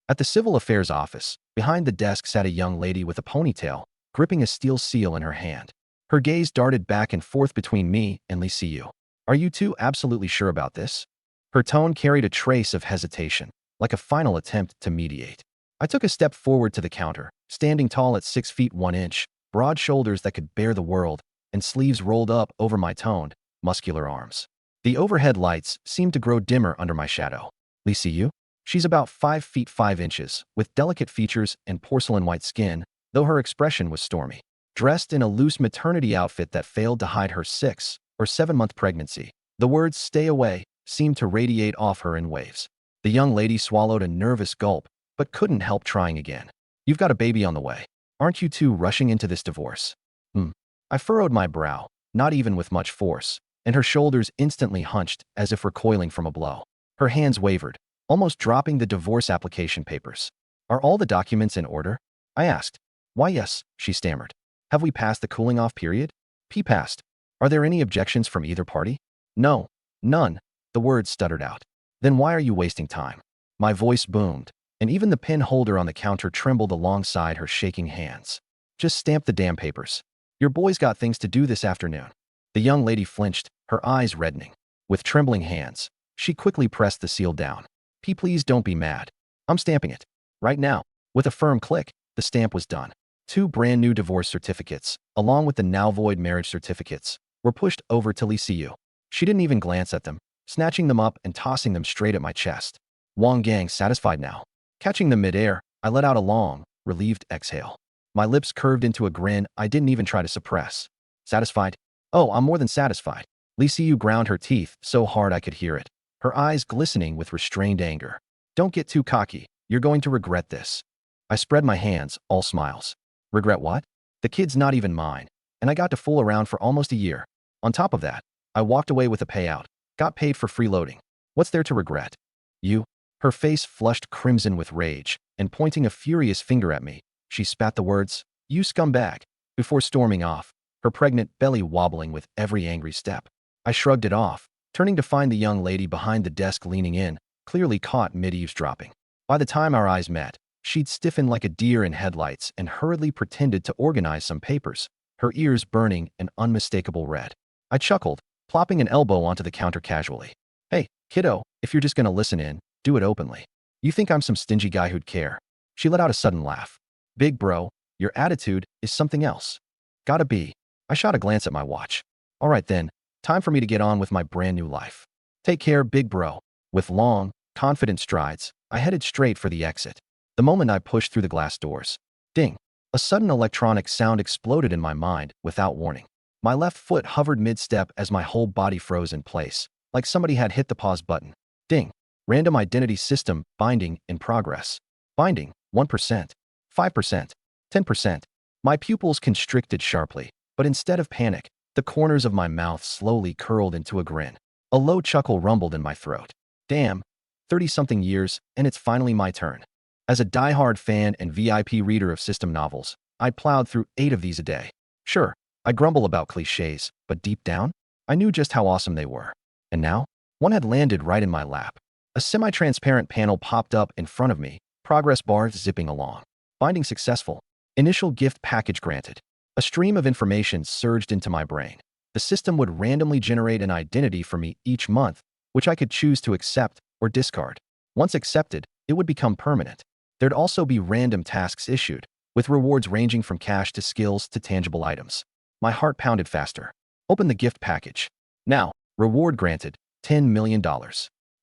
At the Civil Affairs office, behind the desk sat a young lady with a ponytail, gripping a steel seal in her hand. Her gaze darted back and forth between me and Lee Siyu. Are you two absolutely sure about this? Her tone carried a trace of hesitation, like a final attempt to mediate. I took a step forward to the counter, standing tall at 6 feet 1 inch, broad shoulders that could bear the world, and sleeves rolled up over my toned, muscular arms. The overhead lights seemed to grow dimmer under my shadow. Lee Siyu? She's about 5 feet 5 inches, with delicate features and porcelain-white skin, though her expression was stormy. Dressed in a loose maternity outfit that failed to hide her 6 or 7-month pregnancy, the words "stay away" seemed to radiate off her in waves. The young lady swallowed a nervous gulp, but couldn't help trying again. You've got a baby on the way. Aren't you two rushing into this divorce? I furrowed my brow, not even with much force, and her shoulders instantly hunched as if recoiling from a blow. Her hands wavered, almost dropping the divorce application papers. Are all the documents in order? I asked. Why, yes, she stammered. Have we passed the cooling-off period? Passed. Are there any objections from either party? No, none, the words stuttered out. Then why are you wasting time? My voice boomed, and even the pen holder on the counter trembled alongside her shaking hands. Just stamp the damn papers. Your boy's got things to do this afternoon. The young lady flinched, her eyes reddening. With trembling hands, she quickly pressed the seal down. Please don't be mad. I'm stamping it. Right now. With a firm click, the stamp was done. 2 brand new divorce certificates, along with the now void marriage certificates, were pushed over to Lee Siyu. She didn't even glance at them, snatching them up and tossing them straight at my chest. Wang Gang satisfied now. Catching them midair, I let out a long, relieved exhale. My lips curved into a grin I didn't even try to suppress. Satisfied? Oh, I'm more than satisfied. Lee Siyu ground her teeth so hard I could hear it, her eyes glistening with restrained anger. Don't get too cocky. You're going to regret this. I spread my hands, all smiles. Regret what? The kid's not even mine, and I got to fool around for almost a year. On top of that, I walked away with a payout, got paid for freeloading. What's there to regret? You? Her face flushed crimson with rage, and pointing a furious finger at me, she spat the words, "You scumbag," before storming off, her pregnant belly wobbling with every angry step. I shrugged it off, turning to find the young lady behind the desk leaning in, clearly caught mid-eavesdropping. By the time our eyes met, she'd stiffened like a deer in headlights and hurriedly pretended to organize some papers, her ears burning an unmistakable red. I chuckled, plopping an elbow onto the counter casually. Hey, kiddo, if you're just gonna listen in, do it openly. You think I'm some stingy guy who'd care? She let out a sudden laugh. Big bro, your attitude is something else. Gotta be. I shot a glance at my watch. All right then, time for me to get on with my brand new life. Take care, big bro. With long, confident strides, I headed straight for the exit. The moment I pushed through the glass doors, ding, a sudden electronic sound exploded in my mind without warning. My left foot hovered mid-step as my whole body froze in place, like somebody had hit the pause button. Ding, random identity system binding in progress. Binding, 1%, 5%, 10%. My pupils constricted sharply, but instead of panic, the corners of my mouth slowly curled into a grin. A low chuckle rumbled in my throat. Damn, 30-something years, and it's finally my turn. As a die-hard fan and VIP reader of system novels, I plowed through 8 of these a day. Sure, I grumble about cliches, but deep down, I knew just how awesome they were. And now, one had landed right in my lap. A semi-transparent panel popped up in front of me, progress bars zipping along. Binding successful. Initial gift package granted. A stream of information surged into my brain. The system would randomly generate an identity for me each month, which I could choose to accept or discard. Once accepted, it would become permanent. There'd also be random tasks issued, with rewards ranging from cash to skills to tangible items. My heart pounded faster. Open the gift package. Now, reward granted, $10 million.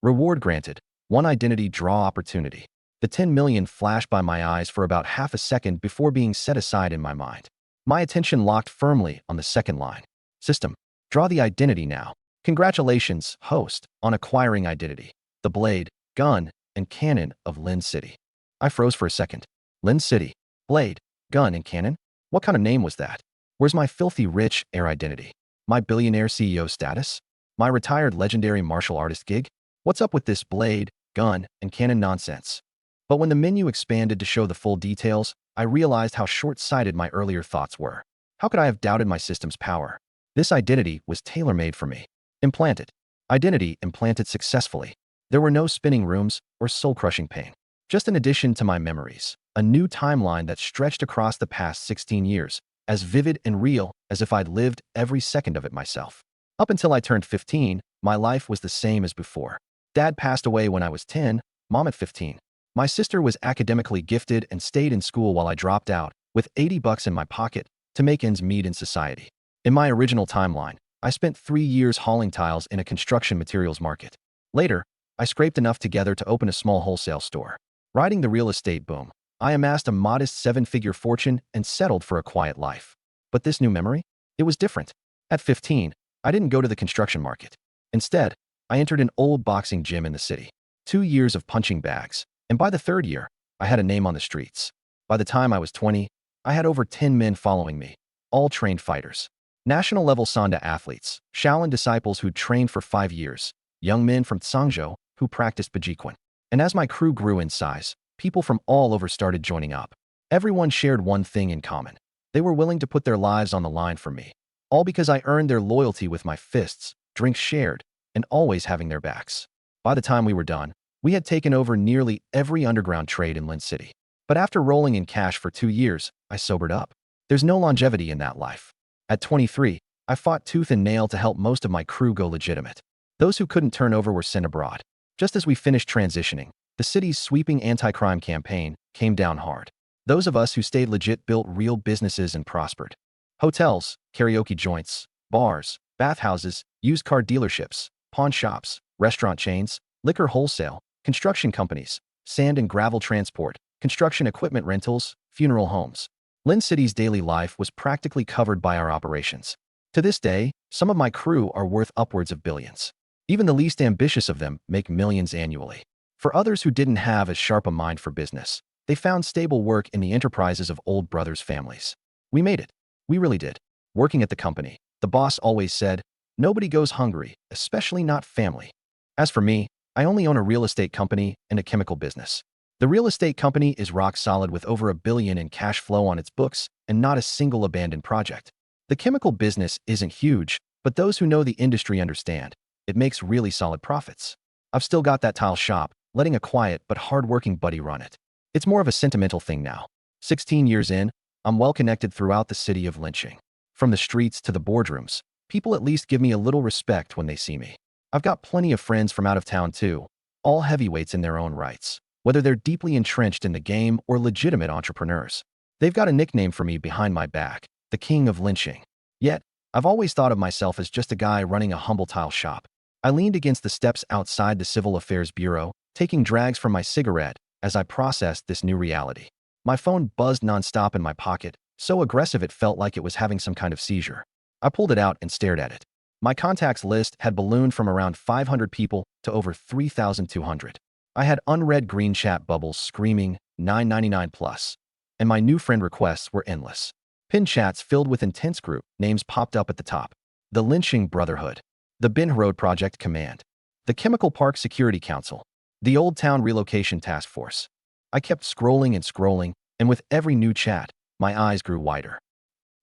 Reward granted, 1 identity draw opportunity. The 10 million flashed by my eyes for about half a second before being set aside in my mind. My attention locked firmly on the second line. System, draw the identity now. Congratulations, host, on acquiring identity. The blade, gun, and cannon of Lin City. I froze for a second. Lin City, blade, gun, and cannon? What kind of name was that? Where's my filthy rich heir identity? My billionaire CEO status? My retired legendary martial artist gig? What's up with this blade, gun, and cannon nonsense? But when the menu expanded to show the full details, I realized how short-sighted my earlier thoughts were. How could I have doubted my system's power? This identity was tailor-made for me. Implanted. Identity implanted successfully. There were no spinning rooms or soul-crushing pain. Just an addition to my memories, a new timeline that stretched across the past 16 years, as vivid and real as if I'd lived every second of it myself. Up until I turned 15, my life was the same as before. Dad passed away when I was 10, Mom at 15. My sister was academically gifted and stayed in school while I dropped out, with 80 bucks in my pocket to make ends meet in society. In my original timeline, I spent 3 years hauling tiles in a construction materials market. Later, I scraped enough together to open a small wholesale store. Riding the real estate boom, I amassed a modest 7-figure fortune and settled for a quiet life. But this new memory? It was different. At 15, I didn't go to the construction market. Instead, I entered an old boxing gym in the city. 2 years of punching bags, and by the 3rd year, I had a name on the streets. By the time I was 20, I had over 10 men following me, all trained fighters. National-level Sanda athletes, Shaolin disciples who'd trained for 5 years, young men from Tsangzhou who practiced Bajikwan. And as my crew grew in size, people from all over started joining up. Everyone shared one thing in common. They were willing to put their lives on the line for me, all because I earned their loyalty with my fists, drinks shared, and always having their backs. By the time we were done, we had taken over nearly every underground trade in Lin City. But after rolling in cash for 2 years, I sobered up. There's no longevity in that life. At 23, I fought tooth and nail to help most of my crew go legitimate. Those who couldn't turn over were sent abroad. Just as we finished transitioning, the city's sweeping anti-crime campaign came down hard. Those of us who stayed legit built real businesses and prospered. Hotels, karaoke joints, bars, bathhouses, used car dealerships, pawn shops, restaurant chains, liquor wholesale, construction companies, sand and gravel transport, construction equipment rentals, funeral homes. Lin City's daily life was practically covered by our operations. To this day, some of my crew are worth upwards of billions. Even the least ambitious of them make millions annually. For others who didn't have as sharp a mind for business, they found stable work in the enterprises of old brothers' families. We made it. We really did. Working at the company, the boss always said, "Nobody goes hungry, especially not family." As for me, I only own a real estate company and a chemical business. The real estate company is rock solid with over $1 billion in cash flow on its books and not a single abandoned project. The chemical business isn't huge, but those who know the industry understand. It makes really solid profits. I've still got that tile shop, letting a quiet but hard-working buddy run it. It's more of a sentimental thing now. 16 years in, I'm well connected throughout the city of lynching. From the streets to the boardrooms, people at least give me a little respect when they see me. I've got plenty of friends from out of town too, all heavyweights in their own rights, whether they're deeply entrenched in the game or legitimate entrepreneurs. They've got a nickname for me behind my back, the King of Lynching. Yet, I've always thought of myself as just a guy running a humble tile shop. I leaned against the steps outside the Civil Affairs Bureau, taking drags from my cigarette as I processed this new reality. My phone buzzed nonstop in my pocket, so aggressive it felt like it was having some kind of seizure. I pulled it out and stared at it. My contacts list had ballooned from around 500 people to over 3,200. I had unread green chat bubbles screaming $9.99 plus, and my new friend requests were endless. Pinned chats filled with intense group names popped up at the top. The Lynching Brotherhood, the Bin Road Project Command, the Chemical Park Security Council, the Old Town Relocation Task Force. I kept scrolling and scrolling, and with every new chat, my eyes grew wider.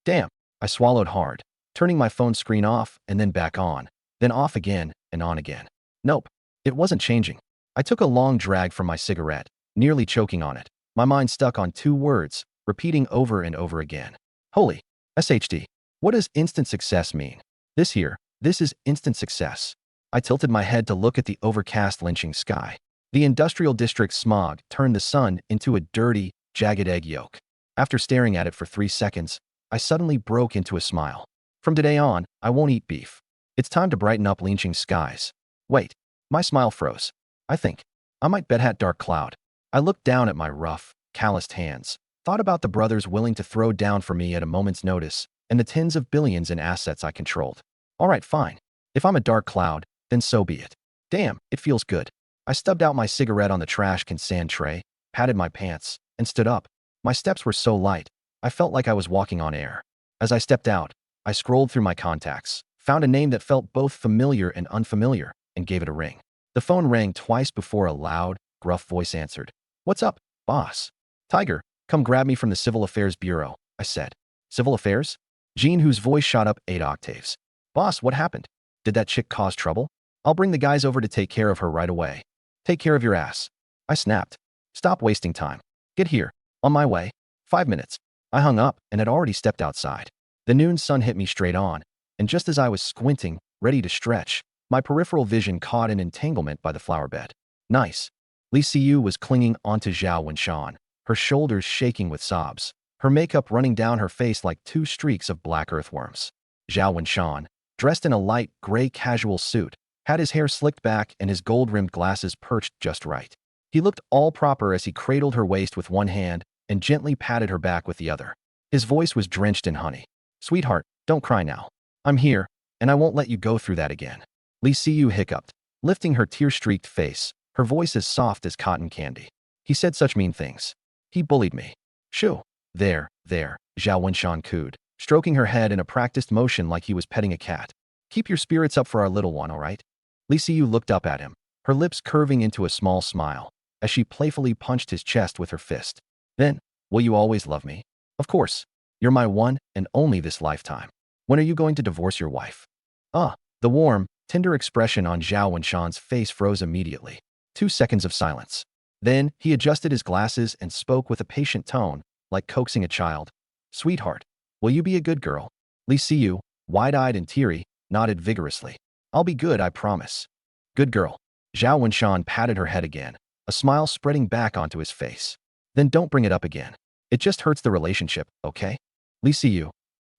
Damn, I swallowed hard, turning my phone screen off and then back on, then off again and on again. Nope, it wasn't changing. I took a long drag from my cigarette, nearly choking on it. My mind stuck on 2 words, repeating over and over again. Holy, SHD. What does instant success mean? This is instant success. I tilted my head to look at the overcast lynching sky. The industrial district smog turned the sun into a dirty, jagged egg yolk. After staring at it for 3 seconds, I suddenly broke into a smile. From today on, I won't eat beef. It's time to brighten up lynching skies. Wait, my smile froze. I think I might bet hat dark cloud. I looked down at my rough, calloused hands, thought about the brothers willing to throw down for me at a moment's notice, and the tens of billions in assets I controlled. All right, fine. If I'm a dark cloud, then so be it. Damn, it feels good. I stubbed out my cigarette on the trash can sand tray, patted my pants, and stood up. My steps were so light, I felt like I was walking on air. As I stepped out, I scrolled through my contacts, found a name that felt both familiar and unfamiliar, and gave it a ring. The phone rang twice before a loud, gruff voice answered. "What's up, boss?" "Tiger, come grab me from the Civil Affairs Bureau," I said. "Civil Affairs?" Jean, whose voice shot up 8 octaves. "Boss, what happened? Did that chick cause trouble? I'll bring the guys over to take care of her right away." "Take care of your ass," I snapped. Stop wasting time. Get here. On my way. 5 minutes. I hung up and had already stepped outside. The noon sun hit me straight on, and just as I was squinting, ready to stretch, my peripheral vision caught an entanglement by the flower bed. Nice. Li Siyu was clinging onto Zhao Wenshan, her shoulders shaking with sobs, her makeup running down her face like two streaks of black earthworms. Zhao Wenshan, dressed in a light gray casual suit, had his hair slicked back and his gold-rimmed glasses perched just right. He looked all proper as he cradled her waist with one hand and gently patted her back with the other. His voice was drenched in honey. Sweetheart, don't cry now. I'm here, and I won't let you go through that again. Li Siyu hiccuped, lifting her tear-streaked face, her voice as soft as cotton candy. He said such mean things. He bullied me. Shoo. There, Zhao Wenshan cooed, stroking her head in a practiced motion like he was petting a cat. Keep your spirits up for our little one, all right? Li Siyu looked up at him, her lips curving into a small smile, as she playfully punched his chest with her fist. Then, will you always love me? Of course. You're my one and only this lifetime. When are you going to divorce your wife? The warm, tender expression on Zhao Wenshan's face froze immediately. 2 seconds of silence. Then, he adjusted his glasses and spoke with a patient tone, like coaxing a child. Sweetheart, will you be a good girl? Li Siyu, wide-eyed and teary, nodded vigorously. I'll be good, I promise. Good girl. Zhao Wenshan patted her head again, a smile spreading back onto his face. Then don't bring it up again. It just hurts the relationship, okay? Li Siyu.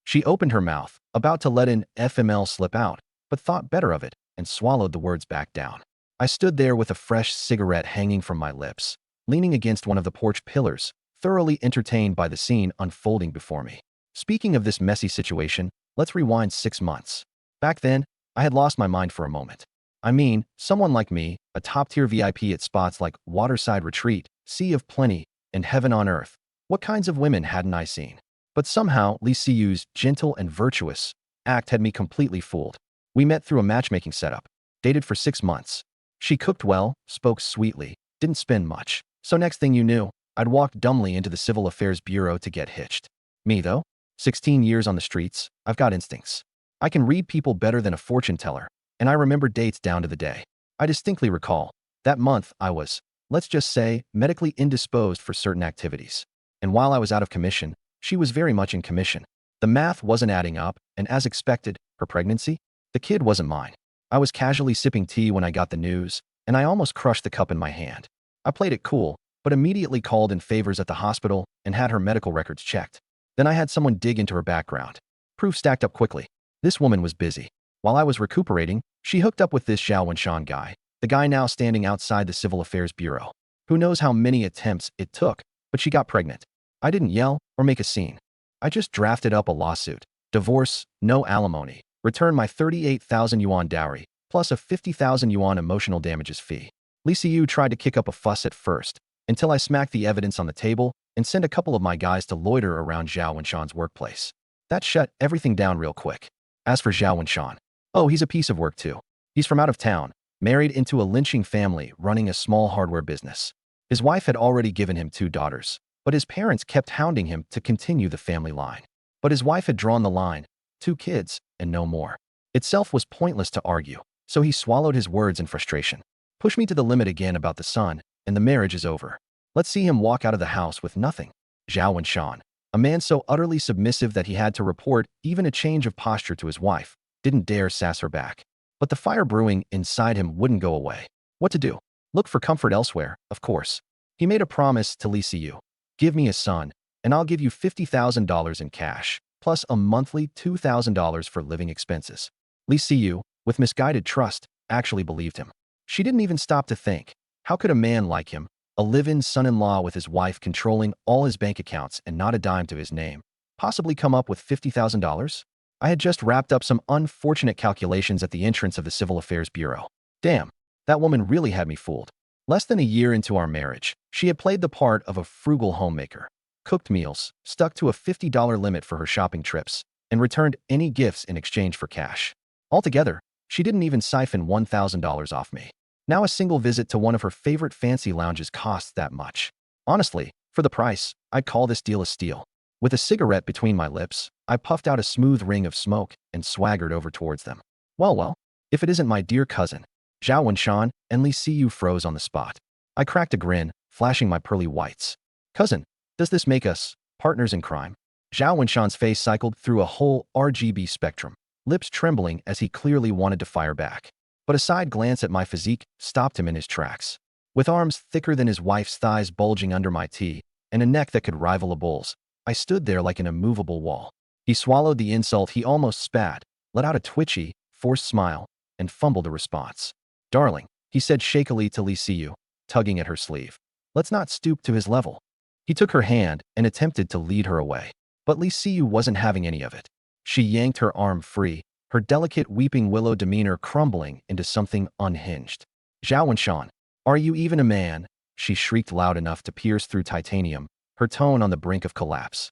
She opened her mouth, about to let an FML slip out, but thought better of it and swallowed the words back down. I stood there with a fresh cigarette hanging from my lips, leaning against one of the porch pillars, thoroughly entertained by the scene unfolding before me. Speaking of this messy situation, let's rewind 6 months. Back then, I had lost my mind for a moment. I mean, someone like me, a top-tier VIP at spots like Waterside Retreat, Sea of Plenty, and Heaven on Earth. What kinds of women hadn't I seen? But somehow, Li Siyu's gentle and virtuous act had me completely fooled. We met through a matchmaking setup, dated for 6 months. She cooked well, spoke sweetly, didn't spend much. So next thing you knew, I'd walk dumbly into the Civil Affairs Bureau to get hitched. Me, though? 16 years on the streets, I've got instincts. I can read people better than a fortune teller, and I remember dates down to the day. I distinctly recall, that month I was, let's just say, medically indisposed for certain activities. And while I was out of commission, she was very much in commission. The math wasn't adding up, and as expected, her pregnancy? The kid wasn't mine. I was casually sipping tea when I got the news, and I almost crushed the cup in my hand. I played it cool, but immediately called in favors at the hospital and had her medical records checked. Then I had someone dig into her background. Proof stacked up quickly. This woman was busy. While I was recuperating, she hooked up with this Zhao Wenshan guy, the guy now standing outside the Civil Affairs Bureau. Who knows how many attempts it took, but she got pregnant. I didn't yell or make a scene. I just drafted up a lawsuit. Divorce, no alimony. Return my 38,000 yuan dowry, plus a 50,000 yuan emotional damages fee. Li Siyu tried to kick up a fuss at first, until I smacked the evidence on the table and sent a couple of my guys to loiter around Zhao Wenshan's workplace. That shut everything down real quick. As for Zhao Wenshan, oh, he's a piece of work too. He's from out of town, married into a lynching family running a small hardware business. His wife had already given him 2 daughters, but his parents kept hounding him to continue the family line. But his wife had drawn the line, 2 kids, and no more. Itself was pointless to argue, so he swallowed his words in frustration. Push me to the limit again about the son, and the marriage is over. Let's see him walk out of the house with nothing. Zhao Wenshan, a man so utterly submissive that he had to report even a change of posture to his wife, didn't dare sass her back. But the fire brewing inside him wouldn't go away. What to do? Look for comfort elsewhere, of course. He made a promise to Li Siyu. Give me a son, and I'll give you $50,000 in cash, plus a monthly $2,000 for living expenses. Li Siyu, with misguided trust, actually believed him. She didn't even stop to think, how could a man like him, a live-in son-in-law with his wife controlling all his bank accounts and not a dime to his name, possibly come up with $50,000? I had just wrapped up some unfortunate calculations at the entrance of the Civil Affairs Bureau. Damn, that woman really had me fooled. Less than a year into our marriage, she had played the part of a frugal homemaker, cooked meals, stuck to a $50 limit for her shopping trips, and returned any gifts in exchange for cash. Altogether, she didn't even siphon $1,000 off me. Now a single visit to one of her favorite fancy lounges costs that much. Honestly, for the price, I'd call this deal a steal. With a cigarette between my lips, I puffed out a smooth ring of smoke and swaggered over towards them. Well, if it isn't my dear cousin, Zhao Wenshan, and Li Siyu froze on the spot. I cracked a grin, flashing my pearly whites. Cousin, does this make us partners in crime? Zhao Wenshan's face cycled through a whole RGB spectrum, lips trembling as he clearly wanted to fire back. But a side glance at my physique stopped him in his tracks. With arms thicker than his wife's thighs bulging under my tee, and a neck that could rival a bull's, I stood there like an immovable wall. He swallowed the insult he almost spat, let out a twitchy, forced smile, and fumbled a response. Darling, he said shakily to Li Siyu, tugging at her sleeve. Let's not stoop to his level. He took her hand and attempted to lead her away. But Li Siyu wasn't having any of it. She yanked her arm free, her delicate weeping willow demeanor crumbling into something unhinged. Zhao Wenshan, are you even a man? She shrieked loud enough to pierce through titanium, her tone on the brink of collapse.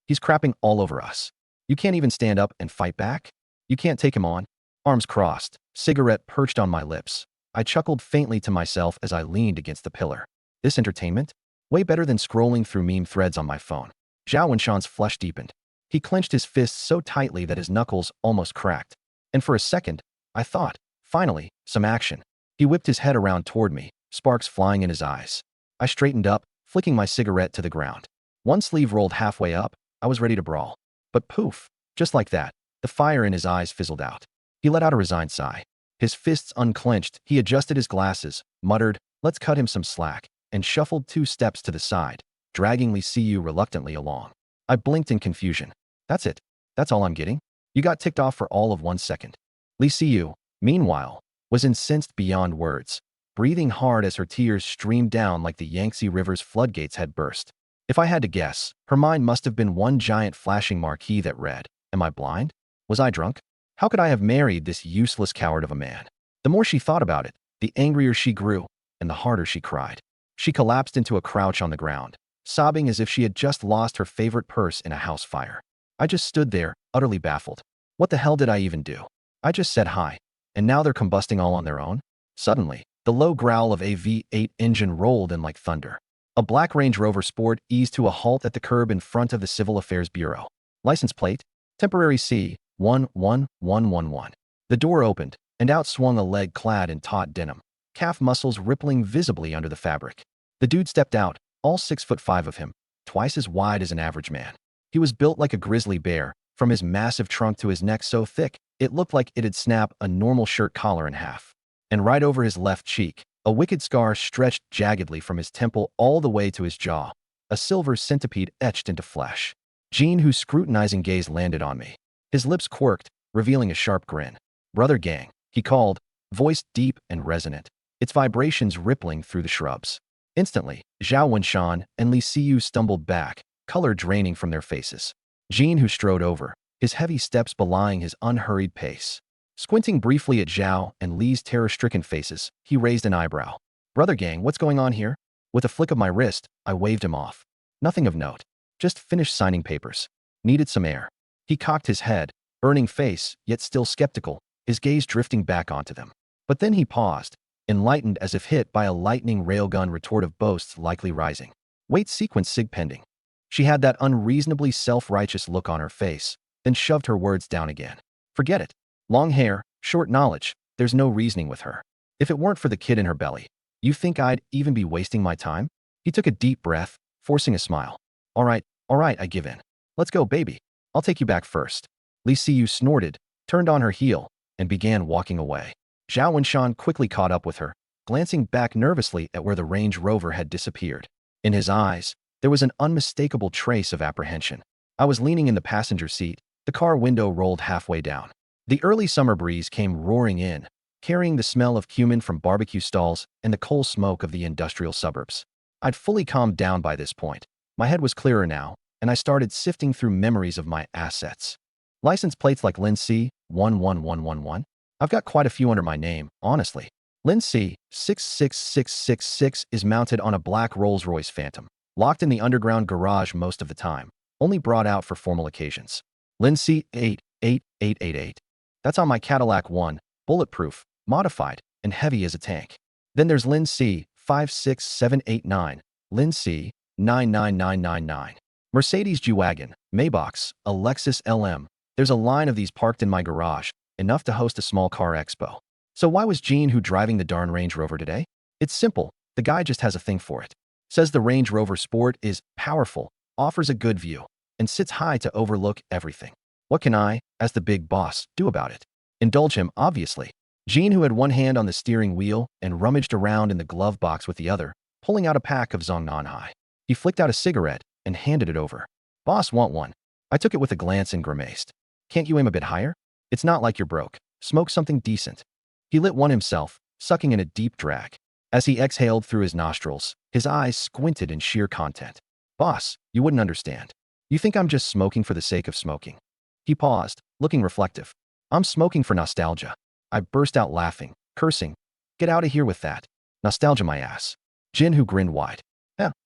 He's crapping all over us. You can't even stand up and fight back? You can't take him on? Arms crossed, cigarette perched on my lips. I chuckled faintly to myself as I leaned against the pillar. This entertainment? Way better than scrolling through meme threads on my phone. Zhao Wenshan's flesh deepened. He clenched his fists so tightly that his knuckles almost cracked. And for a second, I thought, finally, some action. He whipped his head around toward me, sparks flying in his eyes. I straightened up, flicking my cigarette to the ground. One sleeve rolled halfway up. I was ready to brawl. But poof, just like that, the fire in his eyes fizzled out. He let out a resigned sigh. His fists unclenched, he adjusted his glasses, muttered, let's cut him some slack, and shuffled 2 steps to the side, dragging Li Siyu reluctantly along. I blinked in confusion. That's it. That's all I'm getting? You got ticked off for all of 1 second. Li Siyu, meanwhile, was incensed beyond words, breathing hard as her tears streamed down like the Yangtze River's floodgates had burst. If I had to guess, her mind must have been one giant flashing marquee that read, am I blind? Was I drunk? How could I have married this useless coward of a man? The more she thought about it, the angrier she grew, and the harder she cried. She collapsed into a crouch on the ground, sobbing as if she had just lost her favorite purse in a house fire. I just stood there, utterly baffled. What the hell did I even do? I just said hi, and now they're combusting all on their own? Suddenly, the low growl of a V8 engine rolled in like thunder. A black Range Rover Sport eased to a halt at the curb in front of the Civil Affairs Bureau. License plate, temporary C11111. The door opened, and out swung a leg clad in taut denim, calf muscles rippling visibly under the fabric. The dude stepped out, all 6'5" of him, twice as wide as an average man. He was built like a grizzly bear, from his massive trunk to his neck so thick, it looked like it'd snap a normal shirt collar in half. And right over his left cheek, a wicked scar stretched jaggedly from his temple all the way to his jaw, a silver centipede etched into flesh. Gene, whose scrutinizing gaze landed on me. His lips quirked, revealing a sharp grin. Brother gang, he called, voice deep and resonant, its vibrations rippling through the shrubs. Instantly, Zhao Wenshan and Li Siyu stumbled back, color draining from their faces. Gene, who strode over, his heavy steps belying his unhurried pace. Squinting briefly at Zhao and Li's terror-stricken faces, he raised an eyebrow. Brother gang, what's going on here? With a flick of my wrist, I waved him off. Nothing of note. Just finished signing papers. Needed some air. He cocked his head, burning face, yet still skeptical, his gaze drifting back onto them. But then he paused, enlightened as if hit by a lightning railgun retort of boasts likely rising. Wait sequence sig pending. She had that unreasonably self-righteous look on her face, then shoved her words down again. Forget it. Long hair, short knowledge, there's no reasoning with her. If it weren't for the kid in her belly, you think I'd even be wasting my time? He took a deep breath, forcing a smile. All right, I give in. Let's go, baby. I'll take you back first. Li Siyu snorted, turned on her heel, and began walking away. Zhao Wenshan quickly caught up with her, glancing back nervously at where the Range Rover had disappeared. In his eyes, there was an unmistakable trace of apprehension. I was leaning in the passenger seat, the car window rolled halfway down. The early summer breeze came roaring in, carrying the smell of cumin from barbecue stalls and the coal smoke of the industrial suburbs. I'd fully calmed down by this point. My head was clearer now, and I started sifting through memories of my assets. License plates like Lin C11111. I've got quite a few under my name, honestly. Lin C66666 is mounted on a black Rolls-Royce Phantom, locked in the underground garage most of the time, only brought out for formal occasions. Lin C88888. That's on my Cadillac One, bulletproof, modified, and heavy as a tank. Then there's Lin C56789, Lin C99999. Mercedes G-Wagon, Maybachs, a Lexus LM. There's a line of these parked in my garage, enough to host a small car expo. So why was Gene who driving the darn Range Rover today? It's simple, the guy just has a thing for it. Says the Range Rover Sport is powerful, offers a good view, and sits high to overlook everything. What can I, as the big boss, do about it? Indulge him, obviously. Jean, who had one hand on the steering wheel and rummaged around in the glove box with the other, pulling out a pack of Zongnanhai. He flicked out a cigarette and handed it over. Boss, want one? I took it with a glance and grimaced. Can't you aim a bit higher? It's not like you're broke. Smoke something decent. He lit one himself, sucking in a deep drag. As he exhaled through his nostrils, his eyes squinted in sheer content. Boss, you wouldn't understand. You think I'm just smoking for the sake of smoking. He paused, looking reflective. I'm smoking for nostalgia. I burst out laughing, cursing. Get out of here with that. Nostalgia my ass. Jin, who grinned wide.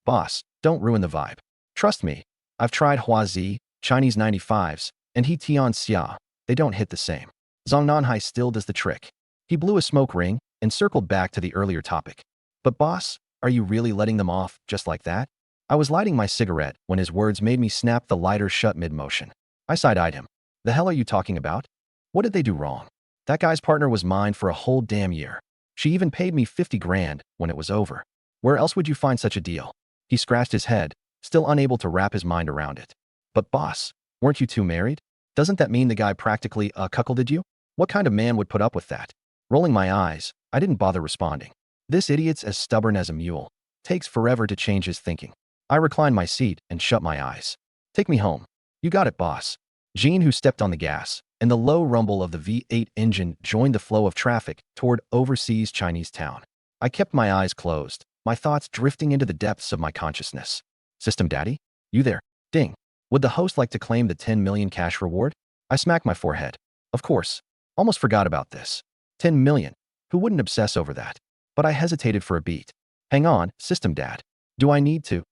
Boss, don't ruin the vibe. Trust me, I've tried Huazi, Chinese 95s, and He Tian Xia. They don't hit the same. Zongnanhai still does the trick. He blew a smoke ring and circled back to the earlier topic. But boss, are you really letting them off just like that? I was lighting my cigarette when his words made me snap the lighter shut mid-motion. I side-eyed him. The hell are you talking about? What did they do wrong? That guy's partner was mine for a whole damn year. She even paid me 50 grand when it was over. Where else would you find such a deal? He scratched his head, still unable to wrap his mind around it. But boss, weren't you two married? Doesn't that mean the guy practically cuckolded you? What kind of man would put up with that? Rolling my eyes, I didn't bother responding. This idiot's as stubborn as a mule. Takes forever to change his thinking. I reclined my seat and shut my eyes. Take me home. You got it, boss. Jean, who stepped on the gas, and the low rumble of the V8 engine joined the flow of traffic toward overseas Chinese town. I kept my eyes closed, my thoughts drifting into the depths of my consciousness. System Daddy? You there? Ding. Would the host like to claim the 10 million cash reward? I smacked my forehead. Of course. Almost forgot about this. 10 million. Who wouldn't obsess over that? But I hesitated for a beat. Hang on, System Dad. Do I need to,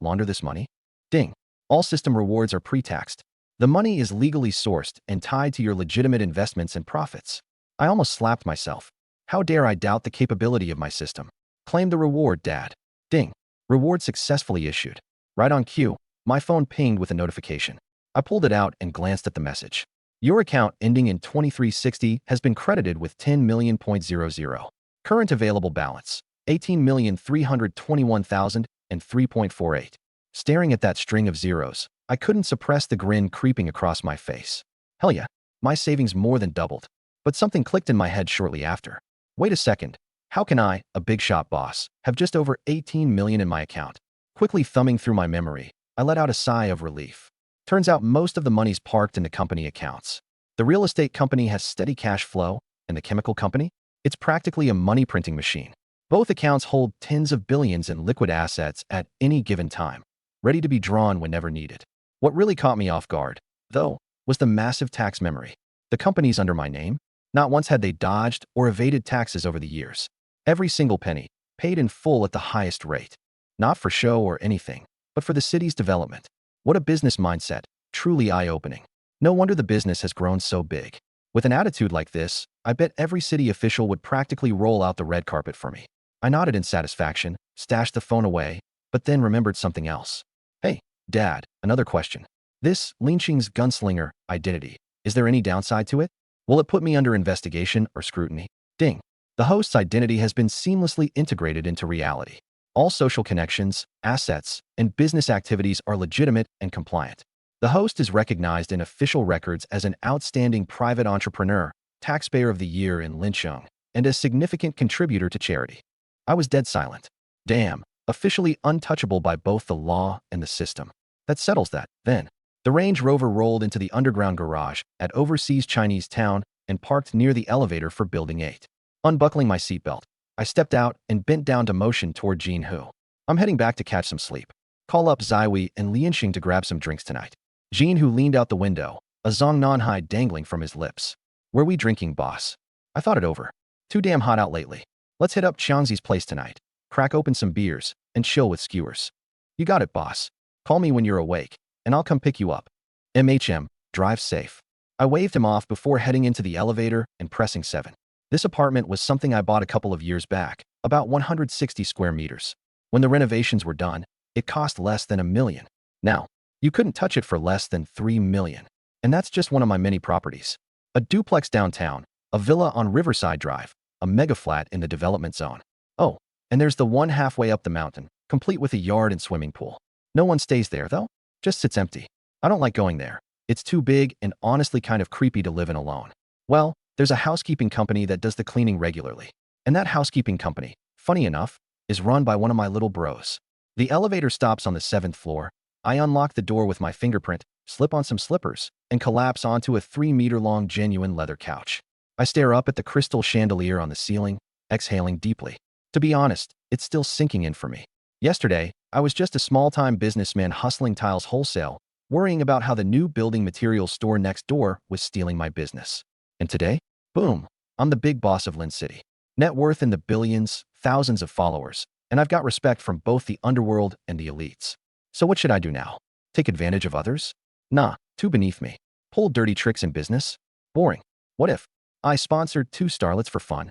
launder this money? Ding. All system rewards are pre-taxed. The money is legally sourced and tied to your legitimate investments and profits. I almost slapped myself. How dare I doubt the capability of my system? Claim the reward, Dad. Ding. Reward successfully issued. Right on cue, my phone pinged with a notification. I pulled it out and glanced at the message. Your account ending in 2360 has been credited with 10 million.00. Current available balance, 18,321,003.48. Staring at that string of zeros, I couldn't suppress the grin creeping across my face. Hell yeah, my savings more than doubled. But something clicked in my head shortly after. Wait a second. How can I, a big shot boss, have just over 18 million in my account? Quickly thumbing through my memory, I let out a sigh of relief. Turns out most of the money's parked in the company accounts. The real estate company has steady cash flow, and the chemical company? It's practically a money printing machine. Both accounts hold tens of billions in liquid assets at any given time, ready to be drawn whenever needed. What really caught me off guard, though, was the massive tax memory. The company's under my name. Not once had they dodged or evaded taxes over the years. Every single penny, paid in full at the highest rate. Not for show or anything, but for the city's development. What a business mindset, truly eye-opening. No wonder the business has grown so big. With an attitude like this, I bet every city official would practically roll out the red carpet for me. I nodded in satisfaction, stashed the phone away, but then remembered something else. Hey, Dad, another question. This Linqing's gunslinger identity, is there any downside to it? Will it put me under investigation or scrutiny? Ding. The host's identity has been seamlessly integrated into reality. All social connections, assets, and business activities are legitimate and compliant. The host is recognized in official records as an outstanding private entrepreneur, taxpayer of the year in Linqiang, and a significant contributor to charity. I was dead silent. Damn, officially untouchable by both the law and the system. That settles that, then. The Range Rover rolled into the underground garage at overseas Chinese town and parked near the elevator for Building 8. Unbuckling my seatbelt, I stepped out and bent down to motion toward Jean Hu. I'm heading back to catch some sleep. Call up Zaiwei and Lianxing to grab some drinks tonight. Jean Hu leaned out the window, a Zongnanhai dangling from his lips. Were we drinking, boss? I thought it over. Too damn hot out lately. Let's hit up Xiangzi's place tonight. Crack open some beers and chill with skewers. You got it, boss. Call me when you're awake, and I'll come pick you up. MHM, drive safe. I waved him off before heading into the elevator and pressing 7. This apartment was something I bought a couple of years back, about 160 square meters. When the renovations were done, it cost less than $1 million. Now, you couldn't touch it for less than $3 million. And that's just one of my many properties. A duplex downtown, a villa on Riverside Drive, a mega flat in the development zone. Oh, and there's the one halfway up the mountain, complete with a yard and swimming pool. No one stays there, though. Just sits empty. I don't like going there. It's too big and honestly kind of creepy to live in alone. Well, there's a housekeeping company that does the cleaning regularly. And that housekeeping company, funny enough, is run by one of my little bros. The elevator stops on the 7th floor. I unlock the door with my fingerprint, slip on some slippers, and collapse onto a 3-meter-long genuine leather couch. I stare up at the crystal chandelier on the ceiling, exhaling deeply. To be honest, it's still sinking in for me. Yesterday, I was just a small-time businessman hustling tiles wholesale, worrying about how the new building materials store next door was stealing my business. And today, boom, I'm the big boss of Lynn City. Net worth in the billions, thousands of followers, and I've got respect from both the underworld and the elites. So what should I do now? Take advantage of others? Nah, too beneath me. Pull dirty tricks in business? Boring. What if I sponsored 2 starlets for fun?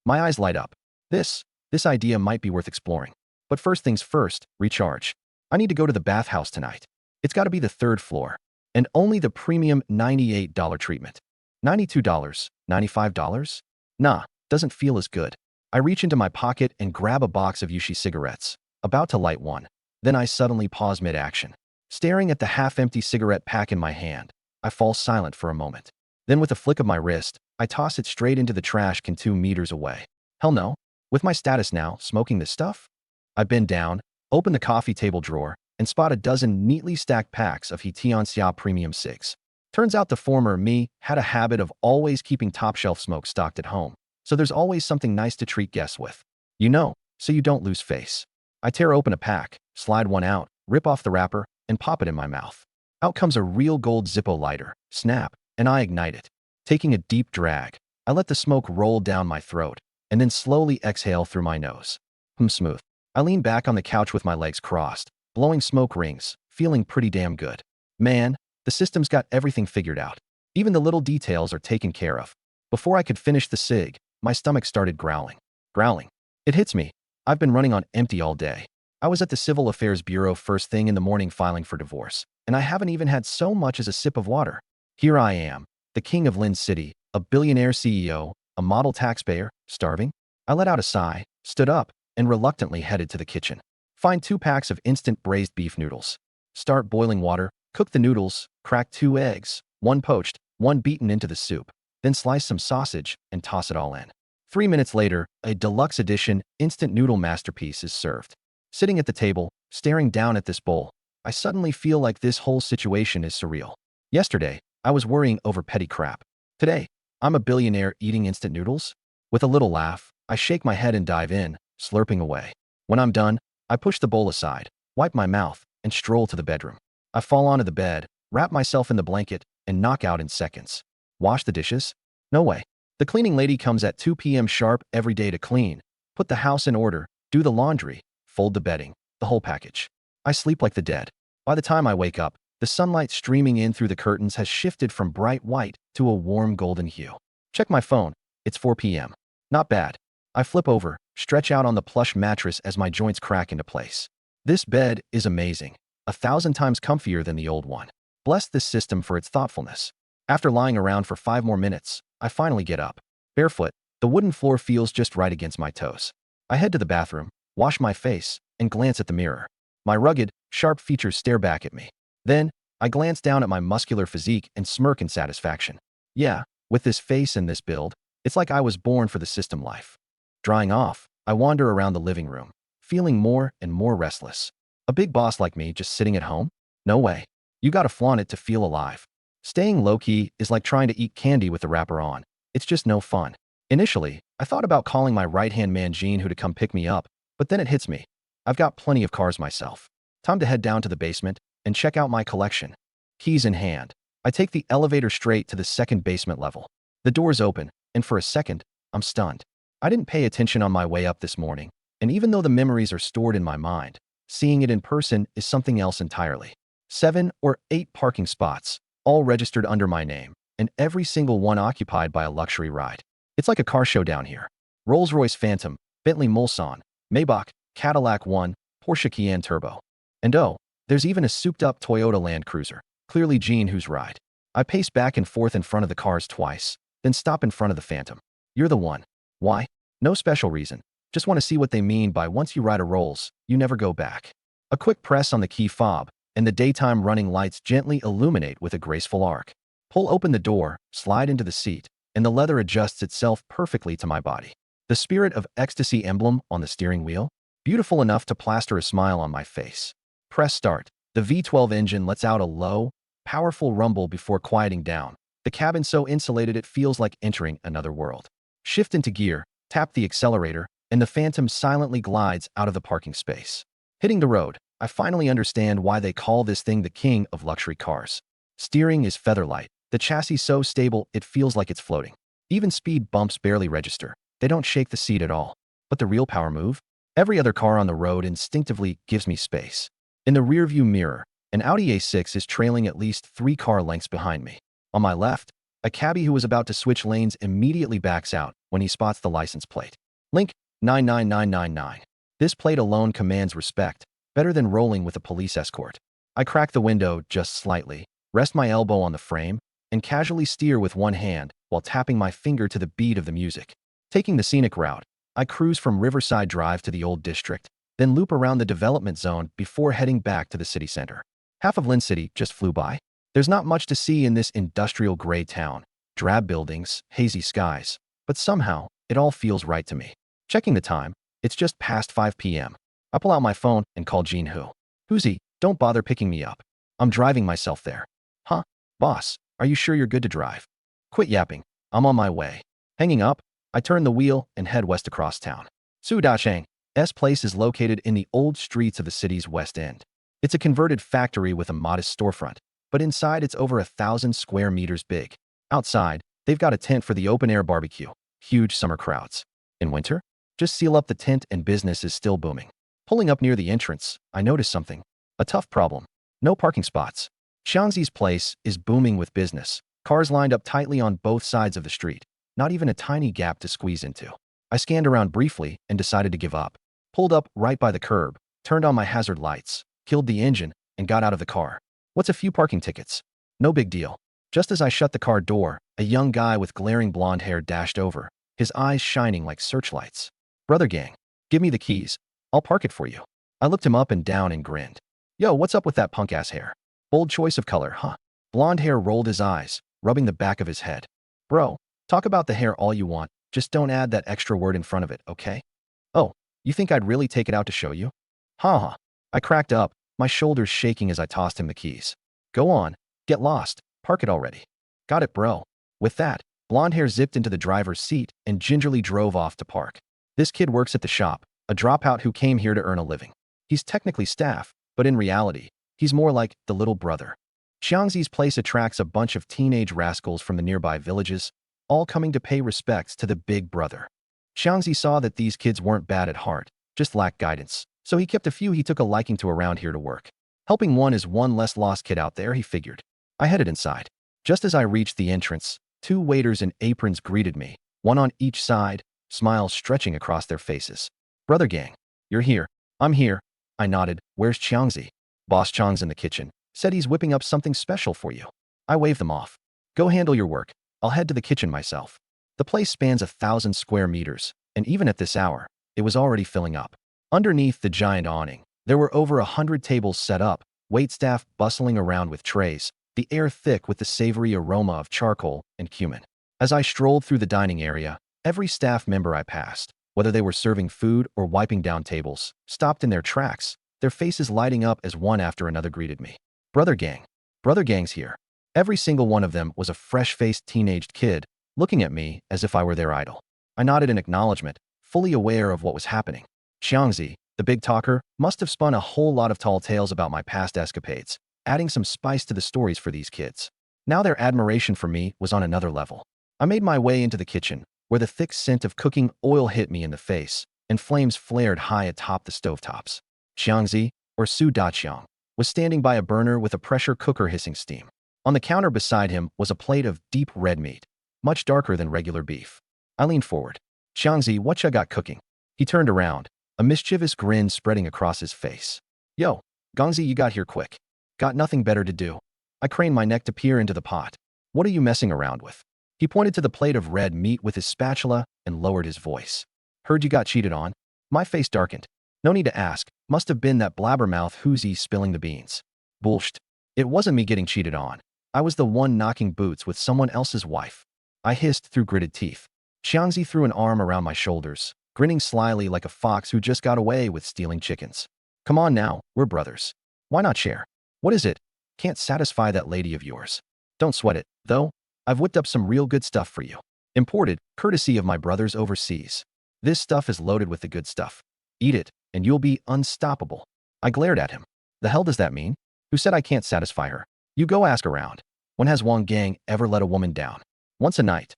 My eyes light up. This idea might be worth exploring. But first things first, recharge. I need to go to the bathhouse tonight. It's got to be the 3rd floor. And only the premium $98 treatment. $92? $95? Nah, doesn't feel as good. I reach into my pocket and grab a box of Yushi cigarettes, about to light one. Then I suddenly pause mid-action. Staring at the half-empty cigarette pack in my hand, I fall silent for a moment. Then with a flick of my wrist, I toss it straight into the trash can 2 meters away. Hell no. With my status now, smoking this stuff? I bend down, open the coffee table drawer, and spot a dozen neatly stacked packs of Hitiancia premium cigs. Turns out the former me had a habit of always keeping top-shelf smoke stocked at home, so there's always something nice to treat guests with. So you don't lose face. I tear open a pack, slide one out, rip off the wrapper, and pop it in my mouth. Out comes a real gold Zippo lighter, snap, and I ignite it. Taking a deep drag, I let the smoke roll down my throat, and then slowly exhale through my nose. Smooth. I lean back on the couch with my legs crossed, blowing smoke rings, feeling pretty damn good. Man, the system's got everything figured out. Even the little details are taken care of. Before I could finish the cig, my stomach started growling. It hits me. I've been running on empty all day. I was at the Civil Affairs Bureau first thing in the morning filing for divorce, and I haven't even had so much as a sip of water. Here I am, the king of Lynn City, a billionaire CEO, a model taxpayer, starving. I let out a sigh, stood up, and reluctantly headed to the kitchen. Find 2 packs of instant braised beef noodles. Start boiling water, cook the noodles, crack 2 eggs, 1 poached, 1 beaten into the soup. Then slice some sausage and toss it all in. 3 minutes later, a deluxe edition instant noodle masterpiece is served. Sitting at the table, staring down at this bowl, I suddenly feel like this whole situation is surreal. Yesterday, I was worrying over petty crap. Today, I'm a billionaire eating instant noodles? With a little laugh, I shake my head and dive in, slurping away. When I'm done, I push the bowl aside, wipe my mouth, and stroll to the bedroom. I fall onto the bed, wrap myself in the blanket, and knock out in seconds. Wash the dishes? No way. The cleaning lady comes at 2 p.m. sharp every day to clean, put the house in order, do the laundry, fold the bedding, the whole package. I sleep like the dead. By the time I wake up, the sunlight streaming in through the curtains has shifted from bright white to a warm golden hue. Check my phone. It's 4 p.m. Not bad. I flip over, stretch out on the plush mattress as my joints crack into place. This bed is amazing, 1,000 times comfier than the old one. Bless this system for its thoughtfulness. After lying around for 5 more minutes, I finally get up. Barefoot, the wooden floor feels just right against my toes. I head to the bathroom, wash my face, and glance at the mirror. My rugged, sharp features stare back at me. Then, I glance down at my muscular physique and smirk in satisfaction. Yeah, with this face and this build, it's like I was born for the system life. Drying off, I wander around the living room, feeling more and more restless. A big boss like me just sitting at home? No way. You gotta flaunt it to feel alive. Staying low-key is like trying to eat candy with the wrapper on. It's just no fun. Initially, I thought about calling my right-hand man Gene to come pick me up, but then it hits me. I've got plenty of cars myself. Time to head down to the basement and check out my collection. Keys in hand, I take the elevator straight to the 2nd basement level. The doors open, and for a second, I'm stunned. I didn't pay attention on my way up this morning, and even though the memories are stored in my mind, seeing it in person is something else entirely. 7 or 8 parking spots, all registered under my name, and every single one occupied by a luxury ride. It's like a car show down here. Rolls-Royce Phantom, Bentley Mulsanne, Maybach, Cadillac One, Porsche Cayenne Turbo. And oh, there's even a souped-up Toyota Land Cruiser, clearly Gene whose ride. I pace back and forth in front of the cars twice, then stop in front of the Phantom. You're the one. Why? No special reason. Just want to see what they mean by once you ride a rolls, you never go back. A quick press on the key fob, and the daytime running lights gently illuminate with a graceful arc. Pull open the door, slide into the seat, and the leather adjusts itself perfectly to my body. The Spirit of Ecstasy emblem on the steering wheel, beautiful enough to plaster a smile on my face. Press start. The V12 engine lets out a low, powerful rumble before quieting down. The cabin so insulated it feels like entering another world. Shift into gear, tap the accelerator, and the Phantom silently glides out of the parking space. Hitting the road, I finally understand why they call this thing the king of luxury cars. Steering is featherlight, the chassis so stable it feels like it's floating. Even speed bumps barely register. They don't shake the seat at all. But the real power move? Every other car on the road instinctively gives me space. In the rearview mirror, an Audi A6 is trailing at least 3 car lengths behind me. On my left, a cabbie who was about to switch lanes immediately backs out when he spots the license plate. Link 99999. This plate alone commands respect, better than rolling with a police escort. I crack the window just slightly, rest my elbow on the frame, and casually steer with one hand while tapping my finger to the beat of the music. Taking the scenic route, I cruise from Riverside Drive to the Old District, then loop around the development zone before heading back to the city center. Half of Lynn City just flew by. There's not much to see in this industrial gray town, drab buildings, hazy skies, but somehow it all feels right to me. Checking the time, it's just past 5 p.m. I pull out my phone and call Jean Hu. Who's don't bother picking me up. I'm driving myself there. Huh? Boss, are you sure you're good to drive? Quit yapping. I'm on my way. Hanging up, I turn the wheel and head west across town. Su Dachang's place is located in the old streets of the city's west end. It's a converted factory with a modest storefront, but inside it's over 1,000 square meters big. Outside, they've got a tent for the open-air barbecue. Huge summer crowds. In winter, just seal up the tent and business is still booming. Pulling up near the entrance, I notice something. A tough problem. No parking spots. Xiangzi's place is booming with business. Cars lined up tightly on both sides of the street. Not even a tiny gap to squeeze into. I scanned around briefly and decided to give up. Pulled up right by the curb, turned on my hazard lights, killed the engine, and got out of the car. What's a few parking tickets? No big deal. Just as I shut the car door, a young guy with glaring blonde hair dashed over, his eyes shining like searchlights. Brother gang, give me the keys. I'll park it for you. I looked him up and down and grinned. Yo, what's up with that punk-ass hair? Bold choice of color, huh? Blonde hair rolled his eyes, rubbing the back of his head. Bro, talk about the hair all you want, just don't add that extra word in front of it, okay? Oh, you think I'd really take it out to show you? Ha. I cracked up, my shoulders shaking as I tossed him the keys. Go on, get lost, park it already. Got it, bro. With that, blonde hair zipped into the driver's seat and gingerly drove off to park. This kid works at the shop, a dropout who came here to earn a living. He's technically staff, but in reality, he's more like the little brother. Xiangzi's place attracts a bunch of teenage rascals from the nearby villages, all coming to pay respects to the big brother. Xiangzi saw that these kids weren't bad at heart, just lacked guidance, so he kept a few he took a liking to around here to work. Helping one is one less lost kid out there, he figured. I headed inside. Just as I reached the entrance, 2 waiters in aprons greeted me, one on each side, smiles stretching across their faces. Brother gang, you're here. I'm here. I nodded. Where's Xiangzi? Boss Chang's in the kitchen. Said he's whipping up something special for you. I waved them off. Go handle your work. I'll head to the kitchen myself. The place spans 1,000 square meters, and even at this hour, it was already filling up. Underneath the giant awning, there were over 100 tables set up, waitstaff bustling around with trays, the air thick with the savory aroma of charcoal and cumin. As I strolled through the dining area, every staff member I passed, whether they were serving food or wiping down tables, stopped in their tracks, their faces lighting up as one after another greeted me. Brother gang. Brother gang's here. Every single one of them was a fresh-faced teenaged kid, looking at me as if I were their idol. I nodded in acknowledgement, fully aware of what was happening. Xiangzi, the big talker, must have spun a whole lot of tall tales about my past escapades, adding some spice to the stories for these kids. Now their admiration for me was on another level. I made my way into the kitchen, where the thick scent of cooking oil hit me in the face, and flames flared high atop the stovetops. Xiangzi, or Su Daqiang, was standing by a burner with a pressure cooker hissing steam. On the counter beside him was a plate of deep red meat, much darker than regular beef. I leaned forward. Xiangzi, what ya got cooking? He turned around, a mischievous grin spreading across his face. Yo, Gongzi, you got here quick. Got nothing better to do. I craned my neck to peer into the pot. What are you messing around with? He pointed to the plate of red meat with his spatula and lowered his voice. Heard you got cheated on? My face darkened. No need to ask. Must have been that blabbermouth Hoosie spilling the beans. Bullshit. It wasn't me getting cheated on. I was the one knocking boots with someone else's wife. I hissed through gritted teeth. Xiangzi threw an arm around my shoulders, grinning slyly like a fox who just got away with stealing chickens. Come on now, we're brothers. Why not share? What is it? Can't satisfy that lady of yours. Don't sweat it, though. I've whipped up some real good stuff for you. Imported, courtesy of my brothers overseas. This stuff is loaded with the good stuff. Eat it, and you'll be unstoppable. I glared at him. The hell does that mean? Who said I can't satisfy her? You go ask around. When has Wang Gang ever let a woman down? Once a night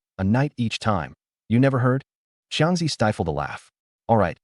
each time. You never heard? Xiangzi stifled a laugh. All right,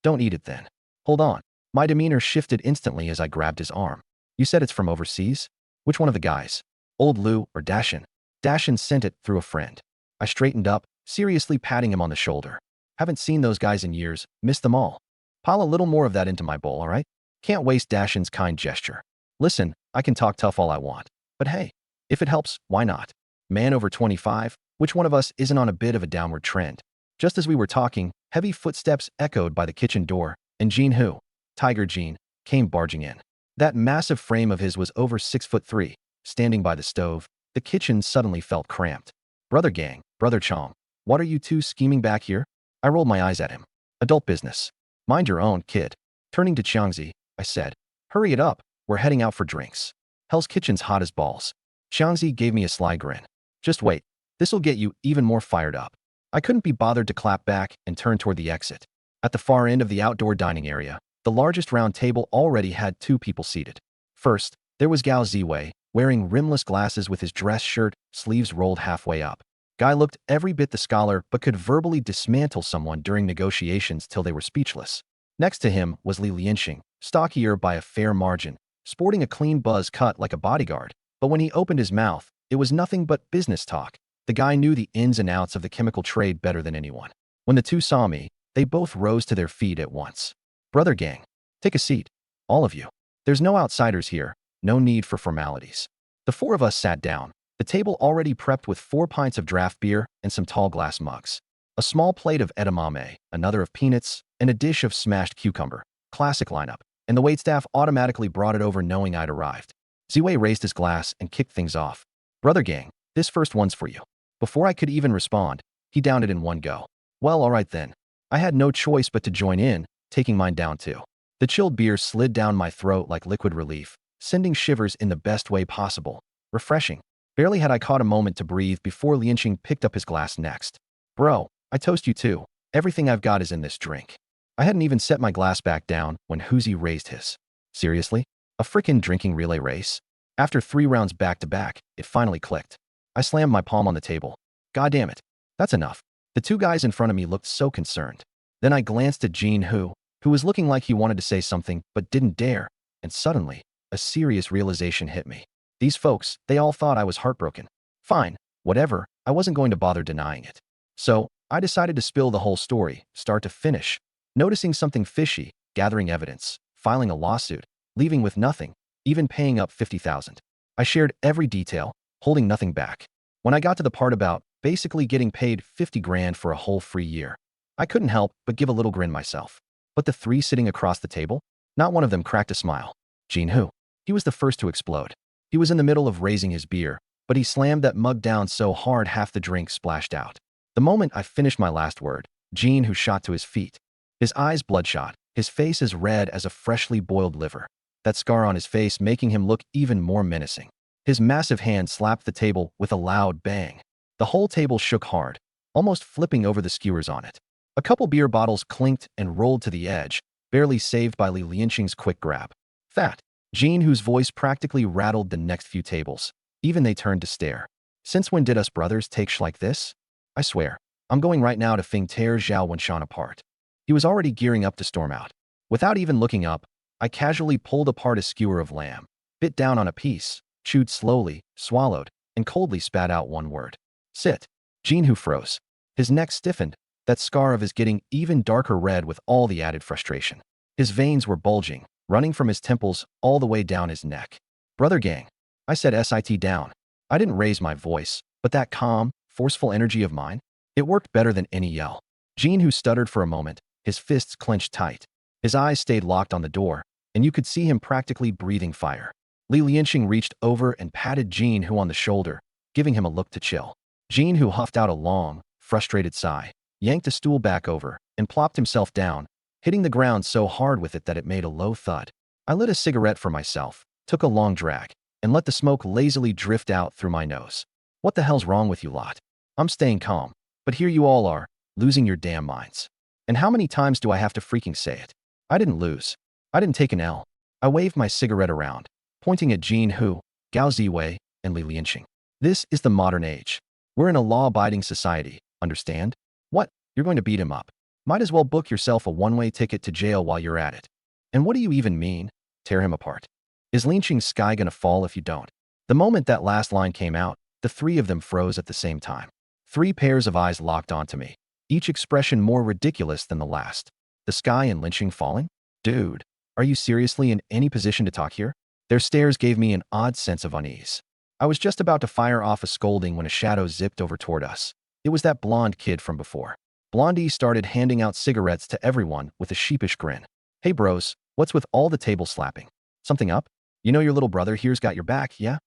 don't eat it then. Hold on. My demeanor shifted instantly as I grabbed his arm. You said it's from overseas? Which one of the guys? Old Lu or Dashin? Dashin sent it through a friend. I straightened up, seriously patting him on the shoulder. Haven't seen those guys in years, missed them all. Pile a little more of that into my bowl, all right? Can't waste Dashin's kind gesture. Listen, I can talk tough all I want. But hey, if it helps, why not? Man over 25, which one of us isn't on a bit of a downward trend? Just as we were talking, heavy footsteps echoed by the kitchen door, and Jean Hu, Tiger Jean, came barging in. That massive frame of his was over 6'3", standing by the stove. The kitchen suddenly felt cramped. Brother Gang, Brother Chong, what are you two scheming back here? I rolled my eyes at him. Adult business. Mind your own, kid. Turning to Xiangzi, I said, hurry it up, we're heading out for drinks. Hell's Kitchen's hot as balls. Xiangzi gave me a sly grin. Just wait, this'll get you even more fired up. I couldn't be bothered to clap back and turn toward the exit. At the far end of the outdoor dining area, the largest round table already had 2 people seated. First, there was Gao Ziwei, wearing rimless glasses with his dress shirt, sleeves rolled halfway up. Guy looked every bit the scholar but could verbally dismantle someone during negotiations till they were speechless. Next to him was Li Lianxing, stockier by a fair margin, sporting a clean buzz cut like a bodyguard. But when he opened his mouth, it was nothing but business talk. The guy knew the ins and outs of the chemical trade better than anyone. When the two saw me, they both rose to their feet at once. Brother Gang, take a seat. All of you. There's no outsiders here, no need for formalities. The 4 of us sat down, the table already prepped with 4 pints of draft beer and some tall glass mugs. A small plate of edamame, another of peanuts, and a dish of smashed cucumber. Classic lineup. And the waitstaff automatically brought it over knowing I'd arrived. Ziwei raised his glass and kicked things off. Brother Gang, this first one's for you. Before I could even respond, he downed it in one go. Well, all right then. I had no choice but to join in, taking mine down too. The chilled beer slid down my throat like liquid relief, sending shivers in the best way possible. Refreshing. Barely had I caught a moment to breathe before Lianxing picked up his glass next. Bro, I toast you too. Everything I've got is in this drink. I hadn't even set my glass back down when Hoosie raised his. Seriously? A frickin' drinking relay race? After 3 rounds back to back, it finally clicked. I slammed my palm on the table. God damn it. That's enough. The 2 guys in front of me looked so concerned. Then I glanced at Jean Hu, who was looking like he wanted to say something but didn't dare, and suddenly, a serious realization hit me. These folks, they all thought I was heartbroken. Fine, whatever, I wasn't going to bother denying it. So, I decided to spill the whole story, start to finish. Noticing something fishy, gathering evidence, filing a lawsuit, leaving with nothing, even paying up 50,000. I shared every detail, holding nothing back. When I got to the part about basically getting paid 50 grand for a whole free year, I couldn't help but give a little grin myself. But the 3 sitting across the table? Not one of them cracked a smile. Jean Hu. He was the first to explode. He was in the middle of raising his beer, but he slammed that mug down so hard half the drink splashed out. The moment I finished my last word, Jean Hu shot to his feet. His eyes bloodshot, his face as red as a freshly boiled liver. That scar on his face making him look even more menacing. His massive hand slapped the table with a loud bang. The whole table shook hard, almost flipping over the skewers on it. A couple beer bottles clinked and rolled to the edge, barely saved by Li Lianxing's quick grab. Fat. Jean, whose voice practically rattled the next few tables. Even they turned to stare. Since when did us brothers take sh like this? I swear, I'm going right now to Fing tear Zhao Wenshan apart. He was already gearing up to storm out. Without even looking up, I casually pulled apart a skewer of lamb, bit down on a piece, chewed slowly, swallowed, and coldly spat out one word. Sit. Jean Hu froze. His neck stiffened, that scar of his getting even darker red with all the added frustration. His veins were bulging, running from his temples all the way down his neck. Brother Gang. I said SIT down. I didn't raise my voice, but that calm, forceful energy of mine, it worked better than any yell. Jean Hu stuttered for a moment, his fists clenched tight. His eyes stayed locked on the door, and you could see him practically breathing fire. Li Lianqing reached over and patted Jin Hu on the shoulder, giving him a look to chill. Jin Hu huffed out a long, frustrated sigh, yanked a stool back over, and plopped himself down, hitting the ground so hard with it that it made a low thud. I lit a cigarette for myself, took a long drag, and let the smoke lazily drift out through my nose. What the hell's wrong with you lot? I'm staying calm, but here you all are, losing your damn minds. And how many times do I have to freaking say it? I didn't lose. I didn't take an L. I waved my cigarette around, pointing at Jin Hu, Gao Ziwei, and Li Lianqing. This is the modern age. We're in a law-abiding society, understand? What? You're going to beat him up? Might as well book yourself a one-way ticket to jail while you're at it. And what do you even mean? Tear him apart. Is Lianqing's sky gonna fall if you don't? The moment that last line came out, the three of them froze at the same time. Three pairs of eyes locked onto me, each expression more ridiculous than the last. The sky and Lianqing falling? Dude, are you seriously in any position to talk here? Their stares gave me an odd sense of unease. I was just about to fire off a scolding when a shadow zipped over toward us. It was that blonde kid from before. Blondie started handing out cigarettes to everyone with a sheepish grin. Hey bros, what's with all the table slapping? Something up? You know your little brother here's got your back, yeah?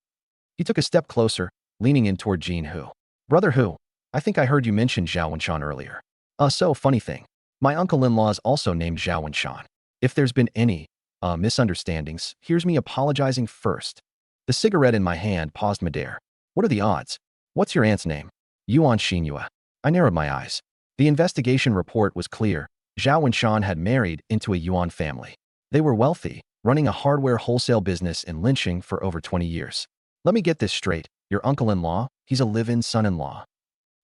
He took a step closer, leaning in toward Jin Hu. Brother Hu, I think I heard you mention Zhao Wenshan earlier. So funny thing. My uncle-in-law is also named Zhao Wenshan. If there's been any, misunderstandings, here's me apologizing first. The cigarette in my hand paused midair. What are the odds? What's your aunt's name? Yuan Xinyue. I narrowed my eyes. The investigation report was clear. Zhao Wenshan had married into a Yuan family. They were wealthy, running a hardware wholesale business in Lianqing for over 20 years. Let me get this straight. Your uncle-in-law, he's a live-in son-in-law.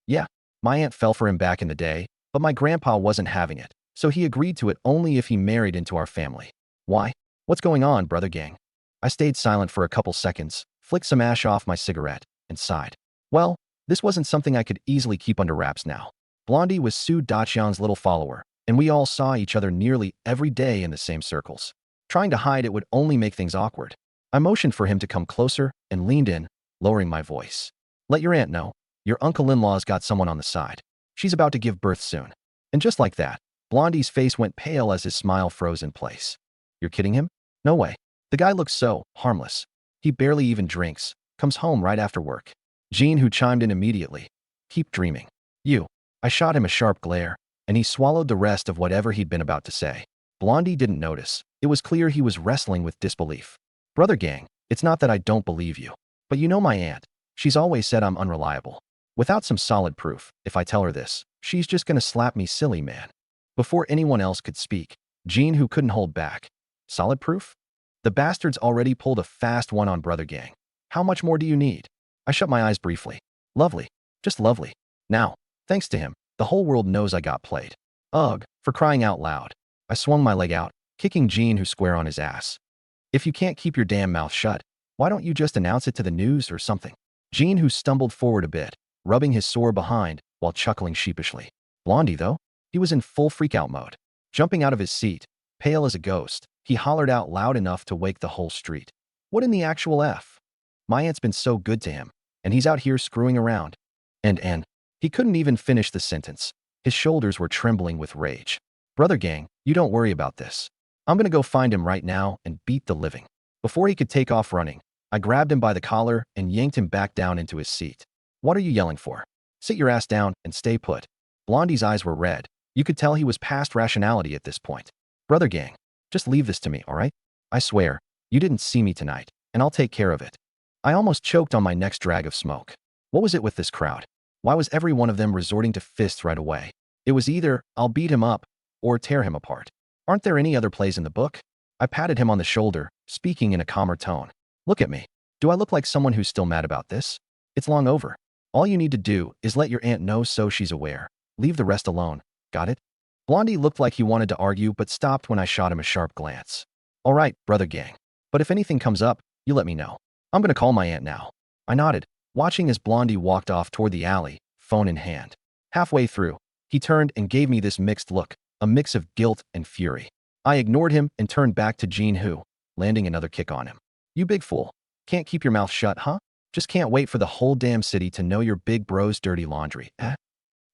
Yeah, my aunt fell for him back in the day, but my grandpa wasn't having it, so he agreed to it only if he married into our family. Why? What's going on, brother gang? I stayed silent for a couple seconds, flicked some ash off my cigarette, and sighed. Well, this wasn't something I could easily keep under wraps now. Blondie was Su Daqian's little follower, and we all saw each other nearly every day in the same circles. Trying to hide it would only make things awkward. I motioned for him to come closer and leaned in, lowering my voice. Let your aunt know. Your uncle-in-law's got someone on the side. She's about to give birth soon. And just like that, Blondie's face went pale as his smile froze in place. You're kidding him? No way. The guy looks so harmless. He barely even drinks, comes home right after work. Jin Hu chimed in immediately. Keep dreaming. You. I shot him a sharp glare, and he swallowed the rest of whatever he'd been about to say. Blondie didn't notice. It was clear he was wrestling with disbelief. Brother gang, it's not that I don't believe you. But you know my aunt. She's always said I'm unreliable. Without some solid proof, if I tell her this, she's just gonna slap me silly, man. Before anyone else could speak, Jin Hu couldn't hold back. Solid proof? The bastard's already pulled a fast one on brother gang. How much more do you need? I shut my eyes briefly. Lovely. Just lovely. Now, thanks to him, the whole world knows I got played. Ugh, for crying out loud. I swung my leg out, kicking Jin Hu square on his ass. If you can't keep your damn mouth shut, why don't you just announce it to the news or something? Jin Hu stumbled forward a bit, rubbing his sore behind while chuckling sheepishly. Blondie, though, he was in full freakout mode. Jumping out of his seat, pale as a ghost, he hollered out loud enough to wake the whole street. What in the actual F? My aunt's been so good to him, and he's out here screwing around. And, he couldn't even finish the sentence. His shoulders were trembling with rage. Brother gang, you don't worry about this. I'm gonna go find him right now and beat the living. Before he could take off running, I grabbed him by the collar and yanked him back down into his seat. What are you yelling for? Sit your ass down and stay put. Blondie's eyes were red. You could tell he was past rationality at this point. Brother gang, just leave this to me, all right? I swear, you didn't see me tonight, and I'll take care of it. I almost choked on my next drag of smoke. What was it with this crowd? Why was every one of them resorting to fists right away? It was either, I'll beat him up, or tear him apart. Aren't there any other plays in the book? I patted him on the shoulder, speaking in a calmer tone. Look at me. Do I look like someone who's still mad about this? It's long over. All you need to do is let your aunt know so she's aware. Leave the rest alone. Got it? Blondie looked like he wanted to argue but stopped when I shot him a sharp glance. All right, brother gang. But if anything comes up, you let me know. I'm gonna call my aunt now. I nodded, watching as Blondie walked off toward the alley, phone in hand. Halfway through, he turned and gave me this mixed look, a mix of guilt and fury. I ignored him and turned back to Jin Hu, landing another kick on him. You big fool. Can't keep your mouth shut, huh? Just can't wait for the whole damn city to know your big bro's dirty laundry, eh?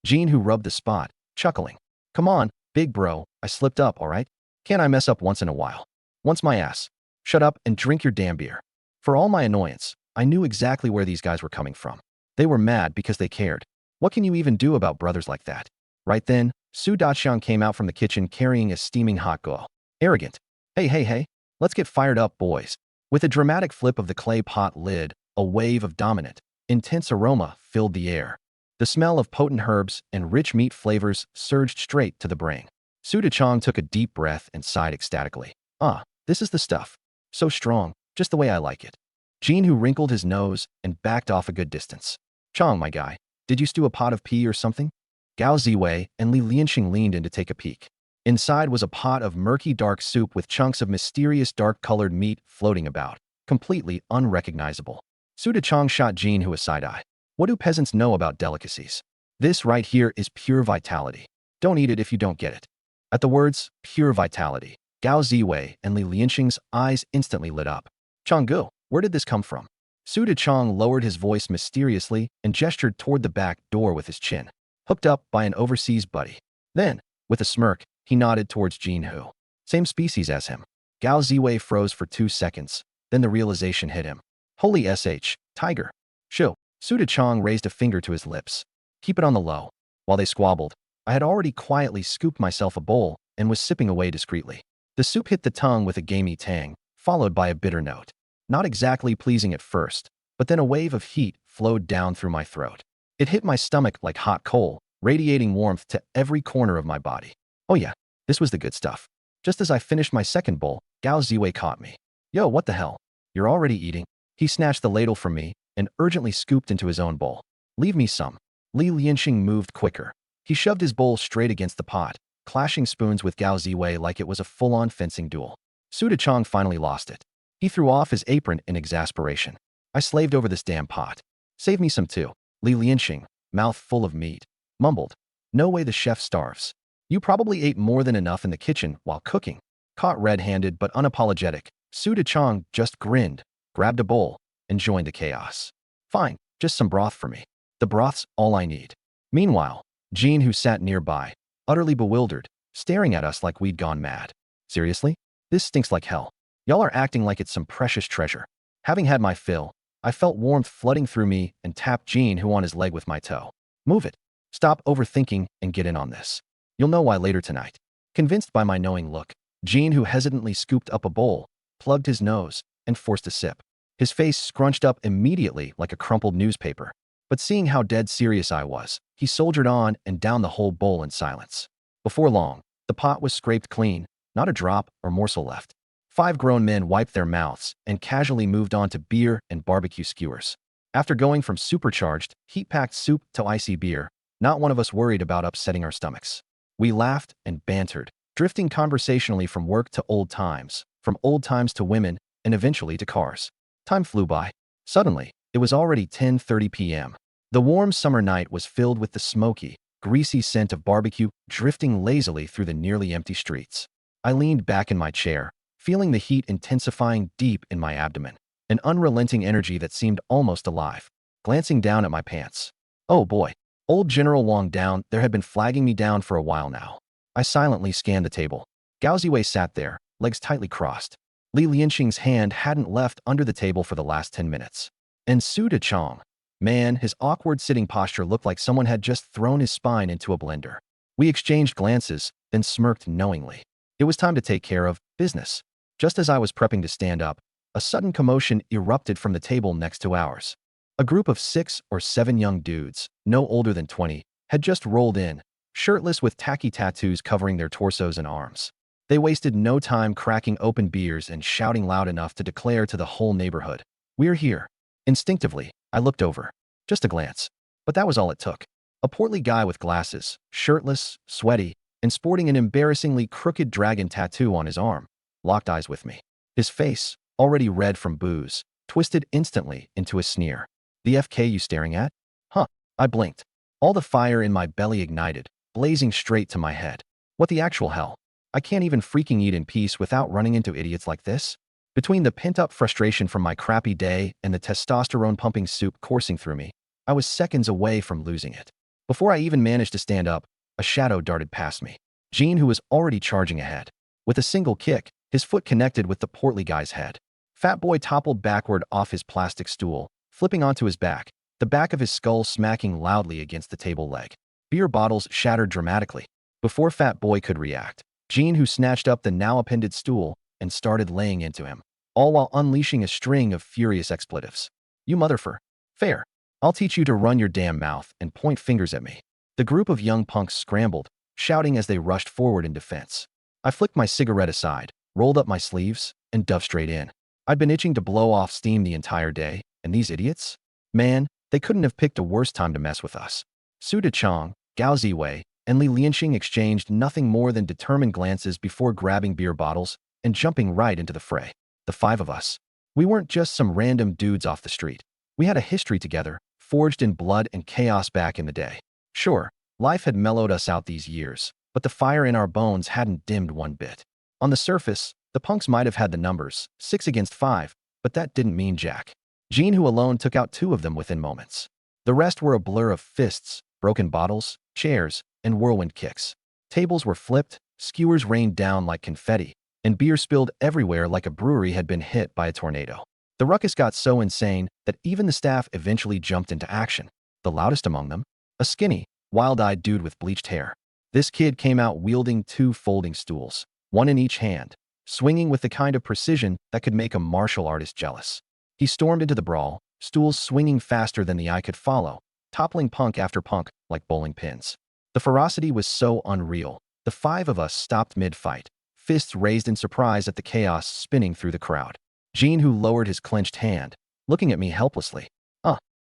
Jin Hu rubbed the spot, chuckling. Come on, Big bro, I slipped up, alright? Can't I mess up once in a while? Once my ass. Shut up and drink your damn beer. For all my annoyance, I knew exactly where these guys were coming from. They were mad because they cared. What can you even do about brothers like that? Right then, Su Daqiang came out from the kitchen carrying a steaming hot girl. Arrogant. Hey, hey, hey, let's get fired up, boys. With a dramatic flip of the clay pot lid, a wave of dominant, intense aroma filled the air. The smell of potent herbs and rich meat flavors surged straight to the brain. Su Daqiang took a deep breath and sighed ecstatically. Ah, this is the stuff. So strong, just the way I like it. Jin Hu wrinkled his nose and backed off a good distance. Chong, my guy, did you stew a pot of pea or something? Gao Ziwei and Li Lianxing leaned in to take a peek. Inside was a pot of murky dark soup with chunks of mysterious dark-colored meat floating about, completely unrecognizable. Su Daqiang shot Jin Hu a side-eye. What do peasants know about delicacies? This right here is pure vitality. Don't eat it if you don't get it. At the words, pure vitality, Gao Ziwei and Li Lianxing's eyes instantly lit up. Changgu, where did this come from? Su Daqiang lowered his voice mysteriously and gestured toward the back door with his chin. Hooked up by an overseas buddy. Then, with a smirk, he nodded towards Jin Hu. Same species as him. Gao Ziwei froze for 2 seconds, then the realization hit him. Holy sh, tiger. Shoo. Su Daqiang raised a finger to his lips. Keep it on the low. While they squabbled, I had already quietly scooped myself a bowl and was sipping away discreetly. The soup hit the tongue with a gamey tang, followed by a bitter note. Not exactly pleasing at first, but then a wave of heat flowed down through my throat. It hit my stomach like hot coal, radiating warmth to every corner of my body. Oh yeah, this was the good stuff. Just as I finished my second bowl, Gao Ziwei caught me. Yo, what the hell? You're already eating? He snatched the ladle from me and urgently scooped into his own bowl. Leave me some. Li Lianxing moved quicker. He shoved his bowl straight against the pot, clashing spoons with Gao Ziwei like it was a full-on fencing duel. Su Daqiang finally lost it. He threw off his apron in exasperation. I slaved over this damn pot. Save me some too. Li Lianxing, mouth full of meat, mumbled. No way the chef starves. You probably ate more than enough in the kitchen while cooking. Caught red-handed but unapologetic, Su Daqiang just grinned, grabbed a bowl, and joined the chaos. Fine, just some broth for me. The broth's all I need. Meanwhile, Jin, who sat nearby, utterly bewildered, staring at us like we'd gone mad. Seriously? This stinks like hell. Y'all are acting like it's some precious treasure. Having had my fill, I felt warmth flooding through me and tapped Jin, who on his leg with my toe. Move it. Stop overthinking and get in on this. You'll know why later tonight. Convinced by my knowing look, Jin, who hesitantly scooped up a bowl, plugged his nose, and forced a sip. His face scrunched up immediately like a crumpled newspaper. But seeing how dead serious I was, he soldiered on and downed the whole bowl in silence. Before long, the pot was scraped clean, not a drop or morsel left. 5 grown men wiped their mouths and casually moved on to beer and barbecue skewers. After going from supercharged, heat-packed soup to icy beer, not one of us worried about upsetting our stomachs. We laughed and bantered, drifting conversationally from work to old times, from old times to women, and eventually to cars. Time flew by. Suddenly, it was already 10:30 p.m. The warm summer night was filled with the smoky, greasy scent of barbecue drifting lazily through the nearly empty streets. I leaned back in my chair, feeling the heat intensifying deep in my abdomen, an unrelenting energy that seemed almost alive. Glancing down at my pants. Oh boy, old General Wang down there had been flagging me down for a while now. I silently scanned the table. Gao Ziwei sat there, legs tightly crossed. Li Lianxing's hand hadn't left under the table for the last 10 minutes. And Su Daqiang. Man, his awkward sitting posture looked like someone had just thrown his spine into a blender. We exchanged glances, then smirked knowingly. It was time to take care of business. Just as I was prepping to stand up, a sudden commotion erupted from the table next to ours. A group of 6 or 7 young dudes, no older than 20, had just rolled in, shirtless with tacky tattoos covering their torsos and arms. They wasted no time cracking open beers and shouting loud enough to declare to the whole neighborhood, "We're here." Instinctively, I looked over. Just a glance. But that was all it took. A portly guy with glasses, shirtless, sweaty, and sporting an embarrassingly crooked dragon tattoo on his arm, locked eyes with me. His face, already red from booze, twisted instantly into a sneer. "The FK you staring at?" Huh. I blinked. All the fire in my belly ignited, blazing straight to my head. What the actual hell? I can't even freaking eat in peace without running into idiots like this. Between the pent-up frustration from my crappy day and the testosterone-pumping soup coursing through me, I was seconds away from losing it. Before I even managed to stand up, a shadow darted past me. Gene, who was already charging ahead. With a single kick, his foot connected with the portly guy's head. Fat Boy toppled backward off his plastic stool, flipping onto his back, the back of his skull smacking loudly against the table leg. Beer bottles shattered dramatically. Before Fat Boy could react, Gene, who snatched up the now appended stool and started laying into him, all while unleashing a string of furious expletives. "You motherfucker. Fair. I'll teach you to run your damn mouth and point fingers at me." The group of young punks scrambled, shouting as they rushed forward in defense. I flicked my cigarette aside, rolled up my sleeves, and dove straight in. I'd been itching to blow off steam the entire day, and these idiots? Man, they couldn't have picked a worse time to mess with us. Su Chong, Gao Ziwei, and Li Lianxing exchanged nothing more than determined glances before grabbing beer bottles and jumping right into the fray. The five of us. We weren't just some random dudes off the street. We had a history together, forged in blood and chaos back in the day. Sure, life had mellowed us out these years, but the fire in our bones hadn't dimmed one bit. On the surface, the punks might have had the numbers, 6 against 5, but that didn't mean jack. Gene, who alone took out 2 of them within moments. The rest were a blur of fists, broken bottles, chairs, and whirlwind kicks. Tables were flipped, skewers rained down like confetti, and beer spilled everywhere like a brewery had been hit by a tornado. The ruckus got so insane that even the staff eventually jumped into action. The loudest among them, a skinny, wild-eyed dude with bleached hair. This kid came out wielding 2 folding stools, one in each hand, swinging with the kind of precision that could make a martial artist jealous. He stormed into the brawl, stools swinging faster than the eye could follow, toppling punk after punk like bowling pins. The ferocity was so unreal. The 5 of us stopped mid-fight, fists raised in surprise at the chaos spinning through the crowd. Gene, who lowered his clenched hand, looking at me helplessly.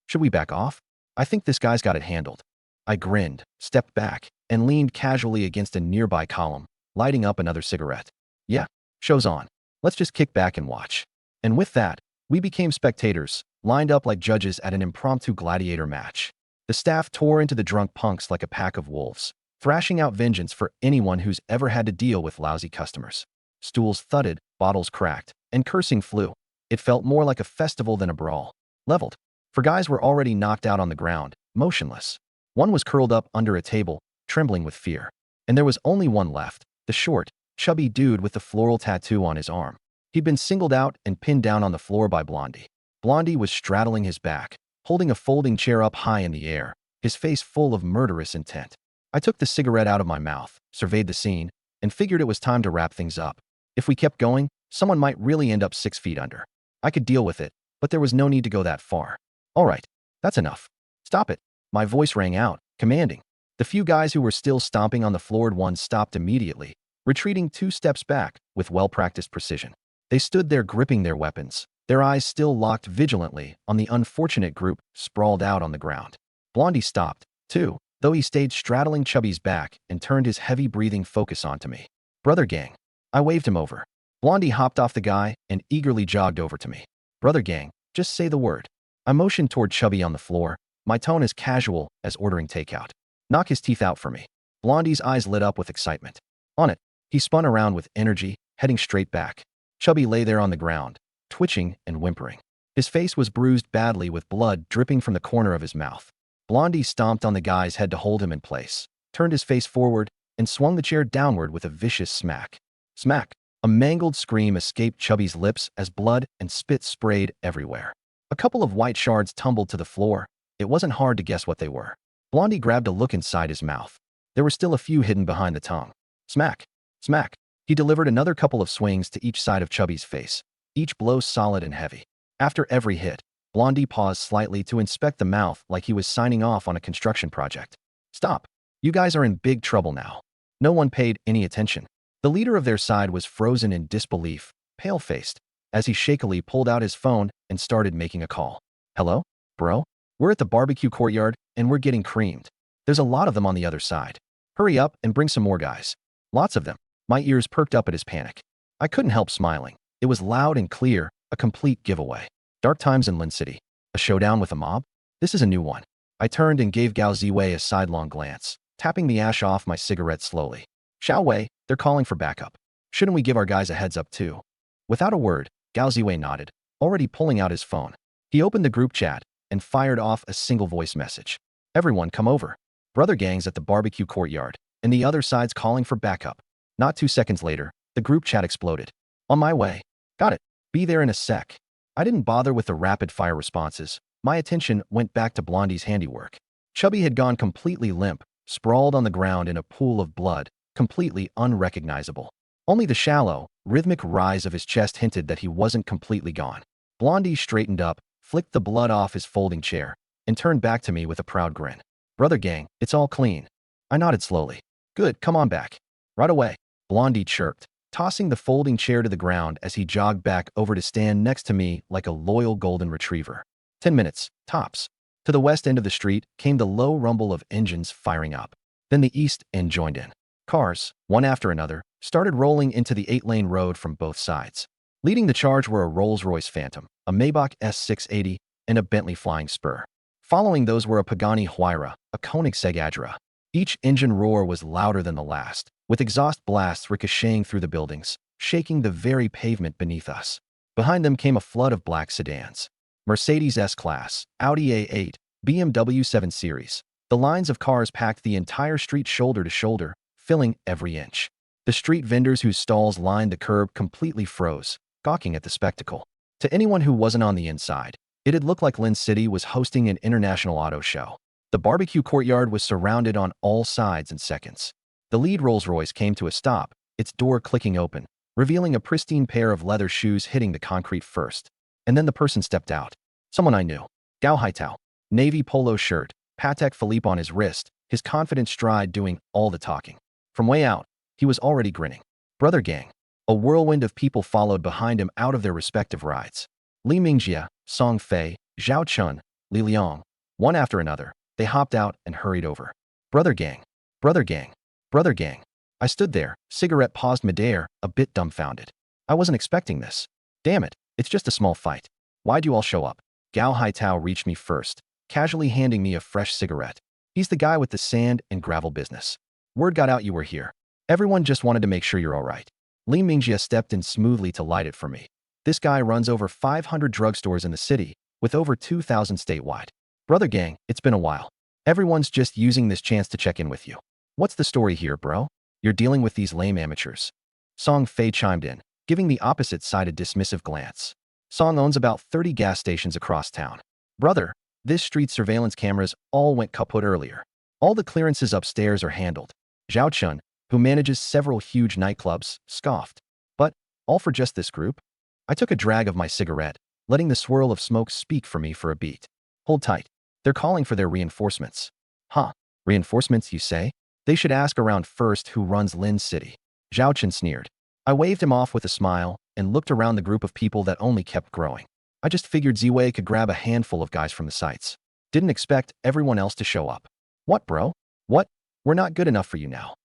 Should we back off? I think this guy's got it handled." I grinned, stepped back, and leaned casually against a nearby column, lighting up another cigarette. "Yeah, show's on. Let's just kick back and watch." And with that, we became spectators, lined up like judges at an impromptu gladiator match. The staff tore into the drunk punks like a pack of wolves, thrashing out vengeance for anyone who's ever had to deal with lousy customers. Stools thudded, bottles cracked, and cursing flew. It felt more like a festival than a brawl. Leveled. For guys were already knocked out on the ground, motionless. One was curled up under a table, trembling with fear. And there was only one left, the short, chubby dude with the floral tattoo on his arm. He'd been singled out and pinned down on the floor by Blondie. Blondie was straddling his back, holding a folding chair up high in the air, his face full of murderous intent. I took the cigarette out of my mouth, surveyed the scene, and figured it was time to wrap things up. If we kept going, someone might really end up 6 feet under. I could deal with it, but there was no need to go that far. "All right, that's enough. Stop it." My voice rang out, commanding. The few guys who were still stomping on the floored ones stopped immediately, retreating 2 steps back with well-practiced precision. They stood there gripping their weapons, their eyes still locked vigilantly on the unfortunate group sprawled out on the ground. Blondie stopped, too, though he stayed straddling Chubby's back and turned his heavy-breathing focus onto me. "Brother gang." I waved him over. Blondie hopped off the guy and eagerly jogged over to me. "Brother gang, just say the word." I motioned toward Chubby on the floor, my tone as casual as ordering takeout. "Knock his teeth out for me." Blondie's eyes lit up with excitement. On it, he spun around with energy, heading straight back. Chubby lay there on the ground, twitching and whimpering. His face was bruised badly with blood dripping from the corner of his mouth. Blondie stomped on the guy's head to hold him in place, turned his face forward, and swung the chair downward with a vicious smack. Smack! A mangled scream escaped Chubby's lips as blood and spit sprayed everywhere. A couple of white shards tumbled to the floor. It wasn't hard to guess what they were. Blondie grabbed a look inside his mouth. There were still a few hidden behind the tongue. Smack! Smack! He delivered another couple of swings to each side of Chubby's face, each blow solid and heavy. After every hit, Blondie paused slightly to inspect the mouth like he was signing off on a construction project. "Stop. You guys are in big trouble now." No one paid any attention. The leader of their side was frozen in disbelief, pale-faced, as he shakily pulled out his phone and started making a call. "Hello? Bro? We're at the barbecue courtyard, and we're getting creamed. There's a lot of them on the other side. Hurry up and bring some more guys. Lots of them." My ears perked up at his panic. I couldn't help smiling. It was loud and clear, a complete giveaway. Dark times in Lin City. A showdown with a mob? This is a new one. I turned and gave Gao Ziwei a sidelong glance, tapping the ash off my cigarette slowly. "Xiao Wei, they're calling for backup. Shouldn't we give our guys a heads up too?" Without a word, Gao Ziwei nodded, already pulling out his phone. He opened the group chat and fired off a single voice message. "Everyone come over. Brother gang's at the barbecue courtyard. and the other side's calling for backup. Not 2 seconds later, the group chat exploded. On my way. Got it. Be there in a sec. I didn't bother with the rapid-fire responses. My attention went back to Blondie's handiwork. Chubby had gone completely limp, sprawled on the ground in a pool of blood, completely unrecognizable. Only the shallow, rhythmic rise of his chest hinted that he wasn't completely gone. Blondie straightened up, flicked the blood off his folding chair, and turned back to me with a proud grin. Brother gang, it's all clean. I nodded slowly. Good, come on back. Right away, Blondie chirped, tossing the folding chair to the ground as he jogged back over to stand next to me like a loyal golden retriever. 10 minutes, tops. To the west end of the street came the low rumble of engines firing up. Then the east end joined in. Cars, one after another, started rolling into the 8-lane road from both sides. Leading the charge were a Rolls-Royce Phantom, a Maybach S680, and a Bentley Flying Spur. Following those were a Pagani Huayra, a Koenigsegg Agera. Each engine roar was louder than the last, with exhaust blasts ricocheting through the buildings, shaking the very pavement beneath us. Behind them came a flood of black sedans. Mercedes S-Class, Audi A8, BMW 7 Series. The lines of cars packed the entire street shoulder to shoulder, filling every inch. The street vendors whose stalls lined the curb completely froze, gawking at the spectacle. To anyone who wasn't on the inside, it had looked like Lynn City was hosting an international auto show. The barbecue courtyard was surrounded on all sides in seconds. The lead Rolls-Royce came to a stop, its door clicking open, revealing a pristine pair of leather shoes hitting the concrete first. And then the person stepped out. Someone I knew. Gao Haitao. Navy polo shirt, Patek Philippe on his wrist, his confident stride doing all the talking. From way out, he was already grinning. Brother gang. A whirlwind of people followed behind him out of their respective rides. Li Mingjia, Song Fei, Zhao Chun, Li Liang. One after another, they hopped out and hurried over. Brother gang. Brother gang. Brother gang. I stood there, cigarette paused midair, a bit dumbfounded. I wasn't expecting this. Damn it, it's just a small fight. Why'd you all show up? Gao Haitao reached me first, casually handing me a fresh cigarette. He's the guy with the sand and gravel business. Word got out you were here. Everyone just wanted to make sure you're all right. Li Mingjia stepped in smoothly to light it for me. This guy runs over 500 drugstores in the city, with over 2,000 statewide. Brother gang, it's been a while. Everyone's just using this chance to check in with you. What's the story here, bro? You're dealing with these lame amateurs. Song Fei chimed in, giving the opposite side a dismissive glance. Song owns about 30 gas stations across town. Brother, this street's surveillance cameras all went kaput earlier. All the clearances upstairs are handled. Zhao Chun, who manages several huge nightclubs, scoffed. But, all for just this group? I took a drag of my cigarette, letting the swirl of smoke speak for me for a beat. Hold tight. They're calling for their reinforcements. Huh, reinforcements, you say? They should ask around first who runs Lin City. Zhao Chun sneered. I waved him off with a smile and looked around the group of people that only kept growing. I just figured Ziwei could grab a handful of guys from the sites. Didn't expect everyone else to show up. What, bro? What? We're not good enough for you now.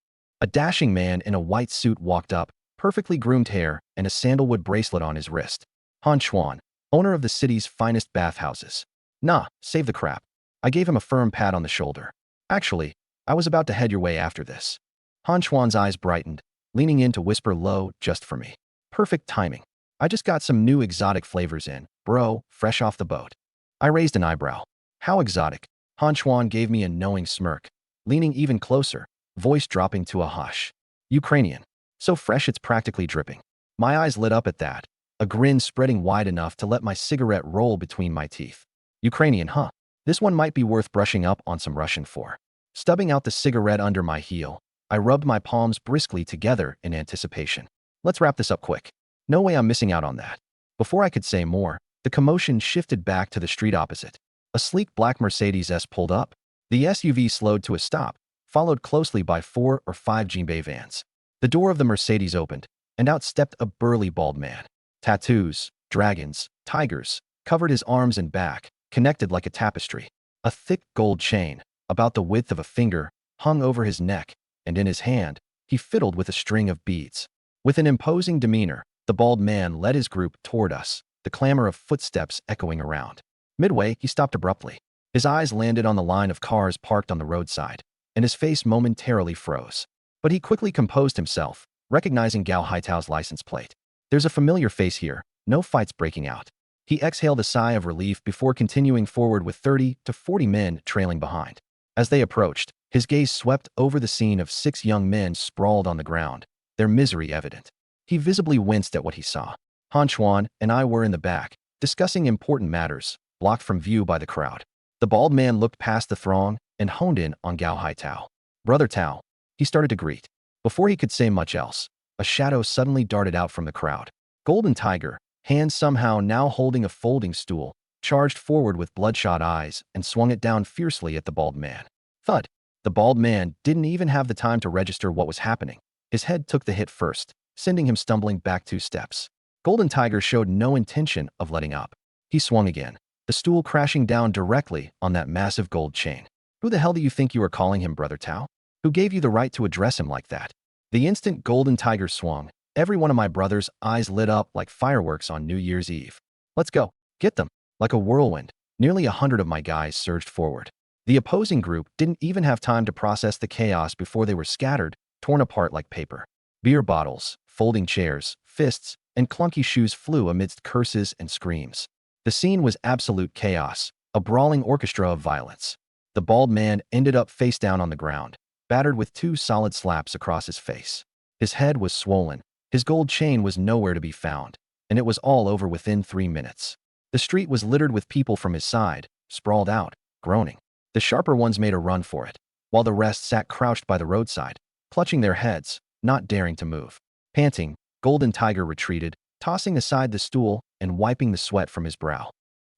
A dashing man in a white suit walked up, perfectly groomed hair and a sandalwood bracelet on his wrist. Han Chuan, owner of the city's finest bathhouses. Nah, save the crap. I gave him a firm pat on the shoulder. Actually, I was about to head your way after this. Han Chuan's eyes brightened, leaning in to whisper low just for me. Perfect timing. I just got some new exotic flavors in, bro, fresh off the boat. I raised an eyebrow. How exotic? Han Chuan gave me a knowing smirk, leaning even closer, voice dropping to a hush. Ukrainian. So fresh it's practically dripping. My eyes lit up at that, a grin spreading wide enough to let my cigarette roll between my teeth. Ukrainian, huh? This one might be worth brushing up on some Russian for. Stubbing out the cigarette under my heel, I rubbed my palms briskly together in anticipation. Let's wrap this up quick. No way I'm missing out on that. Before I could say more, the commotion shifted back to the street opposite. A sleek black Mercedes S pulled up. The SUV slowed to a stop, followed closely by 4 or 5 Jinbei vans. The door of the Mercedes opened, and out stepped a burly bald man. Tattoos, dragons, tigers, covered his arms and back, connected like a tapestry. A thick gold chain, about the width of a finger, hung over his neck, and in his hand, he fiddled with a string of beads. With an imposing demeanor, the bald man led his group toward us, the clamor of footsteps echoing around. Midway, he stopped abruptly. His eyes landed on the line of cars parked on the roadside, and his face momentarily froze. But he quickly composed himself, recognizing Gao Haitao's license plate. There's a familiar face here, no fights breaking out. He exhaled a sigh of relief before continuing forward with 30 to 40 men trailing behind. As they approached, his gaze swept over the scene of 6 young men sprawled on the ground, their misery evident. He visibly winced at what he saw. Han Chuan and I were in the back, discussing important matters, blocked from view by the crowd. The bald man looked past the throng and honed in on Gao Haitao. "Brother Tao," he started to greet. Before he could say much else, a shadow suddenly darted out from the crowd. Golden Tiger, hands somehow now holding a folding stool, charged forward with bloodshot eyes and swung it down fiercely at the bald man. Thud! The bald man didn't even have the time to register what was happening. His head took the hit first, sending him stumbling back 2 steps. Golden Tiger showed no intention of letting up. He swung again, the stool crashing down directly on that massive gold chain. "Who the hell do you think you are calling him, Brother Tao? Who gave you the right to address him like that?" The instant Golden Tiger swung, every one of my brother's eyes lit up like fireworks on New Year's Eve. "Let's go. Get them." Like a whirlwind, nearly 100 of my guys surged forward. The opposing group didn't even have time to process the chaos before they were scattered, torn apart like paper. Beer bottles, folding chairs, fists, and clunky shoes flew amidst curses and screams. The scene was absolute chaos, a brawling orchestra of violence. The bald man ended up face down on the ground, battered with 2 solid slaps across his face. His head was swollen, his gold chain was nowhere to be found, and it was all over within 3 minutes. The street was littered with people from his side, sprawled out, groaning. The sharper ones made a run for it, while the rest sat crouched by the roadside, clutching their heads, not daring to move. Panting, Golden Tiger retreated, tossing aside the stool and wiping the sweat from his brow.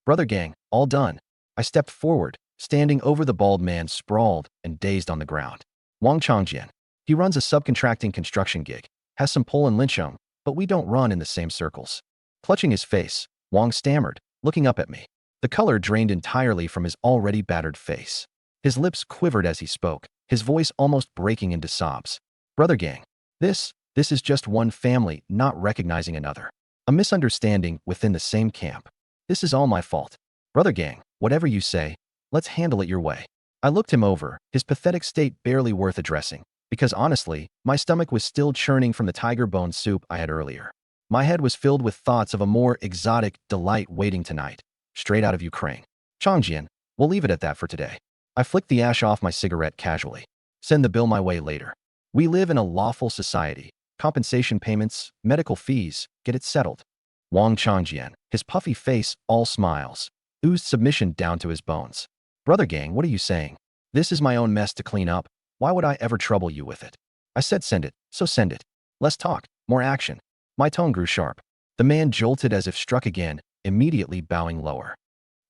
"Brother gang, all done." I stepped forward, standing over the bald man sprawled and dazed on the ground. "Wang Changjian. He runs a subcontracting construction gig, has some pull in Lincheng, but we don't run in the same circles." Clutching his face, Wang stammered, looking up at me. The color drained entirely from his already battered face. His lips quivered as he spoke, his voice almost breaking into sobs. "Brother gang, this is just one family not recognizing another. A misunderstanding within the same camp. This is all my fault. Brother gang, whatever you say, let's handle it your way." I looked him over, his pathetic state barely worth addressing, because honestly, my stomach was still churning from the tiger bone soup I had earlier. My head was filled with thoughts of a more exotic delight waiting tonight, straight out of Ukraine. "Changjian, we'll leave it at that for today." I flicked the ash off my cigarette casually. "Send the bill my way later. We live in a lawful society. Compensation payments, medical fees, get it settled." Wang Changjian, his puffy face all smiles, oozed submission down to his bones. "Brother gang, what are you saying? This is my own mess to clean up. Why would I ever trouble you with it?" I said send it, so send it. Less talk, more action. My tone grew sharp. The man jolted as if struck again, immediately bowing lower.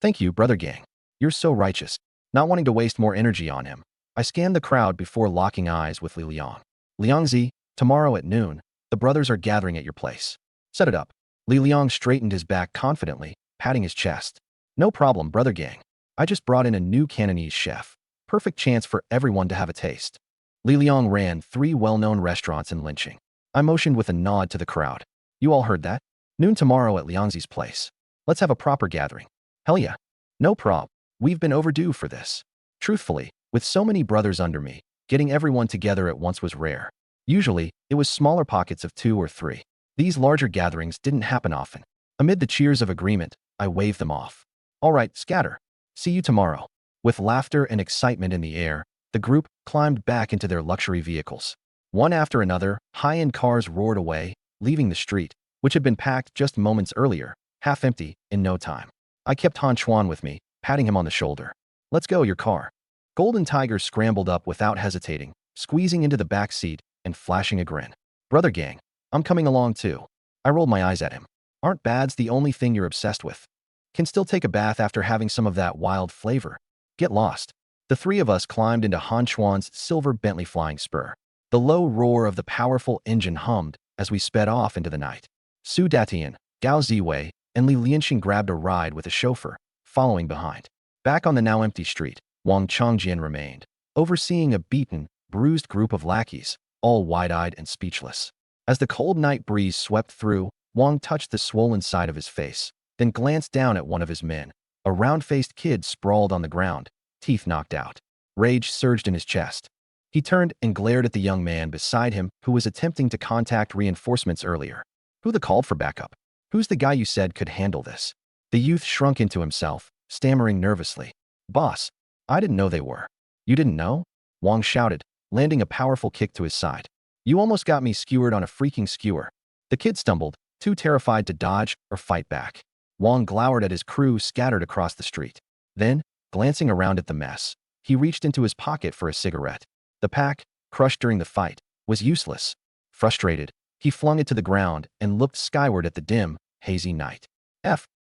"Thank you, brother gang. You're so righteous." Not wanting to waste more energy on him, I scanned the crowd before locking eyes with Li Liang. "Liangzi, tomorrow at noon, the brothers are gathering at your place. Set it up." Li Liang straightened his back confidently, patting his chest. "No problem, brother gang. I just brought in a new Cantonese chef. Perfect chance for everyone to have a taste." Li Liang ran 3 well-known restaurants in Lincheng. I motioned with a nod to the crowd. "You all heard that? Noon tomorrow at Liangzi's place. Let's have a proper gathering." "Hell yeah. No prob. We've been overdue for this." Truthfully, with so many brothers under me, getting everyone together at once was rare. Usually, it was smaller pockets of 2 or 3. These larger gatherings didn't happen often. Amid the cheers of agreement, I waved them off. "All right, scatter. See you tomorrow." With laughter and excitement in the air, the group climbed back into their luxury vehicles. One after another, high-end cars roared away, leaving the street, which had been packed just moments earlier, half empty, in no time. I kept Han Chuan with me, patting him on the shoulder. "Let's go, your car." Golden Tiger scrambled up without hesitating, squeezing into the back seat and flashing a grin. "Brother gang, I'm coming along too." I rolled my eyes at him. "Aren't bads the only thing you're obsessed with? Can still take a bath after having some of that wild flavor. Get lost." The 3 of us climbed into Han Chuan's silver Bentley flying spur. The low roar of the powerful engine hummed as we sped off into the night. Su Datian, Gao Ziwei, and Li Lianxing grabbed a ride with a chauffeur, following behind. Back on the now empty street, Wang Changjian remained, overseeing a beaten, bruised group of lackeys, all wide-eyed and speechless. As the cold night breeze swept through, Wang touched the swollen side of his face, then glanced down at one of his men, a round-faced kid sprawled on the ground, teeth knocked out. Rage surged in his chest. He turned and glared at the young man beside him who was attempting to contact reinforcements earlier. "Who the called for backup? Who's the guy you said could handle this?" The youth shrunk into himself, stammering nervously. "Boss, I didn't know they were." You didn't know? Wang shouted, landing a powerful kick to his side. You almost got me skewered on a freaking skewer. The kid stumbled, too terrified to dodge or fight back. Wang glowered at his crew scattered across the street. Then, glancing around at the mess, he reached into his pocket for a cigarette. The pack, crushed during the fight, was useless. Frustrated, he flung it to the ground and looked skyward at the dim, hazy night.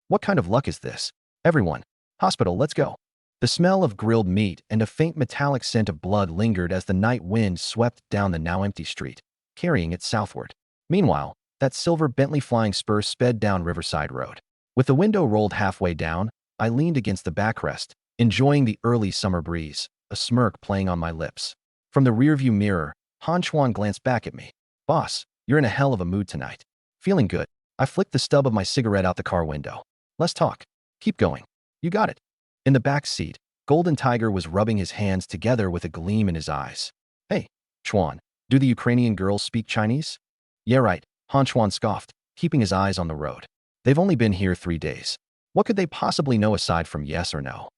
What kind of luck is this? Everyone, hospital, let's go. The smell of grilled meat and a faint metallic scent of blood lingered as the night wind swept down the now empty street, carrying it southward. Meanwhile, that silver Bentley flying spur sped down Riverside Road. With the window rolled halfway down, I leaned against the backrest, enjoying the early summer breeze, a smirk playing on my lips. From the rearview mirror, Han Chuan glanced back at me. Boss, you're in a hell of a mood tonight. Feeling good. I flicked the stub of my cigarette out the car window. Let's talk. Keep going. You got it. In the back seat, Golden Tiger was rubbing his hands together with a gleam in his eyes. Hey, Chuan, do the Ukrainian girls speak Chinese? Yeah, right, Han Chuan scoffed, keeping his eyes on the road. They've only been here 3 days. What could they possibly know aside from yes or no?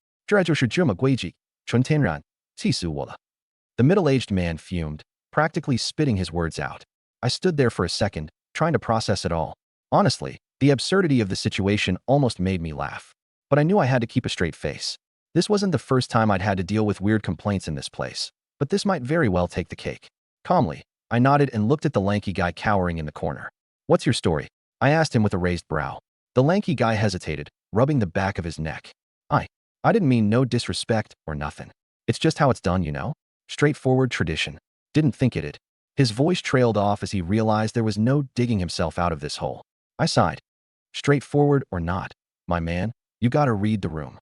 The middle-aged man fumed, practically spitting his words out. I stood there for a second, trying to process it all. Honestly, the absurdity of the situation almost made me laugh. But I knew I had to keep a straight face. This wasn't the first time I'd had to deal with weird complaints in this place, but this might very well take the cake. Calmly, I nodded and looked at the lanky guy cowering in the corner. What's your story? I asked him with a raised brow. The lanky guy hesitated, rubbing the back of his neck. I didn't mean no disrespect or nothing. It's just how it's done, you know? Straightforward tradition. Didn't think it'd. His voice trailed off as he realized there was no digging himself out of this hole. I sighed. Straightforward or not, my man, you gotta read the room.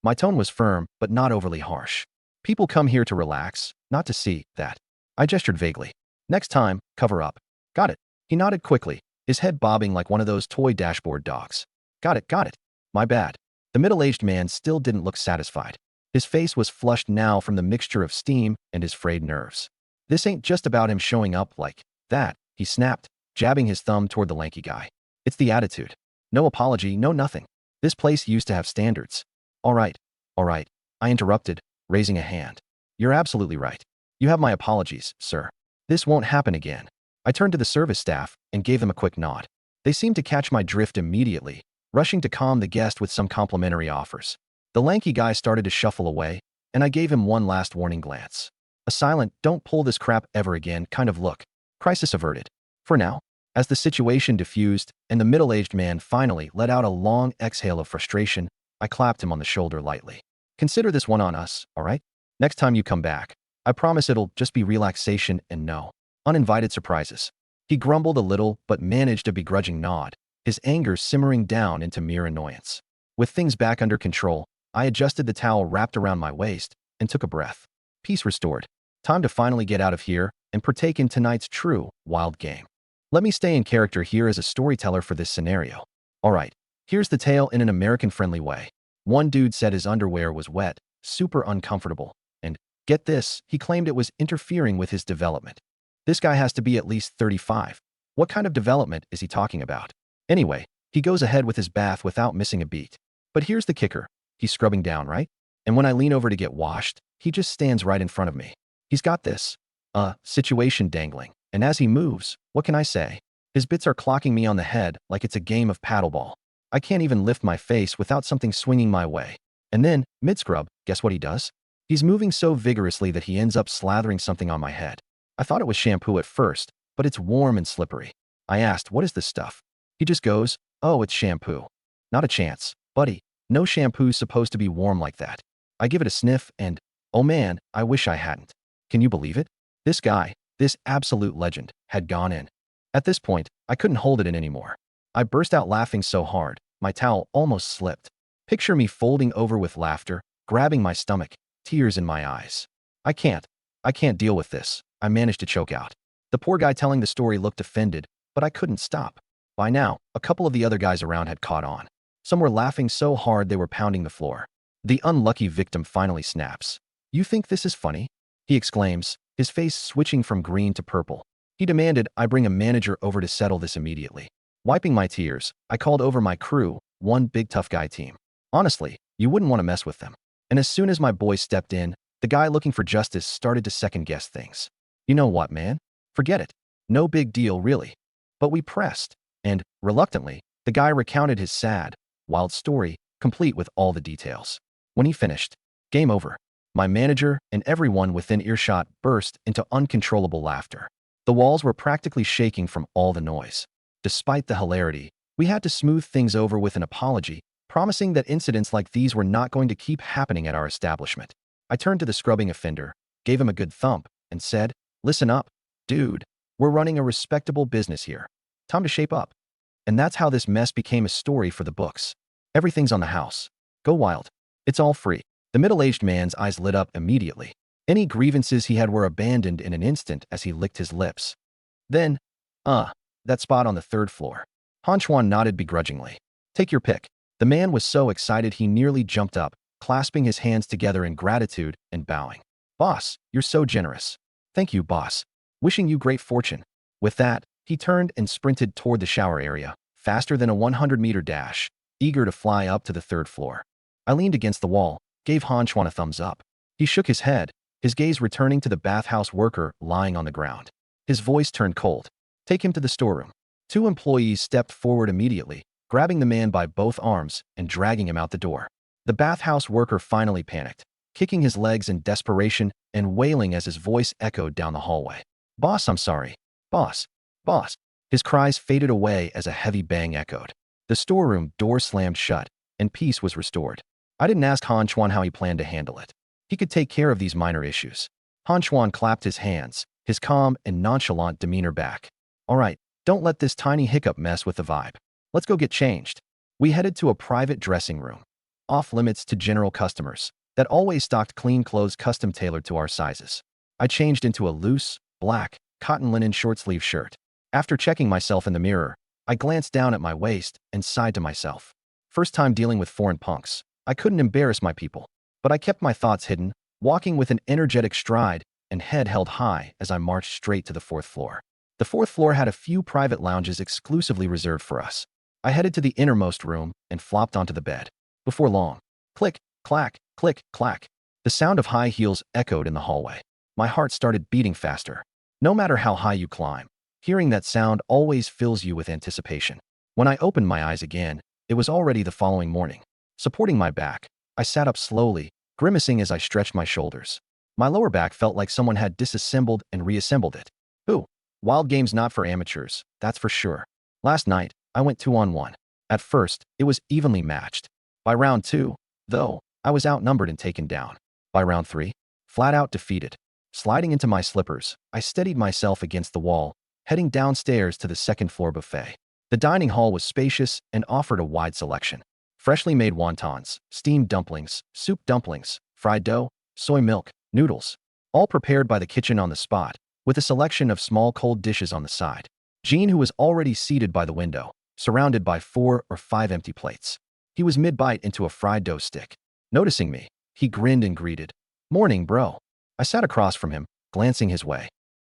My tone was firm, but not overly harsh. People come here to relax, not to see that. I gestured vaguely. Next time, cover up. Got it. He nodded quickly, his head bobbing like one of those toy dashboard dogs. Got it. My bad. The middle-aged man still didn't look satisfied. His face was flushed now from the mixture of steam and his frayed nerves. This ain't just about him showing up like that, he snapped, jabbing his thumb toward the lanky guy. It's the attitude. No apology, no nothing. This place used to have standards. All right, I interrupted, raising a hand. You're absolutely right. You have my apologies, sir. This won't happen again. I turned to the service staff and gave them a quick nod. They seemed to catch my drift immediately, rushing to calm the guest with some complimentary offers. The lanky guy started to shuffle away, and I gave him one last warning glance. A silent, don't pull this crap ever again kind of look. Crisis averted. For now. As the situation diffused and the middle-aged man finally let out a long exhale of frustration, I clapped him on the shoulder lightly. Consider this one on us, all right? Next time you come back, I promise it'll just be relaxation and no uninvited surprises. He grumbled a little but managed a begrudging nod, his anger simmering down into mere annoyance. With things back under control, I adjusted the towel wrapped around my waist and took a breath. Peace restored. Time to finally get out of here and partake in tonight's true, wild game. Let me stay in character here as a storyteller for this scenario. Alright, here's the tale in an American-friendly way. One dude said his underwear was wet, super uncomfortable, and, get this, he claimed it was interfering with his development. This guy has to be at least 35. What kind of development is he talking about? Anyway, he goes ahead with his bath without missing a beat. But here's the kicker. He's scrubbing down, right? And when I lean over to get washed, he just stands right in front of me. He's got this, situation dangling. And as he moves, what can I say? His bits are clocking me on the head like it's a game of paddleball. I can't even lift my face without something swinging my way. And then, mid-scrub, guess what he does? He's moving so vigorously that he ends up slathering something on my head. I thought it was shampoo at first, but it's warm and slippery. I asked, what is this stuff? He just goes, oh, it's shampoo. Not a chance, buddy. No shampoo's supposed to be warm like that. I give it a sniff and, oh man, I wish I hadn't. Can you believe it? This guy, this absolute legend, had gone in. At this point, I couldn't hold it in anymore. I burst out laughing so hard, my towel almost slipped. Picture me folding over with laughter, grabbing my stomach, tears in my eyes. I can't deal with this, I managed to choke out. The poor guy telling the story looked offended, but I couldn't stop. By now, a couple of the other guys around had caught on. Some were laughing so hard they were pounding the floor. The unlucky victim finally snaps. You think this is funny? He exclaims, his face switching from green to purple. He demanded I bring a manager over to settle this immediately. Wiping my tears, I called over my crew, one big tough guy team. Honestly, you wouldn't want to mess with them. And as soon as my boys stepped in, The guy looking for justice started to second-guess things. You know what, man? Forget it. No big deal, really. But we pressed, and, reluctantly, the guy recounted his sad, wild story, complete with all the details. When he finished, game over. My manager and everyone within earshot burst into uncontrollable laughter. The walls were practically shaking from all the noise. Despite the hilarity, we had to smooth things over with an apology, promising that incidents like these were not going to keep happening at our establishment. I turned to the scrubbing offender, gave him a good thump, and said, "Listen up, dude. We're running a respectable business here. Time to shape up." And that's how this mess became a story for the books. Everything's on the house. Go wild. It's all free. The middle-aged man's eyes lit up immediately. Any grievances he had were abandoned in an instant as he licked his lips. Then, that spot on the third floor. Han Chuan nodded begrudgingly. Take your pick. The man was so excited he nearly jumped up, clasping his hands together in gratitude and bowing. Boss, you're so generous. Thank you, boss. Wishing you great fortune. With that, he turned and sprinted toward the shower area, faster than a 100-meter dash, eager to fly up to the third floor. I leaned against the wall, gave Han Chuan a thumbs up. He shook his head, his gaze returning to the bathhouse worker lying on the ground. His voice turned cold. Take him to the storeroom. Two employees stepped forward immediately, grabbing the man by both arms and dragging him out the door. The bathhouse worker finally panicked, kicking his legs in desperation and wailing as his voice echoed down the hallway. Boss, I'm sorry. Boss. Boss. His cries faded away as a heavy bang echoed. The storeroom door slammed shut, and peace was restored. I didn't ask Han Chuan how he planned to handle it. He could take care of these minor issues. Han Chuan clapped his hands, his calm and nonchalant demeanor back. All right, don't let this tiny hiccup mess with the vibe. Let's go get changed. We headed to a private dressing room, off limits to general customers, that always stocked clean clothes custom tailored to our sizes. I changed into a loose, black, cotton linen short-sleeve shirt. After checking myself in the mirror, I glanced down at my waist and sighed to myself. First time dealing with foreign punks. I couldn't embarrass my people, but I kept my thoughts hidden, walking with an energetic stride and head held high as I marched straight to the fourth floor. The fourth floor had a few private lounges exclusively reserved for us. I headed to the innermost room and flopped onto the bed. Before long, click, clack, click, clack. The sound of high heels echoed in the hallway. My heart started beating faster. No matter how high you climb, hearing that sound always fills you with anticipation. When I opened my eyes again, it was already the following morning. Supporting my back, I sat up slowly, grimacing as I stretched my shoulders. My lower back felt like someone had disassembled and reassembled it. Ooh, wild games not for amateurs, that's for sure. Last night, I went 2-on-1. At first, it was evenly matched. By round 2, though, I was outnumbered and taken down. By round 3, flat out defeated. Sliding into my slippers, I steadied myself against the wall, heading downstairs to the second-floor buffet. The dining hall was spacious and offered a wide selection. Freshly made wontons, steamed dumplings, soup dumplings, fried dough, soy milk, noodles, all prepared by the kitchen on the spot, with a selection of small cold dishes on the side. Jean, who was already seated by the window, surrounded by 4 or 5 empty plates. He was mid-bite into a fried dough stick. Noticing me, he grinned and greeted. Morning, bro. I sat across from him, glancing his way.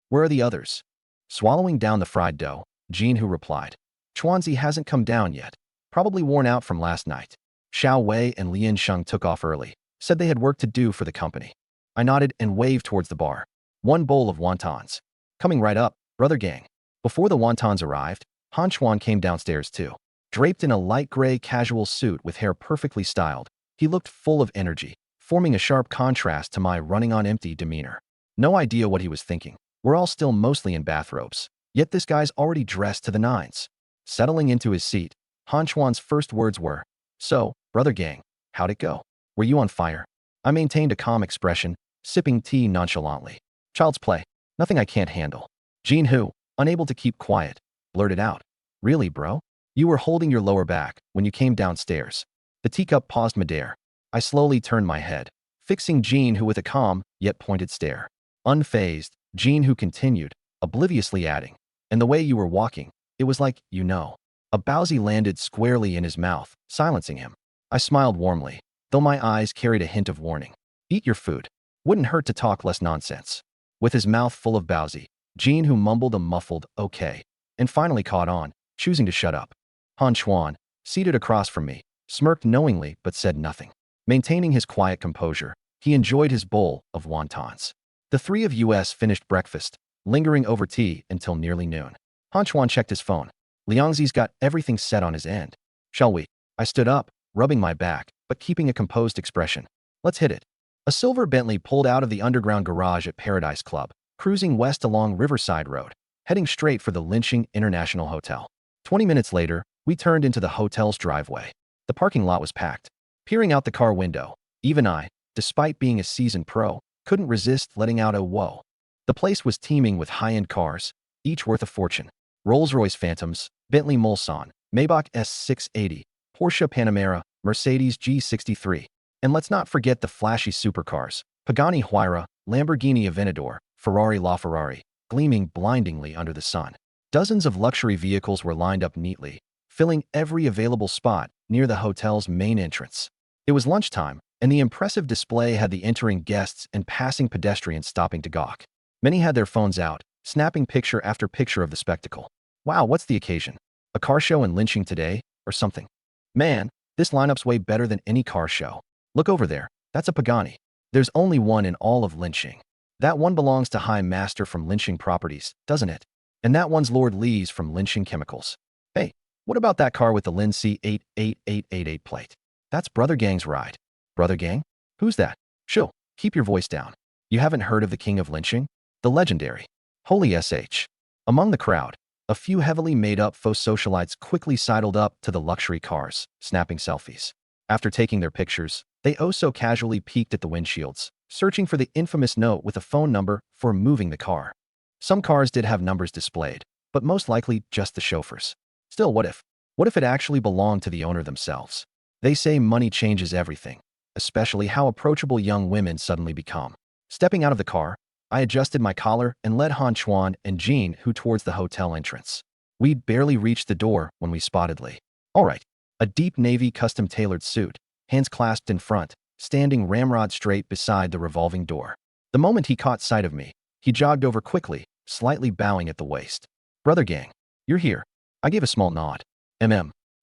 Where are the others? Swallowing down the fried dough, Jean who replied. Chuanzi hasn't come down yet. Probably worn out from last night. Xiao Wei and Lian Sheng took off early, said they had work to do for the company. I nodded and waved towards the bar. 1 bowl of wontons. Coming right up, brother gang. Before the wontons arrived, Han Chuan came downstairs too. Draped in a light gray casual suit with hair perfectly styled, he looked full of energy, forming a sharp contrast to my running-on-empty demeanor. No idea what he was thinking. We're all still mostly in bathrobes, yet this guy's already dressed to the nines. Settling into his seat, Han Chuan's first words were, So, brother gang, how'd it go? Were you on fire? I maintained a calm expression, sipping tea nonchalantly. Child's play. Nothing I can't handle. Jean who, unable to keep quiet, blurted out. Really, bro? You were holding your lower back when you came downstairs. The teacup paused midair. I slowly turned my head, fixing Jean who with a calm, yet pointed stare. Unfazed, Jean who continued, obliviously adding, And the way you were walking, it was like, you know. A Bowsy landed squarely in his mouth, silencing him. I smiled warmly, though my eyes carried a hint of warning. Eat your food. Wouldn't hurt to talk less nonsense. With his mouth full of Bowsy, Jean who mumbled a muffled, okay, and finally caught on, choosing to shut up. Han Chuan, seated across from me, smirked knowingly but said nothing. Maintaining his quiet composure, He enjoyed his bowl of wontons. The three of us finished breakfast, lingering over tea until nearly noon. Han Chuan checked his phone. Liangzi's got everything set on his end. Shall we? I stood up, rubbing my back, but keeping a composed expression. Let's hit it. A silver Bentley pulled out of the underground garage at Paradise Club, cruising west along Riverside Road, heading straight for the Lynching International Hotel. 20 minutes later, we turned into the hotel's driveway. The parking lot was packed. Peering out the car window, even I, despite being a seasoned pro, couldn't resist letting out a whoa. The place was teeming with high-end cars, each worth a fortune. Rolls-Royce Phantoms, Bentley Mulsanne, Maybach S680, Porsche Panamera, Mercedes G63. And let's not forget the flashy supercars, Pagani Huayra, Lamborghini Aventador, Ferrari LaFerrari, gleaming blindingly under the sun. Dozens of luxury vehicles were lined up neatly, filling every available spot near the hotel's main entrance. It was lunchtime, and the impressive display had the entering guests and passing pedestrians stopping to gawk. Many had their phones out, snapping picture after picture of the spectacle. Wow, what's the occasion? A car show in Lynching today, or something? Man, this lineup's way better than any car show. Look over there, that's a Pagani. There's only one in all of Lynching. That one belongs to High Master from Lynching Properties, doesn't it? And that one's Lord Lee's from Lynching Chemicals. Hey, what about that car with the Lin C88888 plate? That's Brother Gang's ride. Brother Gang? Who's that? Shoo, keep your voice down. You haven't heard of the King of Lynching? The legendary. Holy SH. Among the crowd, a few heavily made-up faux socialites quickly sidled up to the luxury cars, snapping selfies. After taking their pictures, they so casually peeked at the windshields, searching for the infamous note with a phone number for moving the car. Some cars did have numbers displayed, but most likely just the chauffeurs. Still, what if? What if it actually belonged to the owner themselves? They say money changes everything, especially how approachable young women suddenly become. Stepping out of the car, I adjusted my collar and led Han Chuan and Jean Hu towards the hotel entrance. We'd barely reached the door when we spotted Lee. All right, a deep navy custom-tailored suit, hands clasped in front, standing ramrod straight beside the revolving door. The moment he caught sight of me, he jogged over quickly, slightly bowing at the waist. Brother Gang, you're here. I gave a small nod.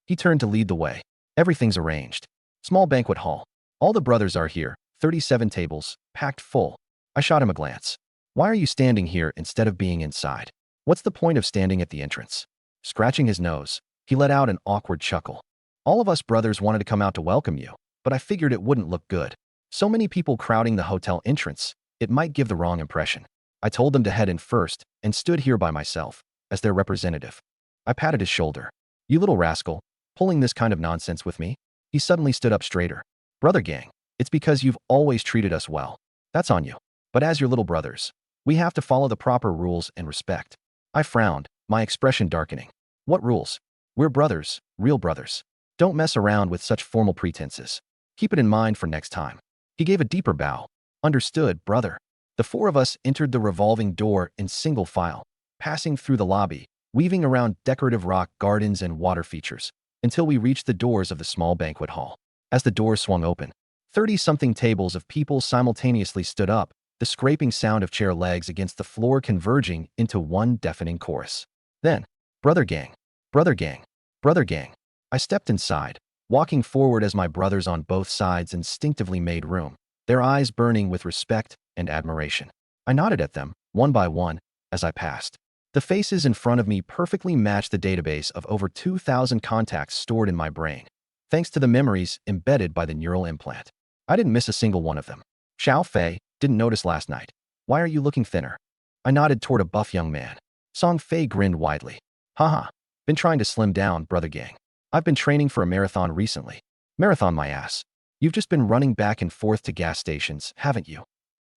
He turned to lead the way. Everything's arranged. Small banquet hall. All the brothers are here, 37 tables, packed full. I shot him a glance. Why are you standing here instead of being inside? What's the point of standing at the entrance? Scratching his nose, he let out an awkward chuckle. All of us brothers wanted to come out to welcome you, but I figured it wouldn't look good. So many people crowding the hotel entrance, it might give the wrong impression. I told them to head in first and stood here by myself, as their representative. I patted his shoulder. You little rascal, pulling this kind of nonsense with me? He suddenly stood up straighter. Brother Gang, it's because you've always treated us well. That's on you. But as your little brothers, we have to follow the proper rules and respect. I frowned, my expression darkening. What rules? We're brothers, real brothers. Don't mess around with such formal pretenses. Keep it in mind for next time. He gave a deeper bow. Understood, brother. The four of us entered the revolving door in single file, passing through the lobby, weaving around decorative rock gardens and water features, until we reached the doors of the small banquet hall. As the doors swung open, 30-something tables of people simultaneously stood up, the scraping sound of chair legs against the floor converging into one deafening chorus. Then, Brother Gang, Brother Gang, Brother Gang. I stepped inside, walking forward as my brothers on both sides instinctively made room, their eyes burning with respect and admiration. I nodded at them, one by one, as I passed. The faces in front of me perfectly matched the database of over 2,000 contacts stored in my brain, thanks to the memories embedded by the neural implant. I didn't miss a single one of them. Xiao Fei, didn't notice last night. Why are you looking thinner? I nodded toward a buff young man. Song Fei grinned widely. Haha, been trying to slim down, Brother Gang. I've been training for a marathon recently. Marathon my ass. You've just been running back and forth to gas stations, haven't you?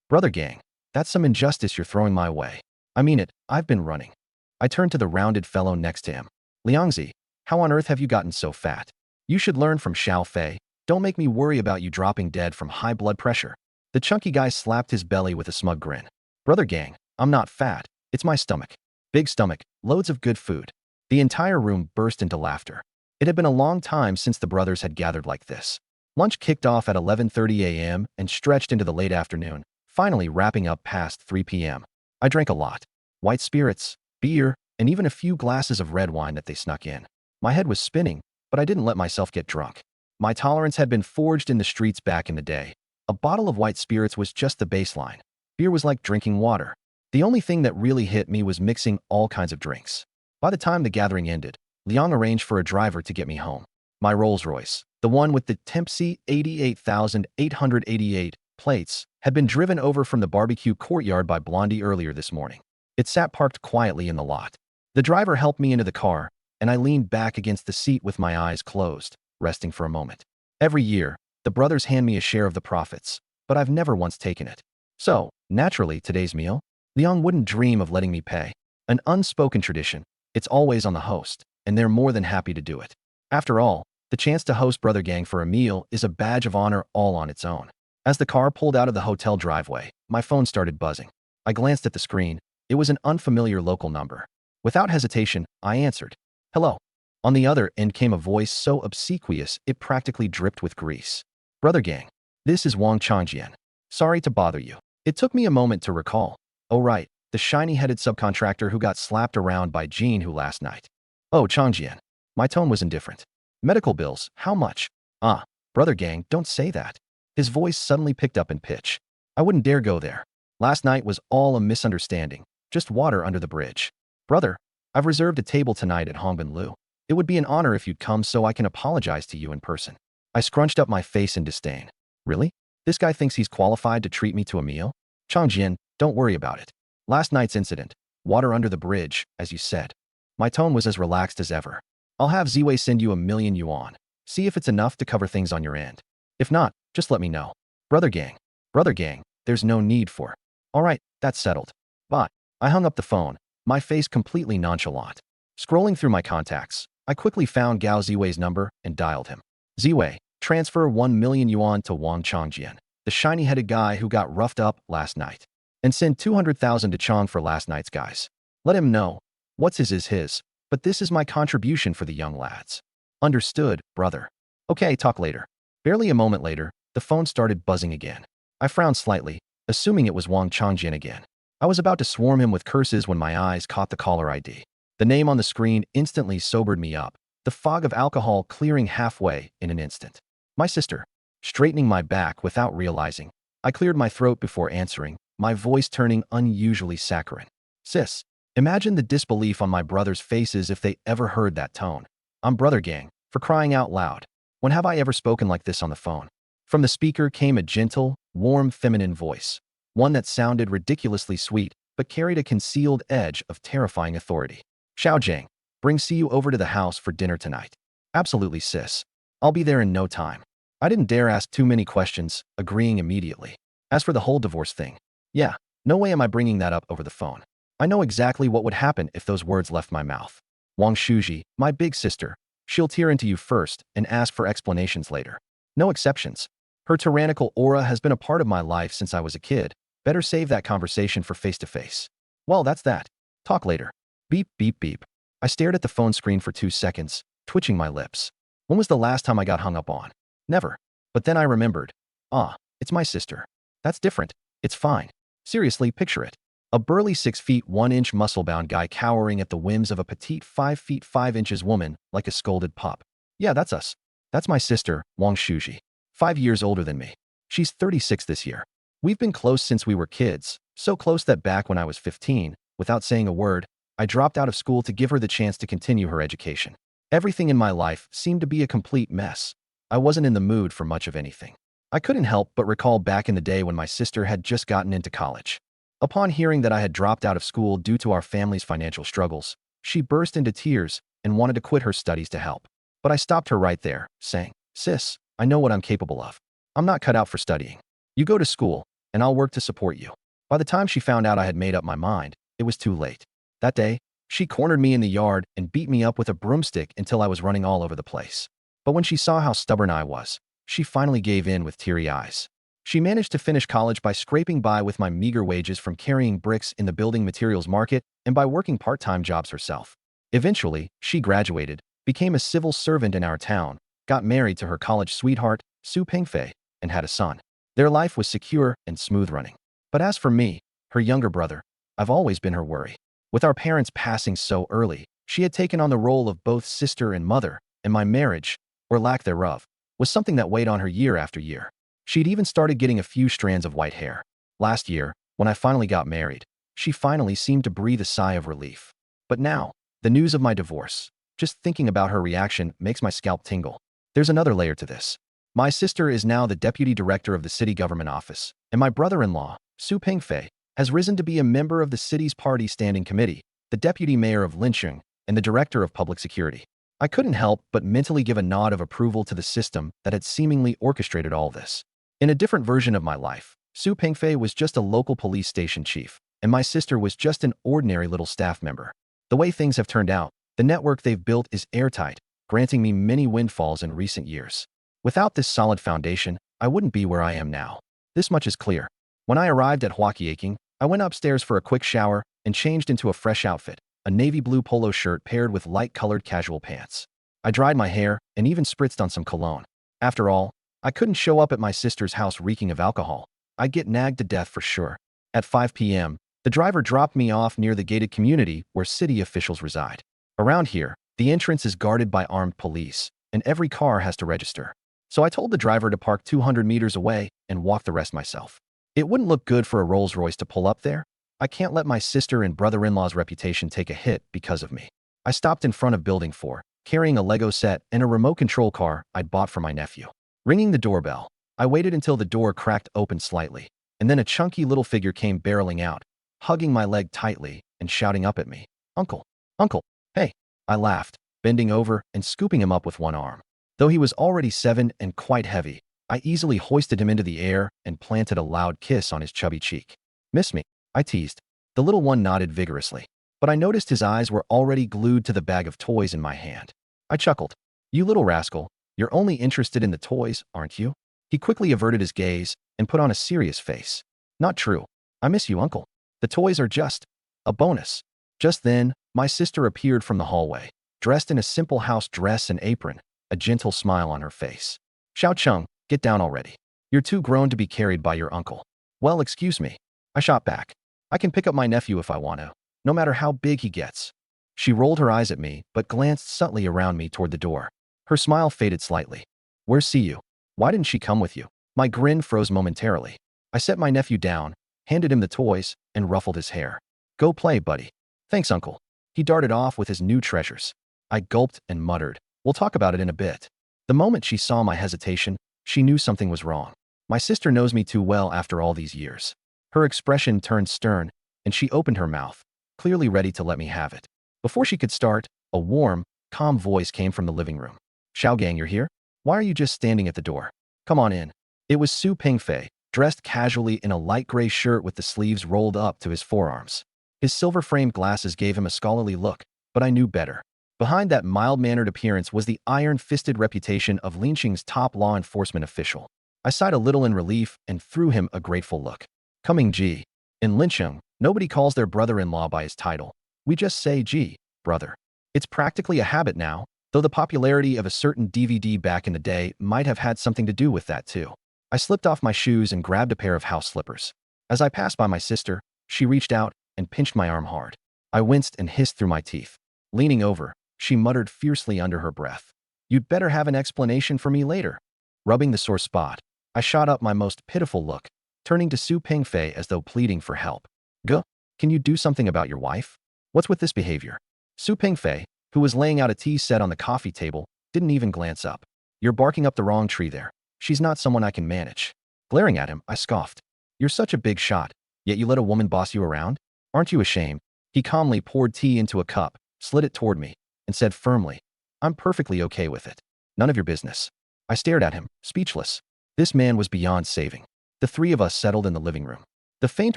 Brother Gang, that's some injustice you're throwing my way. I mean it, I've been running. I turned to the rounded fellow next to him. Liangzi, how on earth have you gotten so fat? You should learn from Xiao Fei. Don't make me worry about you dropping dead from high blood pressure. The chunky guy slapped his belly with a smug grin. Brother Gang, I'm not fat. It's my stomach. Big stomach, loads of good food. The entire room burst into laughter. It had been a long time since the brothers had gathered like this. Lunch kicked off at 11:30 a.m. and stretched into the late afternoon, finally wrapping up past 3 p.m. I drank a lot. White spirits, beer, and even a few glasses of red wine that they snuck in. My head was spinning, but I didn't let myself get drunk. My tolerance had been forged in the streets back in the day, A bottle of white spirits was just the baseline. Beer was like drinking water. The only thing that really hit me was mixing all kinds of drinks. By the time the gathering ended, Liang arranged for a driver to get me home. My Rolls-Royce, the one with the Tempsey 88,888 plates, had been driven over from the barbecue courtyard by Blondie earlier this morning. It sat parked quietly in the lot. The driver helped me into the car, and I leaned back against the seat with my eyes closed, resting for a moment. Every year, the brothers hand me a share of the profits, but I've never once taken it. So, naturally, today's meal? Liang wouldn't dream of letting me pay. An unspoken tradition. It's always on the host, and they're more than happy to do it. After all, the chance to host Brother Gang for a meal is a badge of honor all on its own. As the car pulled out of the hotel driveway, my phone started buzzing. I glanced at the screen. It was an unfamiliar local number. Without hesitation, I answered. Hello. On the other end came a voice so obsequious it practically dripped with grease. Brother Gang, this is Wang Changjian. Sorry to bother you. It took me a moment to recall. Oh right, the shiny-headed subcontractor who got slapped around by Jean who last night. Oh, Changjian. My tone was indifferent. Medical bills, how much? Ah, Brother Gang, don't say that. His voice suddenly picked up in pitch. I wouldn't dare go there. Last night was all a misunderstanding, just water under the bridge. Brother, I've reserved a table tonight at Hongbin Lu. It would be an honor if you'd come so I can apologize to you in person. I scrunched up my face in disdain. Really? This guy thinks he's qualified to treat me to a meal? Changjian, don't worry about it. Last night's incident, water under the bridge, as you said. My tone was as relaxed as ever. I'll have Ziwei send you 1,000,000 yuan. See if it's enough to cover things on your end. If not, just let me know. Brother Gang, there's no need for. All right, that's settled. Bye. I hung up the phone, my face completely nonchalant. Scrolling through my contacts, I quickly found Gao Ziwei's number and dialed him. Ziwei, transfer 1,000,000 yuan to Wang Changjian, the shiny-headed guy who got roughed up last night. And send 200,000 to Chang for last night's guys. Let him know. What's his is his, but this is my contribution for the young lads. Understood, brother. Okay, talk later. Barely a moment later, the phone started buzzing again. I frowned slightly, assuming it was Wang Changjian again. I was about to swarm him with curses when my eyes caught the caller ID. The name on the screen instantly sobered me up, the fog of alcohol clearing halfway in an instant. My sister. Straightening my back without realizing, I cleared my throat before answering, my voice turning unusually saccharine. Sis, imagine the disbelief on my brothers' faces if they ever heard that tone. I'm Brother Gang, for crying out loud. When have I ever spoken like this on the phone? From the speaker came a gentle, warm, feminine voice. One that sounded ridiculously sweet, but carried a concealed edge of terrifying authority. Xiaojiang, bring Siyu over to the house for dinner tonight. Absolutely, sis. I'll be there in no time. I didn't dare ask too many questions, agreeing immediately. As for the whole divorce thing, yeah, no way am I bringing that up over the phone. I know exactly what would happen if those words left my mouth. Wang Shuji, my big sister, she'll tear into you first and ask for explanations later. No exceptions. Her tyrannical aura has been a part of my life since I was a kid. Better save that conversation for face-to-face. Well, that's that. Talk later. Beep, beep, beep. I stared at the phone screen for 2 seconds, twitching my lips. When was the last time I got hung up on? Never. But then I remembered. Ah, it's my sister. That's different. It's fine. Seriously, picture it. A burly 6 feet 1 inch muscle-bound guy cowering at the whims of a petite 5 feet 5 inches woman like a scolded pup. Yeah, that's us. That's my sister, Wang Shuji. 5 years older than me. She's 36 this year. We've been close since we were kids, so close that back when I was 15, without saying a word, I dropped out of school to give her the chance to continue her education. Everything in my life seemed to be a complete mess. I wasn't in the mood for much of anything. I couldn't help but recall back in the day when my sister had just gotten into college. Upon hearing that I had dropped out of school due to our family's financial struggles, she burst into tears and wanted to quit her studies to help. But I stopped her right there, saying, "Sis, I know what I'm capable of. I'm not cut out for studying. You go to school, and I'll work to support you." By the time she found out I had made up my mind, it was too late. That day, she cornered me in the yard and beat me up with a broomstick until I was running all over the place. But when she saw how stubborn I was, she finally gave in with teary eyes. She managed to finish college by scraping by with my meager wages from carrying bricks in the building materials market and by working part-time jobs herself. Eventually, she graduated, became a civil servant in our town, got married to her college sweetheart, Su Pengfei, and had a son. Their life was secure and smooth running. But as for me, her younger brother, I've always been her worry. With our parents passing so early, she had taken on the role of both sister and mother, and my marriage, or lack thereof, was something that weighed on her year after year. She'd even started getting a few strands of white hair. Last year, when I finally got married, she finally seemed to breathe a sigh of relief. But now, the news of my divorce. Just thinking about her reaction makes my scalp tingle. There's another layer to this. My sister is now the deputy director of the city government office, and my brother-in-law, Su Pingfei, has risen to be a member of the city's party standing committee, the deputy mayor of Lincheng, and the director of public security. I couldn't help but mentally give a nod of approval to the system that had seemingly orchestrated all this. In a different version of my life, Su Pingfei was just a local police station chief, and my sister was just an ordinary little staff member. The way things have turned out, the network they've built is airtight, granting me many windfalls in recent years. Without this solid foundation, I wouldn't be where I am now. This much is clear. When I arrived at Huaqiaking, I went upstairs for a quick shower and changed into a fresh outfit, a navy blue polo shirt paired with light-colored casual pants. I dried my hair and even spritzed on some cologne. After all, I couldn't show up at my sister's house reeking of alcohol. I'd get nagged to death for sure. At 5 p.m., the driver dropped me off near the gated community where city officials reside. Around here, the entrance is guarded by armed police, and every car has to register. So I told the driver to park 200 meters away and walk the rest myself. It wouldn't look good for a Rolls-Royce to pull up there. I can't let my sister and brother-in-law's reputation take a hit because of me. I stopped in front of Building 4, carrying a Lego set and a remote control car I'd bought for my nephew. Ringing the doorbell, I waited until the door cracked open slightly, and then a chunky little figure came barreling out, hugging my leg tightly and shouting up at me, "Uncle, uncle, hey." I laughed, bending over and scooping him up with one arm. Though he was already 7 and quite heavy, I easily hoisted him into the air and planted a loud kiss on his chubby cheek. "Miss me?" I teased. The little one nodded vigorously, but I noticed his eyes were already glued to the bag of toys in my hand. I chuckled. "You little rascal, you're only interested in the toys, aren't you?" He quickly averted his gaze and put on a serious face. "Not true. I miss you, uncle. The toys are just a bonus." Just then, my sister appeared from the hallway, dressed in a simple house dress and apron, a gentle smile on her face. "Xiao Cheng, get down already. You're too grown to be carried by your uncle." "Well, excuse me." I shot back. "I can pick up my nephew if I want to, no matter how big he gets." She rolled her eyes at me, but glanced subtly around me toward the door. Her smile faded slightly. "Where's Siyu? Why didn't she come with you?" My grin froze momentarily. I set my nephew down, handed him the toys, and ruffled his hair. "Go play, buddy." "Thanks, uncle." He darted off with his new treasures. I gulped and muttered, "We'll talk about it in a bit." The moment she saw my hesitation, she knew something was wrong. My sister knows me too well after all these years. Her expression turned stern, and she opened her mouth, clearly ready to let me have it. Before she could start, a warm, calm voice came from the living room. "Xiaogang, you're here? Why are you just standing at the door? Come on in." It was Su Pingfei, dressed casually in a light gray shirt with the sleeves rolled up to his forearms. His silver-framed glasses gave him a scholarly look, but I knew better. Behind that mild-mannered appearance was the iron-fisted reputation of Lincheng's top law enforcement official. I sighed a little in relief and threw him a grateful look. "Coming, G." In Lincheng, nobody calls their brother-in-law by his title. We just say, "G, brother." It's practically a habit now, though the popularity of a certain DVD back in the day might have had something to do with that too. I slipped off my shoes and grabbed a pair of house slippers. As I passed by my sister, she reached out and pinched my arm hard. I winced and hissed through my teeth. Leaning over, she muttered fiercely under her breath, "You'd better have an explanation for me later." Rubbing the sore spot, I shot up my most pitiful look, turning to Su Pingfei as though pleading for help. "Guh, can you do something about your wife? What's with this behavior?" Su Pingfei, who was laying out a tea set on the coffee table, didn't even glance up. "You're barking up the wrong tree there. She's not someone I can manage." Glaring at him, I scoffed. "You're such a big shot, yet you let a woman boss you around? Aren't you ashamed?" He calmly poured tea into a cup, slid it toward me, and said firmly, "I'm perfectly okay with it. None of your business." I stared at him, speechless. This man was beyond saving. The three of us settled in the living room. The faint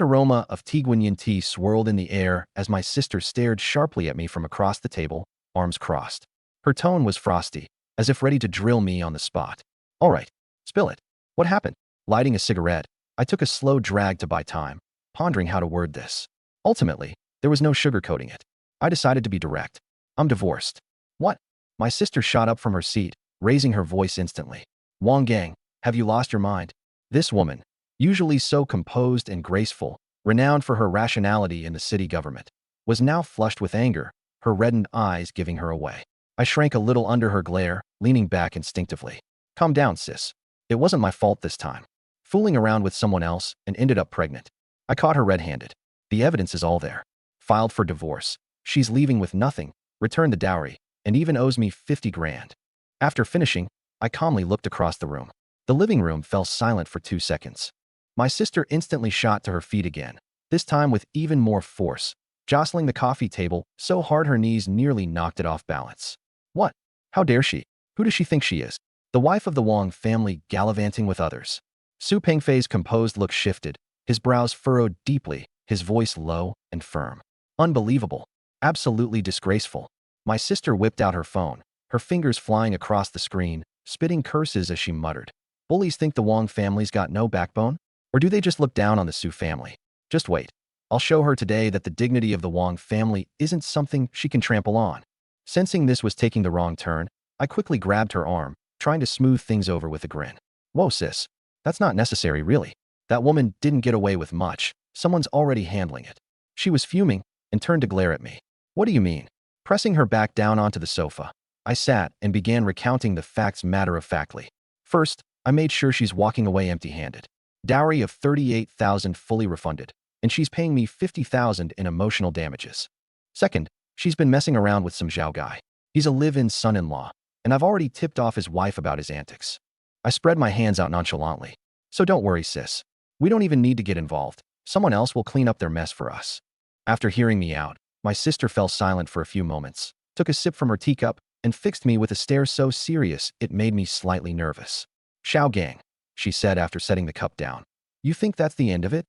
aroma of Tiguanyin tea swirled in the air as my sister stared sharply at me from across the table, arms crossed. Her tone was frosty, as if ready to drill me on the spot. "All right, spill it. What happened?" Lighting a cigarette, I took a slow drag to buy time, pondering how to word this. Ultimately, there was no sugarcoating it. I decided to be direct. "I'm divorced." "What?" My sister shot up from her seat, raising her voice instantly. "Wang Gang, have you lost your mind?" This woman, usually so composed and graceful, renowned for her rationality in the city government, was now flushed with anger, her reddened eyes giving her away. I shrank a little under her glare, leaning back instinctively. "Calm down, sis. It wasn't my fault this time." fooling around with someone else and ended up pregnant. I caught her red-handed. The evidence is all there. Filed for divorce. She's leaving with nothing, returned the dowry, and even owes me 50 grand. After finishing, I calmly looked across the room. The living room fell silent for 2 seconds. My sister instantly shot to her feet again, this time with even more force, jostling the coffee table so hard her knees nearly knocked it off balance. What? How dare she? Who does she think she is? The wife of the Wang family gallivanting with others. Su Pengfei's composed look shifted, his brows furrowed deeply, his voice low and firm. Unbelievable. Absolutely disgraceful. My sister whipped out her phone, her fingers flying across the screen, spitting curses as she muttered. Bullies think the Wang family's got no backbone? Or do they just look down on the Su family? Just wait. I'll show her today that the dignity of the Wang family isn't something she can trample on. Sensing this was taking the wrong turn, I quickly grabbed her arm, trying to smooth things over with a grin. Whoa, sis. That's not necessary, really. That woman didn't get away with much. Someone's already handling it. She was fuming and turned to glare at me. What do you mean? Pressing her back down onto the sofa, I sat and began recounting the facts matter-of-factly. First, I made sure she's walking away empty-handed. Dowry of 38,000 fully refunded, and she's paying me 50,000 in emotional damages. Second, she's been messing around with some Zhao guy. He's a live-in son-in-law, and I've already tipped off his wife about his antics. I spread my hands out nonchalantly. So don't worry, sis. We don't even need to get involved. Someone else will clean up their mess for us. After hearing me out, my sister fell silent for a few moments, took a sip from her teacup, and fixed me with a stare so serious it made me slightly nervous. Xiao Gang, she said after setting the cup down. You think that's the end of it?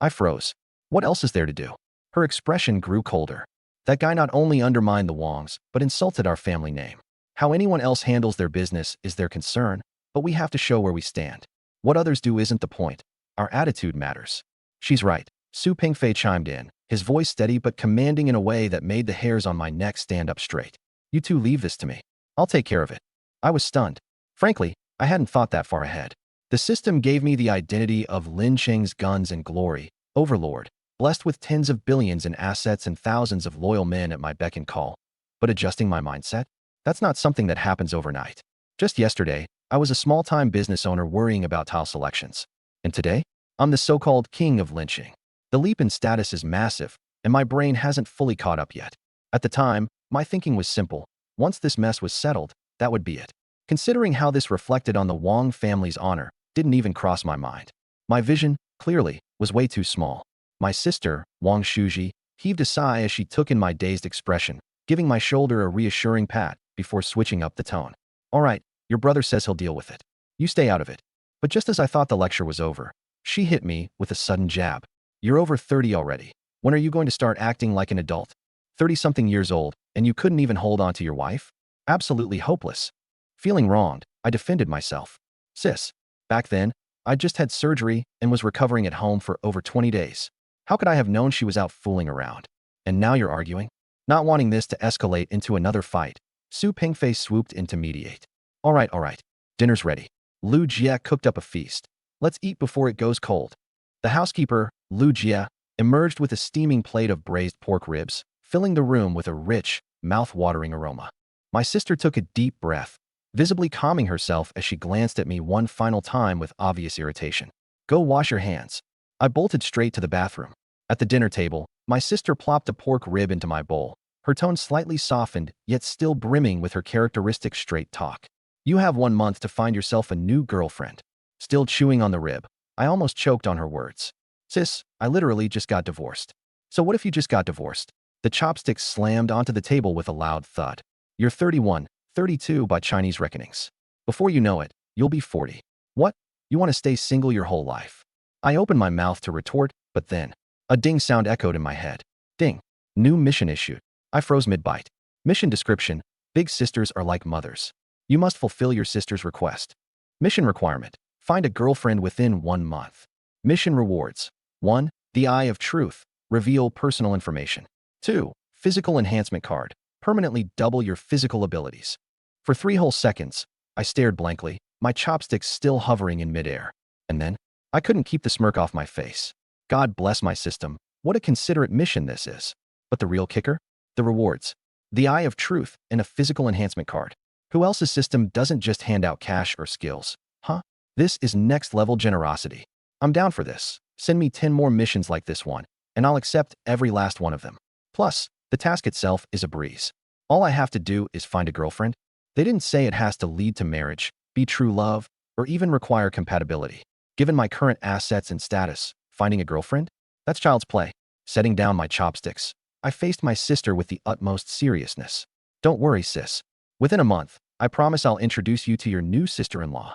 I froze. What else is there to do? Her expression grew colder. That guy not only undermined the Wangs, but insulted our family name. How anyone else handles their business is their concern, but we have to show where we stand. What others do isn't the point. Our attitude matters. She's right. Su Pengfei chimed in, his voice steady but commanding in a way that made the hairs on my neck stand up straight. You two leave this to me. I'll take care of it. I was stunned. Frankly, I hadn't thought that far ahead. The system gave me the identity of Lin Cheng's guns and glory, overlord, blessed with tens of billions in assets and thousands of loyal men at my beck and call. But adjusting my mindset? That's not something that happens overnight. Just yesterday, I was a small-time business owner worrying about tile selections. And today, I'm the so-called king of lynching. The leap in status is massive, and my brain hasn't fully caught up yet. At the time, my thinking was simple. Once this mess was settled, that would be it. Considering how this reflected on the Wang family's honor, didn't even cross my mind. My vision, clearly, was way too small. My sister, Wang Shuji, heaved a sigh as she took in my dazed expression, giving my shoulder a reassuring pat before switching up the tone. All right, your brother says he'll deal with it. You stay out of it. But just as I thought the lecture was over, she hit me with a sudden jab. You're over 30 already. When are you going to start acting like an adult? 30-something years old, and you couldn't even hold on to your wife? Absolutely hopeless. Feeling wronged, I defended myself. Sis, back then, I'd just had surgery and was recovering at home for over 20 days. How could I have known she was out fooling around? And now you're arguing? Not wanting this to escalate into another fight, Su Pengfei swooped in to mediate. All right. Dinner's ready. Lu Jie cooked up a feast. Let's eat before it goes cold. The housekeeper, Lu Jie, emerged with a steaming plate of braised pork ribs, filling the room with a rich, mouth-watering aroma. My sister took a deep breath, visibly calming herself as she glanced at me one final time with obvious irritation. Go wash your hands. I bolted straight to the bathroom. At the dinner table, my sister plopped a pork rib into my bowl, her tone slightly softened, yet still brimming with her characteristic straight talk. You have 1 month to find yourself a new girlfriend. Still chewing on the rib, I almost choked on her words. Sis, I literally just got divorced. So what if you just got divorced? The chopsticks slammed onto the table with a loud thud. You're 31, 32 by Chinese reckonings. Before you know it, you'll be 40. What? You want to stay single your whole life? I opened my mouth to retort, but then a ding sound echoed in my head. Ding. New mission issued. I froze mid-bite. Mission description. Big sisters are like mothers. You must fulfill your sister's request. Mission requirement. Find a girlfriend within 1 month. Mission rewards. 1. The Eye of Truth. Reveal personal information. 2. Physical enhancement card. Permanently double your physical abilities. For 3 whole seconds, I stared blankly, my chopsticks still hovering in midair. And then, I couldn't keep the smirk off my face. God bless my system, what a considerate mission this is. But the real kicker? The rewards. The Eye of Truth and a physical enhancement card. Who else's system doesn't just hand out cash or skills? Huh? This is next-level generosity. I'm down for this. Send me 10 more missions like this one, and I'll accept every last one of them. Plus, the task itself is a breeze. All I have to do is find a girlfriend. They didn't say it has to lead to marriage, be true love, or even require compatibility. Given my current assets and status, finding a girlfriend? That's child's play. Setting down my chopsticks, I faced my sister with the utmost seriousness. Don't worry, sis. Within a month, I promise I'll introduce you to your new sister-in-law.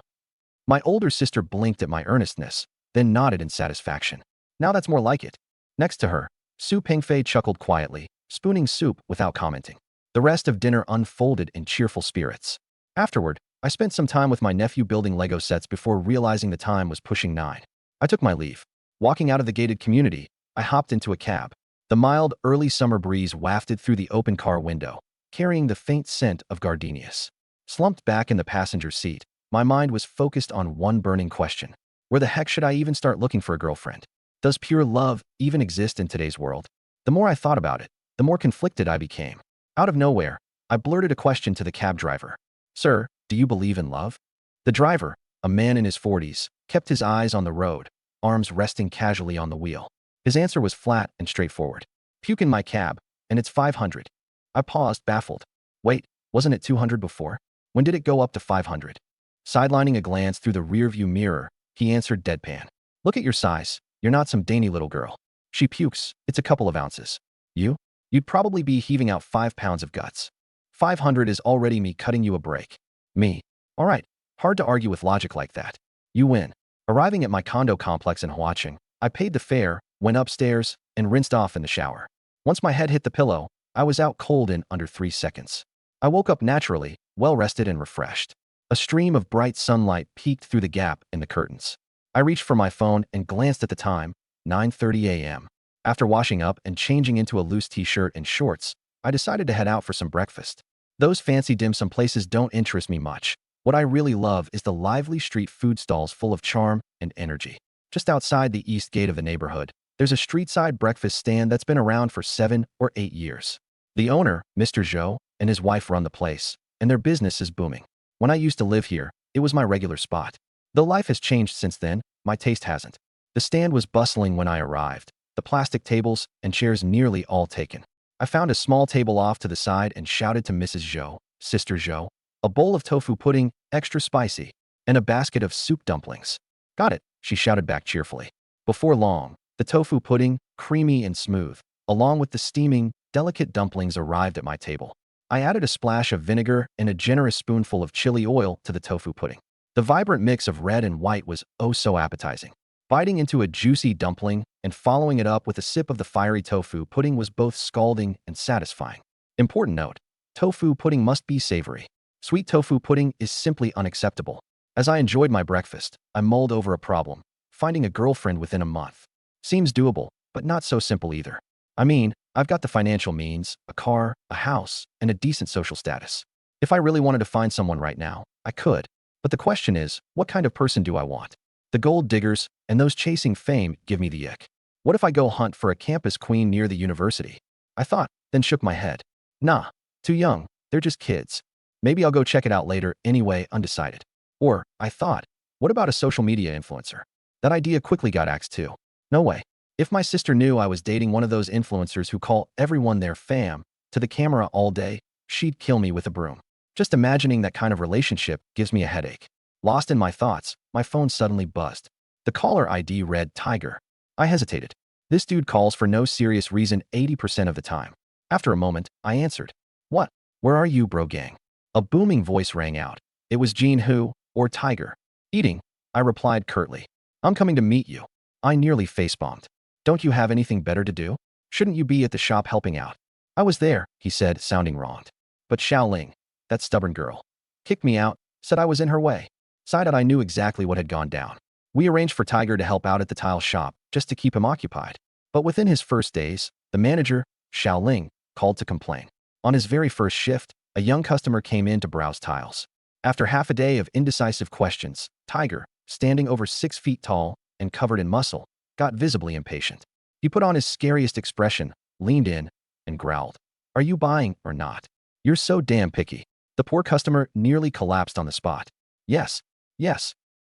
My older sister blinked at my earnestness, then nodded in satisfaction. Now that's more like it. Next to her, Su Pingfei chuckled quietly, spooning soup without commenting. The rest of dinner unfolded in cheerful spirits. Afterward, I spent some time with my nephew building Lego sets before realizing the time was pushing 9. I took my leave. Walking out of the gated community, I hopped into a cab. The mild, early summer breeze wafted through the open car window, carrying the faint scent of gardenias. Slumped back in the passenger seat, my mind was focused on one burning question. Where the heck should I even start looking for a girlfriend? Does pure love even exist in today's world? The more I thought about it, the more conflicted I became. Out of nowhere, I blurted a question to the cab driver. Sir, do you believe in love? The driver, a man in his 40s, kept his eyes on the road, arms resting casually on the wheel. His answer was flat and straightforward. Puke in my cab, and it's 500. I paused, baffled. Wait, wasn't it 200 before? When did it go up to 500? Sidelining a glance through the rearview mirror, he answered deadpan. Look at your size. You're not some dainty little girl. She pukes. It's a couple of ounces. You? You'd probably be heaving out 5 pounds of guts. 500 is already me cutting you a break. Me. All right. Hard to argue with logic like that. You win. Arriving at my condo complex in Huacheng, I paid the fare, went upstairs, and rinsed off in the shower. Once my head hit the pillow, I was out cold in under 3 seconds. I woke up naturally, well-rested and refreshed. A stream of bright sunlight peeked through the gap in the curtains. I reached for my phone and glanced at the time, 9:30 a.m. After washing up and changing into a loose t-shirt and shorts, I decided to head out for some breakfast. Those fancy dim sum places don't interest me much. What I really love is the lively street food stalls full of charm and energy. Just outside the east gate of the neighborhood, there's a street-side breakfast stand that's been around for 7 or 8 years. The owner, Mr. Zhou, and his wife run the place, and their business is booming. When I used to live here, it was my regular spot. Though life has changed since then, my taste hasn't. The stand was bustling when I arrived, the plastic tables and chairs nearly all taken. I found a small table off to the side and shouted to Mrs. Zhou, Sister Zhou, a bowl of tofu pudding, extra spicy, and a basket of soup dumplings. Got it, she shouted back cheerfully. Before long, the tofu pudding, creamy and smooth, along with the steaming, delicate dumplings arrived at my table. I added a splash of vinegar and a generous spoonful of chili oil to the tofu pudding. The vibrant mix of red and white was oh so appetizing. Biting into a juicy dumpling and following it up with a sip of the fiery tofu pudding was both scalding and satisfying. Important note, tofu pudding must be savory. Sweet tofu pudding is simply unacceptable. As I enjoyed my breakfast, I mulled over a problem. Finding a girlfriend within a month. Seems doable, but not so simple either. I mean, I've got the financial means, a car, a house, and a decent social status. If I really wanted to find someone right now, I could. But the question is, what kind of person do I want? The gold diggers and those chasing fame give me the ick. What if I go hunt for a campus queen near the university? I thought, then shook my head. Nah, too young, they're just kids. Maybe I'll go check it out later anyway, undecided. Or, I thought, what about a social media influencer? That idea quickly got axed too. No way. If my sister knew I was dating one of those influencers who call everyone their fam to the camera all day, she'd kill me with a broom. Just imagining that kind of relationship gives me a headache. Lost in my thoughts, my phone suddenly buzzed. The caller ID read Tiger. I hesitated. This dude calls for no serious reason 80% of the time. After a moment, I answered. What? Where are you, bro gang? A booming voice rang out. It was Gene Hu, or Tiger. Eating, I replied curtly. I'm coming to meet you. I nearly facepalmed. Don't you have anything better to do? Shouldn't you be at the shop helping out? I was there, he said, sounding wronged. But Xiaoling, that stubborn girl, kicked me out, said I was in her way. Sided I knew exactly what had gone down. We arranged for Tiger to help out at the tile shop, just to keep him occupied. But within his first days, the manager, Xiaoling, called to complain. On his very first shift, a young customer came in to browse tiles. After half a day of indecisive questions, Tiger, standing over 6 feet tall and covered in muscle, got visibly impatient. He put on his scariest expression, leaned in, and growled. Are you buying or not? You're so damn picky. The poor customer nearly collapsed on the spot. Yes,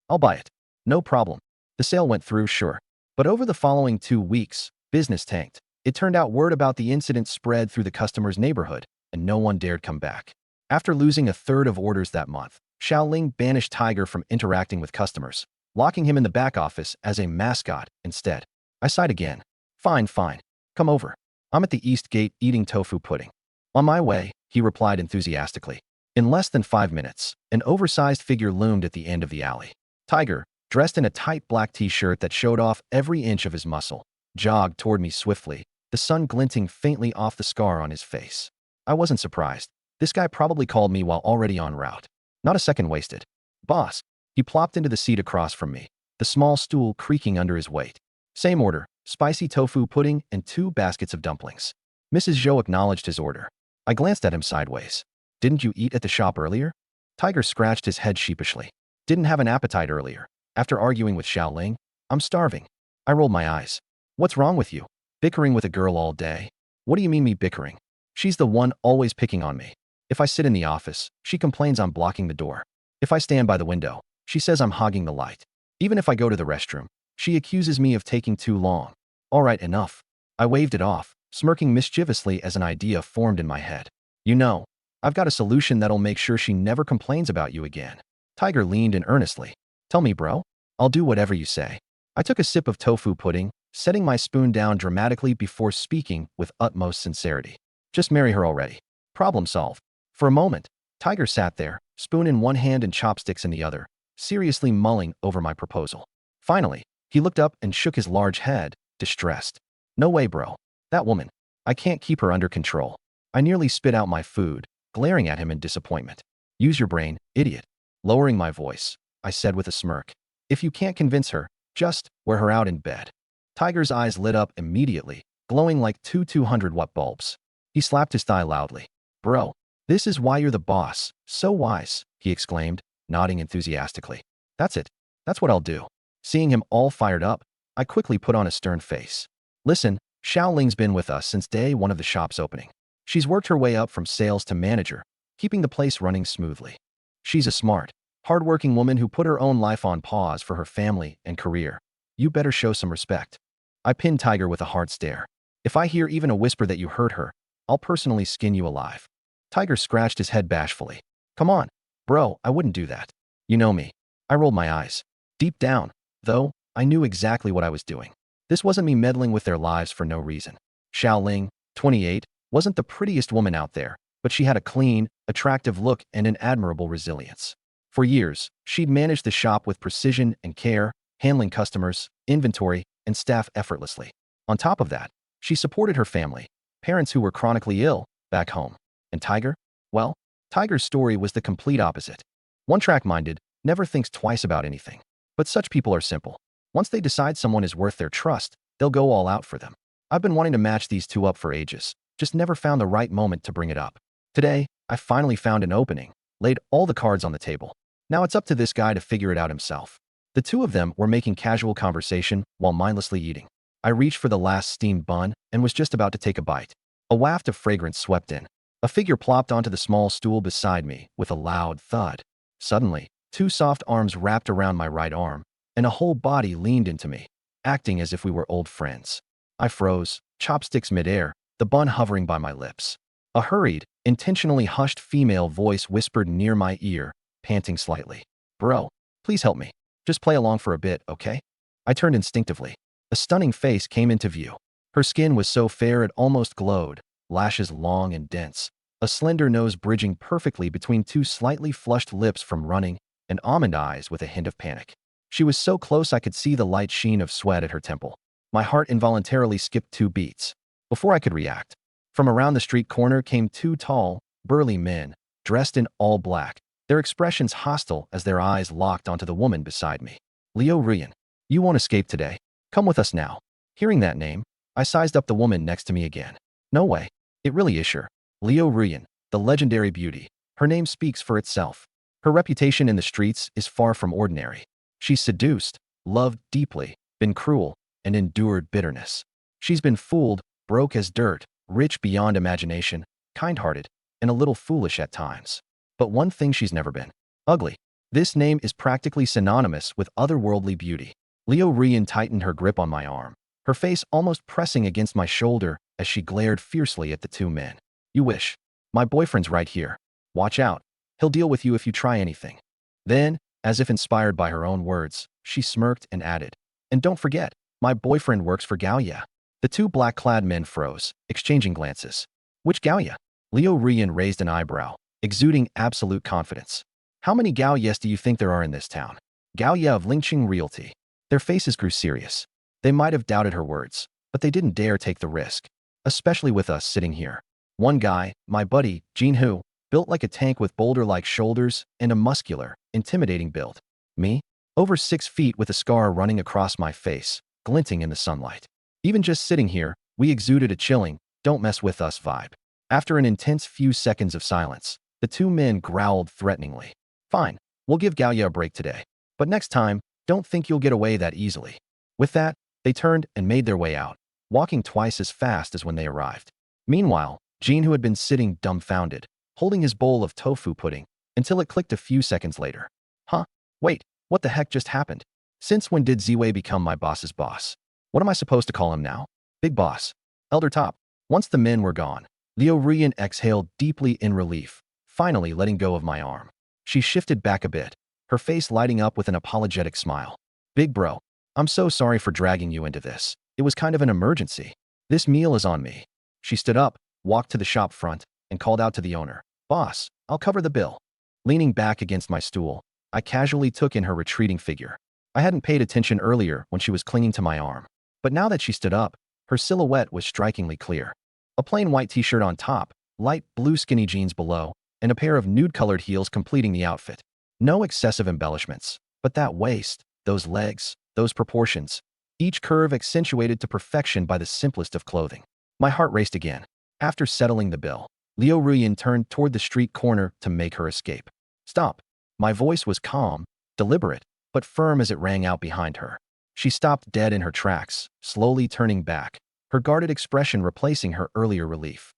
I'll buy it. No problem. The sale went through, sure. But over the following 2 weeks, business tanked. It turned out word about the incident spread through the customer's neighborhood, and no one dared come back. After losing a third of orders that month, Xiaoling banished Tiger from interacting with customers, locking him in the back office as a mascot instead. I sighed again. Fine, fine. Come over. I'm at the East Gate eating tofu pudding. On my way, he replied enthusiastically. In less than 5 minutes, an oversized figure loomed at the end of the alley. Tiger, dressed in a tight black t-shirt that showed off every inch of his muscle, jogged toward me swiftly, the sun glinting faintly off the scar on his face. I wasn't surprised. This guy probably called me while already en route. Not a second wasted. Boss. He plopped into the seat across from me, the small stool creaking under his weight. Same order, spicy tofu pudding and 2 baskets of dumplings. Mrs. Zhou acknowledged his order. I glanced at him sideways. Didn't you eat at the shop earlier? Tiger scratched his head sheepishly. Didn't have an appetite earlier. After arguing with Xiaoling, I'm starving. I rolled my eyes. What's wrong with you? Bickering with a girl all day? What do you mean me bickering? She's the one always picking on me. If I sit in the office, she complains I'm blocking the door. If I stand by the window, she says I'm hogging the light. Even if I go to the restroom, she accuses me of taking too long. All right, enough. I waved it off, smirking mischievously as an idea formed in my head. You know, I've got a solution that'll make sure she never complains about you again. Tiger leaned in earnestly. Tell me, bro. I'll do whatever you say. I took a sip of tofu pudding, setting my spoon down dramatically before speaking with utmost sincerity. Just marry her already. Problem solved. For a moment, Tiger sat there, spoon in one hand and chopsticks in the other, seriously mulling over my proposal. Finally, he looked up and shook his large head, distressed. No way, bro. That woman. I can't keep her under control. I nearly spit out my food, glaring at him in disappointment. Use your brain, idiot. Lowering my voice, I said with a smirk. If you can't convince her, just wear her out in bed. Tiger's eyes lit up immediately, glowing like 200-watt bulbs. He slapped his thigh loudly. Bro, this is why you're the boss. So wise, he exclaimed, nodding enthusiastically. That's it. That's what I'll do. Seeing him all fired up, I quickly put on a stern face. Listen, Xiaoling's been with us since day one of the shop's opening. She's worked her way up from sales to manager, keeping the place running smoothly. She's a smart, hardworking woman who put her own life on pause for her family and career. You better show some respect. I pinned Tiger with a hard stare. If I hear even a whisper that you hurt her, I'll personally skin you alive. Tiger scratched his head bashfully. Come on, bro, I wouldn't do that. You know me. I rolled my eyes. Deep down, though, I knew exactly what I was doing. This wasn't me meddling with their lives for no reason. Xiaoling, 28, wasn't the prettiest woman out there, but she had a clean, attractive look and an admirable resilience. For years, she'd managed the shop with precision and care, handling customers, inventory, and staff effortlessly. On top of that, she supported her family, parents who were chronically ill, back home. And Tiger? Well, Tiger's story was the complete opposite. One-track-minded, never thinks twice about anything. But such people are simple. Once they decide someone is worth their trust, they'll go all out for them. I've been wanting to match these two up for ages, just never found the right moment to bring it up. Today, I finally found an opening, laid all the cards on the table. Now it's up to this guy to figure it out himself. The two of them were making casual conversation while mindlessly eating. I reached for the last steamed bun and was just about to take a bite. A waft of fragrance swept in. A figure plopped onto the small stool beside me with a loud thud. Suddenly, 2 soft arms wrapped around my right arm, and a whole body leaned into me, acting as if we were old friends. I froze, chopsticks midair, the bun hovering by my lips. A hurried, intentionally hushed female voice whispered near my ear, panting slightly. Bro, please help me. Just play along for a bit, okay? I turned instinctively. A stunning face came into view. Her skin was so fair it almost glowed, lashes long and dense, a slender nose bridging perfectly between 2 slightly flushed lips from running, and almond eyes with a hint of panic. She was so close I could see the light sheen of sweat at her temple. My heart involuntarily skipped 2 beats. Before I could react, from around the street corner came 2 tall, burly men, dressed in all black, their expressions hostile as their eyes locked onto the woman beside me. Liu Ruyan, you won't escape today. Come with us now. Hearing that name, I sized up the woman next to me again. No way. It really is her. Liu Ruyan, the legendary beauty. Her name speaks for itself. Her reputation in the streets is far from ordinary. She's seduced, loved deeply, been cruel, and endured bitterness. She's been fooled, broke as dirt, rich beyond imagination, kind-hearted, and a little foolish at times. But one thing she's never been: ugly. This name is practically synonymous with otherworldly beauty. Liu Rian tightened her grip on my arm, her face almost pressing against my shoulder as she glared fiercely at the two men. You wish. My boyfriend's right here. Watch out. He'll deal with you if you try anything. Then, as if inspired by her own words, she smirked and added, and don't forget, my boyfriend works for Gaoya. The two black-clad men froze, exchanging glances. Which Gaoya? Liu Rian raised an eyebrow, exuding absolute confidence. How many Gaoyas do you think there are in this town? Gaoya of Lingqing Realty. Their faces grew serious. They might have doubted her words, but they didn't dare take the risk, especially with us sitting here. One guy, my buddy, Jin Hu, built like a tank with boulder-like shoulders and a muscular, intimidating build. Me? Over 6 feet with a scar running across my face, glinting in the sunlight. Even just sitting here, we exuded a chilling, don't mess with us vibe. After an intense few seconds of silence, the two men growled threateningly. Fine, we'll give Gaoya a break today. But next time, don't think you'll get away that easily. With that, they turned and made their way out, walking twice as fast as when they arrived. Meanwhile, Jean, who had been sitting dumbfounded, holding his bowl of tofu pudding, until it clicked a few seconds later. Huh? Wait, what the heck just happened? Since when did Ziwei become my boss's boss? What am I supposed to call him now? Big boss. Elder top. Once the men were gone, Liu Rian exhaled deeply in relief, finally letting go of my arm. She shifted back a bit, her face lighting up with an apologetic smile. Big bro, I'm so sorry for dragging you into this. It was kind of an emergency. This meal is on me. She stood up, walked to the shop front, and called out to the owner. Boss, I'll cover the bill. Leaning back against my stool, I casually took in her retreating figure. I hadn't paid attention earlier when she was clinging to my arm. But now that she stood up, her silhouette was strikingly clear. A plain white t-shirt on top, light blue skinny jeans below, and a pair of nude-colored heels completing the outfit. No excessive embellishments, but that waist, those legs, those proportions, each curve accentuated to perfection by the simplest of clothing. My heart raced again. After settling the bill, Liu Ruyin turned toward the street corner to make her escape. Stop. My voice was calm, deliberate, but firm as it rang out behind her. She stopped dead in her tracks, slowly turning back, her guarded expression replacing her earlier relief.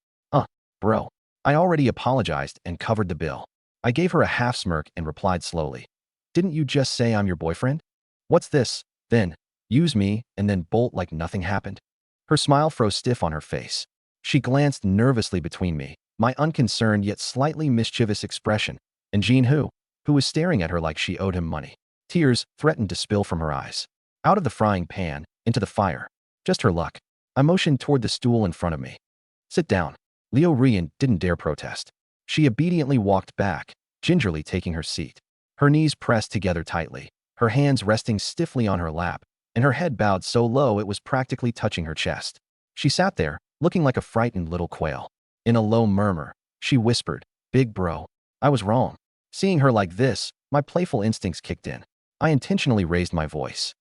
Bro. I already apologized and covered the bill. I gave her a half smirk and replied slowly. Didn't you just say I'm your boyfriend? What's this, then? Use me and then bolt like nothing happened? Her smile froze stiff on her face. She glanced nervously between me, my unconcerned yet slightly mischievous expression, and Jean who was staring at her like she owed him money. Tears threatened to spill from her eyes. Out of the frying pan, into the fire. Just her luck. I motioned toward the stool in front of me. Sit down. Liu Rian didn't dare protest. She obediently walked back, gingerly taking her seat. Her knees pressed together tightly, her hands resting stiffly on her lap, and her head bowed so low it was practically touching her chest. She sat there, looking like a frightened little quail. In a low murmur, she whispered, Big bro, I was wrong. Seeing her like this, my playful instincts kicked in. I intentionally raised my voice.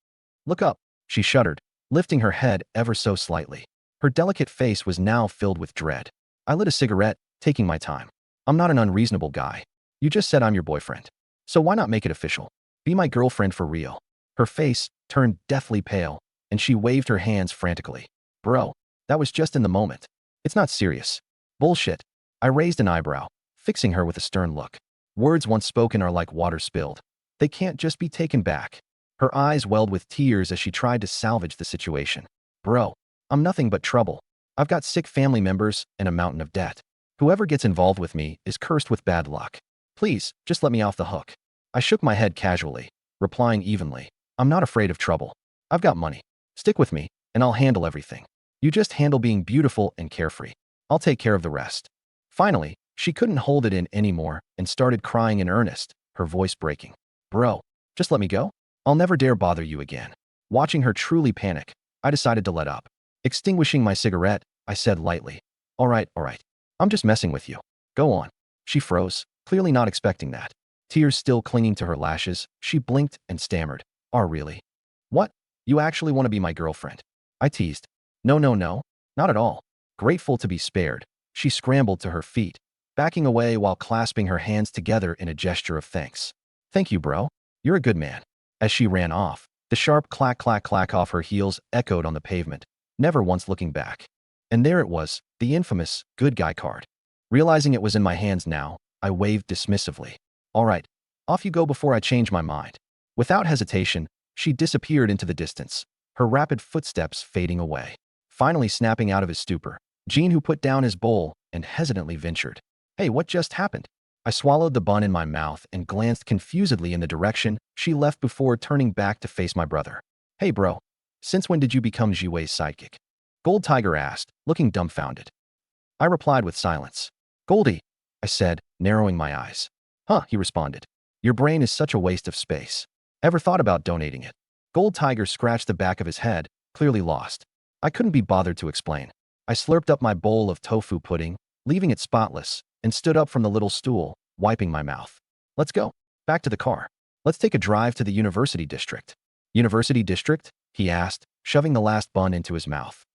Look up, she shuddered, lifting her head ever so slightly. Her delicate face was now filled with dread. I lit a cigarette, taking my time. I'm not an unreasonable guy. You just said I'm your boyfriend. So why not make it official? Be my girlfriend for real. Her face turned deathly pale, and she waved her hands frantically. Bro, that was just in the moment. It's not serious. Bullshit. I raised an eyebrow, fixing her with a stern look. Words once spoken are like water spilled. They can't just be taken back. Her eyes welled with tears as she tried to salvage the situation. Bro, I'm nothing but trouble. I've got sick family members and a mountain of debt. Whoever gets involved with me is cursed with bad luck. Please, just let me off the hook. I shook my head casually, replying evenly. I'm not afraid of trouble. I've got money. Stick with me, and I'll handle everything. You just handle being beautiful and carefree. I'll take care of the rest. Finally, she couldn't hold it in anymore and started crying in earnest, her voice breaking. Bro, just let me go. I'll never dare bother you again. Watching her truly panic, I decided to let up. Extinguishing my cigarette, I said lightly, all right. I'm just messing with you. Go on. She froze, clearly not expecting that. Tears still clinging to her lashes, she blinked and stammered. Oh, really? What? You actually want to be my girlfriend? I teased. No, not at all. Grateful to be spared, she scrambled to her feet, backing away while clasping her hands together in a gesture of thanks. Thank you, bro. You're a good man. As she ran off, the sharp clack clack clack off her heels echoed on the pavement, never once looking back. And there it was, the infamous good guy card. Realizing it was in my hands now, I waved dismissively. All right, Off you go before I change my mind." Without hesitation, she disappeared into the distance, her rapid footsteps fading away. Finally snapping out of his stupor, Gene, who put down his bowl and hesitantly ventured, "Hey, what just happened?" I swallowed the bun in my mouth and glanced confusedly in the direction she left before turning back to face my brother. "Hey bro, since when did you become Jiwei's sidekick?" Gold Tiger asked, looking dumbfounded. I replied with silence. "Goldie," I said, narrowing my eyes. "Huh," he responded. "Your brain is such a waste of space. Ever thought about donating it?" Gold Tiger scratched the back of his head, clearly lost. I couldn't be bothered to explain. I slurped up my bowl of tofu pudding, leaving it spotless, and stood up from the little stool, wiping my mouth. "Let's go. Back to the car. Let's take a drive to the University District." "University District?" he asked, shoving the last bun into his mouth.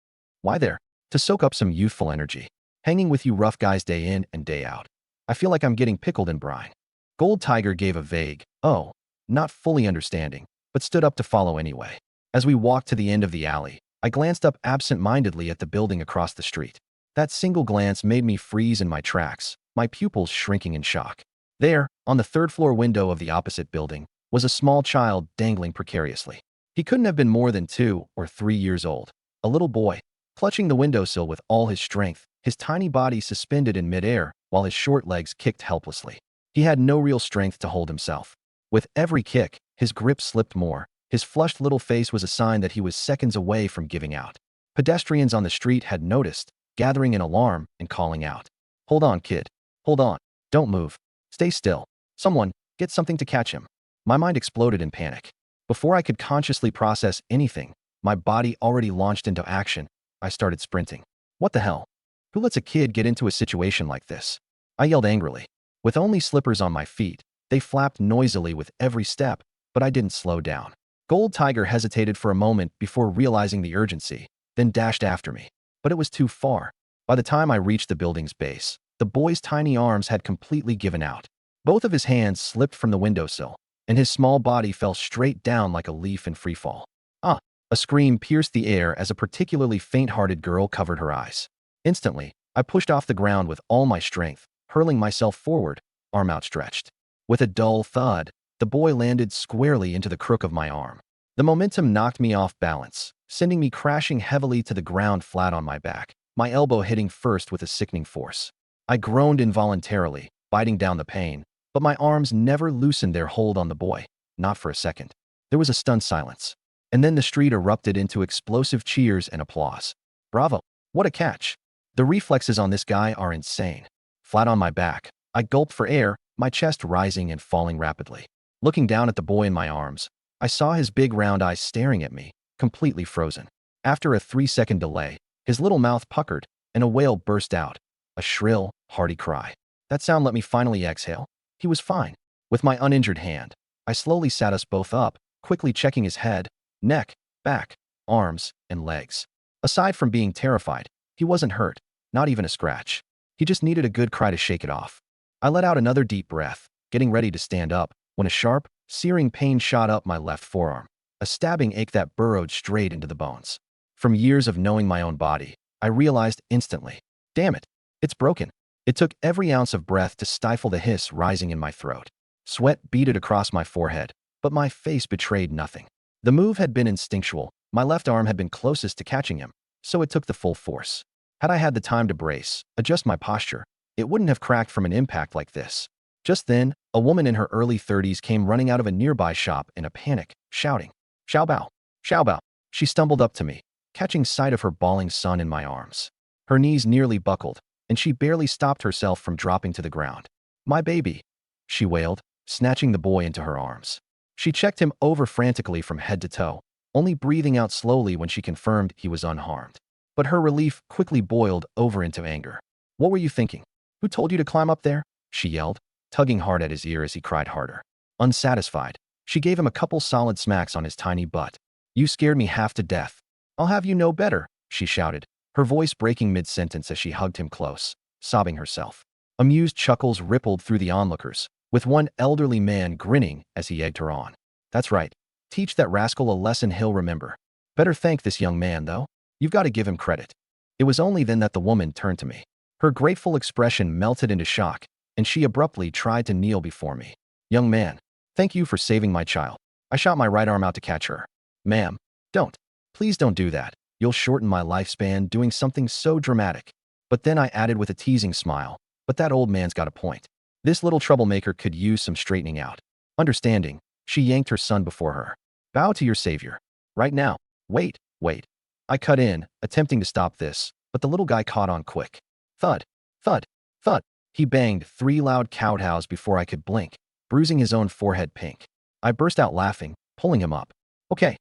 "Why there?" "To soak up some youthful energy. Hanging with you rough guys day in and day out. I feel like I'm getting pickled in brine." Gold Tiger gave a vague, "Oh," not fully understanding, but stood up to follow anyway. As we walked to the end of the alley, I glanced up absent-mindedly at the building across the street. That single glance made me freeze in my tracks, my pupils shrinking in shock. There, on the third-floor window of the opposite building, was a small child dangling precariously. He couldn't have been more than 2 or 3 years old. A little boy, clutching the windowsill with all his strength, his tiny body suspended in midair while his short legs kicked helplessly. He had no real strength to hold himself. With every kick, his grip slipped more. His flushed little face was a sign that he was seconds away from giving out. Pedestrians on the street had noticed, gathering in alarm and calling out, "Hold on, kid. Hold on. Don't move. Stay still. Someone, get something to catch him." My mind exploded in panic. Before I could consciously process anything, my body already launched into action. I started sprinting. What the hell? Who lets a kid get into a situation like this? I yelled angrily. With only slippers on my feet, they flapped noisily with every step, but I didn't slow down. Gold Tiger hesitated for a moment before realizing the urgency, then dashed after me. But it was too far. By the time I reached the building's base, the boy's tiny arms had completely given out. Both of his hands slipped from the windowsill, and his small body fell straight down like a leaf in freefall. "Ah!" A scream pierced the air as a particularly faint-hearted girl covered her eyes. Instantly, I pushed off the ground with all my strength, hurling myself forward, arm outstretched. With a dull thud, the boy landed squarely into the crook of my arm. The momentum knocked me off balance, sending me crashing heavily to the ground flat on my back, my elbow hitting first with a sickening force. I groaned involuntarily, biting down the pain, but my arms never loosened their hold on the boy, not for a second. There was a stunned silence, and then the street erupted into explosive cheers and applause. "Bravo! What a catch!" The reflexes on this guy are insane. Flat on my back, I gulped for air, my chest rising and falling rapidly. Looking down at the boy in my arms, I saw his big round eyes staring at me, completely frozen. After a 3-second delay, his little mouth puckered, and a wail burst out. A shrill, hearty cry. That sound let me finally exhale. He was fine. With my uninjured hand, I slowly sat us both up, quickly checking his head, neck, back, arms, and legs. Aside from being terrified, he wasn't hurt, not even a scratch. He just needed a good cry to shake it off. I let out another deep breath, getting ready to stand up, when a sharp, searing pain shot up my left forearm, a stabbing ache that burrowed straight into the bones. From years of knowing my own body, I realized instantly, damn it, it's broken. It took every ounce of breath to stifle the hiss rising in my throat. Sweat beaded across my forehead, but my face betrayed nothing. The move had been instinctual. My left arm had been closest to catching him, so it took the full force. Had I had the time to brace, adjust my posture, it wouldn't have cracked from an impact like this. Just then, a woman in her early 30s came running out of a nearby shop in a panic, shouting, "Xiao Bao! Xiao Bao!" She stumbled up to me, catching sight of her bawling son in my arms. Her knees nearly buckled, and she barely stopped herself from dropping to the ground. "My baby!" she wailed, snatching the boy into her arms. She checked him over frantically from head to toe, only breathing out slowly when she confirmed he was unharmed. But her relief quickly boiled over into anger. "What were you thinking? Who told you to climb up there?" she yelled, tugging hard at his ear as he cried harder. Unsatisfied, she gave him a couple solid smacks on his tiny butt. "You scared me half to death. I'll have you know better," she shouted, her voice breaking mid-sentence as she hugged him close, sobbing herself. Amused chuckles rippled through the onlookers, with one elderly man grinning as he egged her on. "That's right. Teach that rascal a lesson he'll remember. Better thank this young man, though. You've got to give him credit." It was only then that the woman turned to me. Her grateful expression melted into shock, and she abruptly tried to kneel before me. Young man, thank you for saving my child. I shot my right arm out to catch her. Ma'am, don't. Please don't do that. You'll shorten my lifespan doing something so dramatic. But then I added with a teasing smile, but that old man's got a point. This little troublemaker could use some straightening out. Understanding, she yanked her son before her. Bow to your savior. Right now. Wait, wait. I cut in, attempting to stop this, but the little guy caught on quick. Thud, thud, thud. He banged 3 loud cowtows before I could blink, bruising his own forehead pink. I burst out laughing, pulling him up. Okay,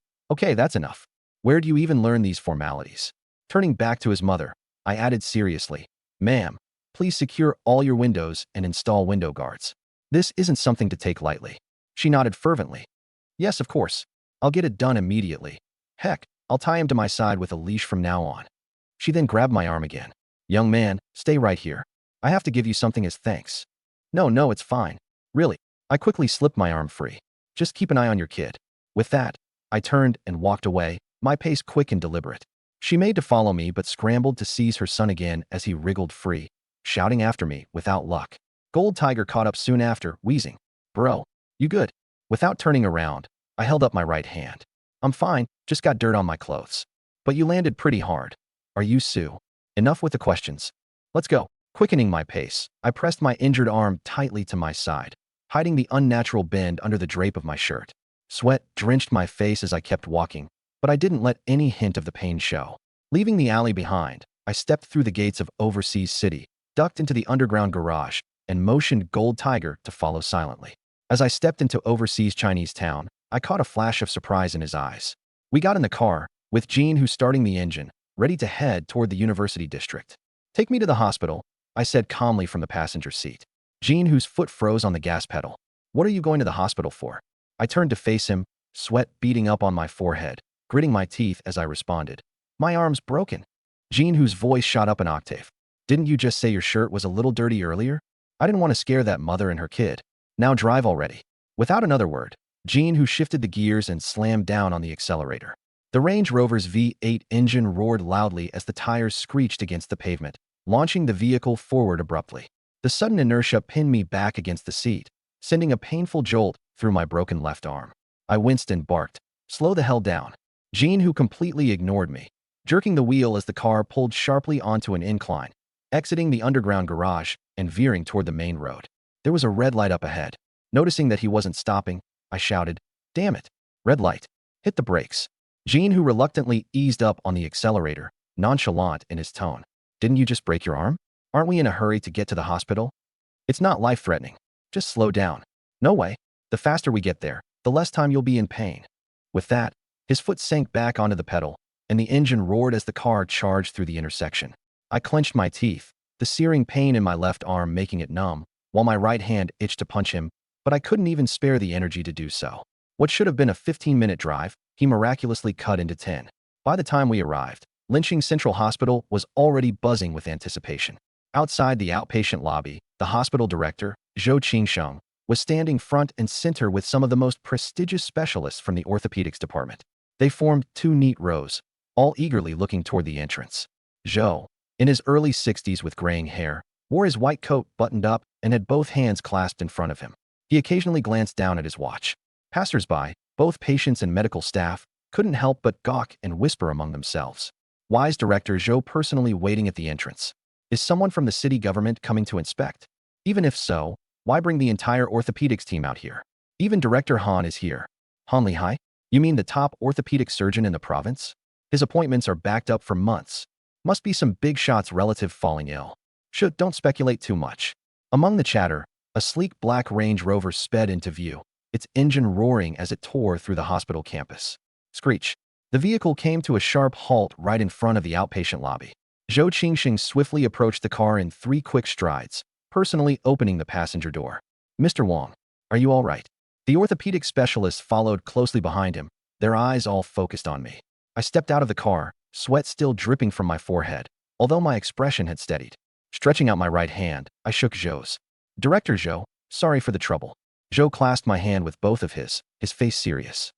that's enough. Where do you even learn these formalities? Turning back to his mother, I added seriously, Ma'am, please secure all your windows and install window guards. This isn't something to take lightly. She nodded fervently. Yes, of course. I'll get it done immediately. Heck, I'll tie him to my side with a leash from now on. She then grabbed my arm again. Young man, stay right here. I have to give you something as thanks. No, it's fine. Really. I quickly slipped my arm free. Just keep an eye on your kid. With that, I turned and walked away, my pace quick and deliberate. She made to follow me but scrambled to seize her son again as he wriggled free, shouting after me without luck. Gold Tiger caught up soon after, wheezing. Bro, you good? Without turning around, I held up my right hand. I'm fine, just got dirt on my clothes. But you landed pretty hard. Are you Sue? Enough with the questions. Let's go. Quickening my pace, I pressed my injured arm tightly to my side, hiding the unnatural bend under the drape of my shirt. Sweat drenched my face as I kept walking, but I didn't let any hint of the pain show. Leaving the alley behind, I stepped through the gates of Overseas City, ducked into the underground garage, and motioned Gold Tiger to follow silently. As I stepped into Overseas Chinese town, I caught a flash of surprise in his eyes. We got in the car, with Jean who's starting the engine, ready to head toward the University District. Take me to the hospital, I said calmly from the passenger seat. Jean whose foot froze on the gas pedal. What are you going to the hospital for? I turned to face him, sweat beading up on my forehead, gritting my teeth as I responded. My arm's broken. Jean whose voice shot up an octave. Didn't you just say your shirt was a little dirty earlier? I didn't want to scare that mother and her kid. Now drive already. Without another word, Jean who shifted the gears and slammed down on the accelerator. The Range Rover's V8 engine roared loudly as the tires screeched against the pavement, launching the vehicle forward abruptly. The sudden inertia pinned me back against the seat, sending a painful jolt through my broken left arm. I winced and barked, slow the hell down. Jean who completely ignored me, jerking the wheel as the car pulled sharply onto an incline, exiting the underground garage and veering toward the main road. There was a red light up ahead. Noticing that he wasn't stopping, I shouted, Damn it, red light. Hit the brakes. Jean who reluctantly eased up on the accelerator, nonchalant in his tone. Didn't you just break your arm? Aren't we in a hurry to get to the hospital? It's not life-threatening. Just slow down. No way. The faster we get there, the less time you'll be in pain. With that, his foot sank back onto the pedal, and the engine roared as the car charged through the intersection. I clenched my teeth, the searing pain in my left arm making it numb, while my right hand itched to punch him, but I couldn't even spare the energy to do so. What should have been a 15-minute drive, he miraculously cut into 10. By the time we arrived, Lynching Central Hospital was already buzzing with anticipation. Outside the outpatient lobby, the hospital director, Zhou Qingsheng, was standing front and center with some of the most prestigious specialists from the orthopedics department. They formed 2 neat rows, all eagerly looking toward the entrance. Zhou, in his early 60s with graying hair, wore his white coat buttoned up and had both hands clasped in front of him. He occasionally glanced down at his watch. Passers-by, both patients and medical staff, couldn't help but gawk and whisper among themselves. Wise Director Zhou personally waiting at the entrance. Is someone from the city government coming to inspect? Even if so, why bring the entire orthopedics team out here? Even Director Han is here. Han Lihai? You mean the top orthopedic surgeon in the province? His appointments are backed up for months. Must be some big shots relative falling ill. Don't speculate too much. Among the chatter, a sleek black Range Rover sped into view, its engine roaring as it tore through the hospital campus. Screech. The vehicle came to a sharp halt right in front of the outpatient lobby. Zhou Qingsheng swiftly approached the car in 3 quick strides, personally opening the passenger door. Mr. Wang, are you all right? The orthopedic specialists followed closely behind him, their eyes all focused on me. I stepped out of the car, sweat still dripping from my forehead, although my expression had steadied. Stretching out my right hand, I shook Zhou's. Director Zhou, sorry for the trouble. Zhou clasped my hand with both of his face serious.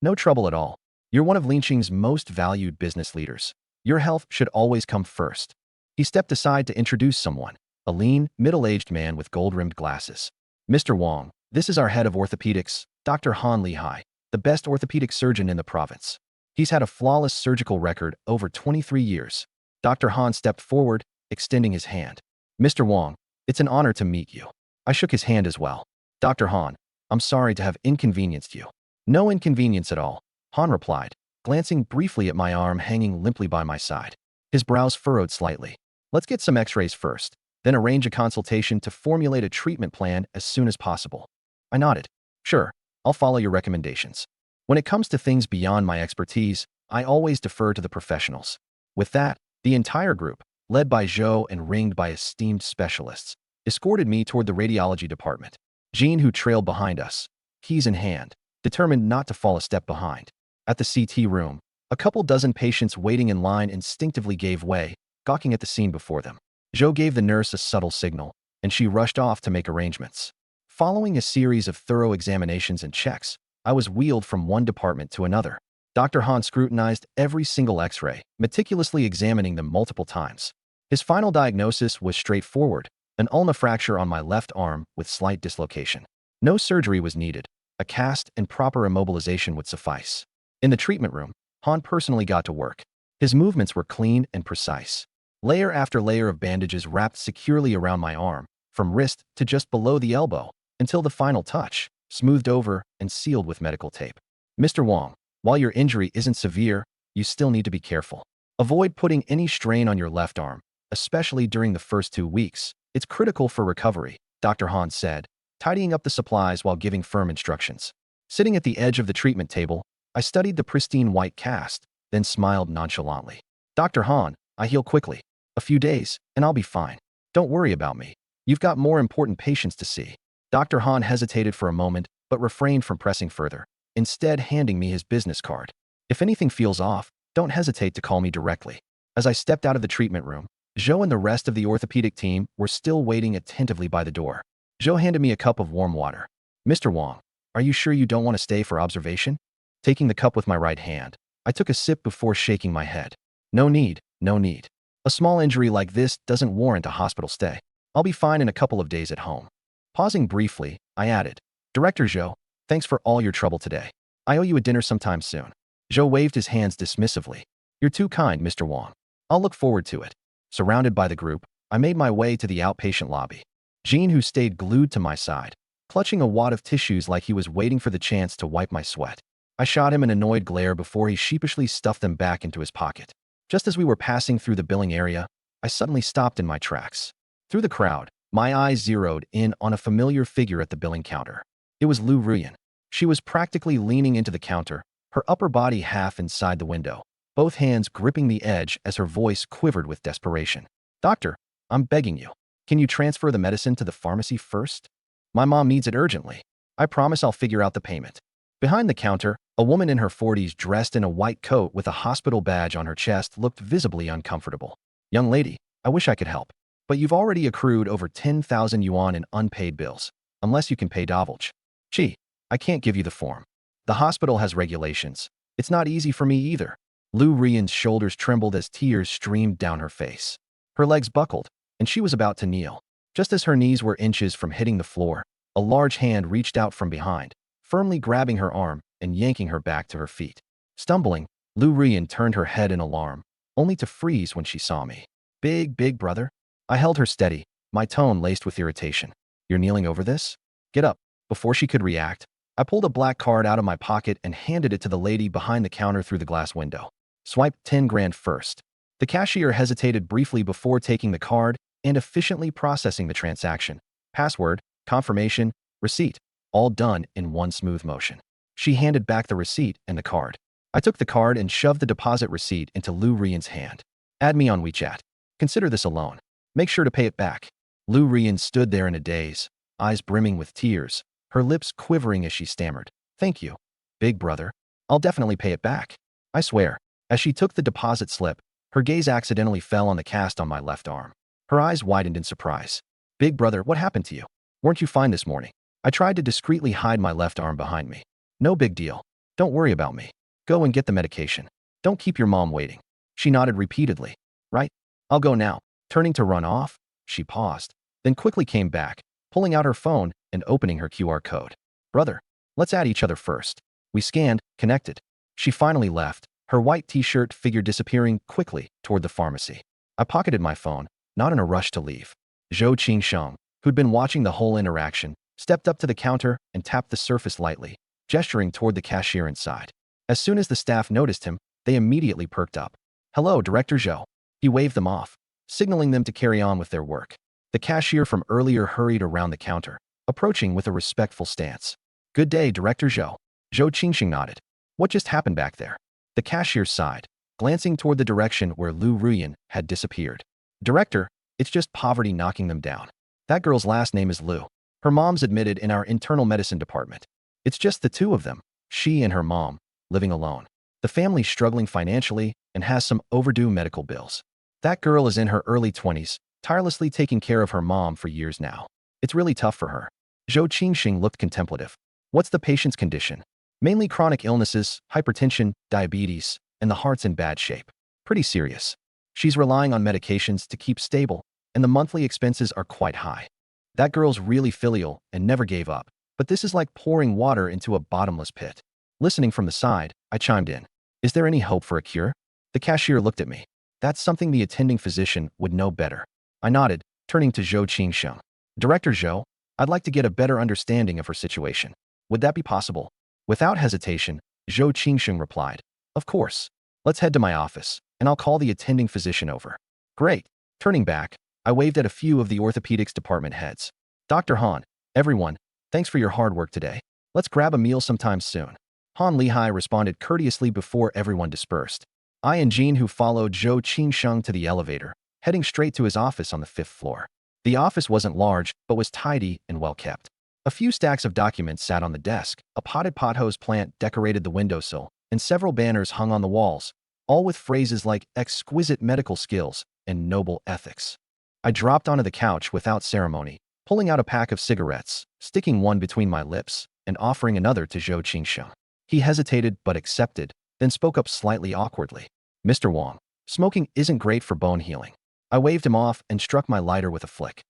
No trouble at all. You're one of Linqing's most valued business leaders. Your health should always come first. He stepped aside to introduce someone, a lean, middle-aged man with gold-rimmed glasses. Mr. Wang, This is our head of orthopedics, Dr. Han Lehigh, the best orthopedic surgeon in the province. He's had a flawless surgical record over 23 years. Dr. Han stepped forward, extending his hand. Mr. Wong, it's an honor to meet you. I shook his hand as well. Dr. Han, I'm sorry to have inconvenienced you. No inconvenience at all, Han replied, glancing briefly at my arm hanging limply by my side. His brows furrowed slightly. Let's get some x-rays first, then arrange a consultation to formulate a treatment plan as soon as possible. I nodded. Sure, I'll follow your recommendations. When it comes to things beyond my expertise, I always defer to the professionals. With that, the entire group, led by Zhou and ringed by esteemed specialists, escorted me toward the radiology department. Jean, who trailed behind us, keys in hand, determined not to fall a step behind. At the CT room, a couple dozen patients waiting in line instinctively gave way, gawking at the scene before them. Zhou gave the nurse a subtle signal, and she rushed off to make arrangements. Following a series of thorough examinations and checks, I was wheeled from one department to another. Dr. Han scrutinized every single x-ray, meticulously examining them multiple times. His final diagnosis was straightforward, an ulna fracture on my left arm with slight dislocation. No surgery was needed. A cast and proper immobilization would suffice. In the treatment room, Han personally got to work. His movements were clean and precise. Layer after layer of bandages wrapped securely around my arm, from wrist to just below the elbow, until the final touch, smoothed over and sealed with medical tape. Mr. Wong, while your injury isn't severe, you still need to be careful. Avoid putting any strain on your left arm, especially during the first 2 weeks. It's critical for recovery, Dr. Han said, tidying up the supplies while giving firm instructions. Sitting at the edge of the treatment table, I studied the pristine white cast, then smiled nonchalantly. Dr. Han, I heal quickly. A few days, and I'll be fine. Don't worry about me. You've got more important patients to see. Dr. Han hesitated for a moment, but refrained from pressing further, instead handing me his business card. If anything feels off, don't hesitate to call me directly. As I stepped out of the treatment room, Zhou and the rest of the orthopedic team were still waiting attentively by the door. Zhou handed me a cup of warm water. Mr. Wong, are you sure you don't want to stay for observation? Taking the cup with my right hand, I took a sip before shaking my head. No need, no need. A small injury like this doesn't warrant a hospital stay. I'll be fine in a couple of days at home. Pausing briefly, I added, Director Zhou, thanks for all your trouble today. I owe you a dinner sometime soon. Zhou waved his hands dismissively. You're too kind, Mr. Wong. I'll look forward to it. Surrounded by the group, I made my way to the outpatient lobby. Jean, who stayed glued to my side, clutching a wad of tissues like he was waiting for the chance to wipe my sweat. I shot him an annoyed glare before he sheepishly stuffed them back into his pocket. Just as we were passing through the billing area, I suddenly stopped in my tracks. Through the crowd, my eyes zeroed in on a familiar figure at the billing counter. It was Lu Ruyan. She was practically leaning into the counter, her upper body half inside the window, both hands gripping the edge as her voice quivered with desperation. Doctor, I'm begging you. Can you transfer the medicine to the pharmacy first? My mom needs it urgently. I promise I'll figure out the payment. Behind the counter, a woman in her 40s dressed in a white coat with a hospital badge on her chest looked visibly uncomfortable. Young lady, I wish I could help, but you've already accrued over 10,000 yuan in unpaid bills, unless you can pay Davulj. Gee, I can't give you the form. The hospital has regulations. It's not easy for me either. Lu Ruyan's shoulders trembled as tears streamed down her face. Her legs buckled, and she was about to kneel. Just as her knees were inches from hitting the floor, a large hand reached out from behind, firmly grabbing her arm and yanking her back to her feet. Stumbling, Lu Ruyan turned her head in alarm, only to freeze when she saw me. Big brother? I held her steady, my tone laced with irritation. You're kneeling over this? Get up. Before she could react, I pulled a black card out of my pocket and handed it to the lady behind the counter through the glass window. Swipe 10 grand first. The cashier hesitated briefly before taking the card and efficiently processing the transaction. Password, confirmation, receipt, all done in one smooth motion. She handed back the receipt and the card. I took the card and shoved the deposit receipt into Lu Ruyan's hand. Add me on WeChat. Consider this a loan. Make sure to pay it back. Lu Ruyan stood there in a daze, eyes brimming with tears, her lips quivering as she stammered. Thank you, big brother. I'll definitely pay it back. I swear. As she took the deposit slip, her gaze accidentally fell on the cast on my left arm. Her eyes widened in surprise. Big brother, what happened to you? Weren't you fine this morning? I tried to discreetly hide my left arm behind me. No big deal. Don't worry about me. Go and get the medication. Don't keep your mom waiting. She nodded repeatedly. Right? I'll go now. Turning to run off, she paused, then quickly came back, pulling out her phone and opening her QR code. Brother, let's add each other first. We scanned, connected. She finally left, her white t-shirt figure disappearing quickly toward the pharmacy. I pocketed my phone, not in a rush to leave. Zhou Qingsheng, who'd been watching the whole interaction, stepped up to the counter and tapped the surface lightly, gesturing toward the cashier inside. As soon as the staff noticed him, they immediately perked up. "Hello, Director Zhou." He waved them off, signaling them to carry on with their work. The cashier from earlier hurried around the counter, approaching with a respectful stance. "Good day, Director Zhou." Zhou Qingsheng nodded. "What just happened back there?" The cashier sighed, glancing toward the direction where Lu Ruyan had disappeared. "Director, it's just poverty knocking them down. That girl's last name is Lu. Her mom's admitted in our internal medicine department. It's just the two of them, she and her mom, living alone. The family's struggling financially and has some overdue medical bills. That girl is in her early 20s, tirelessly taking care of her mom for years now. It's really tough for her." Zhou Qingsheng looked contemplative. "What's the patient's condition?" "Mainly chronic illnesses, hypertension, diabetes, and the heart's in bad shape. Pretty serious. She's relying on medications to keep stable, and the monthly expenses are quite high. That girl's really filial and never gave up, but this is like pouring water into a bottomless pit." Listening from the side, I chimed in. "Is there any hope for a cure?" The cashier looked at me. "That's something the attending physician would know better." I nodded, turning to Zhou Qingsheng. "Director Zhou, I'd like to get a better understanding of her situation. Would that be possible?" Without hesitation, Zhou Qingsheng replied, "Of course. Let's head to my office, and I'll call the attending physician over." "Great." Turning back, I waved at a few of the orthopedics department heads. "Dr. Han, everyone, thanks for your hard work today. Let's grab a meal sometime soon." Han Lihai responded courteously before everyone dispersed. I and Jean, who followed Zhou Qingsheng to the elevator, heading straight to his office on the 5th floor. The office wasn't large, but was tidy and well kept. A few stacks of documents sat on the desk, a potted pothose plant decorated the windowsill, and several banners hung on the walls, all with phrases like exquisite medical skills and noble ethics. I dropped onto the couch without ceremony, pulling out a pack of cigarettes, sticking one between my lips, and offering another to Zhou Qingsheng. He hesitated but accepted, then spoke up slightly awkwardly. "Mr. Wang, smoking isn't great for bone healing." I waved him off and struck my lighter with a flick.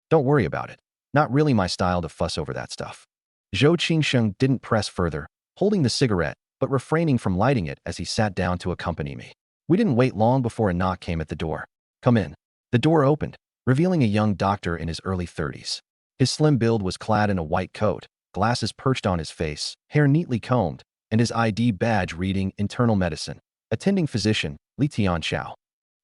"Don't worry about it. Not really my style to fuss over that stuff." Zhou Qingsheng didn't press further, holding the cigarette, but refraining from lighting it as he sat down to accompany me. We didn't wait long before a knock came at the door. "Come in." The door opened, revealing a young doctor in his early 30s. His slim build was clad in a white coat, glasses perched on his face, hair neatly combed, and his ID badge reading Internal Medicine, attending physician, Li Tianxiao.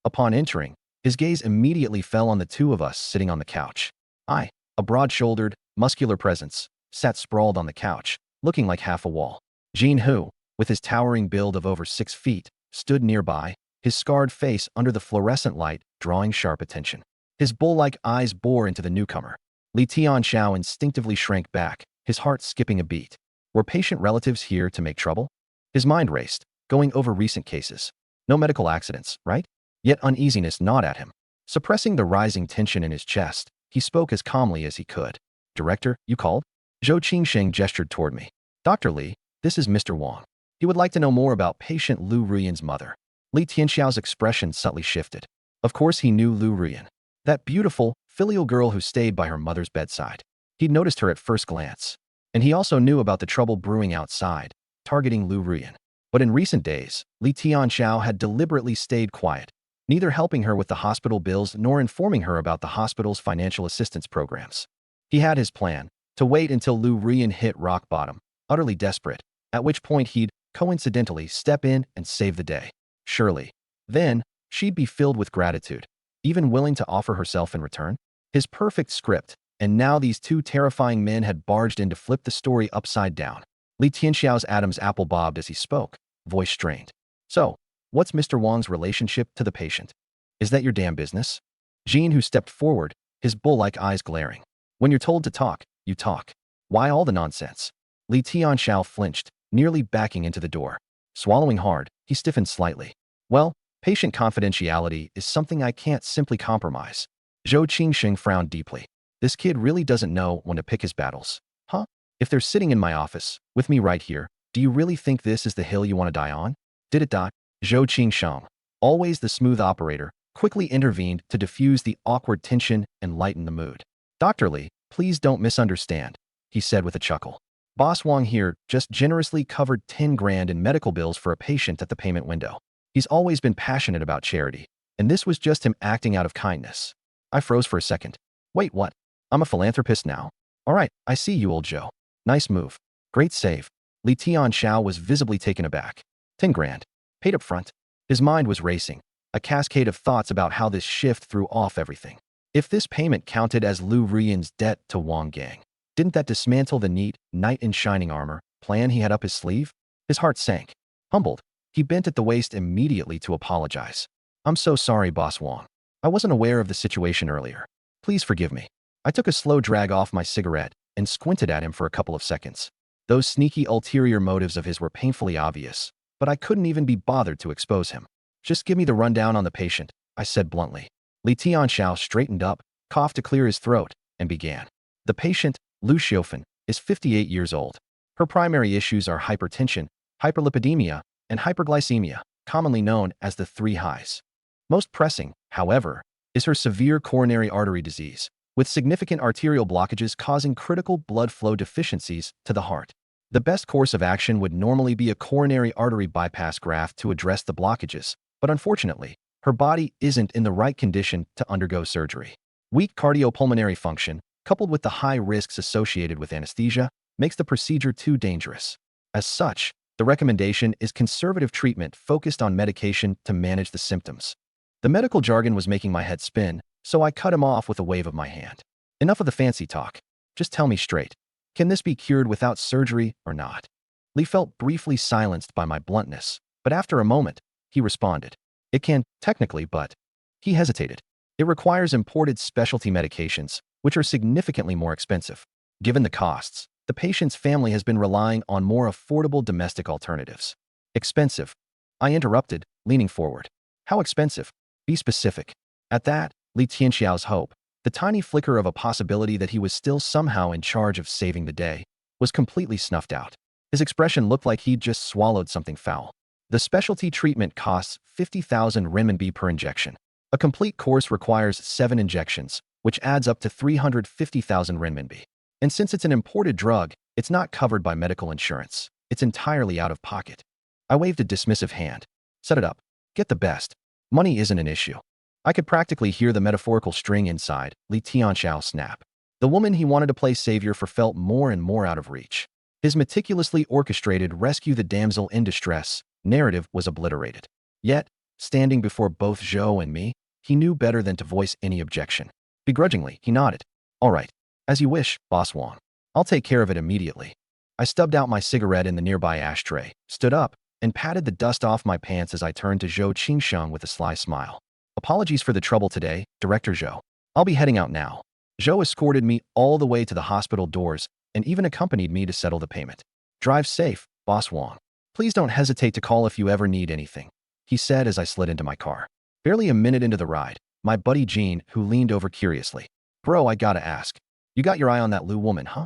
Upon entering, his gaze immediately fell on the two of us sitting on the couch. I, a broad-shouldered, muscular presence, sat sprawled on the couch, looking like half a wall. Jean Hu, with his towering build of over 6 feet, stood nearby, his scarred face under the fluorescent light drawing sharp attention. His bull-like eyes bore into the newcomer. Li Tianxiao instinctively shrank back, his heart skipping a beat. Were patient relatives here to make trouble? His mind raced, going over recent cases. No medical accidents, right? Yet uneasiness gnawed at him. Suppressing the rising tension in his chest, he spoke as calmly as he could. "Director, you called?" Zhou Qingsheng gestured toward me. "Dr. Li, this is Mr. Wang. He would like to know more about patient Lu Ruyan's mother." Li Tianxiao's expression subtly shifted. Of course he knew Lu Ruyan. That beautiful, filial girl who stayed by her mother's bedside. He'd noticed her at first glance. And he also knew about the trouble brewing outside, targeting Lu Ruyan. But in recent days, Li Tianxiao had deliberately stayed quiet, neither helping her with the hospital bills nor informing her about the hospital's financial assistance programs. He had his plan, to wait until Lu Ruyan hit rock bottom, utterly desperate, at which point he'd, coincidentally, step in and save the day. Surely. Then, she'd be filled with gratitude, even willing to offer herself in return. His perfect script, and now these two terrifying men had barged in to flip the story upside down. Li Tianxiao's Adam's apple bobbed as he spoke, voice strained. "So, what's Mr. Wang's relationship to the patient? Is that your damn business?" Jean, who stepped forward, his bull-like eyes glaring. "When you're told to talk, you talk. Why all the nonsense?" Li Tianxiao flinched, nearly backing into the door. Swallowing hard, he stiffened slightly. "Well, patient confidentiality is something I can't simply compromise." Zhou Qingsheng frowned deeply. This kid really doesn't know when to pick his battles. Huh? If they're sitting in my office, with me right here, do you really think this is the hill you want to die on? Did it die? Zhou Qingsheng, always the smooth operator, quickly intervened to diffuse the awkward tension and lighten the mood. "Dr. Li, please don't misunderstand. he said with a chuckle. Boss Wong here just generously covered 10 grand in medical bills for a patient at the payment window. He's always been passionate about charity, and this was just him acting out of kindness. I froze for a second. Wait, what? I'm a philanthropist now? All right, I see you, old Joe. Nice move. Great save. Li Tianxiao was visibly taken aback. 10 grand. Paid up front. His mind was racing, a cascade of thoughts about how this shift threw off everything. If this payment counted as Lu Rian's debt to Wang Gang, didn't that dismantle the neat, knight in shining armor plan he had up his sleeve? His heart sank. Humbled, he bent at the waist immediately to apologize. I'm so sorry, Boss Wong. I wasn't aware of the situation earlier. Please forgive me. I took a slow drag off my cigarette and squinted at him for a couple of seconds. Those sneaky ulterior motives of his were painfully obvious, but I couldn't even be bothered to expose him. Just give me the rundown on the patient, I said bluntly. Li Tianxiao straightened up, coughed to clear his throat, and began. The patient, Lu Xiaofan, is 58 years old. Her primary issues are hypertension, hyperlipidemia, and hyperglycemia, commonly known as the three highs. Most pressing, however, is her severe coronary artery disease, with significant arterial blockages causing critical blood flow deficiencies to the heart. The best course of action would normally be a coronary artery bypass graft to address the blockages, but unfortunately, her body isn't in the right condition to undergo surgery. Weak cardiopulmonary function, coupled with the high risks associated with anesthesia, makes the procedure too dangerous. As such, the recommendation is conservative treatment focused on medication to manage the symptoms. The medical jargon was making my head spin, so I cut him off with a wave of my hand. Enough of the fancy talk. Just tell me straight. Can this be cured without surgery or not? Li felt briefly silenced by my bluntness, but after a moment, he responded. It can, technically, but... He hesitated. It requires imported specialty medications, which are significantly more expensive. Given the costs, the patient's family has been relying on more affordable domestic alternatives. Expensive. I interrupted, leaning forward. How expensive? Be specific. At that, Li Tianxiao's hope, the tiny flicker of a possibility that he was still somehow in charge of saving the day, was completely snuffed out. His expression looked like he'd just swallowed something foul. The specialty treatment costs 50,000 renminbi per injection. A complete course requires 7 injections, which adds up to 350,000 renminbi. And since it's an imported drug, it's not covered by medical insurance. It's entirely out of pocket. I waved a dismissive hand. Set it up. Get the best. Money isn't an issue. I could practically hear the metaphorical string inside Li Tianxiao snap. The woman he wanted to play savior for felt more and more out of reach. His meticulously orchestrated rescue the damsel in distress narrative was obliterated. Yet, standing before both Zhou and me, he knew better than to voice any objection. Begrudgingly, he nodded. All right. As you wish, Boss Wong. I'll take care of it immediately. I stubbed out my cigarette in the nearby ashtray, stood up, and patted the dust off my pants as I turned to Zhou Qingsheng with a sly smile. Apologies for the trouble today, Director Zhou. I'll be heading out now. Zhou escorted me all the way to the hospital doors and even accompanied me to settle the payment. Drive safe, Boss Wong. Please don't hesitate to call if you ever need anything, he said as I slid into my car. Barely a minute into the ride, my buddy Jean, who leaned over curiously. Bro, I gotta ask. You got your eye on that Lu woman, huh?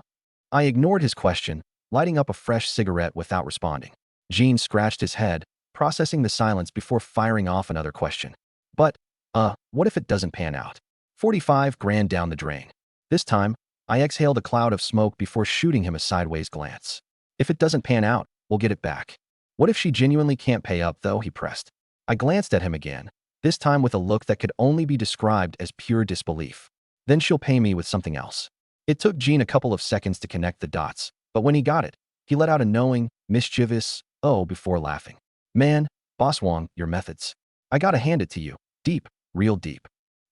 I ignored his question, lighting up a fresh cigarette without responding. Jean scratched his head, processing the silence before firing off another question. But, what if it doesn't pan out? 45 grand down the drain. This time, I exhaled a cloud of smoke before shooting him a sideways glance. If it doesn't pan out, we'll get it back. What if she genuinely can't pay up, though? He pressed. I glanced at him again, this time with a look that could only be described as pure disbelief. Then she'll pay me with something else. It took Jean a couple of seconds to connect the dots, but when he got it, he let out a knowing, mischievous, oh, before laughing. Man, Boss Wong, your methods. I gotta hand it to you. Deep, real deep.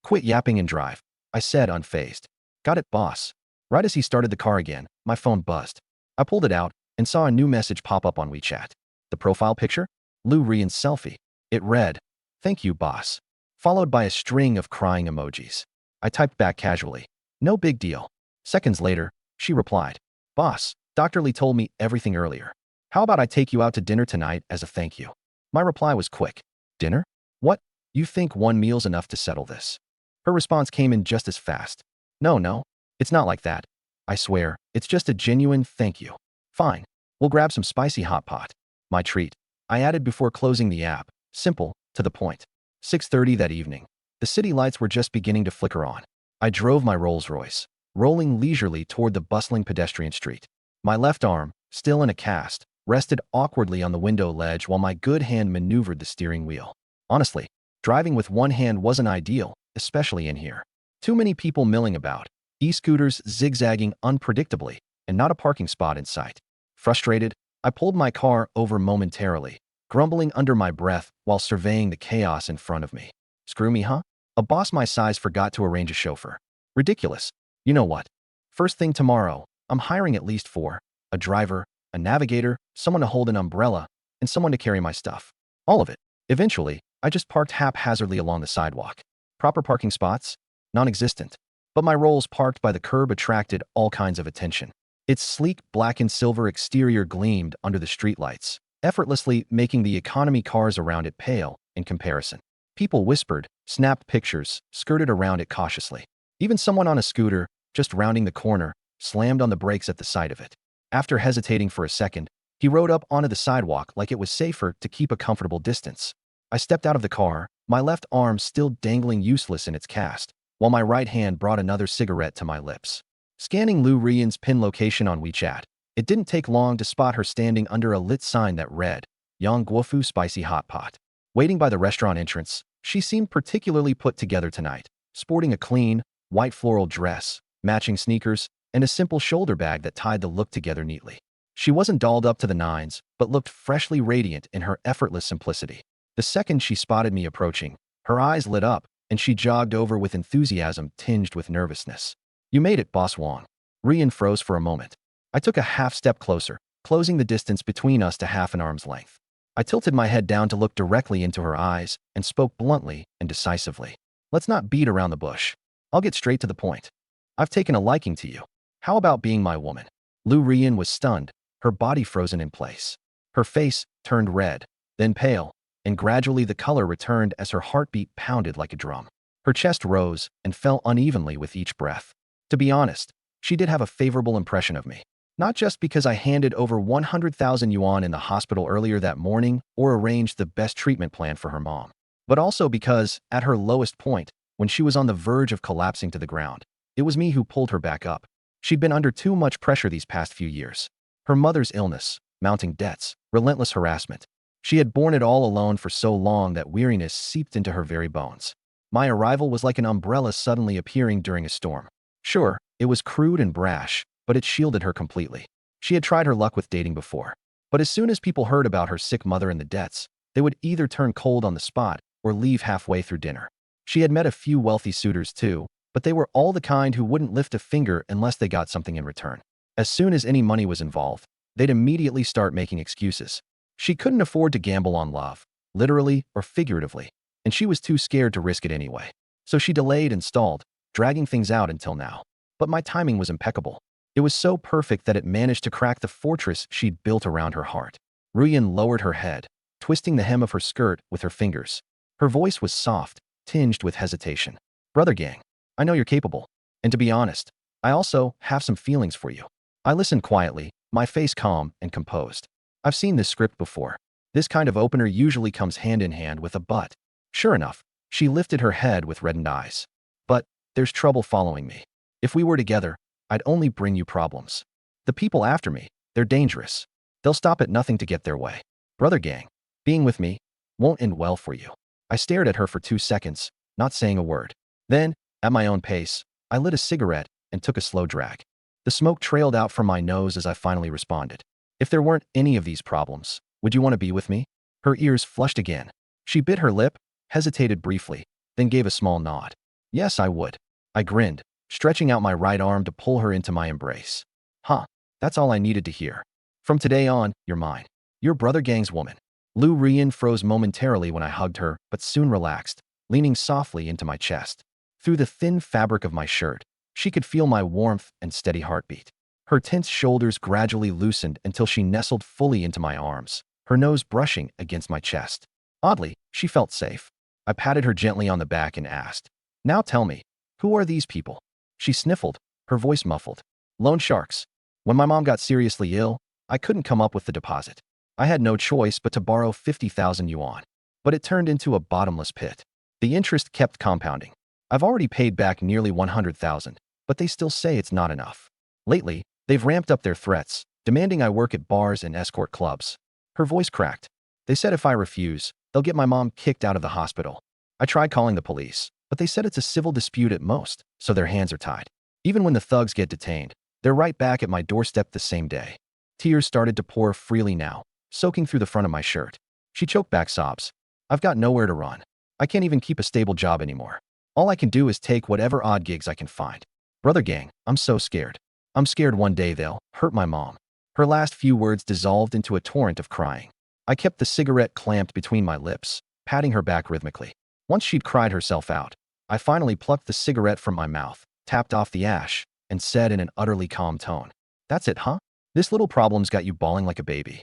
Quit yapping and drive, I said unfazed. Got it, boss. Right as he started the car again, my phone buzzed. I pulled it out and saw a new message pop up on WeChat. The profile picture? Lu Rian's selfie. It read, "Thank you, boss," followed by a string of crying emojis. I typed back casually. No big deal. Seconds later, she replied, "Boss, Dr. Li told me everything earlier. How about I take you out to dinner tonight as a thank you?" My reply was quick. Dinner? What? You think one meal's enough to settle this? Her response came in just as fast. No, it's not like that. I swear, it's just a genuine thank you. Fine. We'll grab some spicy hot pot. My treat. I added before closing the app. Simple, to the point. 6:30 that evening. The city lights were just beginning to flicker on. I drove my Rolls-Royce. rolling leisurely toward the bustling pedestrian street. My left arm, still in a cast, rested awkwardly on the window ledge while my good hand maneuvered the steering wheel. Honestly, driving with one hand wasn't ideal, especially in here. Too many people milling about, e-scooters zigzagging unpredictably, and not a parking spot in sight. Frustrated, I pulled my car over momentarily, grumbling under my breath while surveying the chaos in front of me. Screw me, huh? A boss my size forgot to arrange a chauffeur. Ridiculous. You know what? First thing tomorrow, I'm hiring at least 4. A driver, a navigator, someone to hold an umbrella, and someone to carry my stuff. All of it. Eventually, I just parked haphazardly along the sidewalk. Proper parking spots? Non-existent. But my Rolls parked by the curb attracted all kinds of attention. Its sleek black and silver exterior gleamed under the streetlights, effortlessly making the economy cars around it pale in comparison. People whispered, snapped pictures, skirted around it cautiously. Even someone on a scooter, just rounding the corner, slammed on the brakes at the sight of it. After hesitating for a second, he rode up onto the sidewalk like it was safer to keep a comfortable distance. I stepped out of the car, my left arm still dangling useless in its cast, while my right hand brought another cigarette to my lips. Scanning Lu Rian's pin location on WeChat, it didn't take long to spot her standing under a lit sign that read, Yang Guofu Spicy Hot Pot. Waiting by the restaurant entrance, she seemed particularly put together tonight, sporting a clean, white floral dress, matching sneakers, and a simple shoulder bag that tied the look together neatly. She wasn't dolled up to the nines, but looked freshly radiant in her effortless simplicity. The second she spotted me approaching, her eyes lit up, and she jogged over with enthusiasm tinged with nervousness. You made it, Boss Wang. Rian froze for a moment. I took a half step closer, closing the distance between us to half an arm's length. I tilted my head down to look directly into her eyes and spoke bluntly and decisively. Let's not beat around the bush. I'll get straight to the point. I've taken a liking to you. How about being my woman? Lu Rian was stunned, her body frozen in place. Her face turned red, then pale, and gradually the color returned as her heartbeat pounded like a drum. Her chest rose and fell unevenly with each breath. To be honest, she did have a favorable impression of me. Not just because I handed over 100,000 yuan in the hospital earlier that morning or arranged the best treatment plan for her mom, but also because, at her lowest point, when she was on the verge of collapsing to the ground, it was me who pulled her back up. She'd been under too much pressure these past few years. Her mother's illness, mounting debts, relentless harassment. She had borne it all alone for so long that weariness seeped into her very bones. My arrival was like an umbrella suddenly appearing during a storm. Sure, it was crude and brash, but it shielded her completely. She had tried her luck with dating before. But as soon as people heard about her sick mother and the debts, they would either turn cold on the spot or leave halfway through dinner. She had met a few wealthy suitors too, but they were all the kind who wouldn't lift a finger unless they got something in return. As soon as any money was involved, they'd immediately start making excuses. She couldn't afford to gamble on love, literally or figuratively, and she was too scared to risk it anyway. So she delayed and stalled, dragging things out until now. But my timing was impeccable. It was so perfect that it managed to crack the fortress she'd built around her heart. Ruyan lowered her head, twisting the hem of her skirt with her fingers. Her voice was soft, tinged with hesitation. Brother Gang, I know you're capable. And to be honest, I also have some feelings for you. I listened quietly, my face calm and composed. I've seen this script before. This kind of opener usually comes hand in hand with a but. Sure enough, she lifted her head with reddened eyes. But there's trouble following me. If we were together, I'd only bring you problems. The people after me, they're dangerous. They'll stop at nothing to get their way. Brother Gang, being with me won't end well for you. I stared at her for 2 seconds, not saying a word. Then, at my own pace, I lit a cigarette and took a slow drag. The smoke trailed out from my nose as I finally responded. If there weren't any of these problems, would you want to be with me? Her ears flushed again. She bit her lip, hesitated briefly, then gave a small nod. Yes, I would. I grinned, stretching out my right arm to pull her into my embrace. Huh, that's all I needed to hear. From today on, you're mine. You're Brother Gang's woman. Lu Rian froze momentarily when I hugged her, but soon relaxed, leaning softly into my chest. Through the thin fabric of my shirt, she could feel my warmth and steady heartbeat. Her tense shoulders gradually loosened until she nestled fully into my arms, her nose brushing against my chest. Oddly, she felt safe. I patted her gently on the back and asked, Now tell me, who are these people? She sniffled, her voice muffled. Loan sharks. When my mom got seriously ill, I couldn't come up with the deposit. I had no choice but to borrow 50,000 yuan. But it turned into a bottomless pit. The interest kept compounding. I've already paid back nearly 100,000, but they still say it's not enough. Lately, they've ramped up their threats, demanding I work at bars and escort clubs. Her voice cracked. They said if I refuse, they'll get my mom kicked out of the hospital. I tried calling the police, but they said it's a civil dispute at most, so their hands are tied. Even when the thugs get detained, they're right back at my doorstep the same day. Tears started to pour freely now, soaking through the front of my shirt. She choked back sobs. I've got nowhere to run. I can't even keep a stable job anymore. All I can do is take whatever odd gigs I can find. Brother gang, I'm so scared. I'm scared one day they'll hurt my mom. Her last few words dissolved into a torrent of crying. I kept the cigarette clamped between my lips, patting her back rhythmically. Once she'd cried herself out, I finally plucked the cigarette from my mouth, tapped off the ash, and said in an utterly calm tone, "That's it, huh? This little problem's got you bawling like a baby."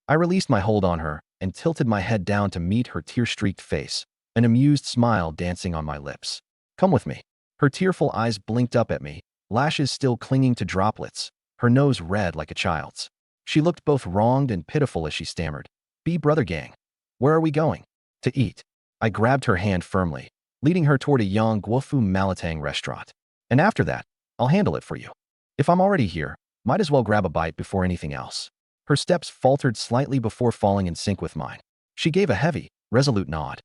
I released my hold on her and tilted my head down to meet her tear-streaked face, an amused smile dancing on my lips. "Come with me." Her tearful eyes blinked up at me, lashes still clinging to droplets, her nose red like a child's. She looked both wronged and pitiful as she stammered, Brother gang. Where are we going?" "To eat." I grabbed her hand firmly, leading her toward a young Guofu Malatang restaurant. "And after that, I'll handle it for you. If I'm already here, might as well grab a bite before anything else." Her steps faltered slightly before falling in sync with mine. She gave a heavy, resolute nod.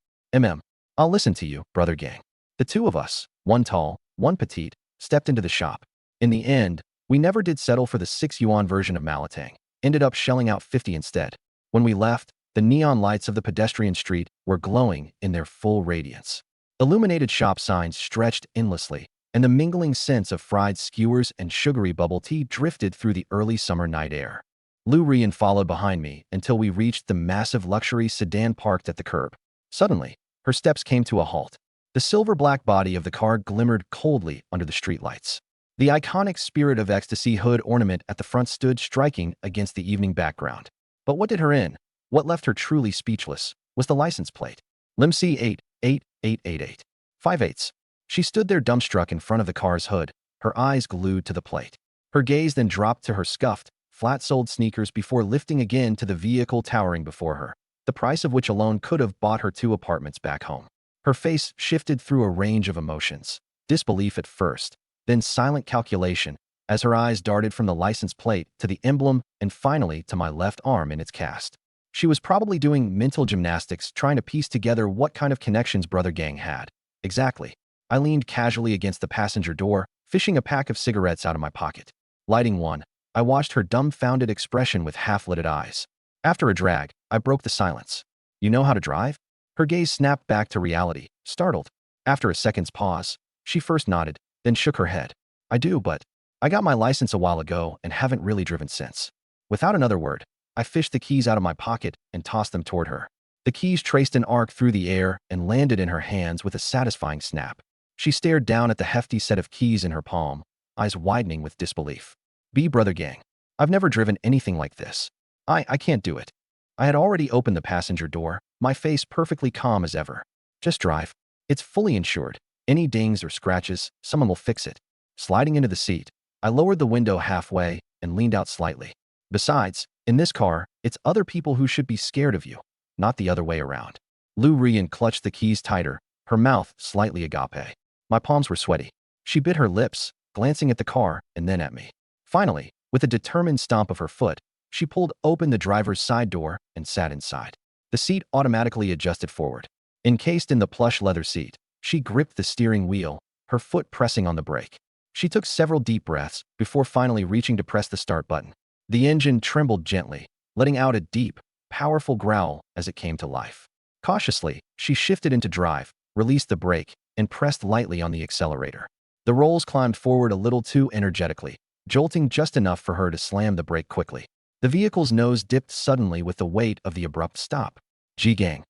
I'll listen to you, brother gang." The two of us, one tall, one petite, stepped into the shop. In the end, we never did settle for the 6 yuan version of Malatang, ended up shelling out 50 instead. When we left, the neon lights of the pedestrian street were glowing in their full radiance. Illuminated shop signs stretched endlessly, and the mingling scents of fried skewers and sugary bubble tea drifted through the early summer night air. Lu Rian followed behind me until we reached the massive luxury sedan parked at the curb. Suddenly, her steps came to a halt. The silver-black body of the car glimmered coldly under the streetlights. The iconic Spirit of Ecstasy hood ornament at the front stood striking against the evening background. But what did her in? What left her truly speechless was the license plate. LIMC 88888. 5/8. She stood there dumbstruck in front of the car's hood, her eyes glued to the plate. Her gaze then dropped to her scuffed, flat-soled sneakers before lifting again to the vehicle towering before her, the price of which alone could have bought her 2 apartments back home. Her face shifted through a range of emotions. Disbelief at first, then silent calculation, as her eyes darted from the license plate to the emblem and finally to my left arm in its cast. She was probably doing mental gymnastics trying to piece together what kind of connections Brother Gang had. Exactly. I leaned casually against the passenger door, fishing a pack of cigarettes out of my pocket. Lighting one, I watched her dumbfounded expression with half-lidded eyes. After a drag, I broke the silence. "You know how to drive?" Her gaze snapped back to reality, startled. After a second's pause, she first nodded, then shook her head. "I do, but I got my license a while ago and haven't really driven since." Without another word, I fished the keys out of my pocket and tossed them toward her. The keys traced an arc through the air and landed in her hands with a satisfying snap. She stared down at the hefty set of keys in her palm, eyes widening with disbelief. Brother Gang. I've never driven anything like this. I can't do it." I had already opened the passenger door, my face perfectly calm as ever. "Just drive. It's fully insured. Any dings or scratches, someone will fix it." Sliding into the seat, I lowered the window halfway and leaned out slightly. "Besides, in this car, it's other people who should be scared of you, not the other way around." Lu Rian clutched the keys tighter, her mouth slightly agape. My palms were sweaty. She bit her lips, glancing at the car and then at me. Finally, with a determined stomp of her foot, she pulled open the driver's side door and sat inside. The seat automatically adjusted forward. Encased in the plush leather seat, she gripped the steering wheel, her foot pressing on the brake. She took several deep breaths before finally reaching to press the start button. The engine trembled gently, letting out a deep, powerful growl as it came to life. Cautiously, she shifted into drive, released the brake, and pressed lightly on the accelerator. The rolls climbed forward a little too energetically, jolting just enough for her to slam the brake quickly. The vehicle's nose dipped suddenly with the weight of the abrupt stop. "Gang."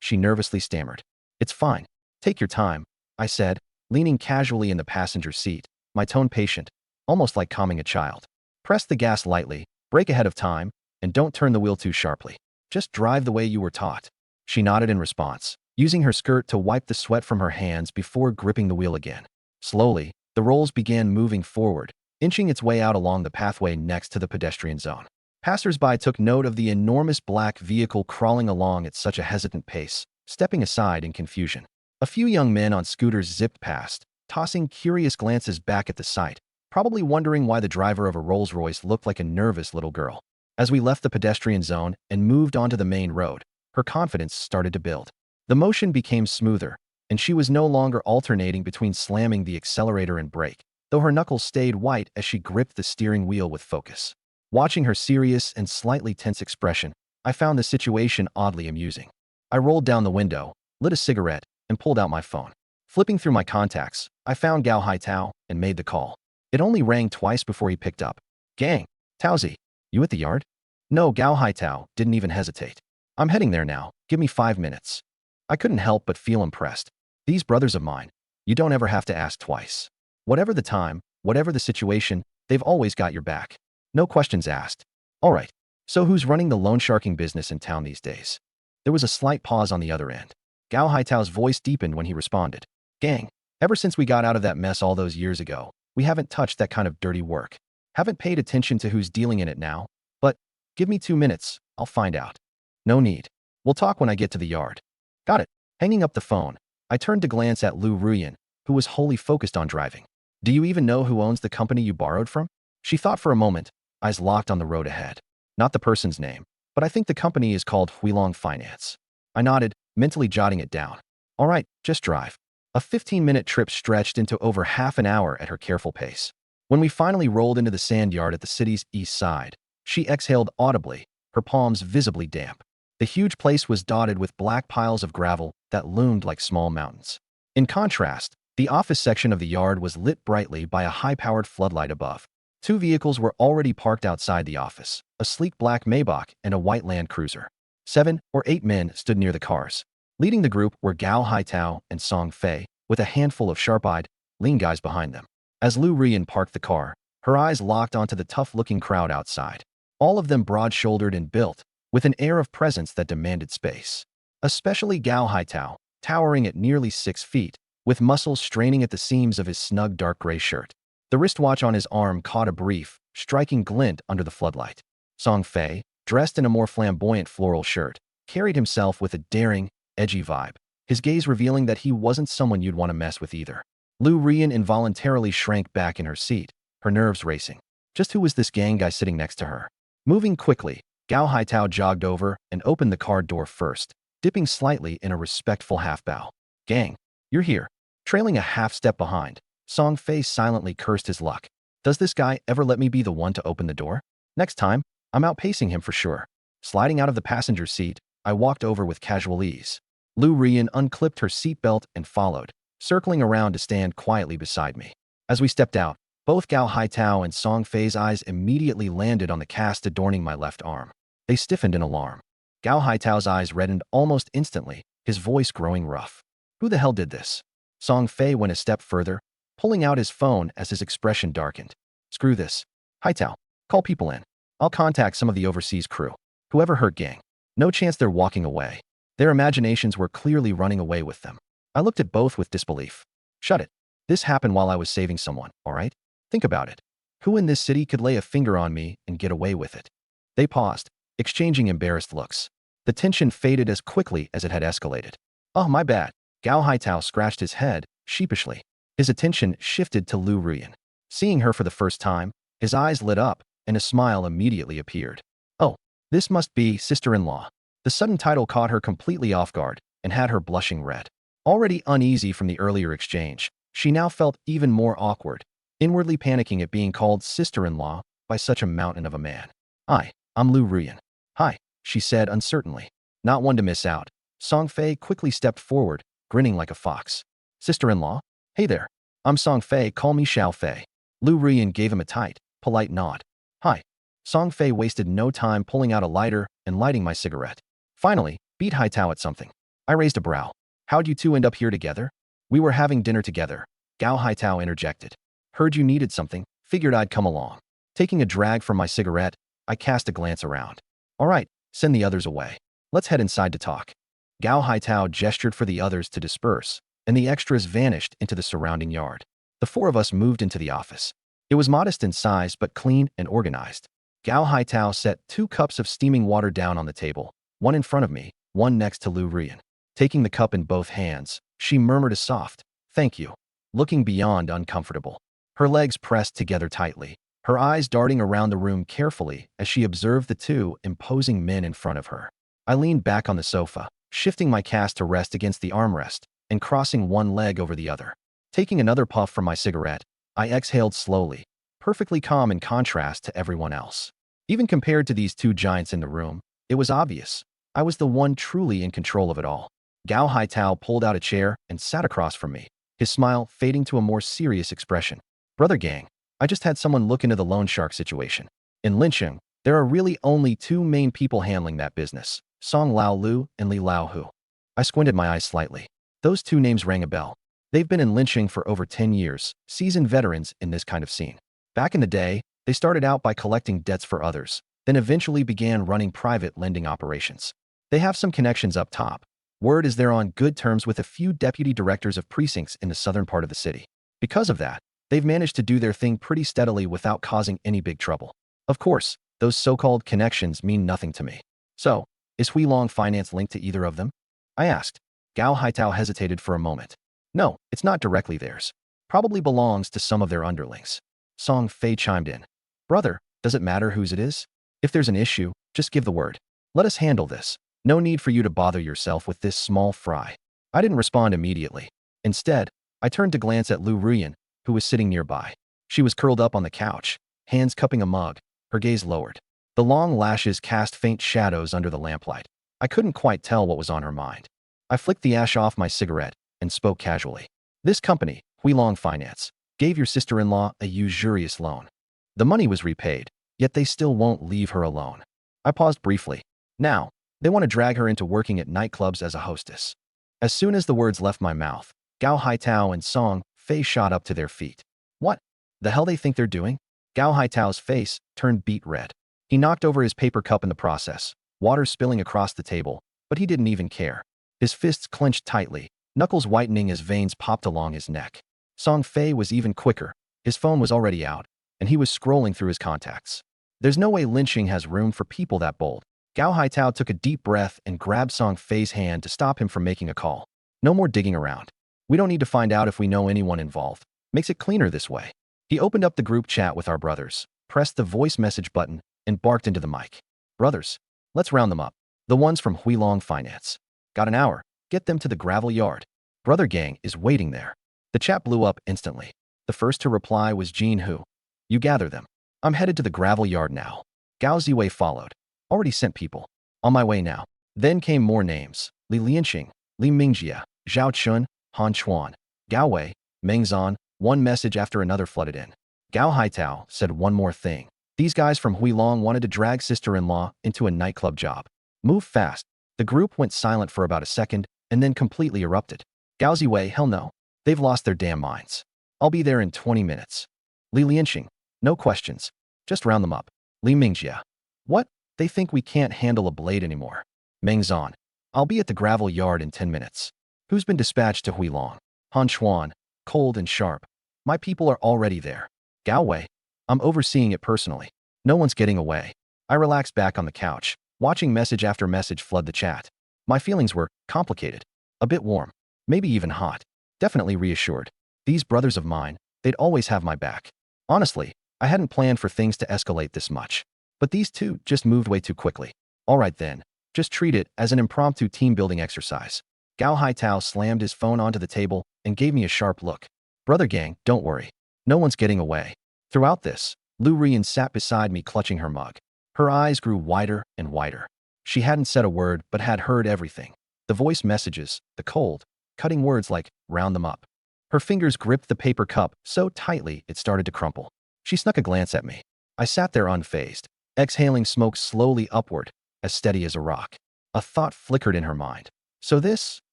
She nervously stammered. "It's fine. Take your time," I said, leaning casually in the passenger seat, my tone patient, almost like calming a child. "Press the gas lightly, brake ahead of time, and don't turn the wheel too sharply. Just drive the way you were taught." She nodded in response, using her skirt to wipe the sweat from her hands before gripping the wheel again. Slowly, the rolls began moving forward, inching its way out along the pathway next to the pedestrian zone. Passers-by took note of the enormous black vehicle crawling along at such a hesitant pace, stepping aside in confusion. A few young men on scooters zipped past, tossing curious glances back at the sight, probably wondering why the driver of a Rolls-Royce looked like a nervous little girl. As we left the pedestrian zone and moved onto the main road, her confidence started to build. The motion became smoother, and she was no longer alternating between slamming the accelerator and brake, though her knuckles stayed white as she gripped the steering wheel with focus. Watching her serious and slightly tense expression, I found the situation oddly amusing. I rolled down the window, lit a cigarette, and pulled out my phone. Flipping through my contacts, I found Gao Haitao and made the call. It only rang twice before he picked up. "Gang, Taozi, you at the yard?" No, Gao Haitao didn't even hesitate. "I'm heading there now. Give me 5 minutes." I couldn't help but feel impressed. These brothers of mine, you don't ever have to ask twice. Whatever the time, whatever the situation, they've always got your back. No questions asked. All right, so who's running the loan sharking business in town these days? There was a slight pause on the other end. Gao Haitao's voice deepened when he responded. "Gang, ever since we got out of that mess all those years ago, we haven't touched that kind of dirty work. Haven't paid attention to who's dealing in it now, but give me 2 minutes, I'll find out." "No need. We'll talk when I get to the yard." "Got it." Hanging up the phone, I turned to glance at Lu Ruyan, who was wholly focused on driving. "Do you even know who owns the company you borrowed from?" She thought for a moment, eyes locked on the road ahead. "Not the person's name, but I think the company is called Huilong Finance." I nodded, mentally jotting it down. "All right, just drive." A 15-minute trip stretched into over half an hour at her careful pace. When we finally rolled into the sand yard at the city's east side, she exhaled audibly, her palms visibly damp. The huge place was dotted with black piles of gravel that loomed like small mountains. In contrast, the office section of the yard was lit brightly by a high-powered floodlight above. 2 vehicles were already parked outside the office, a sleek black Maybach and a white Land Cruiser. 7 or 8 men stood near the cars. Leading the group were Gao Haitao and Song Fei, with a handful of sharp-eyed, lean guys behind them. As Lu Rian parked the car, her eyes locked onto the tough-looking crowd outside. All of them broad-shouldered and built, with an air of presence that demanded space. Especially Gao Haitao, towering at nearly 6 feet, with muscles straining at the seams of his snug dark gray shirt. The wristwatch on his arm caught a brief, striking glint under the floodlight. Song Fei, dressed in a more flamboyant floral shirt, carried himself with a daring, edgy vibe, his gaze revealing that he wasn't someone you'd want to mess with either. Lu Rian involuntarily shrank back in her seat, her nerves racing. Just who was this gang guy sitting next to her? Moving quickly, Gao Haitao jogged over and opened the car door first, dipping slightly in a respectful half-bow. "Gang, you're here." Trailing a half-step behind, Song Fei silently cursed his luck. "Does this guy ever let me be the one to open the door? Next time, I'm outpacing him for sure." Sliding out of the passenger seat, I walked over with casual ease. Lu Rian unclipped her seatbelt and followed, circling around to stand quietly beside me. As we stepped out, both Gao Haitao and Song Fei's eyes immediately landed on the cast adorning my left arm. They stiffened in alarm. Gao Haitao's eyes reddened almost instantly, his voice growing rough. "Who the hell did this?" Song Fei went a step further, pulling out his phone as his expression darkened. "Screw this. Haitao, call people in. I'll contact some of the overseas crew. Whoever hurt gang. No chance they're walking away." Their imaginations were clearly running away with them. I looked at both with disbelief. "Shut it. This happened while I was saving someone, all right? Think about it. Who in this city could lay a finger on me and get away with it?" They paused, exchanging embarrassed looks. The tension faded as quickly as it had escalated. "Oh, my bad." Gao Haitao scratched his head, sheepishly. His attention shifted to Lu Rian. Seeing her for the first time, his eyes lit up, and a smile immediately appeared. "Oh, this must be sister-in-law." The sudden title caught her completely off guard and had her blushing red. Already uneasy from the earlier exchange, she now felt even more awkward, inwardly panicking at being called sister-in-law by such a mountain of a man. "Hi, I'm Lu Rian." "Hi," she said uncertainly. Not one to miss out, Song Fei quickly stepped forward, grinning like a fox. "Sister-in-law? Hey there. I'm Song Fei, call me Xiao Fei." Lu Rian gave him a tight, polite nod. "Hi." Song Fei wasted no time pulling out a lighter and lighting my cigarette. Finally, beat Haitao at something. I raised a brow. "How'd you two end up here together?" "We were having dinner together," Gao Haitao interjected. "Heard you needed something, figured I'd come along." Taking a drag from my cigarette, I cast a glance around. "All right, send the others away. Let's head inside to talk." Gao Haitao gestured for the others to disperse, and the extras vanished into the surrounding yard. The 4 of us moved into the office. It was modest in size but clean and organized. Gao Haitao set 2 cups of steaming water down on the table, one in front of me, one next to Lu Rian. Taking the cup in both hands, she murmured a soft, "Thank you." looking beyond uncomfortable. Her legs pressed together tightly, her eyes darting around the room carefully as she observed the two imposing men in front of her. I leaned back on the sofa, shifting my cast to rest against the armrest and crossing one leg over the other. Taking another puff from my cigarette, I exhaled slowly, perfectly calm in contrast to everyone else. Even compared to these two giants in the room, it was obvious. I was the one truly in control of it all. Gao Haitao pulled out a chair and sat across from me, his smile fading to a more serious expression. Brother gang, I just had someone look into the loan shark situation. In Lincheng, there are really only two main people handling that business, Song Lao Lu and Li Lao Hu. I squinted my eyes slightly. Those two names rang a bell. They've been in Lincheng for over 10 years, seasoned veterans in this kind of scene. Back in the day, they started out by collecting debts for others, then eventually began running private lending operations. They have some connections up top. Word is they're on good terms with a few deputy directors of precincts in the southern part of the city. Because of that, they've managed to do their thing pretty steadily without causing any big trouble. Of course, those so-called connections mean nothing to me. So, is Huilong Finance linked to either of them? I asked. Gao Haitao hesitated for a moment. No, it's not directly theirs. Probably belongs to some of their underlings. Song Fei chimed in. Brother, does it matter whose it is? If there's an issue, just give the word. Let us handle this. No need for you to bother yourself with this small fry. I didn't respond immediately. Instead, I turned to glance at Lu Ruyan, who was sitting nearby. She was curled up on the couch, hands cupping a mug, her gaze lowered. The long lashes cast faint shadows under the lamplight. I couldn't quite tell what was on her mind. I flicked the ash off my cigarette and spoke casually. This company, Huilong Finance, gave your sister-in-law a usurious loan. The money was repaid, yet they still won't leave her alone. I paused briefly. Now, they want to drag her into working at nightclubs as a hostess. As soon as the words left my mouth, Gao Haitao and Song Fei shot up to their feet. What the hell they think they're doing? Gao Haitao's face turned beet red. He knocked over his paper cup in the process, water spilling across the table, but he didn't even care. His fists clenched tightly, knuckles whitening as veins popped along his neck. Song Fei was even quicker. His phone was already out, and he was scrolling through his contacts. There's no way Lincheng has room for people that bold. Gao Haitao took a deep breath and grabbed Song Fei's hand to stop him from making a call. No more digging around. We don't need to find out if we know anyone involved. Makes it cleaner this way. He opened up the group chat with our brothers, pressed the voice message button, and barked into the mic. Brothers, let's round them up. The ones from Huilong Finance. Got an hour. Get them to the gravel yard. Brother gang is waiting there. The chat blew up instantly. The first to reply was Jin Hu. You gather them. I'm headed to the gravel yard now. Gao Ziwei followed. Already sent people. On my way now. Then came more names. Li Lianqing, Li Mingjia, Zhao Chun, Han Chuan, Gao Wei, Meng Zan. One message after another flooded in. Gao Haitao said one more thing. These guys from Huilong wanted to drag sister-in-law into a nightclub job. Move fast. The group went silent for about a second and then completely erupted. Gao Ziwei, hell no. They've lost their damn minds. I'll be there in 20 minutes. Li Lianqing, no questions. Just round them up. Li Mingjia. What? They think we can't handle a blade anymore. Meng Zan. I'll be at the gravel yard in 10 minutes. Who's been dispatched to Huilong? Han Chuan. Cold and sharp. My people are already there. Gao Wei. I'm overseeing it personally. No one's getting away. I relaxed back on the couch, watching message after message flood the chat. My feelings were complicated. A bit warm. Maybe even hot. Definitely reassured. These brothers of mine, they'd always have my back. Honestly, I hadn't planned for things to escalate this much. But these two just moved way too quickly. All right then, just treat it as an impromptu team-building exercise. Gao Haitao slammed his phone onto the table and gave me a sharp look. Brother gang, don't worry. No one's getting away. Throughout this, Lu Ruyan sat beside me clutching her mug. Her eyes grew wider and wider. She hadn't said a word but had heard everything. The voice messages, the cold, cutting words like, round them up. Her fingers gripped the paper cup so tightly it started to crumple. She snuck a glance at me. I sat there unfazed, exhaling smoke slowly upward, as steady as a rock. A thought flickered in her mind. So this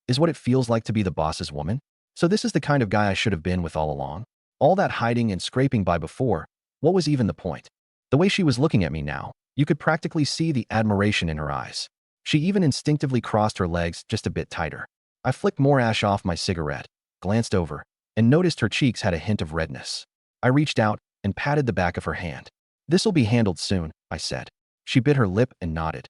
is what it feels like to be the boss's woman? So this is the kind of guy I should have been with all along? All that hiding and scraping by before, what was even the point? The way she was looking at me now, you could practically see the admiration in her eyes. She even instinctively crossed her legs just a bit tighter. I flicked more ash off my cigarette, glanced over, and noticed her cheeks had a hint of redness. I reached out and patted the back of her hand. This'll be handled soon, I said. She bit her lip and nodded.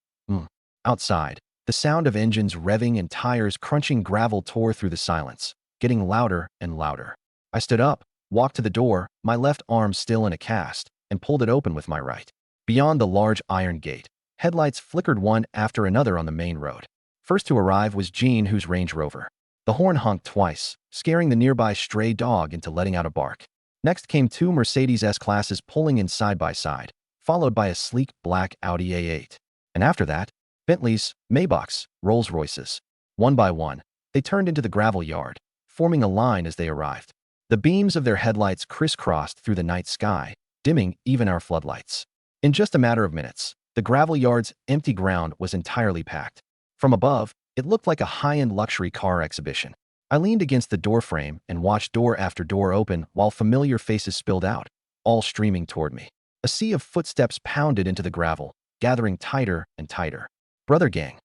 Outside, the sound of engines revving and tires crunching gravel tore through the silence, getting louder and louder. I stood up, walked to the door, my left arm still in a cast, and pulled it open with my right. Beyond the large iron gate, headlights flickered one after another on the main road. First to arrive was Jean, whose Range Rover. The horn honked twice, scaring the nearby stray dog into letting out a bark. Next came two Mercedes S-classes pulling in side by side, followed by a sleek black Audi A8. And after that, Bentleys, Maybachs, Rolls-Royces. One by one, they turned into the gravel yard, forming a line as they arrived. The beams of their headlights crisscrossed through the night sky, dimming even our floodlights. In just a matter of minutes, the gravel yard's empty ground was entirely packed. From above, it looked like a high-end luxury car exhibition. I leaned against the doorframe and watched door after door open while familiar faces spilled out, all streaming toward me. A sea of footsteps pounded into the gravel, gathering tighter and tighter. Brother gang,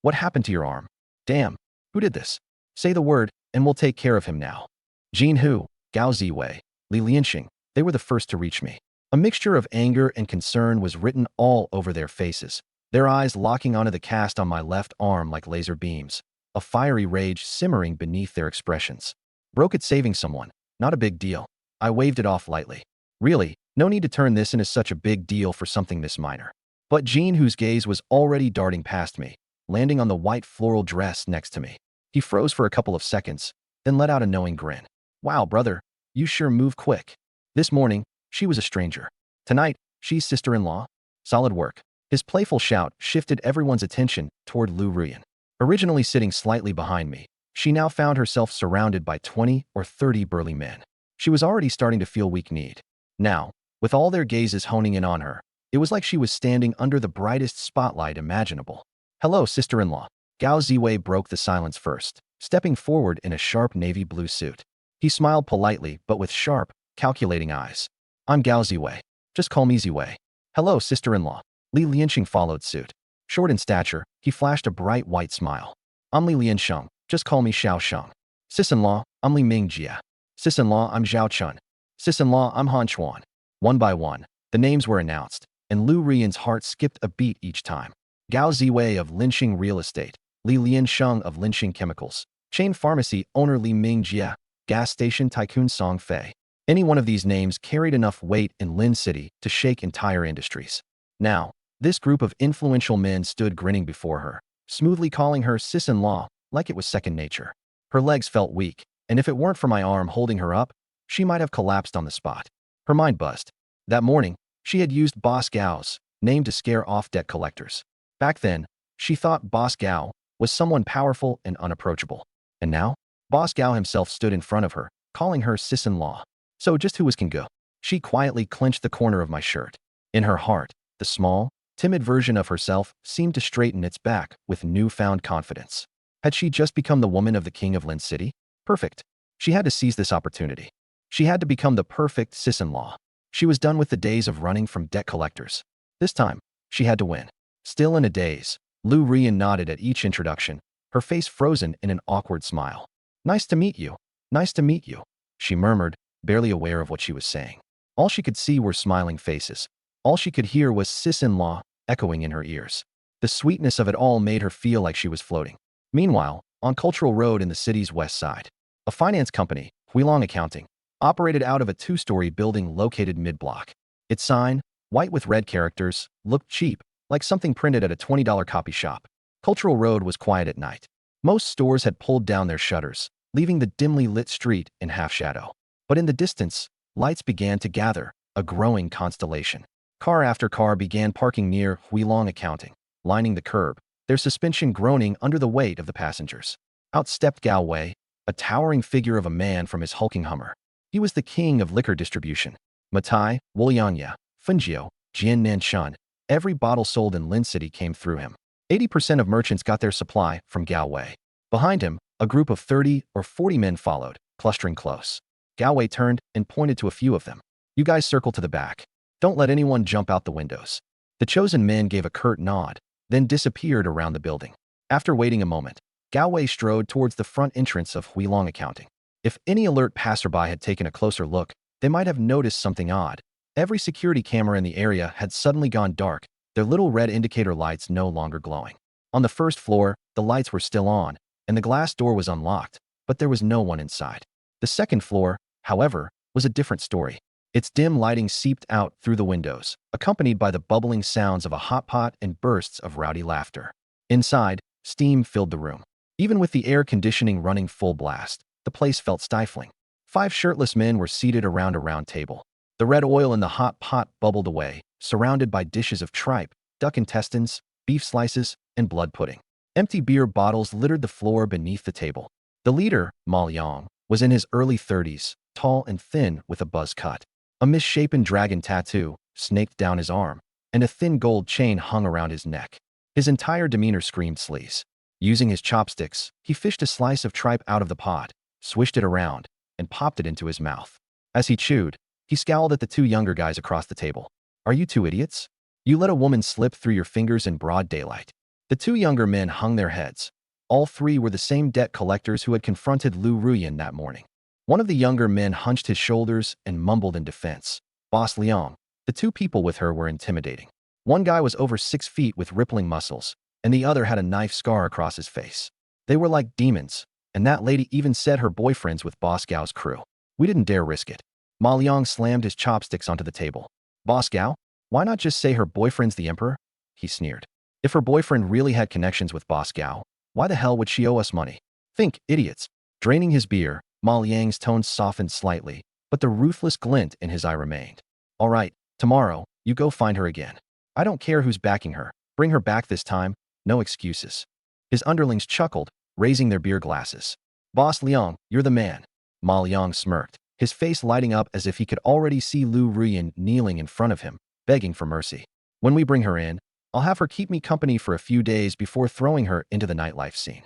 what happened to your arm? Damn, who did this? Say the word, and we'll take care of him now. Jin Hu, Gao Ziwei, Li Lianxing, they were the first to reach me. A mixture of anger and concern was written all over their faces, their eyes locking onto the cast on my left arm like laser beams, a fiery rage simmering beneath their expressions. Broke it saving someone, not a big deal. I waved it off lightly. Really, no need to turn this into such a big deal for something this minor. But Jean, whose gaze was already darting past me, landing on the white floral dress next to me. He froze for a couple of seconds, then let out a knowing grin. Wow, brother, you sure move quick. This morning, she was a stranger. Tonight, she's sister-in-law. Solid work. His playful shout shifted everyone's attention toward Lu Ruyan. Originally sitting slightly behind me, she now found herself surrounded by 20 or 30 burly men. She was already starting to feel weak-kneed. Now, with all their gazes honing in on her, it was like she was standing under the brightest spotlight imaginable. Hello, sister-in-law. Gao Ziwei broke the silence first, stepping forward in a sharp navy blue suit. He smiled politely, but with sharp, calculating eyes. I'm Gao Ziwei. Just call me Ziwei. Hello, sister-in-law. Li Lianxing followed suit. Short in stature, he flashed a bright white smile. I'm Li Liansheng. Just call me Xiao Sheng. Sis-in-law, I'm Li Mingjia. Sis-in-law, I'm Zhao Chun. Sis-in-law, I'm Han Chuan. One by one, the names were announced, and Lu Ruyan's heart skipped a beat each time. Gao Ziwei of Linxing Real Estate, Li Liansheng of Linxing Chemicals, chain pharmacy owner Li Mingjia, gas station tycoon Song Fei. Any one of these names carried enough weight in Lin City to shake entire industries. Now, this group of influential men stood grinning before her, smoothly calling her sis-in-law like it was second nature. Her legs felt weak, and if it weren't for my arm holding her up, she might have collapsed on the spot. Her mind buzzed. That morning, she had used Boss Gao's name to scare off debt collectors. Back then, she thought Boss Gao was someone powerful and unapproachable. And now, Boss Gao himself stood in front of her, calling her sis-in-law. So just who was can go? She quietly clenched the corner of my shirt. In her heart, the small, timid version of herself seemed to straighten its back with newfound confidence. Had she just become the woman of the king of Lin City? Perfect. She had to seize this opportunity. She had to become the perfect sis-in-law. She was done with the days of running from debt collectors. This time, she had to win. Still in a daze, Lu Ruyan nodded at each introduction, her face frozen in an awkward smile. Nice to meet you. Nice to meet you, she murmured, barely aware of what she was saying. All she could see were smiling faces. All she could hear was sis-in-law echoing in her ears. The sweetness of it all made her feel like she was floating. Meanwhile, on Cultural Road in the city's west side, a finance company, Huilong Accounting, operated out of a two-story building located mid-block. Its sign, white with red characters, looked cheap, like something printed at a $20 copy shop. Cultural Road was quiet at night. Most stores had pulled down their shutters, leaving the dimly lit street in half-shadow. But in the distance, lights began to gather, a growing constellation. Car after car began parking near Huilong Accounting, lining the curb, their suspension groaning under the weight of the passengers. Out stepped Gao Wei, a towering figure of a man from his hulking Hummer. He was the king of liquor distribution. Matai, Wulianya, Fengjiu, Jian Nanshan, every bottle sold in Lin City came through him. 80% of merchants got their supply from Gao Wei. Behind him, a group of 30 or 40 men followed, clustering close. Gao Wei turned and pointed to a few of them. You guys circle to the back. Don't let anyone jump out the windows. The chosen men gave a curt nod, then disappeared around the building. After waiting a moment, Gao Wei strode towards the front entrance of Huilong Accounting. If any alert passerby had taken a closer look, they might have noticed something odd. Every security camera in the area had suddenly gone dark, their little red indicator lights no longer glowing. On the first floor, the lights were still on, and the glass door was unlocked, but there was no one inside. The second floor, however, was a different story. Its dim lighting seeped out through the windows, accompanied by the bubbling sounds of a hot pot and bursts of rowdy laughter. Inside, steam filled the room. Even with the air conditioning running full blast, the place felt stifling. 5 shirtless men were seated around a round table. The red oil in the hot pot bubbled away, surrounded by dishes of tripe, duck intestines, beef slices, and blood pudding. Empty beer bottles littered the floor beneath the table. The leader, Ma Liang, was in his early 30s, tall and thin with a buzz cut. A misshapen dragon tattoo snaked down his arm, and a thin gold chain hung around his neck. His entire demeanor screamed sleaze. Using his chopsticks, he fished a slice of tripe out of the pot, swished it around, and popped it into his mouth. As he chewed, he scowled at the 2 younger guys across the table. "Are you 2 idiots? You let a woman slip through your fingers in broad daylight." The 2 younger men hung their heads. All 3 were the same debt collectors who had confronted Lu Ruyan that morning. One of the younger men hunched his shoulders and mumbled in defense. "Boss Liang." The 2 people with her were intimidating. One guy was over 6 feet with rippling muscles, and the other had a knife scar across his face. They were like demons, and that lady even said her boyfriend's with Boss Gao's crew. We didn't dare risk it. Ma Liang slammed his chopsticks onto the table. "Boss Gao? Why not just say her boyfriend's the emperor?" He sneered. "If her boyfriend really had connections with Boss Gao, why the hell would she owe us money? Think, idiots." Draining his beer, Ma Liang's tone softened slightly, but the ruthless glint in his eye remained. "All right, tomorrow, you go find her again. I don't care who's backing her. Bring her back this time. No excuses." His underlings chuckled, raising their beer glasses. "Boss Liang, you're the man." Ma Liang smirked, his face lighting up as if he could already see Lu Ruyan kneeling in front of him, begging for mercy. "When we bring her in, I'll have her keep me company for a few days before throwing her into the nightlife scene.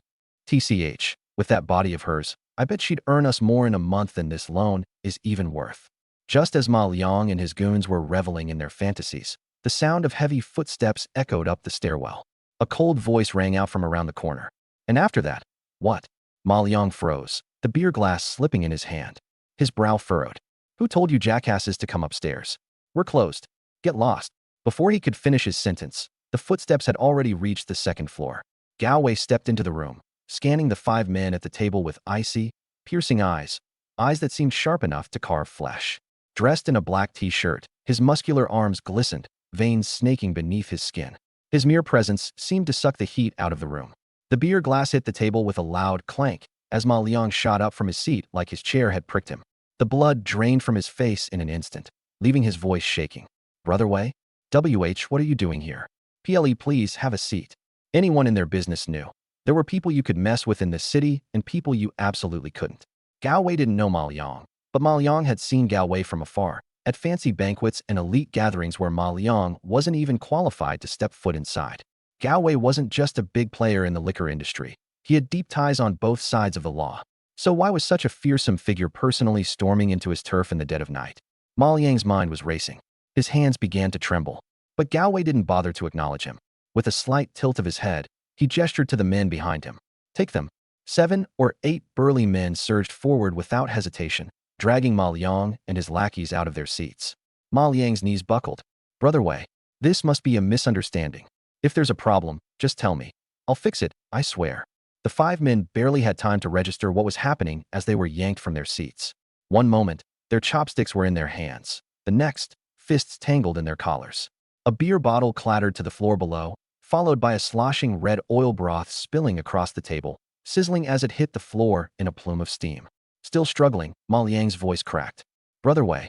TCH, with that body of hers, I bet she'd earn us more in a month than this loan is even worth." Just as Ma Liang and his goons were reveling in their fantasies, the sound of heavy footsteps echoed up the stairwell. A cold voice rang out from around the corner. "And after that, what?" Ma Liang froze, the beer glass slipping in his hand. His brow furrowed. "Who told you jackasses to come upstairs? We're closed. Get lost." Before he could finish his sentence, the footsteps had already reached the second floor. Gao Wei stepped into the room, scanning the 5 men at the table with icy, piercing eyes that seemed sharp enough to carve flesh. Dressed in a black t-shirt, his muscular arms glistened, veins snaking beneath his skin. His mere presence seemed to suck the heat out of the room. The beer glass hit the table with a loud clank as Ma Liang shot up from his seat like his chair had pricked him. The blood drained from his face in an instant, leaving his voice shaking. "Brother Wei? WH, what are you doing here? PLE, please have a seat." Anyone in their business knew. There were people you could mess with in this city and people you absolutely couldn't. Gao Wei didn't know Ma Liang, but Ma Liang had seen Gao Wei from afar, at fancy banquets and elite gatherings where Ma Liang wasn't even qualified to step foot inside. Gao Wei wasn't just a big player in the liquor industry. He had deep ties on both sides of the law. So why was such a fearsome figure personally storming into his turf in the dead of night? Ma Liang's mind was racing. His hands began to tremble. But Gao Wei didn't bother to acknowledge him. With a slight tilt of his head, he gestured to the men behind him. "Take them." 7 or 8 burly men surged forward without hesitation, dragging Ma Liang and his lackeys out of their seats. Ma Liang's knees buckled. "Brother Wei, this must be a misunderstanding. If there's a problem, just tell me. I'll fix it, I swear." The 5 men barely had time to register what was happening as they were yanked from their seats. One moment, their chopsticks were in their hands. The next, fists tangled in their collars. A beer bottle clattered to the floor below, followed by a sloshing red oil broth spilling across the table, sizzling as it hit the floor in a plume of steam. Still struggling, Ma Liang's voice cracked. Brother Wei,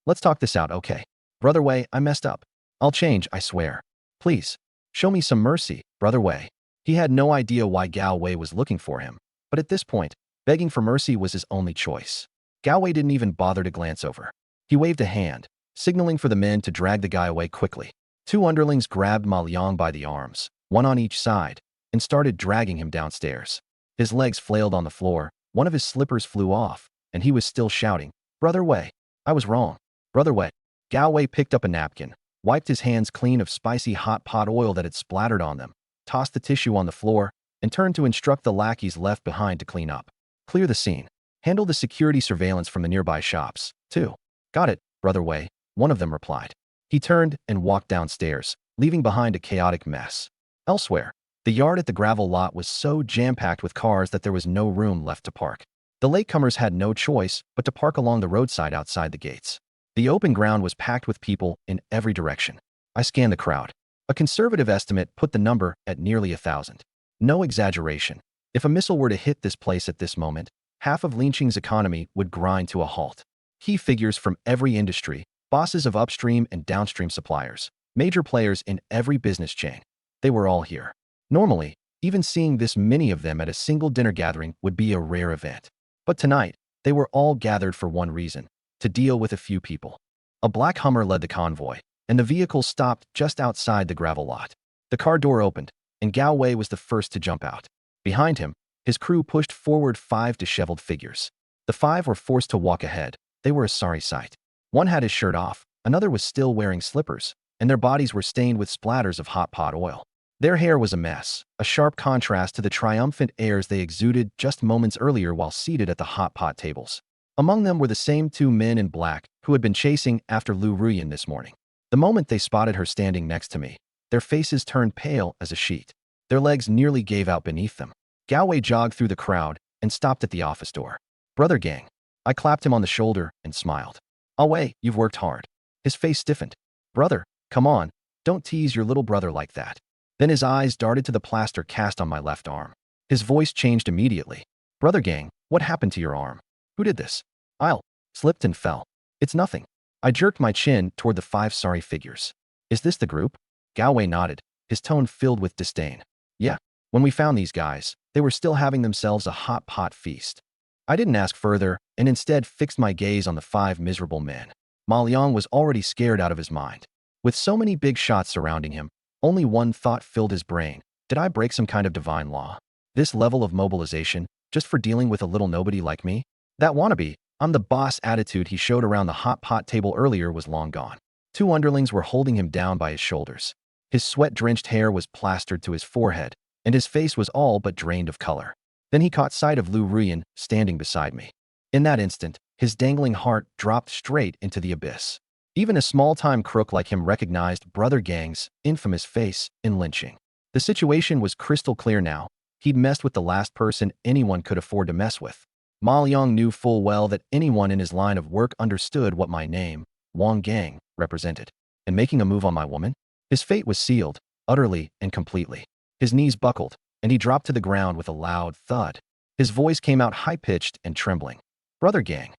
let's talk this out, okay? Brother Wei, I messed up. I'll change, I swear. Please, show me some mercy, Brother Wei." He had no idea why Gao Wei was looking for him, but at this point, begging for mercy was his only choice. Gao Wei didn't even bother to glance over. He waved a hand, signaling for the men to drag the guy away quickly. 2 underlings grabbed Ma Liang by the arms, one on each side, and started dragging him downstairs. His legs flailed on the floor, one of his slippers flew off, and he was still shouting, "Brother Wei, I was wrong. Brother Wei." Gao Wei picked up a napkin, wiped his hands clean of spicy hot pot oil that had splattered on them, tossed the tissue on the floor, and turned to instruct the lackeys left behind to clean up. "Clear the scene. Handle the security surveillance from the nearby shops, too." "Got it, Brother Wei," one of them replied. He turned and walked downstairs, leaving behind a chaotic mess. Elsewhere, the yard at the gravel lot was so jam-packed with cars that there was no room left to park. The latecomers had no choice but to park along the roadside outside the gates. The open ground was packed with people in every direction. I scanned the crowd. A conservative estimate put the number at nearly 1,000. No exaggeration. If a missile were to hit this place at this moment, half of Linqing's economy would grind to a halt. Key figures from every industry, bosses of upstream and downstream suppliers, major players in every business chain. They were all here. Normally, even seeing this many of them at a single dinner gathering would be a rare event. But tonight, they were all gathered for one reason: to deal with a few people. A black Hummer led the convoy, and the vehicle stopped just outside the gravel lot. The car door opened, and Gao Wei was the first to jump out. Behind him, his crew pushed forward 5 disheveled figures. The 5 were forced to walk ahead. They were a sorry sight. One had his shirt off, another was still wearing slippers, and their bodies were stained with splatters of hot pot oil. Their hair was a mess, a sharp contrast to the triumphant airs they exuded just moments earlier while seated at the hot pot tables. Among them were the same 2 men in black who had been chasing after Lu Ruyan this morning. The moment they spotted her standing next to me, their faces turned pale as a sheet. Their legs nearly gave out beneath them. Gao Wei jogged through the crowd and stopped at the office door. "Brother Gang." I clapped him on the shoulder and smiled. "Ah Wei, you've worked hard." His face stiffened. "Brother, come on, don't tease your little brother like that." Then his eyes darted to the plaster cast on my left arm. His voice changed immediately. "Brother Gang, what happened to your arm? Who did this?" "I'll." Slipped and fell. "It's nothing." I jerked my chin toward the 5 sorry figures. "Is this the group?" Gao Wei nodded, his tone filled with disdain. "Yeah. When we found these guys, they were still having themselves a hot pot feast." I didn't ask further and instead fixed my gaze on the 5 miserable men. Ma Liang was already scared out of his mind. With so many big shots surrounding him, only one thought filled his brain: did I break some kind of divine law? This level of mobilization, just for dealing with a little nobody like me? That wannabe, I'm the boss attitude he showed around the hot pot table earlier was long gone. 2 underlings were holding him down by his shoulders. His sweat-drenched hair was plastered to his forehead, and his face was all but drained of color. Then he caught sight of Lu Ruyan standing beside me. In that instant, his dangling heart dropped straight into the abyss. Even a small-time crook like him recognized Brother Gang's infamous face in Linqing. The situation was crystal clear now. He'd messed with the last person anyone could afford to mess with. Ma Liang knew full well that anyone in his line of work understood what my name, Wang Gang, represented. And making a move on my woman? His fate was sealed, utterly and completely. His knees buckled, and he dropped to the ground with a loud thud. His voice came out high-pitched and trembling. Brother Gang,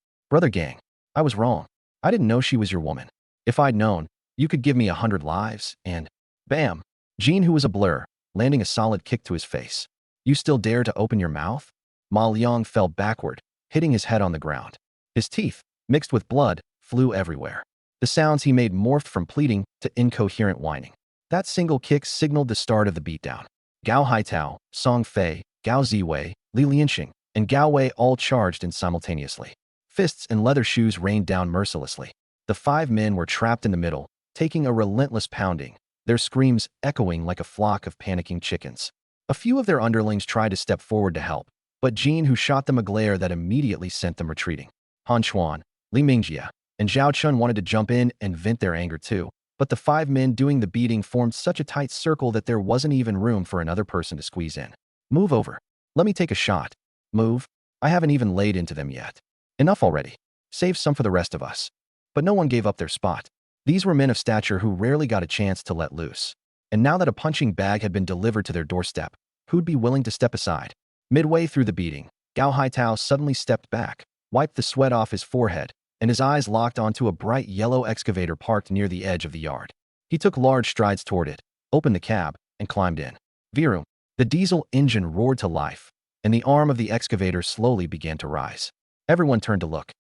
I was wrong. I didn't know she was your woman. If I'd known, you could give me 100 lives, and bam! Jean, who was a blur, landing a solid kick to his face. You still dare to open your mouth? Ma Liang fell backward, hitting his head on the ground. His teeth, mixed with blood, flew everywhere. The sounds he made morphed from pleading to incoherent whining. That single kick signaled the start of the beatdown. Gao Haitao, Song Fei, Gao Ziwei, Li Lianxing, and Gao Wei all charged in simultaneously. Fists and leather shoes rained down mercilessly. The 5 men were trapped in the middle, taking a relentless pounding, their screams echoing like a flock of panicking chickens. A few of their underlings tried to step forward to help, but Jean, who shot them a glare that immediately sent them retreating. Han Xuan, Li Mingjia, and Zhao Chun wanted to jump in and vent their anger too, but the 5 men doing the beating formed such a tight circle that there wasn't even room for another person to squeeze in. Move over. Let me take a shot. Move. I haven't even laid into them yet. Enough already. Save some for the rest of us. But no one gave up their spot. These were men of stature who rarely got a chance to let loose. And now that a punching bag had been delivered to their doorstep, who'd be willing to step aside? Midway through the beating, Gao Haitao suddenly stepped back, wiped the sweat off his forehead, and his eyes locked onto a bright yellow excavator parked near the edge of the yard. He took large strides toward it, opened the cab, and climbed in. Virum. The diesel engine roared to life, and the arm of the excavator slowly began to rise. Everyone turned to look.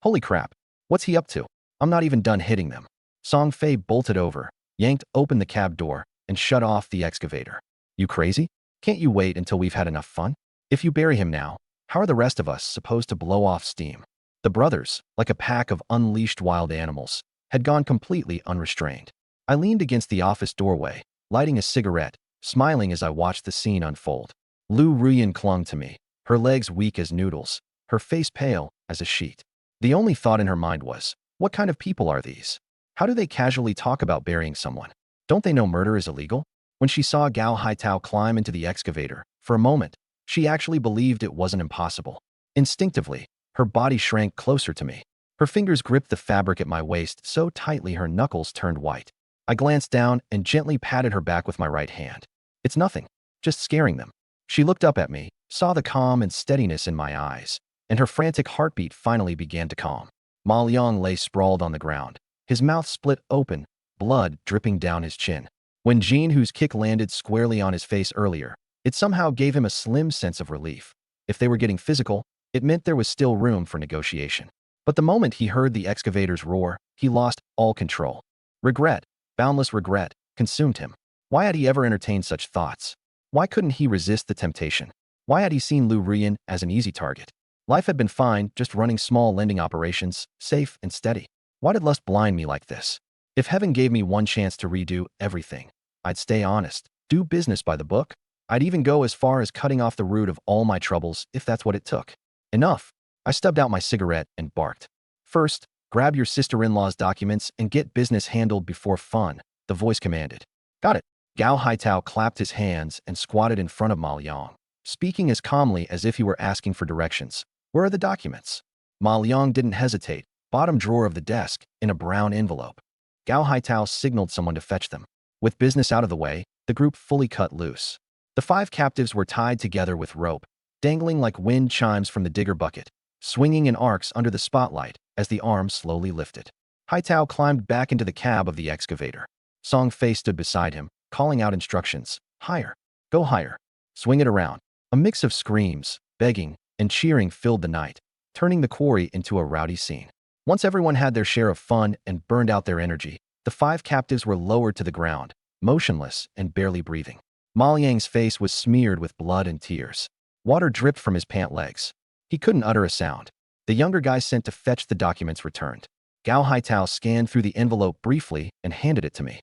Holy crap, what's he up to? I'm not even done hitting them. Song Fei bolted over, yanked open the cab door, and shut off the excavator. You crazy? Can't you wait until we've had enough fun? If you bury him now, how are the rest of us supposed to blow off steam? The brothers, like a pack of unleashed wild animals, had gone completely unrestrained. I leaned against the office doorway, lighting a cigarette, smiling as I watched the scene unfold. Lu Ruyan clung to me, her legs weak as noodles, her face pale as a sheet. The only thought in her mind was, what kind of people are these? How do they casually talk about burying someone? Don't they know murder is illegal? When she saw Gao Haitao climb into the excavator, for a moment, she actually believed it wasn't impossible. Instinctively, her body shrank closer to me. Her fingers gripped the fabric at my waist so tightly her knuckles turned white. I glanced down and gently patted her back with my right hand. It's nothing, just scaring them. She looked up at me, saw the calm and steadiness in my eyes, and her frantic heartbeat finally began to calm. Ma Liang lay sprawled on the ground, his mouth split open, blood dripping down his chin. When Jean, whose kick landed squarely on his face earlier, it somehow gave him a slim sense of relief. If they were getting physical, it meant there was still room for negotiation. But the moment he heard the excavators roar, he lost all control. Regret, boundless regret, consumed him. Why had he ever entertained such thoughts? Why couldn't he resist the temptation? Why had he seen Lu Rian as an easy target? Life had been fine, just running small lending operations, safe and steady. Why did lust blind me like this? If heaven gave me one chance to redo everything, I'd stay honest, do business by the book. I'd even go as far as cutting off the root of all my troubles if that's what it took. Enough. I stubbed out my cigarette and barked. First, grab your sister-in-law's documents and get business handled before fun, the voice commanded. Got it. Gao Haitao clapped his hands and squatted in front of Ma Liang, speaking as calmly as if he were asking for directions. Where are the documents? Ma Liang didn't hesitate. Bottom drawer of the desk, in a brown envelope. Gao Haitao signaled someone to fetch them. With business out of the way, the group fully cut loose. The 5 captives were tied together with rope, dangling like wind chimes from the digger bucket, swinging in arcs under the spotlight as the arm slowly lifted. Haitao climbed back into the cab of the excavator. Song Fei stood beside him, calling out instructions. Higher. Go higher. Swing it around. A mix of screams, begging, and cheering filled the night, turning the quarry into a rowdy scene. Once everyone had their share of fun and burned out their energy, the 5 captives were lowered to the ground, motionless and barely breathing. Ma Liang's face was smeared with blood and tears. Water dripped from his pant legs. He couldn't utter a sound. The younger guy sent to fetch the documents returned. Gao Haitao scanned through the envelope briefly and handed it to me.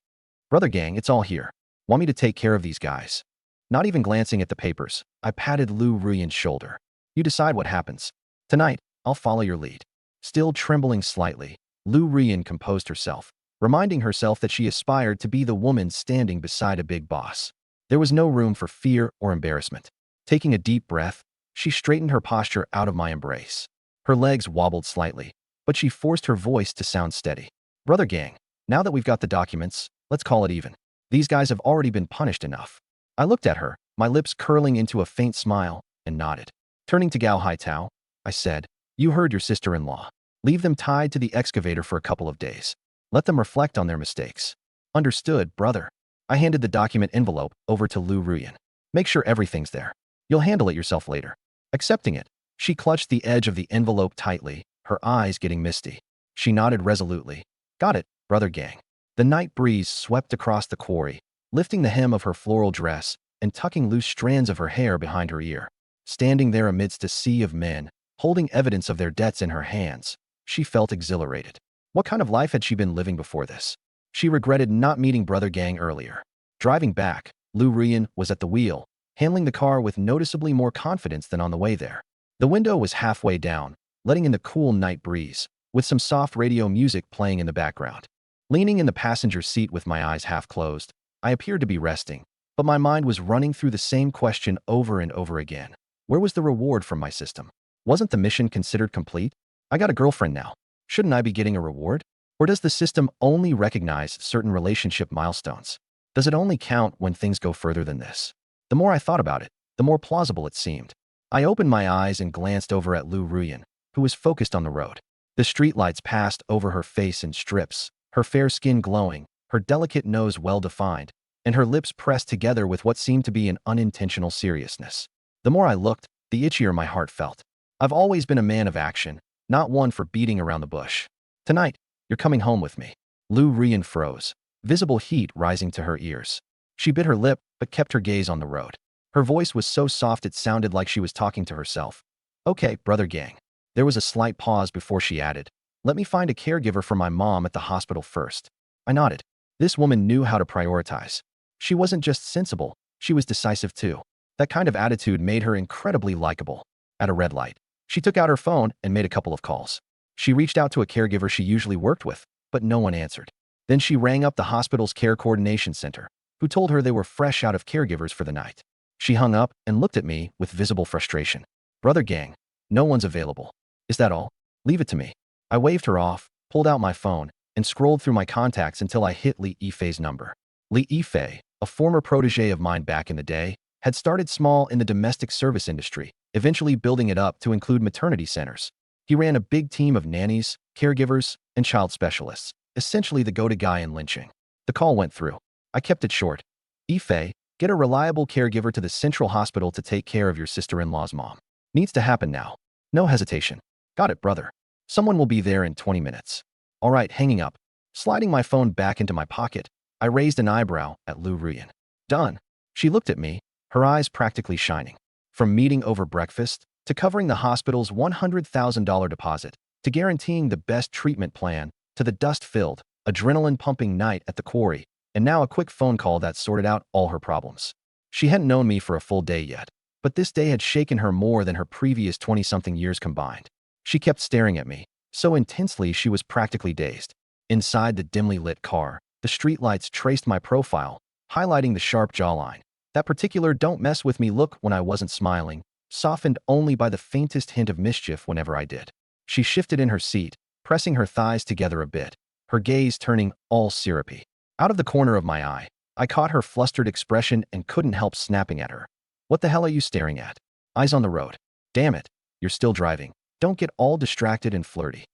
Brother gang, it's all here. Want me to take care of these guys? Not even glancing at the papers, I patted Lu Ruyan's shoulder. You decide what happens. Tonight, I'll follow your lead. Still trembling slightly, Lu Ruyan composed herself, reminding herself that she aspired to be the woman standing beside a big boss. There was no room for fear or embarrassment. Taking a deep breath, she straightened her posture out of my embrace. Her legs wobbled slightly, but she forced her voice to sound steady. Brother gang, now that we've got the documents, let's call it even. These guys have already been punished enough. I looked at her, my lips curling into a faint smile, and nodded. Turning to Gao Haitao, I said, you heard your sister-in-law. Leave them tied to the excavator for a couple of days. Let them reflect on their mistakes. Understood, brother. I handed the document envelope over to Lu Ruyan. Make sure everything's there. You'll handle it yourself later. Accepting it, she clutched the edge of the envelope tightly, her eyes getting misty. She nodded resolutely. Got it, brother gang. The night breeze swept across the quarry, lifting the hem of her floral dress and tucking loose strands of her hair behind her ear. Standing there amidst a sea of men, holding evidence of their debts in her hands, she felt exhilarated. What kind of life had she been living before this? She regretted not meeting Brother Gang earlier. Driving back, Lu Ruyan was at the wheel, handling the car with noticeably more confidence than on the way there. The window was halfway down, letting in the cool night breeze, with some soft radio music playing in the background. Leaning in the passenger seat with my eyes half closed, I appeared to be resting, but my mind was running through the same question over and over again. Where was the reward from my system? Wasn't the mission considered complete? I got a girlfriend now. Shouldn't I be getting a reward? Or does the system only recognize certain relationship milestones? Does it only count when things go further than this? The more I thought about it, the more plausible it seemed. I opened my eyes and glanced over at Lu Ruyan, who was focused on the road. The streetlights passed over her face in strips, her fair skin glowing, her delicate nose well-defined, and her lips pressed together with what seemed to be an unintentional seriousness. The more I looked, the itchier my heart felt. I've always been a man of action, not one for beating around the bush. Tonight, you're coming home with me. Lu Ruyan froze, visible heat rising to her ears. She bit her lip, but kept her gaze on the road. Her voice was so soft it sounded like she was talking to herself. Okay, brother gang. There was a slight pause before she added, let me find a caregiver for my mom at the hospital first. I nodded. This woman knew how to prioritize. She wasn't just sensible, she was decisive too. That kind of attitude made her incredibly likable. At a red light, she took out her phone and made a couple of calls. She reached out to a caregiver she usually worked with, but no one answered. Then she rang up the hospital's care coordination center, who told her they were fresh out of caregivers for the night. She hung up and looked at me with visible frustration. Brother gang, No one's available. Is that all? Leave it to me. I waved her off, pulled out my phone, and scrolled through my contacts until I hit Li Yifei's number. Li Yifei, a former protege of mine back in the day, had started small in the domestic service industry, eventually building it up to include maternity centers. He ran a big team of nannies, caregivers, and child specialists, essentially the go-to guy in lynching. The call went through. I kept it short. Yifei, get a reliable caregiver to the central hospital to take care of your sister-in-law's mom. Needs to happen now. No hesitation. Got it, brother. Someone will be there in 20 minutes. All right, hanging up. Sliding my phone back into my pocket, I raised an eyebrow at Lu Ruyan. Done. She looked at me, her eyes practically shining. From meeting over breakfast, to covering the hospital's $100,000 deposit, to guaranteeing the best treatment plan, to the dust-filled, adrenaline-pumping night at the quarry, and now a quick phone call that sorted out all her problems. She hadn't known me for a full day yet, but this day had shaken her more than her previous 20-something years combined. She kept staring at me, so intensely she was practically dazed. Inside the dimly lit car, the streetlights traced my profile, highlighting the sharp jawline. That particular don't mess with me look when I wasn't smiling, softened only by the faintest hint of mischief whenever I did. She shifted in her seat, pressing her thighs together a bit, her gaze turning all syrupy. Out of the corner of my eye, I caught her flustered expression and couldn't help snapping at her. What the hell are you staring at? Eyes on the road. Damn it, you're still driving. Don't get all distracted and flirty.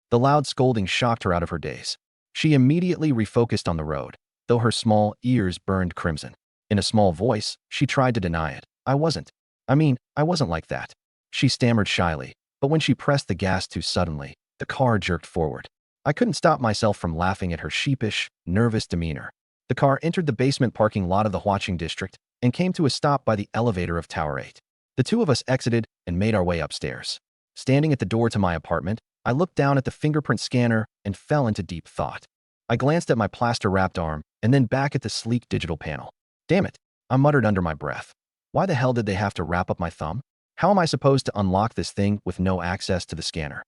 The loud scolding shocked her out of her daze. She immediately refocused on the road, though her small ears burned crimson. In a small voice, she tried to deny it. I wasn't like that. She stammered shyly, but when she pressed the gas too suddenly, the car jerked forward. I couldn't stop myself from laughing at her sheepish, nervous demeanor. The car entered the basement parking lot of the Huaqing district and came to a stop by the elevator of Tower 8. The two of us exited and made our way upstairs. Standing at the door to my apartment, I looked down at the fingerprint scanner and fell into deep thought. I glanced at my plaster-wrapped arm and then back at the sleek digital panel. Damn it, I muttered under my breath. Why the hell did they have to wrap up my thumb? How am I supposed to unlock this thing with no access to the scanner?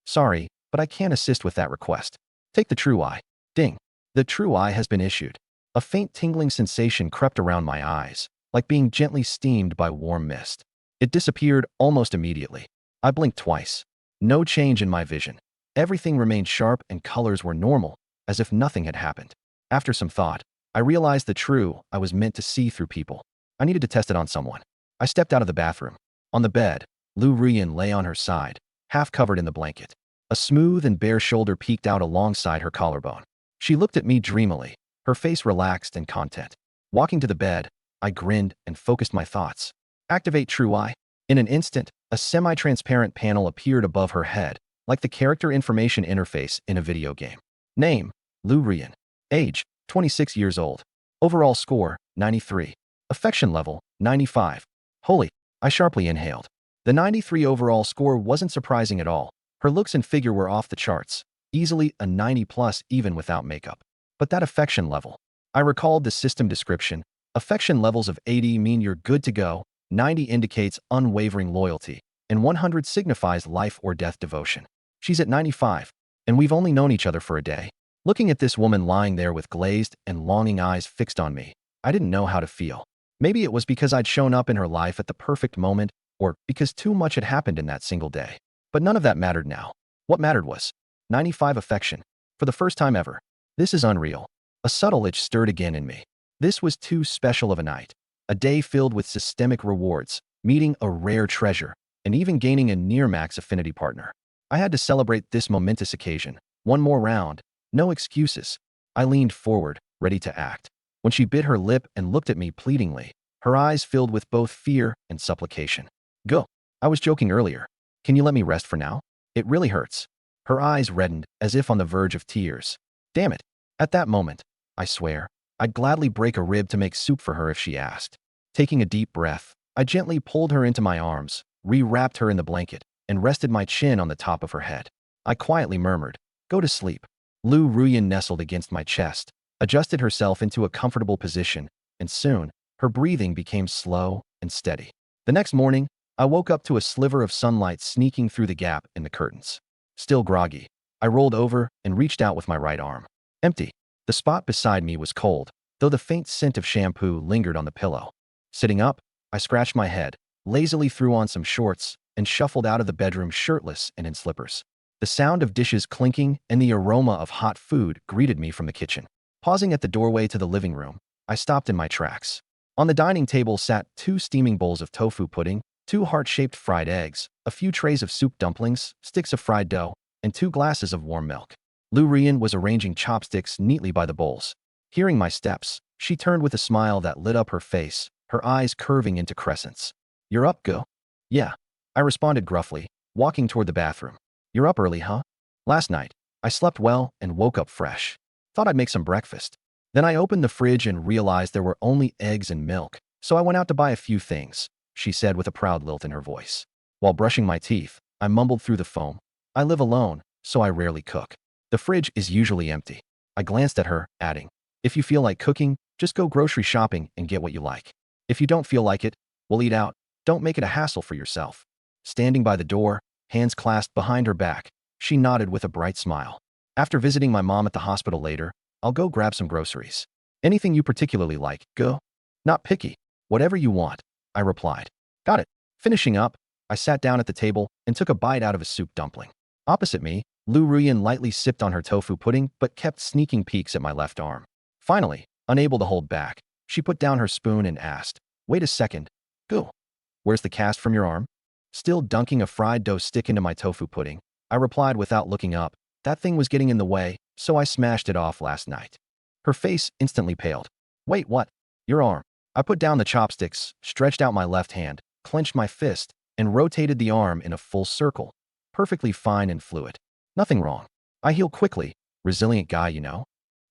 Sorry, but I can't assist with that request. Take the True Eye. Ding. The True Eye has been issued. A faint tingling sensation crept around my eyes, like being gently steamed by warm mist. It disappeared almost immediately. I blinked twice. No change in my vision. Everything remained sharp and colors were normal, as if nothing had happened. After some thought, I realized the True Eye was meant to see through people. I needed to test it on someone. I stepped out of the bathroom. On the bed, Lu Ruyan lay on her side, half covered in the blanket. A smooth and bare shoulder peeked out alongside her collarbone. She looked at me dreamily, her face relaxed and content. Walking to the bed, I grinned and focused my thoughts. Activate True Eye. In an instant, a semi-transparent panel appeared above her head, like the character information interface in a video game. Name, Lu Ruyan. Age, 26 years old. Overall score, 93. Affection level, 95. Holy, I sharply inhaled. The 93 overall score wasn't surprising at all. Her looks and figure were off the charts, easily a 90 plus even without makeup. But that affection level. I recalled the system description. Affection levels of 80 mean you're good to go, 90 indicates unwavering loyalty, and 100 signifies life or death devotion. She's at 95, and we've only known each other for a day. Looking at this woman lying there with glazed and longing eyes fixed on me, I didn't know how to feel. Maybe it was because I'd shown up in her life at the perfect moment, or because too much had happened in that single day. But none of that mattered now. What mattered was 95 affection. For the first time ever. This is unreal. A subtle itch stirred again in me. This was too special of a night. A day filled with systemic rewards, meeting a rare treasure, and even gaining a near-max affinity partner. I had to celebrate this momentous occasion. One more round. No excuses. I leaned forward, ready to act. When she bit her lip and looked at me pleadingly, her eyes filled with both fear and supplication. Go. I was joking earlier. Can you let me rest for now? It really hurts. Her eyes reddened, as if on the verge of tears. Damn it. At that moment, I swear, I'd gladly break a rib to make soup for her if she asked. Taking a deep breath, I gently pulled her into my arms, rewrapped her in the blanket, and rested my chin on the top of her head. I quietly murmured, "Go to sleep." Lu Ruyan nestled against my chest, adjusted herself into a comfortable position, and soon, her breathing became slow and steady. The next morning, I woke up to a sliver of sunlight sneaking through the gap in the curtains. Still groggy, I rolled over and reached out with my right arm. Empty. The spot beside me was cold, though the faint scent of shampoo lingered on the pillow. Sitting up, I scratched my head, lazily threw on some shorts, and shuffled out of the bedroom shirtless and in slippers. The sound of dishes clinking and the aroma of hot food greeted me from the kitchen. Pausing at the doorway to the living room, I stopped in my tracks. On the dining table sat 2 steaming bowls of tofu pudding, 2 heart-shaped fried eggs, a few trays of soup dumplings, sticks of fried dough, and 2 glasses of warm milk. Lu Rian was arranging chopsticks neatly by the bowls. Hearing my steps, she turned with a smile that lit up her face, her eyes curving into crescents. "You're up, Go?" "Yeah," I responded gruffly, walking toward the bathroom. "You're up early, huh?" "Last night, I slept well and woke up fresh. Thought I'd make some breakfast. Then I opened the fridge and realized there were only eggs and milk, so I went out to buy a few things," she said with a proud lilt in her voice. While brushing my teeth, I mumbled through the foam. "I live alone, so I rarely cook. The fridge is usually empty." I glanced at her, adding, "If you feel like cooking, just go grocery shopping and get what you like. If you don't feel like it, we'll eat out. Don't make it a hassle for yourself." Standing by the door, hands clasped behind her back, she nodded with a bright smile. "After visiting my mom at the hospital later, I'll go grab some groceries. Anything you particularly like, Go?" "Not picky. Whatever you want," I replied. "Got it." Finishing up, I sat down at the table and took a bite out of a soup dumpling. Opposite me, Lu Ruyan lightly sipped on her tofu pudding but kept sneaking peeks at my left arm. Finally, unable to hold back, she put down her spoon and asked, "Wait a second, Go. Where's the cast from your arm?" Still dunking a fried dough stick into my tofu pudding, I replied without looking up, "That thing was getting in the way, so I smashed it off last night." Her face instantly paled. "Wait, what? Your arm?" I put down the chopsticks, stretched out my left hand, clenched my fist, and rotated the arm in a full circle. Perfectly fine and fluid. Nothing wrong. I heal quickly. Resilient guy, you know.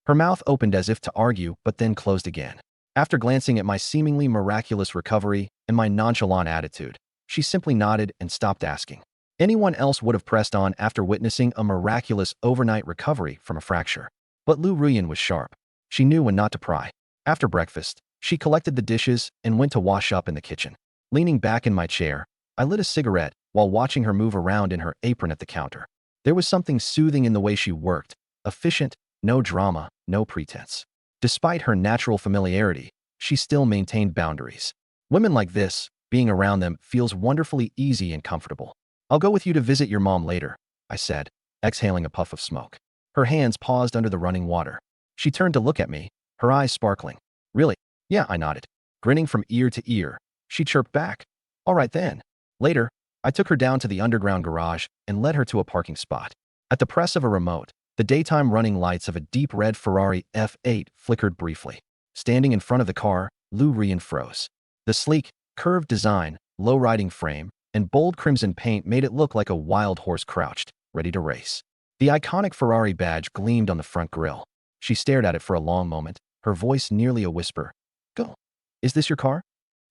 Her mouth opened as if to argue, but then closed again. After glancing at my seemingly miraculous recovery and my nonchalant attitude, she simply nodded and stopped asking. Anyone else would have pressed on after witnessing a miraculous overnight recovery from a fracture. But Lu Ruyan was sharp. She knew when not to pry. After breakfast, she collected the dishes and went to wash up in the kitchen. Leaning back in my chair, I lit a cigarette while watching her move around in her apron at the counter. There was something soothing in the way she worked, efficient, no drama, no pretense. Despite her natural familiarity, she still maintained boundaries. Women like this, being around them feels wonderfully easy and comfortable. "I'll go with you to visit your mom later," I said, exhaling a puff of smoke. Her hands paused under the running water. She turned to look at me, her eyes sparkling. "Really?" "Yeah," I nodded. Grinning from ear to ear, she chirped back, "All right then." Later, I took her down to the underground garage and led her to a parking spot. At the press of a remote, the daytime running lights of a deep red Ferrari F8 flickered briefly. Standing in front of the car, Lu Ruyan froze. The sleek, curved design, low-riding frame, and bold crimson paint made it look like a wild horse crouched, ready to race. The iconic Ferrari badge gleamed on the front grille. She stared at it for a long moment, her voice nearly a whisper. "Go. Is this your car?"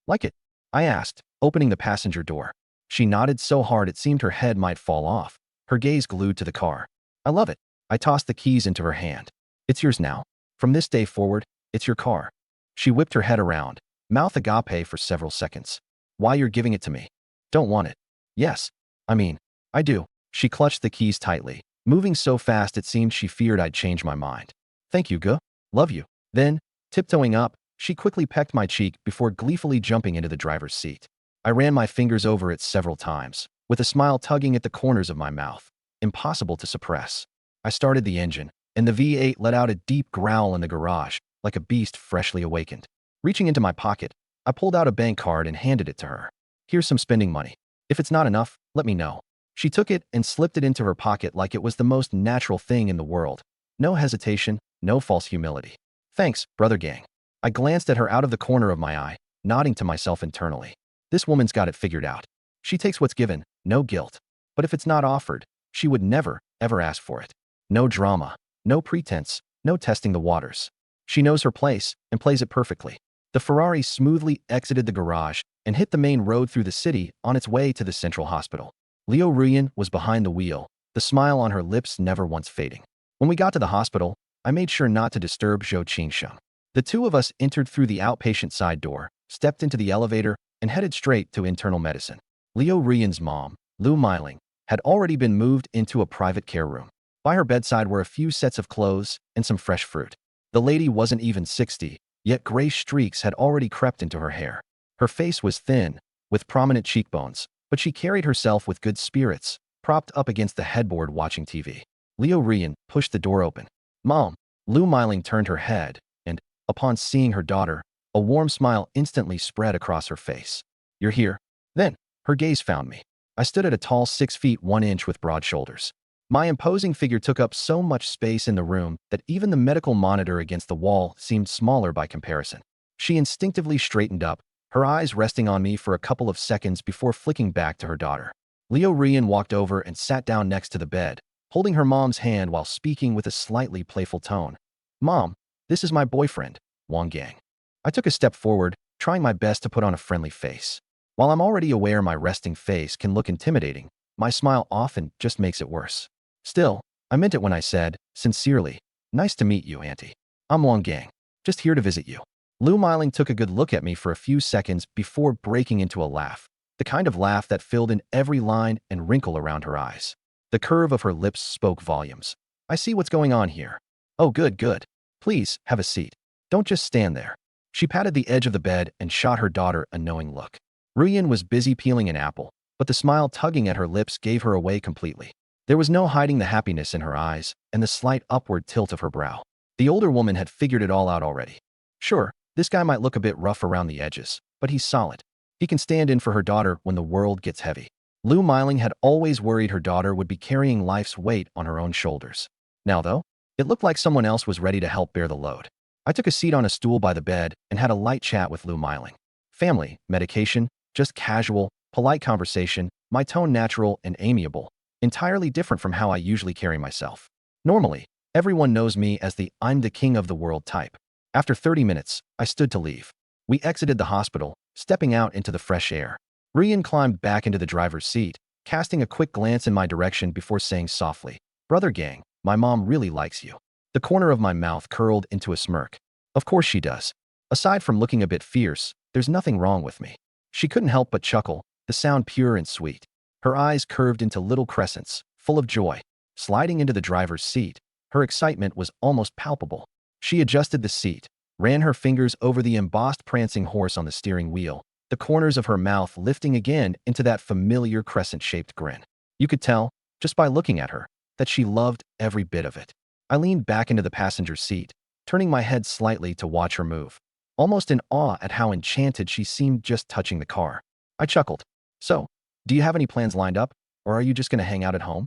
"Like it?" I asked, opening the passenger door. She nodded so hard it seemed her head might fall off, her gaze glued to the car. "I love it." I tossed the keys into her hand. "It's yours now. From this day forward, it's your car." She whipped her head around, mouth agape for several seconds. "Why you're giving it to me?" "Don't want it." "Yes. I mean, I do." She clutched the keys tightly, moving so fast it seemed she feared I'd change my mind. "Thank you, Go. Love you." Then, tiptoeing up, she quickly pecked my cheek before gleefully jumping into the driver's seat. I ran my fingers over it several times, with a smile tugging at the corners of my mouth. Impossible to suppress. I started the engine, and the V8 let out a deep growl in the garage, like a beast freshly awakened. Reaching into my pocket, I pulled out a bank card and handed it to her. "Here's some spending money. If it's not enough, let me know." She took it and slipped it into her pocket like it was the most natural thing in the world. No hesitation, no false humility. "Thanks, brother gang." I glanced at her out of the corner of my eye, nodding to myself internally. This woman's got it figured out. She takes what's given, no guilt. But if it's not offered, she would never, ever ask for it. No drama, no pretense, no testing the waters. She knows her place and plays it perfectly. The Ferrari smoothly exited the garage and hit the main road through the city on its way to the central hospital. Leo Ruyan was behind the wheel, the smile on her lips never once fading. When we got to the hospital, I made sure not to disturb Zhou Qingsheng. The two of us entered through the outpatient side door, stepped into the elevator, and headed straight to internal medicine. Leo Ruyan's mom, Lu Miling, had already been moved into a private care room. By her bedside were a few sets of clothes and some fresh fruit. The lady wasn't even 60, yet gray streaks had already crept into her hair. Her face was thin, with prominent cheekbones, but she carried herself with good spirits, propped up against the headboard watching TV. Leo Rian pushed the door open. "Mom." Lou Miling turned her head, and, upon seeing her daughter, a warm smile instantly spread across her face. "You're here?" Then, her gaze found me. I stood at a tall 6 feet 1 inch with broad shoulders. My imposing figure took up so much space in the room that even the medical monitor against the wall seemed smaller by comparison. She instinctively straightened up, her eyes resting on me for a couple of seconds before flicking back to her daughter. Leo Rian walked over and sat down next to the bed, holding her mom's hand while speaking with a slightly playful tone. "Mom, this is my boyfriend, Wang Gang." I took a step forward, trying my best to put on a friendly face. While I'm already aware my resting face can look intimidating, my smile often just makes it worse. Still, I meant it when I said, sincerely, "Nice to meet you, Auntie. I'm Wang Gang, just here to visit you." Lou Miling took a good look at me for a few seconds before breaking into a laugh, the kind of laugh that filled in every line and wrinkle around her eyes. The curve of her lips spoke volumes. "I see what's going on here. Oh, good, good. Please, have a seat. Don't just stand there." She patted the edge of the bed and shot her daughter a knowing look. Ruyan was busy peeling an apple, but the smile tugging at her lips gave her away completely. There was no hiding the happiness in her eyes and the slight upward tilt of her brow. The older woman had figured it all out already. Sure, this guy might look a bit rough around the edges, but he's solid. He can stand in for her daughter when the world gets heavy. Lou Miling had always worried her daughter would be carrying life's weight on her own shoulders. Now, though, it looked like someone else was ready to help bear the load. I took a seat on a stool by the bed and had a light chat with Lou Miling. Family, medication, just casual, polite conversation, my tone natural and amiable, entirely different from how I usually carry myself. Normally, everyone knows me as the "I'm the king of the world" type. After 30 minutes, I stood to leave. We exited the hospital, stepping out into the fresh air. Rian climbed back into the driver's seat, casting a quick glance in my direction before saying softly, "Brother Gang, my mom really likes you." The corner of my mouth curled into a smirk. Of course she does. Aside from looking a bit fierce, there's nothing wrong with me. She couldn't help but chuckle, the sound pure and sweet. Her eyes curved into little crescents, full of joy. Sliding into the driver's seat, her excitement was almost palpable. She adjusted the seat, ran her fingers over the embossed prancing horse on the steering wheel, the corners of her mouth lifting again into that familiar crescent-shaped grin. You could tell, just by looking at her, that she loved every bit of it. I leaned back into the passenger seat, turning my head slightly to watch her move, almost in awe at how enchanted she seemed just touching the car. I chuckled. "So, do you have any plans lined up, or are you just going to hang out at home?"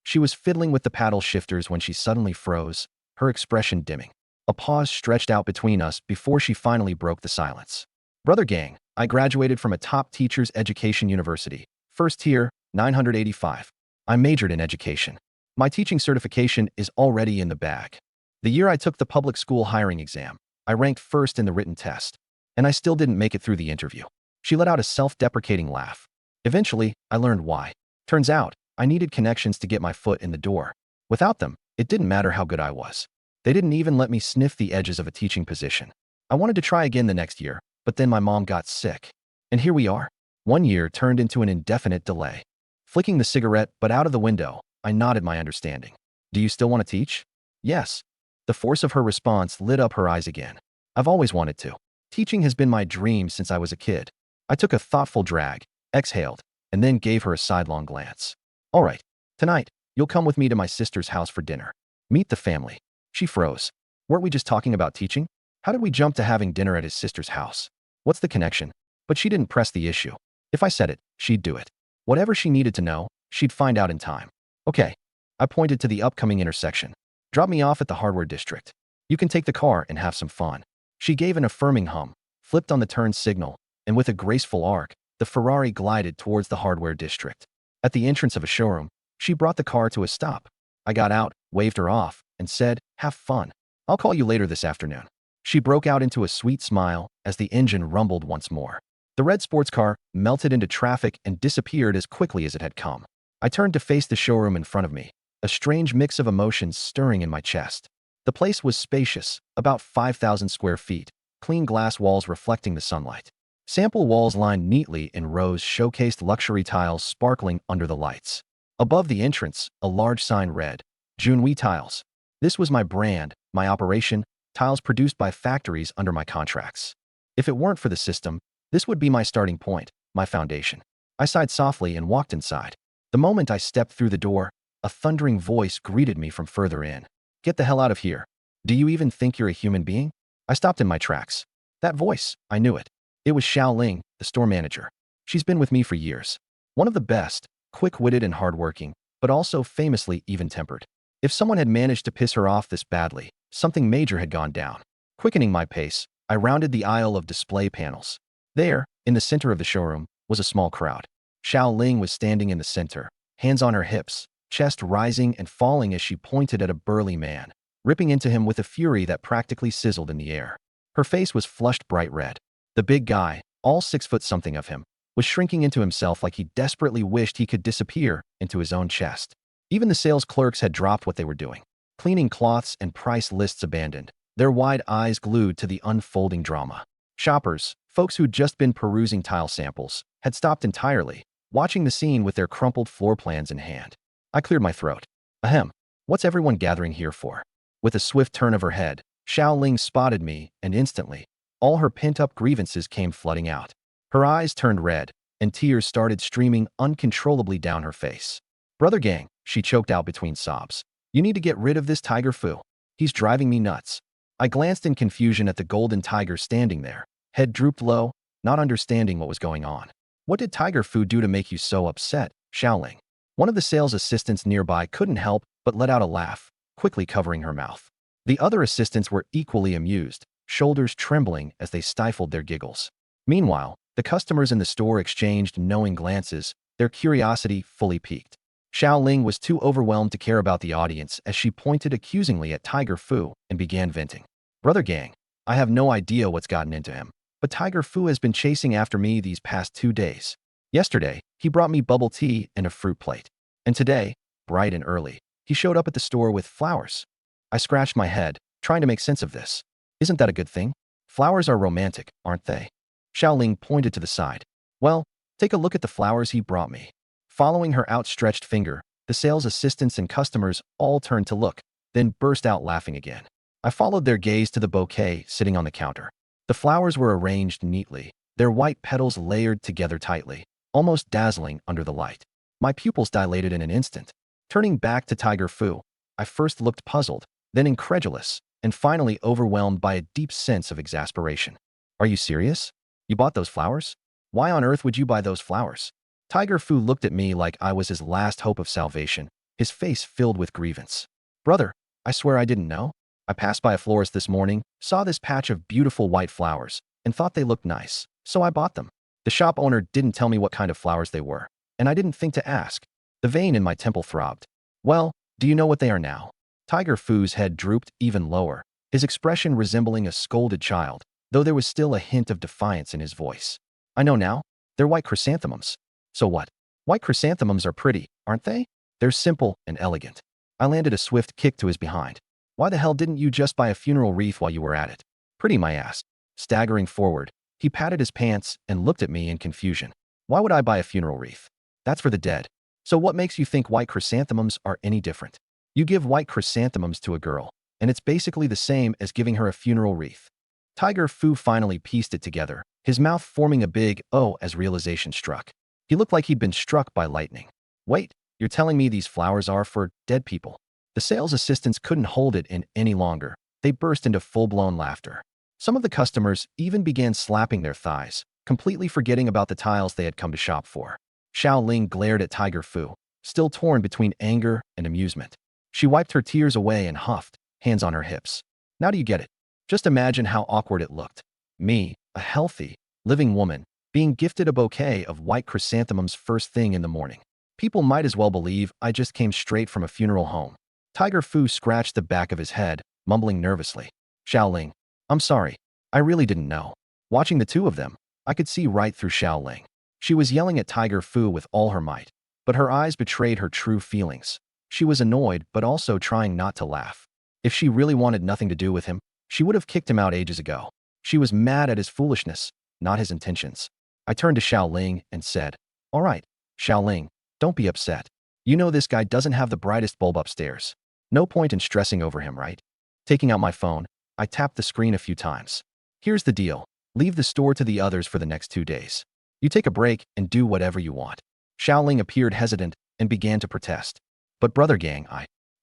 She was fiddling with the paddle shifters when she suddenly froze, her expression dimming. A pause stretched out between us before she finally broke the silence. "Brother Gang, I graduated from a top teacher's education university, first tier, 985. I majored in education. My teaching certification is already in the bag. The year I took the public school hiring exam, I ranked first in the written test, and I still didn't make it through the interview." She let out a self-deprecating laugh. "Eventually, I learned why. Turns out, I needed connections to get my foot in the door. Without them, it didn't matter how good I was. They didn't even let me sniff the edges of a teaching position. I wanted to try again the next year, but then my mom got sick. And here we are. 1 year turned into an indefinite delay." Flicking the cigarette but out of the window, I nodded my understanding. "Do you still want to teach?" "Yes." The force of her response lit up her eyes again. "I've always wanted to. Teaching has been my dream since I was a kid." I took a thoughtful drag, exhaled, and then gave her a sidelong glance. "All right, tonight, you'll come with me to my sister's house for dinner. Meet the family." She froze. "Weren't we just talking about teaching? How did we jump to having dinner at his sister's house? What's the connection?" But she didn't press the issue. If I said it, she'd do it. Whatever she needed to know, she'd find out in time. "Okay." I pointed to the upcoming intersection. "Drop me off at the hardware district. You can take the car and have some fun." She gave an affirming hum, flipped on the turn signal, and with a graceful arc, the Ferrari glided towards the hardware district. At the entrance of a showroom, she brought the car to a stop. I got out, waved her off, and said, "Have fun. I'll call you later this afternoon." She broke out into a sweet smile as the engine rumbled once more. The red sports car melted into traffic and disappeared as quickly as it had come. I turned to face the showroom in front of me, a strange mix of emotions stirring in my chest. The place was spacious, about 5,000 square feet, clean glass walls reflecting the sunlight. Sample walls lined neatly in rows showcased luxury tiles sparkling under the lights. Above the entrance, a large sign read, "Junwi Tiles." This was my brand, my operation, tiles produced by factories under my contracts. If it weren't for the system, this would be my starting point, my foundation. I sighed softly and walked inside. The moment I stepped through the door, a thundering voice greeted me from further in. Get the hell out of here. Do you even think you're a human being? I stopped in my tracks. That voice, I knew it. It was Xiao Ling, the store manager. She's been with me for years. One of the best, quick-witted and hardworking, but also famously even-tempered. If someone had managed to piss her off this badly, something major had gone down. Quickening my pace, I rounded the aisle of display panels. There, in the center of the showroom, was a small crowd. Xiao Ling was standing in the center, hands on her hips, chest rising and falling as she pointed at a burly man, ripping into him with a fury that practically sizzled in the air. Her face was flushed bright red. The big guy, all 6 foot something of him, was shrinking into himself like he desperately wished he could disappear into his own chest. Even the sales clerks had dropped what they were doing. Cleaning cloths and price lists abandoned, their wide eyes glued to the unfolding drama. Shoppers, folks who'd just been perusing tile samples, had stopped entirely, watching the scene with their crumpled floor plans in hand. I cleared my throat. Ahem, what's everyone gathering here for? With a swift turn of her head, Xiao Ling spotted me, and instantly, all her pent-up grievances came flooding out. Her eyes turned red, and tears started streaming uncontrollably down her face. Brother gang, she choked out between sobs. You need to get rid of this Tiger Fu. He's driving me nuts. I glanced in confusion at the golden tiger standing there, head drooped low, not understanding what was going on. What did Tiger Fu do to make you so upset, Xiao Ling? One of the sales assistants nearby couldn't help but let out a laugh, quickly covering her mouth. The other assistants were equally amused, shoulders trembling as they stifled their giggles. Meanwhile, the customers in the store exchanged knowing glances, their curiosity fully piqued. Xiao Ling was too overwhelmed to care about the audience as she pointed accusingly at Tiger Fu and began venting. Brother gang, I have no idea what's gotten into him, but Tiger Fu has been chasing after me these past 2 days. Yesterday, he brought me bubble tea and a fruit plate. And today, bright and early, he showed up at the store with flowers. I scratched my head, trying to make sense of this. Isn't that a good thing? Flowers are romantic, aren't they? Xiao Ling pointed to the side. Well, take a look at the flowers he brought me. Following her outstretched finger, the sales assistants and customers all turned to look, then burst out laughing again. I followed their gaze to the bouquet sitting on the counter. The flowers were arranged neatly, their white petals layered together tightly, almost dazzling under the light. My pupils dilated in an instant. Turning back to Tiger Fu, I first looked puzzled, then incredulous, and finally overwhelmed by a deep sense of exasperation. Are you serious? You bought those flowers? Why on earth would you buy those flowers? Tiger Fu looked at me like I was his last hope of salvation, his face filled with grievance. Brother, I swear I didn't know. I passed by a florist this morning, saw this patch of beautiful white flowers, and thought they looked nice, so I bought them. The shop owner didn't tell me what kind of flowers they were, and I didn't think to ask. The vein in my temple throbbed. Well, do you know what they are now? Tiger Fu's head drooped even lower, his expression resembling a scolded child, though there was still a hint of defiance in his voice. I know now. They're white chrysanthemums. So what? White chrysanthemums are pretty, aren't they? They're simple and elegant. I landed a swift kick to his behind. Why the hell didn't you just buy a funeral wreath while you were at it? Pretty, my ass. Staggering forward, he patted his pants and looked at me in confusion. Why would I buy a funeral wreath? That's for the dead. So what makes you think white chrysanthemums are any different? You give white chrysanthemums to a girl, and it's basically the same as giving her a funeral wreath. Tiger Fu finally pieced it together, his mouth forming a big O as realization struck. He looked like he'd been struck by lightning. Wait, you're telling me these flowers are for dead people? The sales assistants couldn't hold it in any longer. They burst into full-blown laughter. Some of the customers even began slapping their thighs, completely forgetting about the tiles they had come to shop for. Xiao Ling glared at Tiger Fu, still torn between anger and amusement. She wiped her tears away and huffed, hands on her hips. Now do you get it? Just imagine how awkward it looked. Me, a healthy, living woman, being gifted a bouquet of white chrysanthemums first thing in the morning. People might as well believe I just came straight from a funeral home. Tiger Fu scratched the back of his head, mumbling nervously. Xiao Ling, I'm sorry. I really didn't know. Watching the two of them, I could see right through Xiao Ling. She was yelling at Tiger Fu with all her might, but her eyes betrayed her true feelings. She was annoyed but also trying not to laugh. If she really wanted nothing to do with him, she would have kicked him out ages ago. She was mad at his foolishness, not his intentions. I turned to Xiao Ling and said, All right, Xiao Ling, don't be upset. You know this guy doesn't have the brightest bulb upstairs. No point in stressing over him, right? Taking out my phone, I tapped the screen a few times. Here's the deal. Leave the store to the others for the next 2 days. You take a break and do whatever you want. Xiaoling appeared hesitant and began to protest. But brother gang,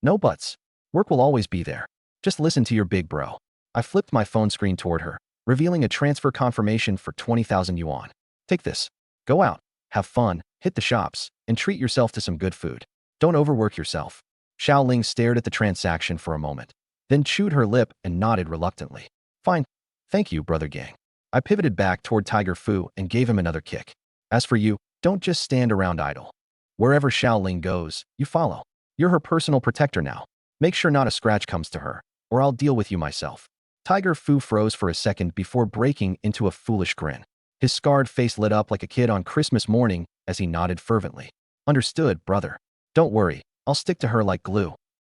no buts. Work will always be there. Just listen to your big bro. I flipped my phone screen toward her, revealing a transfer confirmation for 20,000 yuan. Take this. Go out, have fun, hit the shops, and treat yourself to some good food. Don't overwork yourself. Xiaoling stared at the transaction for a moment, then chewed her lip and nodded reluctantly. Fine. Thank you, brother gang. I pivoted back toward Tiger Fu and gave him another kick. As for you, don't just stand around idle. Wherever Xiaoling goes, you follow. You're her personal protector now. Make sure not a scratch comes to her, or I'll deal with you myself. Tiger Fu froze for a second before breaking into a foolish grin. His scarred face lit up like a kid on Christmas morning as he nodded fervently. Understood, brother. Don't worry, I'll stick to her like glue.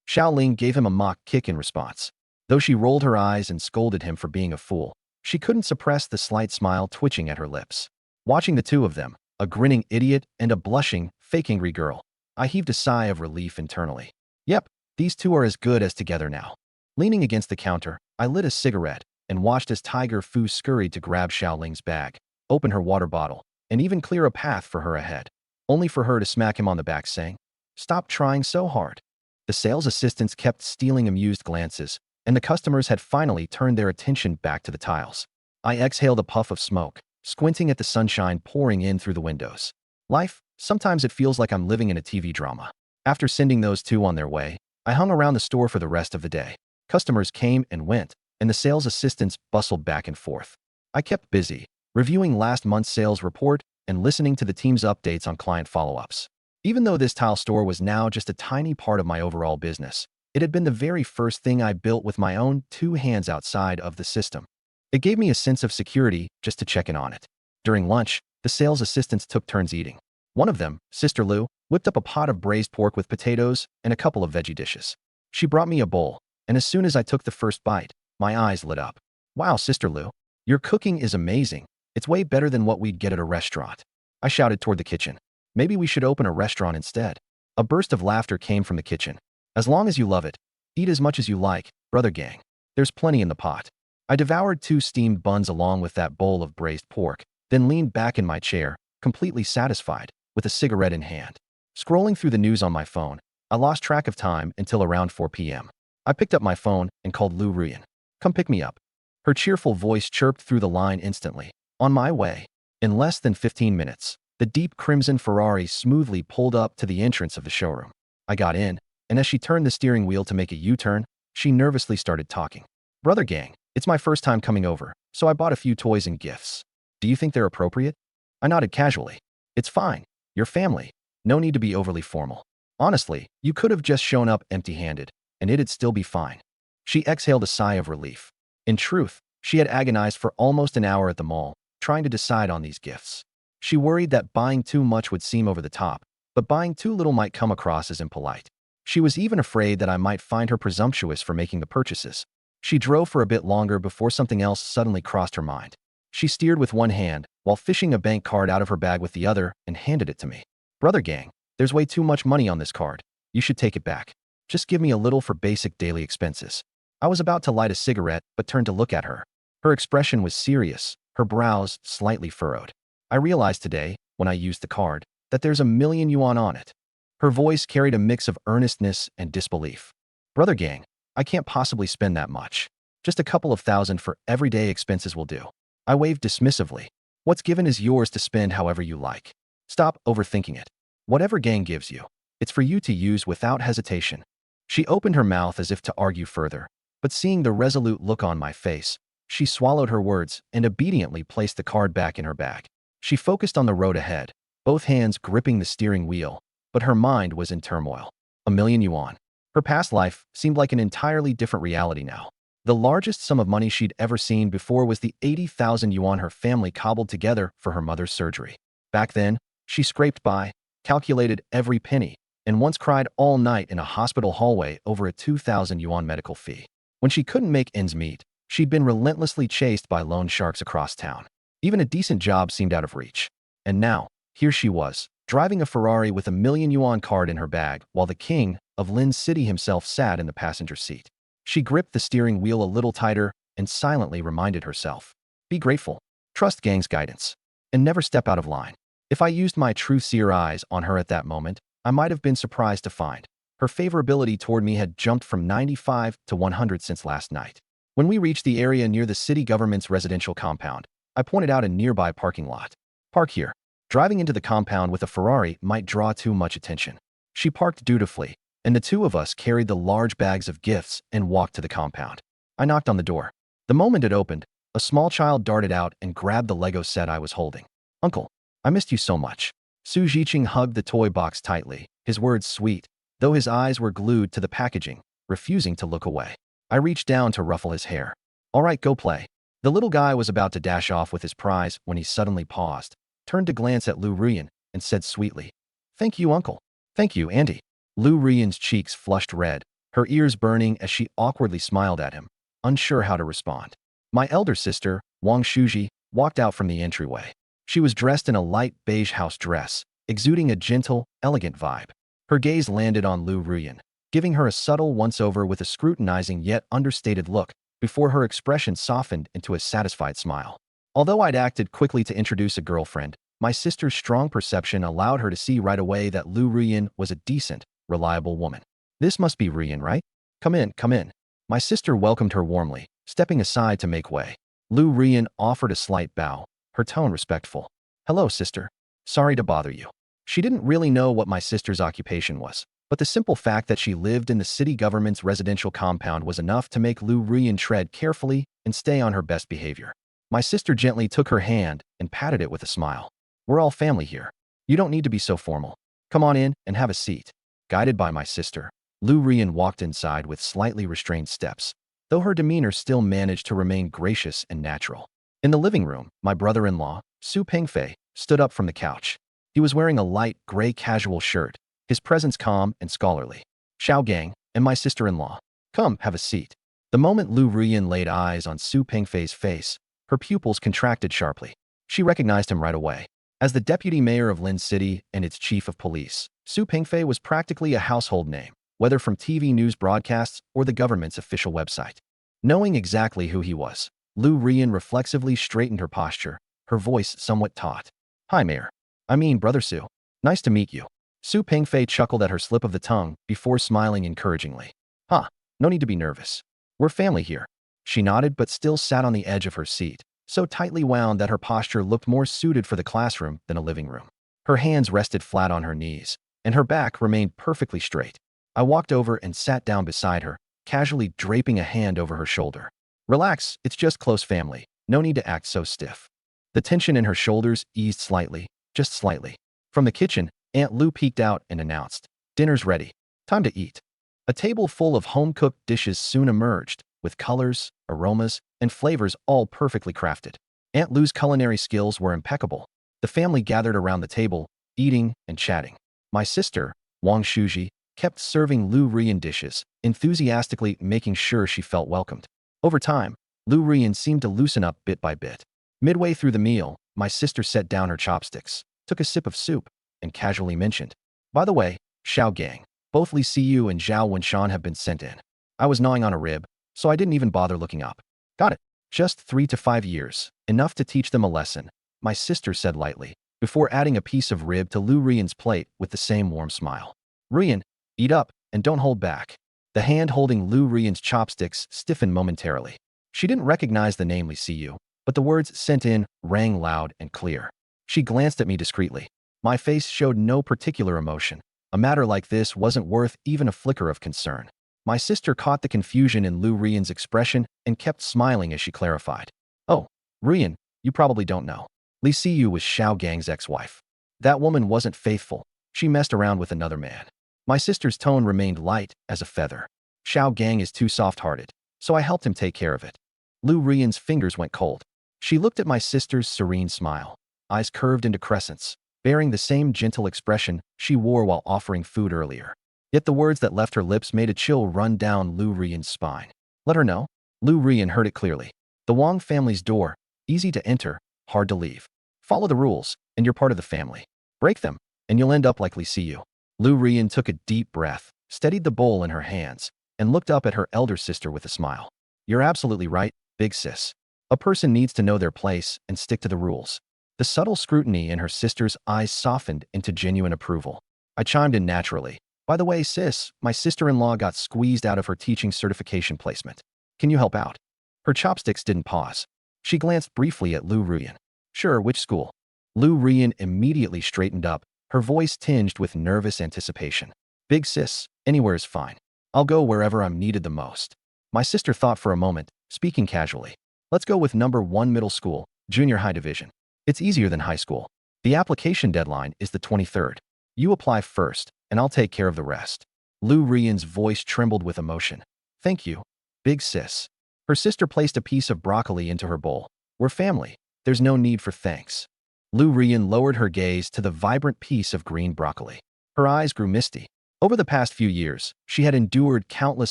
Xiaoling gave him a mock kick in response. Though she rolled her eyes and scolded him for being a fool, she couldn't suppress the slight smile twitching at her lips. Watching the two of them, a grinning idiot and a blushing, fake angry girl, I heaved a sigh of relief internally. Yep, these two are as good as together now. Leaning against the counter, I lit a cigarette and watched as Tiger Fu scurried to grab Xiaoling's bag, open her water bottle, and even clear a path for her ahead, only for her to smack him on the back saying, "Stop trying so hard." The sales assistants kept stealing amused glances, and the customers had finally turned their attention back to the tiles. I exhaled a puff of smoke, squinting at the sunshine pouring in through the windows. Life, sometimes it feels like I'm living in a TV drama. After sending those two on their way, I hung around the store for the rest of the day. Customers came and went, and the sales assistants bustled back and forth. I kept busy, reviewing last month's sales report and listening to the team's updates on client follow-ups. Even though this tile store was now just a tiny part of my overall business, it had been the very first thing I built with my own two hands outside of the system. It gave me a sense of security just to check in on it. During lunch, the sales assistants took turns eating. One of them, Sister Lu, whipped up a pot of braised pork with potatoes and a couple of veggie dishes. She brought me a bowl, and as soon as I took the first bite, my eyes lit up. Wow, Sister Lu, your cooking is amazing. It's way better than what we'd get at a restaurant. I shouted toward the kitchen. Maybe we should open a restaurant instead. A burst of laughter came from the kitchen. As long as you love it, eat as much as you like, brother gang. There's plenty in the pot. I devoured 2 steamed buns along with that bowl of braised pork, then leaned back in my chair, completely satisfied, with a cigarette in hand. Scrolling through the news on my phone, I lost track of time until around 4 p.m. I picked up my phone and called Lu Ruyan. Come pick me up. Her cheerful voice chirped through the line instantly. On my way. In less than 15 minutes, the deep crimson Ferrari smoothly pulled up to the entrance of the showroom. I got in, and as she turned the steering wheel to make a U-turn, she nervously started talking. Brother gang, it's my first time coming over, so I bought a few toys and gifts. Do you think they're appropriate? I nodded casually. It's fine. Your family. No need to be overly formal. Honestly, you could have just shown up empty-handed, and it'd still be fine. She exhaled a sigh of relief. In truth, she had agonized for almost an hour at the mall, trying to decide on these gifts. She worried that buying too much would seem over the top, but buying too little might come across as impolite. She was even afraid that I might find her presumptuous for making the purchases. She drove for a bit longer before something else suddenly crossed her mind. She steered with one hand, while fishing a bank card out of her bag with the other, and handed it to me. Brother gang, there's way too much money on this card. You should take it back. Just give me a little for basic daily expenses. I was about to light a cigarette, but turned to look at her. Her expression was serious, her brows slightly furrowed. I realized today, when I used the card, that there's 1,000,000 yuan on it. Her voice carried a mix of earnestness and disbelief. Brother gang, I can't possibly spend that much. Just a couple of thousand for everyday expenses will do. I waved dismissively. What's given is yours to spend however you like. Stop overthinking it. Whatever gang gives you, it's for you to use without hesitation. She opened her mouth as if to argue further, but seeing the resolute look on my face, she swallowed her words and obediently placed the card back in her bag. She focused on the road ahead, both hands gripping the steering wheel, but her mind was in turmoil. 1,000,000 yuan. Her past life seemed like an entirely different reality now. The largest sum of money she'd ever seen before was the 80,000 yuan her family cobbled together for her mother's surgery. Back then, she scraped by, calculated every penny, and once cried all night in a hospital hallway over a 2,000 yuan medical fee. When she couldn't make ends meet, she'd been relentlessly chased by loan sharks across town. Even a decent job seemed out of reach. And now, here she was, driving a Ferrari with 1,000,000 yuan card in her bag, while the king of Lin City himself sat in the passenger seat. She gripped the steering wheel a little tighter and silently reminded herself. Be grateful. Trust gang's guidance. and never step out of line. If I used my true seer eyes on her at that moment, I might have been surprised to find her favorability toward me had jumped from 95 to 100 since last night. When we reached the area near the city government's residential compound, I pointed out a nearby parking lot. Park here. Driving into the compound with a Ferrari might draw too much attention. She parked dutifully, and the two of us carried the large bags of gifts and walked to the compound. I knocked on the door. The moment it opened, a small child darted out and grabbed the Lego set I was holding. "Uncle, I missed you so much." Su Jiqing hugged the toy box tightly, his words sweet, though his eyes were glued to the packaging, refusing to look away. I reached down to ruffle his hair. "All right, go play." The little guy was about to dash off with his prize when he suddenly paused, turned to glance at Lu Rian, and said sweetly, "Thank you, Uncle." "Thank you, Auntie." Lu Rian's cheeks flushed red, her ears burning as she awkwardly smiled at him, unsure how to respond. My elder sister, Wang Shuji, walked out from the entryway. She was dressed in a light beige house dress, exuding a gentle, elegant vibe. Her gaze landed on Lu Rian, giving her a subtle once-over with a scrutinizing yet understated look before her expression softened into a satisfied smile. Although I'd acted quickly to introduce a girlfriend, my sister's strong perception allowed her to see right away that Lu Rian was a decent, reliable woman. "This must be Rian, right? Come in, come in." My sister welcomed her warmly, stepping aside to make way. Lu Rian offered a slight bow, her tone respectful. "Hello, sister. Sorry to bother you." She didn't really know what my sister's occupation was, but the simple fact that she lived in the city government's residential compound was enough to make Lu Rian tread carefully and stay on her best behavior. My sister gently took her hand and patted it with a smile. "We're all family here. You don't need to be so formal. Come on in and have a seat." Guided by my sister, Lu Rian walked inside with slightly restrained steps, though her demeanor still managed to remain gracious and natural. In the living room, my brother-in-law, Su Pengfei, stood up from the couch. He was wearing a light gray casual shirt, his presence calm and scholarly. "Xiao Gang and my sister-in-law. Come, have a seat." The moment Lu Rian laid eyes on Su Pengfei's face, her pupils contracted sharply. She recognized him right away. As the deputy mayor of Lin City and its chief of police, Su Pengfei was practically a household name, whether from TV news broadcasts or the government's official website. Knowing exactly who he was, Lu Rian reflexively straightened her posture, her voice somewhat taut. "Hi, Mayor. I mean, Brother Su. Nice to meet you." Su Pengfei chuckled at her slip of the tongue before smiling encouragingly. "Huh, no need to be nervous. We're family here." She nodded but still sat on the edge of her seat, so tightly wound that her posture looked more suited for the classroom than a living room. Her hands rested flat on her knees, and her back remained perfectly straight. I walked over and sat down beside her, casually draping a hand over her shoulder. "Relax, it's just close family. No need to act so stiff." The tension in her shoulders eased slightly, just slightly. From the kitchen, Aunt Lu peeked out and announced, "Dinner's ready. Time to eat." A table full of home-cooked dishes soon emerged, with colors, aromas, and flavors all perfectly crafted. Aunt Lu's culinary skills were impeccable. The family gathered around the table, eating and chatting. My sister, Wang Shuji, kept serving Lu Rian dishes, enthusiastically making sure she felt welcomed. Over time, Lu Rian seemed to loosen up bit by bit. Midway through the meal, my sister set down her chopsticks, took a sip of soup, and casually mentioned, "By the way, Xiao Gang, both Li Siyu and Zhao Wenshan have been sent in." I was gnawing on a rib, so I didn't even bother looking up. "Got it. Just 3 to 5 years, enough to teach them a lesson," my sister said lightly, before adding a piece of rib to Lu Rian's plate with the same warm smile. "Rian, eat up and don't hold back." The hand holding Lu Rian's chopsticks stiffened momentarily. She didn't recognize the name Li Siyu, but the words sent in rang loud and clear. She glanced at me discreetly. My face showed no particular emotion. A matter like this wasn't worth even a flicker of concern. My sister caught the confusion in Lu Rian's expression and kept smiling as she clarified. "Oh, Rian, you probably don't know. Li Siyu was Xiao Gang's ex-wife. That woman wasn't faithful. She messed around with another man." My sister's tone remained light as a feather. "Xiao Gang is too soft-hearted, so I helped him take care of it." Lu Rian's fingers went cold. She looked at my sister's serene smile, eyes curved into crescents, bearing the same gentle expression she wore while offering food earlier. Yet the words that left her lips made a chill run down Lu Rian's spine. "Let her know." Lu Rian heard it clearly. "The Wang family's door, easy to enter, hard to leave. Follow the rules, and you're part of the family. Break them, and you'll end up like Li Siyu." Lu Rian took a deep breath, steadied the bowl in her hands, and looked up at her elder sister with a smile. "You're absolutely right, big sis. A person needs to know their place and stick to the rules." The subtle scrutiny in her sister's eyes softened into genuine approval. I chimed in naturally. By the way, sis, my sister-in-law got squeezed out of her teaching certification placement. Can you help out? Her chopsticks didn't pause. She glanced briefly at Lu Ruyan. Sure, which school? Lu Ruyan immediately straightened up, her voice tinged with nervous anticipation. Big sis, anywhere is fine. I'll go wherever I'm needed the most. My sister thought for a moment, speaking casually. Let's go with number 1 middle school, junior high division. It's easier than high school. The application deadline is the 23rd. You apply first, and I'll take care of the rest. Lu Ruyan's voice trembled with emotion. Thank you, big sis. Her sister placed a piece of broccoli into her bowl. We're family. There's no need for thanks. Lu Ruyan lowered her gaze to the vibrant piece of green broccoli. Her eyes grew misty. Over the past few years, she had endured countless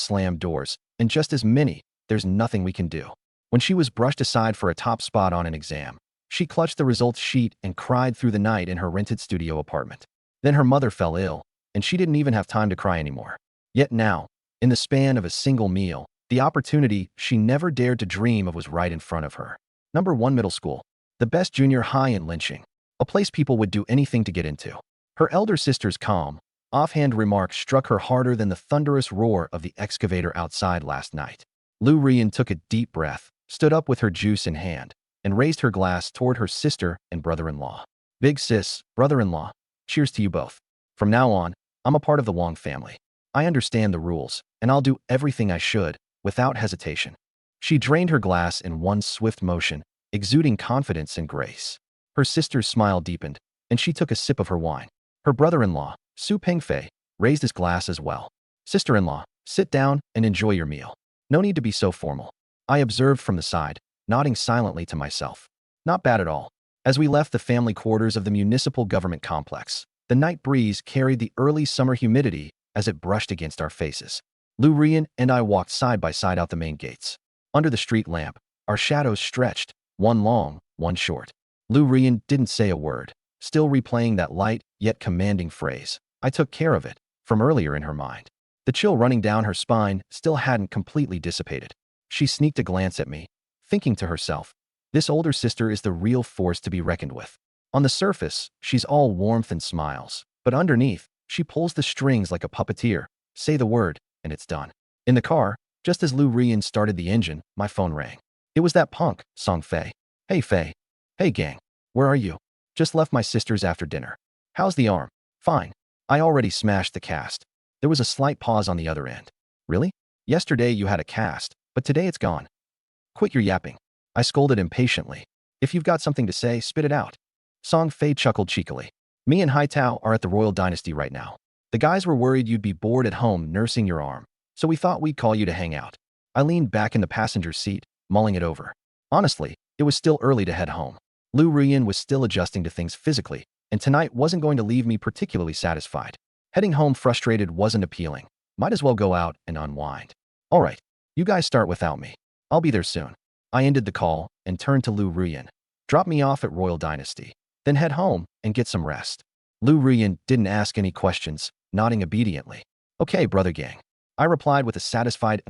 slammed doors, and just as many, there's nothing we can do. When she was brushed aside for a top spot on an exam, she clutched the results sheet and cried through the night in her rented studio apartment. Then her mother fell ill, and she didn't even have time to cry anymore. Yet now, in the span of a single meal, the opportunity she never dared to dream of was right in front of her. Number 1 middle school. The best junior high in lynching. A place people would do anything to get into. Her elder sister's calm, offhand remark struck her harder than the thunderous roar of the excavator outside last night. Lu Ruyan took a deep breath, stood up with her juice in hand, and raised her glass toward her sister and brother-in-law. Big sis, brother-in-law, cheers to you both. From now on, I'm a part of the Wong family. I understand the rules, and I'll do everything I should, without hesitation. She drained her glass in one swift motion, exuding confidence and grace. Her sister's smile deepened, and she took a sip of her wine. Her brother-in-law, Su Pengfei, raised his glass as well. Sister-in-law, sit down and enjoy your meal. No need to be so formal. I observed from the side, nodding silently to myself. Not bad at all. As we left the family quarters of the municipal government complex, the night breeze carried the early summer humidity as it brushed against our faces. Lu Ruyan and I walked side by side out the main gates. Under the street lamp, our shadows stretched, one long, one short. Lu Ruyan didn't say a word, still replaying that light yet commanding phrase. I took care of it, from earlier in her mind. The chill running down her spine still hadn't completely dissipated. She sneaked a glance at me, thinking to herself, this older sister is the real force to be reckoned with. On the surface, she's all warmth and smiles, but underneath, she pulls the strings like a puppeteer. Say the word, and it's done. In the car, just as Lu Ruyan started the engine, my phone rang. It was that punk, Song Fei. Hey Fei. Hey gang. Where are you? Just left my sister's after dinner. How's the arm? Fine. I already smashed the cast. There was a slight pause on the other end. Really? Yesterday you had a cast, but today it's gone. Quit your yapping. I scolded impatiently. If you've got something to say, spit it out. Song Fei chuckled cheekily. Me and Hai Tao are at the Royal Dynasty right now. The guys were worried you'd be bored at home nursing your arm, so we thought we'd call you to hang out. I leaned back in the passenger seat, mulling it over. Honestly, it was still early to head home. Lu Ruyan was still adjusting to things physically, and tonight wasn't going to leave me particularly satisfied. Heading home frustrated wasn't appealing. Might as well go out and unwind. All right, you guys start without me. I'll be there soon. I ended the call and turned to Lu Ruyan. Drop me off at Royal Dynasty, then head home and get some rest. Lu Ruyan didn't ask any questions, nodding obediently. Okay, brother gang. I replied with a satisfied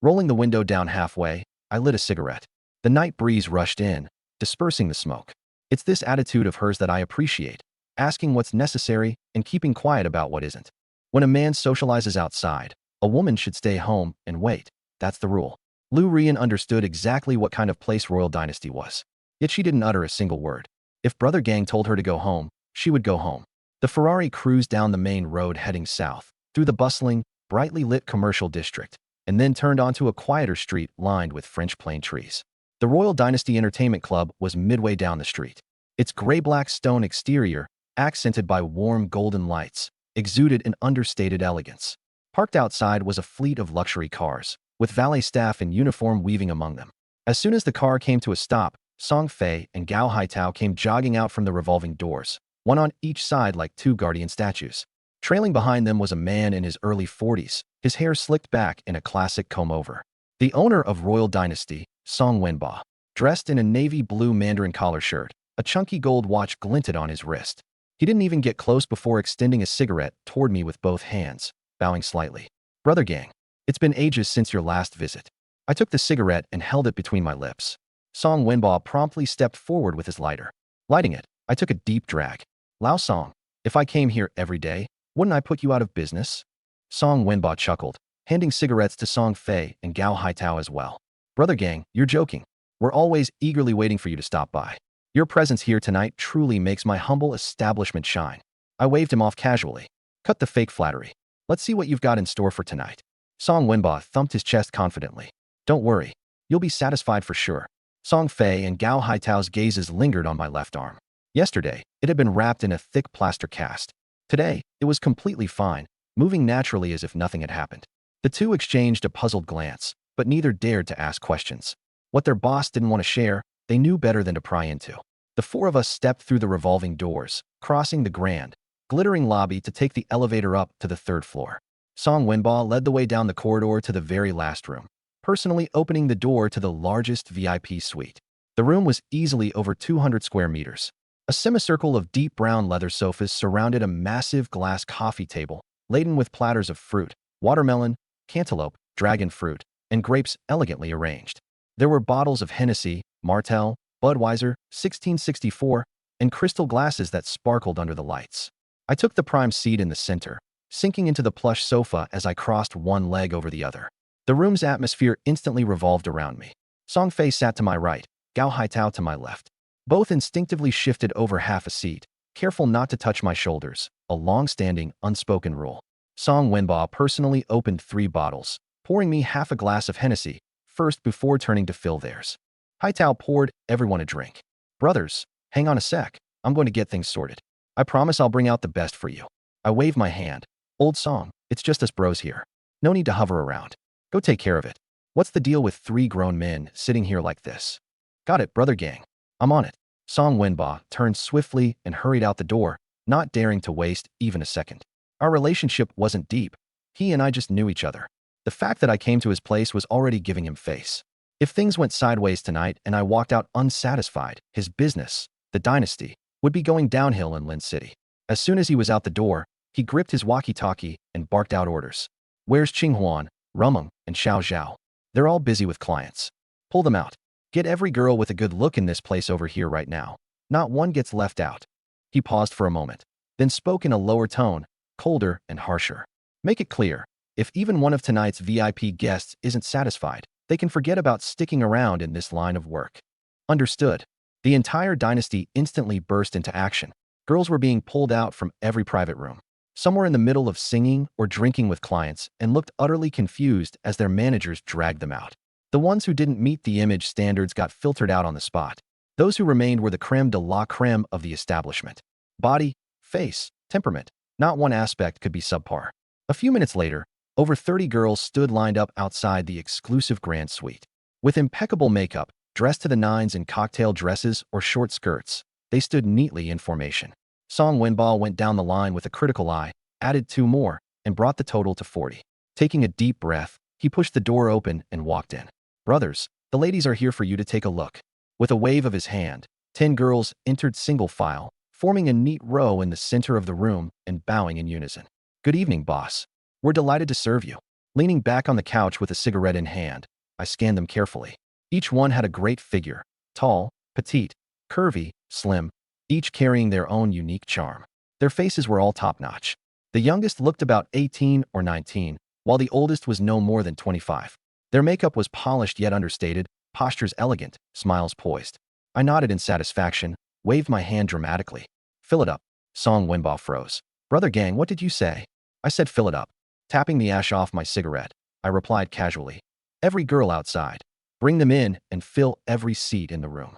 Rolling the window down halfway, I lit a cigarette. The night breeze rushed in, dispersing the smoke. It's this attitude of hers that I appreciate, asking what's necessary and keeping quiet about what isn't. When a man socializes outside, a woman should stay home and wait. That's the rule. Lu Ruyan understood exactly what kind of place Royal Dynasty was. Yet she didn't utter a single word. If Brother Gang told her to go home, she would go home. The Ferrari cruised down the main road heading south, through the bustling, brightly lit commercial district, and then turned onto a quieter street lined with French plane trees. The Royal Dynasty Entertainment Club was midway down the street. Its gray-black stone exterior, accented by warm golden lights, exuded an understated elegance. Parked outside was a fleet of luxury cars, with valet staff in uniform weaving among them. As soon as the car came to a stop, Song Fei and Gao Haitao came jogging out from the revolving doors, one on each side like two guardian statues. Trailing behind them was a man in his early 40s, his hair slicked back in a classic comb-over. The owner of Royal Dynasty, Song Wenba, dressed in a navy blue mandarin collar shirt, a chunky gold watch glinted on his wrist. He didn't even get close before extending a cigarette toward me with both hands, bowing slightly. Brother Gang, it's been ages since your last visit. I took the cigarette and held it between my lips. Song Wenba promptly stepped forward with his lighter. Lighting it, I took a deep drag. Lao Song, if I came here every day, wouldn't I put you out of business? Song Wenba chuckled, handing cigarettes to Song Fei and Gao Haitao as well. Brother gang, you're joking. We're always eagerly waiting for you to stop by. Your presence here tonight truly makes my humble establishment shine. I waved him off casually. Cut the fake flattery. Let's see what you've got in store for tonight. Song Wenba thumped his chest confidently. Don't worry. You'll be satisfied for sure. Song Fei and Gao Haitao's gazes lingered on my left arm. Yesterday, it had been wrapped in a thick plaster cast. Today, it was completely fine, moving naturally as if nothing had happened. The two exchanged a puzzled glance, but neither dared to ask questions. What their boss didn't want to share, they knew better than to pry into. The four of us stepped through the revolving doors, crossing the grand, glittering lobby to take the elevator up to the third floor. Song Wenba led the way down the corridor to the very last room, personally opening the door to the largest VIP suite. The room was easily over 200 square meters. A semicircle of deep brown leather sofas surrounded a massive glass coffee table, laden with platters of fruit, watermelon, cantaloupe, dragon fruit, and grapes elegantly arranged. There were bottles of Hennessy, Martell, Budweiser, 1664, and crystal glasses that sparkled under the lights. I took the prime seat in the center, sinking into the plush sofa as I crossed one leg over the other. The room's atmosphere instantly revolved around me. Song Fei sat to my right, Gao Haitao to my left. Both instinctively shifted over half a seat, careful not to touch my shoulders, a long-standing, unspoken rule. Song Wenba personally opened 3 bottles, pouring me half a glass of Hennessy, first before turning to fill theirs. Haitao poured everyone a drink. Brothers, hang on a sec, I'm going to get things sorted. I promise I'll bring out the best for you. I waved my hand. Old Song, it's just us bros here. No need to hover around. Go take care of it. What's the deal with 3 grown men sitting here like this? Got it, brother gang. I'm on it. Song Wenba turned swiftly and hurried out the door, not daring to waste even a second. Our relationship wasn't deep. He and I just knew each other. The fact that I came to his place was already giving him face. If things went sideways tonight and I walked out unsatisfied, his business, the dynasty, would be going downhill in Lin City. As soon as he was out the door, he gripped his walkie-talkie and barked out orders. Where's Qing Huan, Rumeng, and Xiao Zhao? They're all busy with clients. Pull them out. Get every girl with a good look in this place over here right now. Not one gets left out. He paused for a moment, then spoke in a lower tone, colder and harsher. Make it clear, if even one of tonight's VIP guests isn't satisfied, they can forget about sticking around in this line of work. Understood. The entire dynasty instantly burst into action. Girls were being pulled out from every private room. Some were in the middle of singing or drinking with clients and looked utterly confused as their managers dragged them out. The ones who didn't meet the image standards got filtered out on the spot. Those who remained were the creme de la creme of the establishment. Body, face, temperament, not one aspect could be subpar. A few minutes later, over 30 girls stood lined up outside the exclusive grand suite. With impeccable makeup, dressed to the nines in cocktail dresses or short skirts, they stood neatly in formation. Song Wenba went down the line with a critical eye, added 2 more, and brought the total to 40. Taking a deep breath, he pushed the door open and walked in. Brothers, the ladies are here for you to take a look. With a wave of his hand, 10 girls entered single file, forming a neat row in the center of the room and bowing in unison. Good evening, boss. We're delighted to serve you. Leaning back on the couch with a cigarette in hand, I scanned them carefully. Each one had a great figure, tall, petite, curvy, slim, each carrying their own unique charm. Their faces were all top-notch. The youngest looked about 18 or 19, while the oldest was no more than 25. Their makeup was polished yet understated, postures elegant, smiles poised. I nodded in satisfaction, waved my hand dramatically. Fill it up. Song Wenba froze. Brother gang, what did you say? I said fill it up. Tapping the ash off my cigarette, I replied casually. Every girl outside. Bring them in and fill every seat in the room.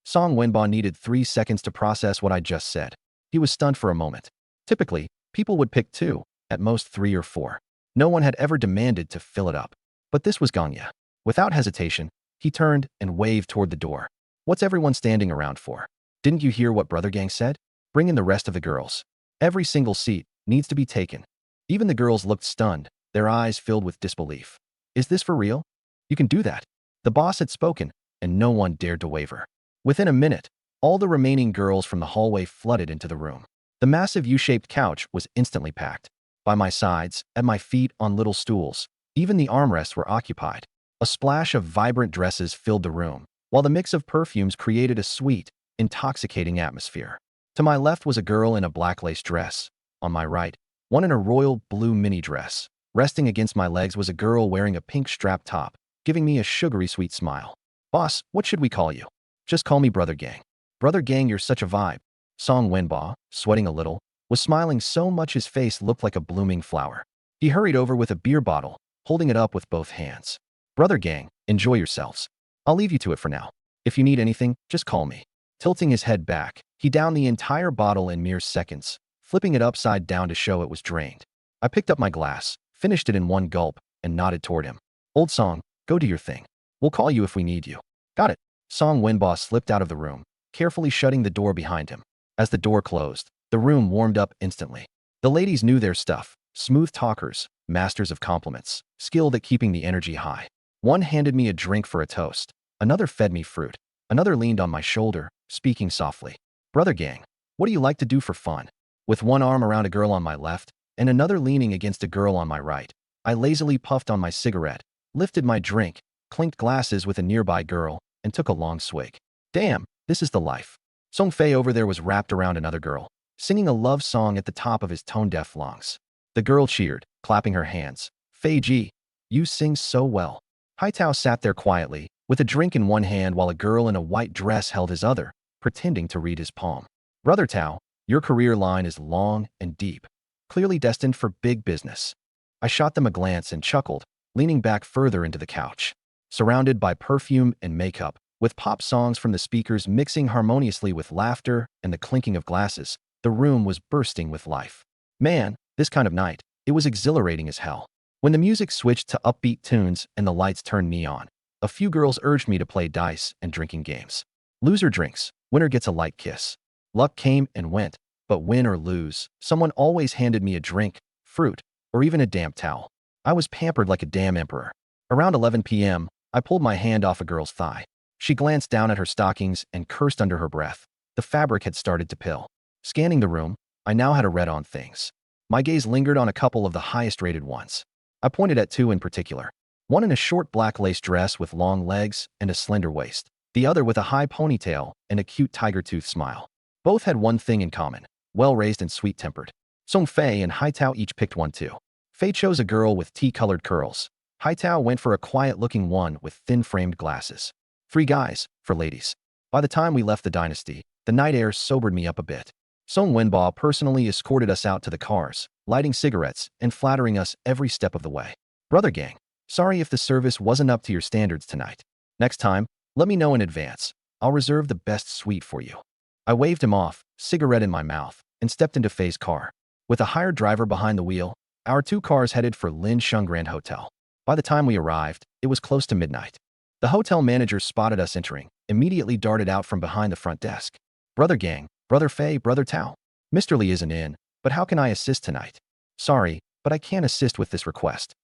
Song Wenba needed 3 seconds to process what I just said. He was stunned for a moment. Typically, people would pick 2, at most 3 or 4. No one had ever demanded to fill it up. But this was Gangya. Without hesitation, he turned and waved toward the door. What's everyone standing around for? Didn't you hear what Brother Gang said? Bring in the rest of the girls. Every single seat needs to be taken. Even the girls looked stunned, their eyes filled with disbelief. Is this for real? You can do that. The boss had spoken, and no one dared to waver. Within a minute, all the remaining girls from the hallway flooded into the room. The massive U-shaped couch was instantly packed. By my sides, at my feet on little stools, even the armrests were occupied. A splash of vibrant dresses filled the room, while the mix of perfumes created a sweet, intoxicating atmosphere. To my left was a girl in a black lace dress. On my right, one in a royal blue mini dress. Resting against my legs was a girl wearing a pink strap top, giving me a sugary sweet smile. Boss, what should we call you? Just call me Brother Gang. Brother Gang, you're such a vibe. Song Wenba, sweating a little, was smiling so much his face looked like a blooming flower. He hurried over with a beer bottle, holding it up with both hands. Brother Gang, enjoy yourselves. I'll leave you to it for now. If you need anything, just call me. Tilting his head back, he downed the entire bottle in mere seconds, flipping it upside down to show it was drained. I picked up my glass, finished it in one gulp, and nodded toward him. Old Song, go do your thing. We'll call you if we need you. Got it. Song Wenba slipped out of the room, carefully shutting the door behind him. As the door closed, the room warmed up instantly. The ladies knew their stuff. Smooth talkers, masters of compliments, skilled at keeping the energy high. One handed me a drink for a toast. Another fed me fruit. Another leaned on my shoulder, speaking softly. Brother Gang, what do you like to do for fun? With one arm around a girl on my left and another leaning against a girl on my right, I lazily puffed on my cigarette, lifted my drink, clinked glasses with a nearby girl, and took a long swig. Damn, this is the life. Song Fei over there was wrapped around another girl, singing a love song at the top of his tone-deaf lungs. The girl cheered, clapping her hands. Fei Ji, you sing so well. Hai Tao sat there quietly, with a drink in one hand while a girl in a white dress held his other, pretending to read his palm. Brother Tao, your career line is long and deep, clearly destined for big business. I shot them a glance and chuckled, leaning back further into the couch. Surrounded by perfume and makeup, with pop songs from the speakers mixing harmoniously with laughter and the clinking of glasses, the room was bursting with life. Man, this kind of night, it was exhilarating as hell. When the music switched to upbeat tunes and the lights turned neon, a few girls urged me to play dice and drinking games. Loser drinks, winner gets a light kiss. Luck came and went, but win or lose, someone always handed me a drink, fruit, or even a damp towel. I was pampered like a damn emperor. Around 11 p.m., I pulled my hand off a girl's thigh. She glanced down at her stockings and cursed under her breath. The fabric had started to pill. Scanning the room, I now had a read on things. My gaze lingered on a couple of the highest-rated ones. I pointed at two in particular. One in a short black lace dress with long legs and a slender waist. The other with a high ponytail and a cute tiger tooth smile. Both had one thing in common, well-raised and sweet-tempered. Song Fei and Hai Tao each picked one too. Fei chose a girl with tea-colored curls. Hai Tao went for a quiet-looking one with thin-framed glasses. 3 guys, for ladies. By the time we left the dynasty, the night air sobered me up a bit. Song Wenba personally escorted us out to the cars, lighting cigarettes and flattering us every step of the way. Brother Gang, sorry if the service wasn't up to your standards tonight. Next time, let me know in advance. I'll reserve the best suite for you. I waved him off, cigarette in my mouth, and stepped into Fei's car. With a hired driver behind the wheel, our 2 cars headed for Lin Sheng Grand Hotel. By the time we arrived, it was close to midnight. The hotel manager spotted us entering, immediately darted out from behind the front desk. Brother Gang, Brother Fei, Brother Tao. Mr. Li isn't in, but how can I assist tonight? Sorry, but I can't assist with this request.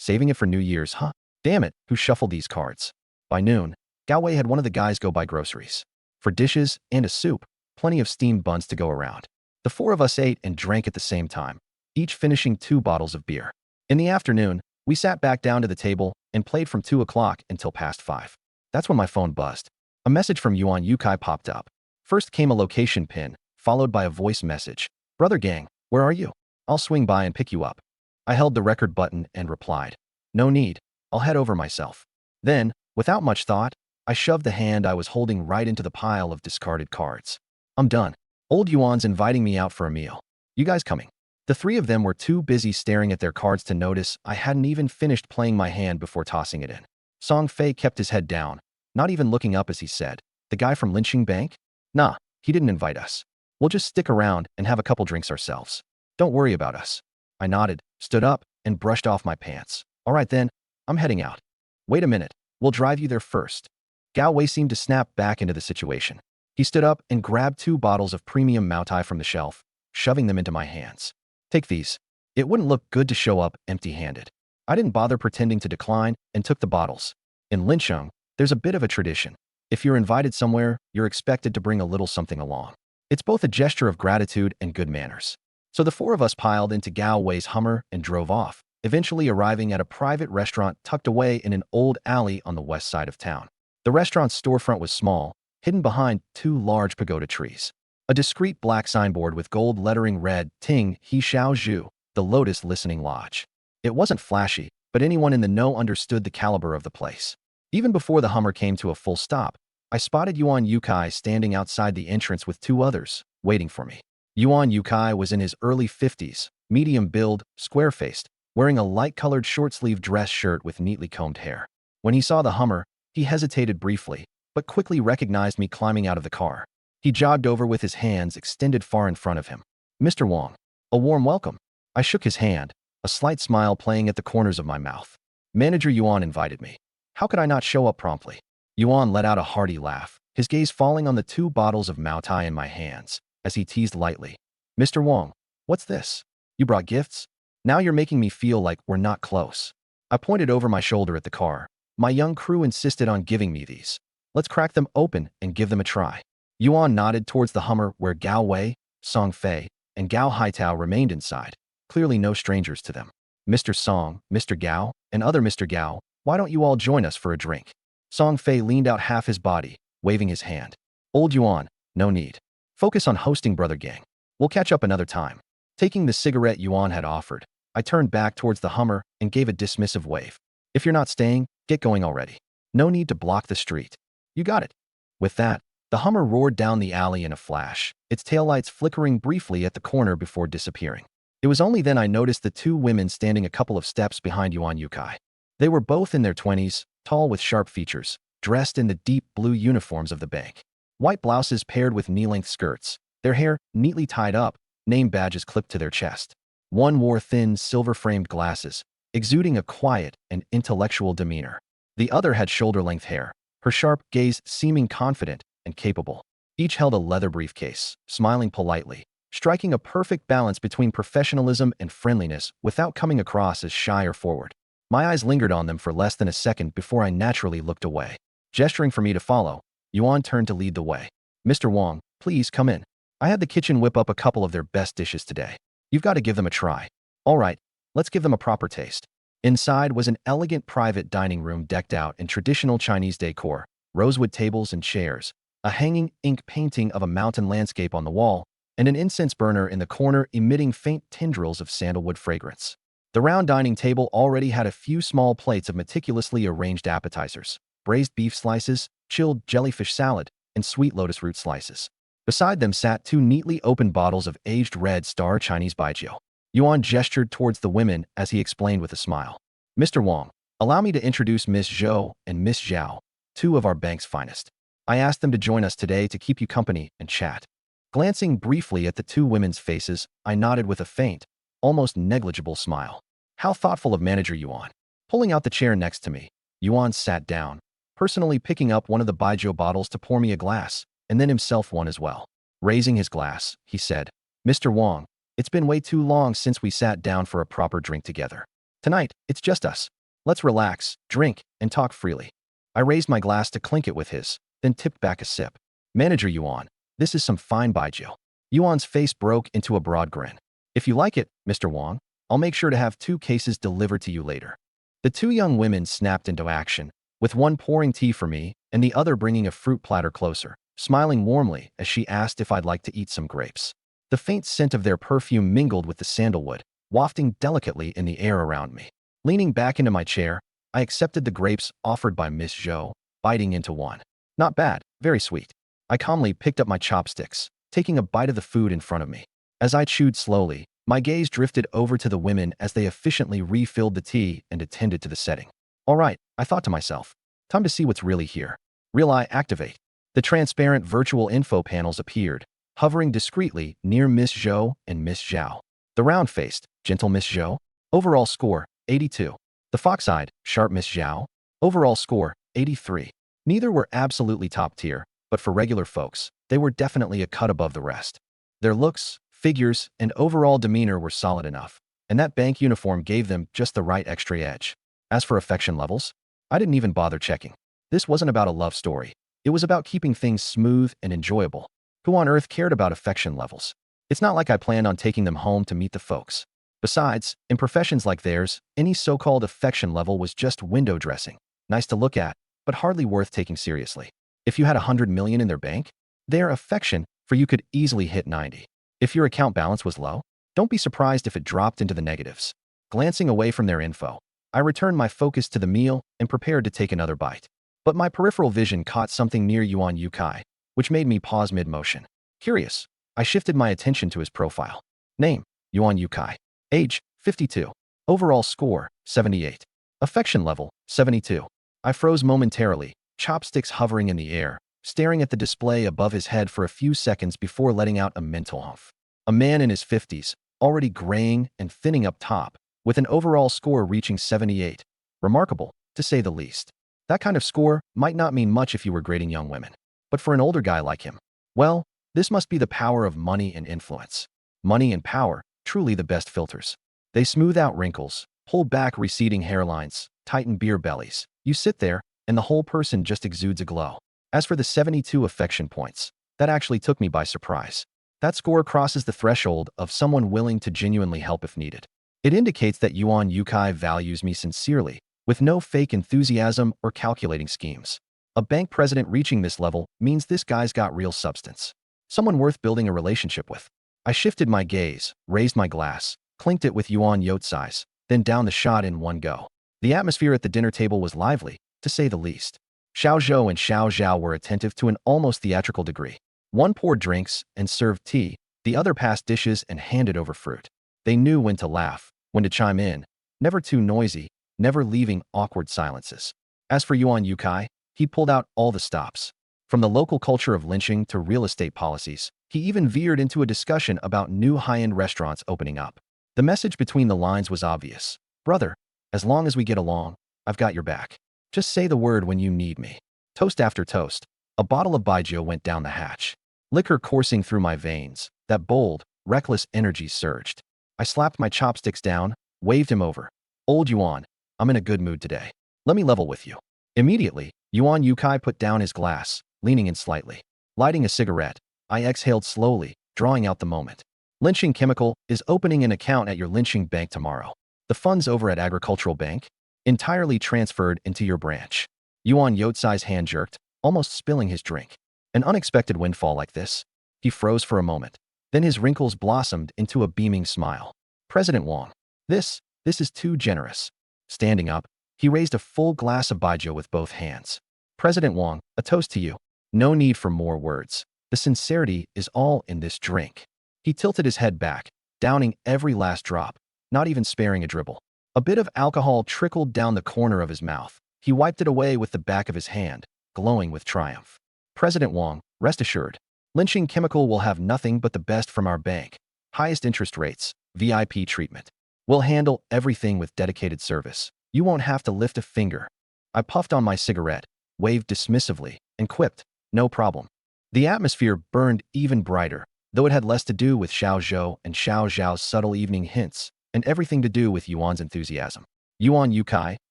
Saving it for New Year's, huh? Damn it, who shuffled these cards? By noon, Gao Wei had one of the guys go buy groceries. For dishes and a soup, plenty of steamed buns to go around. The 4 of us ate and drank at the same time, each finishing 2 bottles of beer. In the afternoon, we sat back down to the table and played from 2 o'clock until past 5. That's when my phone buzzed. A message from Yuan Yukai popped up. First came a location pin, followed by a voice message. Brother Gang, where are you? I'll swing by and pick you up. I held the record button and replied, no need, I'll head over myself. Then, without much thought, I shoved the hand I was holding right into the pile of discarded cards. I'm done. Old Yuan's inviting me out for a meal. You guys coming? The 3 of them were too busy staring at their cards to notice I hadn't even finished playing my hand before tossing it in. Song Fei kept his head down, not even looking up as he said, the guy from Linqing Bank? Nah, he didn't invite us. We'll just stick around and have a couple drinks ourselves. Don't worry about us. I nodded, stood up, and brushed off my pants. All right then, I'm heading out. Wait a minute, we'll drive you there first. Gao Wei seemed to snap back into the situation. He stood up and grabbed 2 bottles of premium Moutai from the shelf, shoving them into my hands. Take these. It wouldn't look good to show up empty-handed. I didn't bother pretending to decline and took the bottles. In Linsheng, there's a bit of a tradition. If you're invited somewhere, you're expected to bring a little something along. It's both a gesture of gratitude and good manners. So the 4 of us piled into Gao Wei's Hummer and drove off, eventually arriving at a private restaurant tucked away in an old alley on the west side of town. The restaurant's storefront was small, hidden behind two large pagoda trees. A discreet black signboard with gold lettering read, Ting He Xiao Zhu, the Lotus Listening Lodge. It wasn't flashy, but anyone in the know understood the caliber of the place. Even before the Hummer came to a full stop, I spotted Yuan Yukai standing outside the entrance with two others, waiting for me. Yuan Yukai was in his early 50s, medium build, square-faced, wearing a light-colored short-sleeved dress shirt with neatly combed hair. When he saw the Hummer, he hesitated briefly, but quickly recognized me climbing out of the car. He jogged over with his hands extended far in front of him. Mr. Wong. A warm welcome. I shook his hand, a slight smile playing at the corners of my mouth. Manager Yuan invited me. How could I not show up promptly? Yuan let out a hearty laugh, his gaze falling on the two bottles of Maotai in my hands, as he teased lightly. Mr. Wong, what's this? You brought gifts? Now you're making me feel like we're not close. I pointed over my shoulder at the car. My young crew insisted on giving me these. Let's crack them open and give them a try. Yuan nodded towards the Hummer where Gao Wei, Song Fei, and Gao Haitao remained inside, clearly no strangers to them. Mr. Song, Mr. Gao, and other Mr. Gao, why don't you all join us for a drink? Song Fei leaned out half his body, waving his hand. Old Yuan, no need. Focus on hosting Brother Gang. We'll catch up another time. Taking the cigarette Yuan had offered, I turned back towards the Hummer and gave a dismissive wave. If you're not staying, get going already. No need to block the street. You got it. With that, the Hummer roared down the alley in a flash, its taillights flickering briefly at the corner before disappearing. It was only then I noticed the two women standing a couple of steps behind Yuan Yukai. They were both in their 20s, tall with sharp features, dressed in the deep blue uniforms of the bank. White blouses paired with knee-length skirts, their hair neatly tied up, name badges clipped to their chest. One wore thin, silver-framed glasses, exuding a quiet and intellectual demeanor. The other had shoulder-length hair, her sharp gaze seeming confident and capable. Each held a leather briefcase, smiling politely, striking a perfect balance between professionalism and friendliness without coming across as shy or forward. My eyes lingered on them for less than a second before I naturally looked away. Gesturing for me to follow, Yuan turned to lead the way. Mr. Wong, please come in. I had the kitchen whip up a couple of their best dishes today. You've got to give them a try. All right, let's give them a proper taste. Inside was an elegant private dining room decked out in traditional Chinese decor, rosewood tables and chairs, a hanging ink painting of a mountain landscape on the wall, and an incense burner in the corner emitting faint tendrils of sandalwood fragrance. The round dining table already had a few small plates of meticulously arranged appetizers, braised beef slices, chilled jellyfish salad, and sweet lotus root slices. Beside them sat two neatly opened bottles of aged red Star Chinese baijiu. Yuan gestured towards the women as he explained with a smile. Mr. Wong, allow me to introduce Miss Zhou and Miss Zhao, two of our bank's finest. I asked them to join us today to keep you company and chat. Glancing briefly at the two women's faces, I nodded with a faint, almost negligible smile. How thoughtful of Manager Yuan. Pulling out the chair next to me, Yuan sat down, personally picking up one of the baijiu bottles to pour me a glass, and then himself one as well. Raising his glass, he said, Mr. Wong, it's been way too long since we sat down for a proper drink together. Tonight, it's just us. Let's relax, drink, and talk freely. I raised my glass to clink it with his, then tipped back a sip. Manager Yuan, this is some fine baijiu. Yuan's face broke into a broad grin. If you like it, Mr. Wong, I'll make sure to have 2 cases delivered to you later. The two young women snapped into action, with one pouring tea for me and the other bringing a fruit platter closer, smiling warmly as she asked if I'd like to eat some grapes. The faint scent of their perfume mingled with the sandalwood, wafting delicately in the air around me. Leaning back into my chair, I accepted the grapes offered by Miss Zhou, biting into one. Not bad, very sweet. I calmly picked up my chopsticks, taking a bite of the food in front of me. As I chewed slowly, my gaze drifted over to the women as they efficiently refilled the tea and attended to the setting. All right, I thought to myself, time to see what's really here. Real Eye activate. The transparent virtual info panels appeared, hovering discreetly near Miss Zhou and Miss Zhao. The round-faced, gentle Miss Zhou, overall score, 82. The fox-eyed, sharp Miss Zhao, overall score, 83. Neither were absolutely top tier, but for regular folks, they were definitely a cut above the rest. Their looks, figures, and overall demeanor were solid enough, and that bank uniform gave them just the right extra edge. As for affection levels, I didn't even bother checking. This wasn't about a love story. It was about keeping things smooth and enjoyable. Who on earth cared about affection levels? It's not like I planned on taking them home to meet the folks. Besides, in professions like theirs, any so-called affection level was just window dressing. Nice to look at, but hardly worth taking seriously. If you had 100 million in their bank, their affection for you could easily hit 90. If your account balance was low, don't be surprised if it dropped into the negatives. Glancing away from their info, I returned my focus to the meal and prepared to take another bite. But my peripheral vision caught something near Yuan Yukai, which made me pause mid-motion. Curious, I shifted my attention to his profile. Name, Yuan Yukai. Age, 52. Overall score, 78. Affection level, 72. I froze momentarily, chopsticks hovering in the air, staring at the display above his head for a few seconds before letting out a mental humph. A man in his 50s, already graying and thinning up top, with an overall score reaching 78. Remarkable, to say the least. That kind of score might not mean much if you were grading young women. But for an older guy like him, well, this must be the power of money and influence. Money and power, truly the best filters. They smooth out wrinkles, pull back receding hairlines, tighten beer bellies. You sit there, and the whole person just exudes a glow. As for the 72 affection points, that actually took me by surprise. That score crosses the threshold of someone willing to genuinely help if needed. It indicates that Yuan Yukai values me sincerely, with no fake enthusiasm or calculating schemes. A bank president reaching this level means this guy's got real substance. Someone worth building a relationship with. I shifted my gaze, raised my glass, clinked it with Yuan Yotsai's, then down the shot in one go. The atmosphere at the dinner table was lively, to say the least. Xiao Zhou and Xiao Zhao were attentive to an almost theatrical degree. One poured drinks and served tea, the other passed dishes and handed over fruit. They knew when to laugh, when to chime in, never too noisy, never leaving awkward silences. As for Yuan Yukai, he pulled out all the stops. From the local culture of lynching to real estate policies, he even veered into a discussion about new high-end restaurants opening up. The message between the lines was obvious. Brother, as long as we get along, I've got your back. Just say the word when you need me. Toast after toast, a bottle of baijiu went down the hatch. Liquor coursing through my veins, that bold, reckless energy surged. I slapped my chopsticks down, waved him over. Old Yuan, I'm in a good mood today. Let me level with you. Immediately, Yuan Yukai put down his glass, leaning in slightly. Lighting a cigarette, I exhaled slowly, drawing out the moment. Lynching Chemical is opening an account at your lynching bank tomorrow. The funds over at Agricultural Bank, entirely transferred into your branch. Yuan Yotsai's hand jerked, almost spilling his drink. An unexpected windfall like this. He froze for a moment. Then his wrinkles blossomed into a beaming smile. President Wang, this is too generous. Standing up, he raised a full glass of baijiu with both hands. President Wang, a toast to you. No need for more words. The sincerity is all in this drink. He tilted his head back, downing every last drop, not even sparing a dribble. A bit of alcohol trickled down the corner of his mouth. He wiped it away with the back of his hand, glowing with triumph. President Wang, rest assured, Lynching Chemical will have nothing but the best from our bank. Highest interest rates, VIP treatment. We'll handle everything with dedicated service. You won't have to lift a finger. I puffed on my cigarette, waved dismissively, and quipped, no problem. The atmosphere burned even brighter, though it had less to do with Xiao Zhou and Xiao Zhao's subtle evening hints, and everything to do with Yuan's enthusiasm. Yuan Yukai,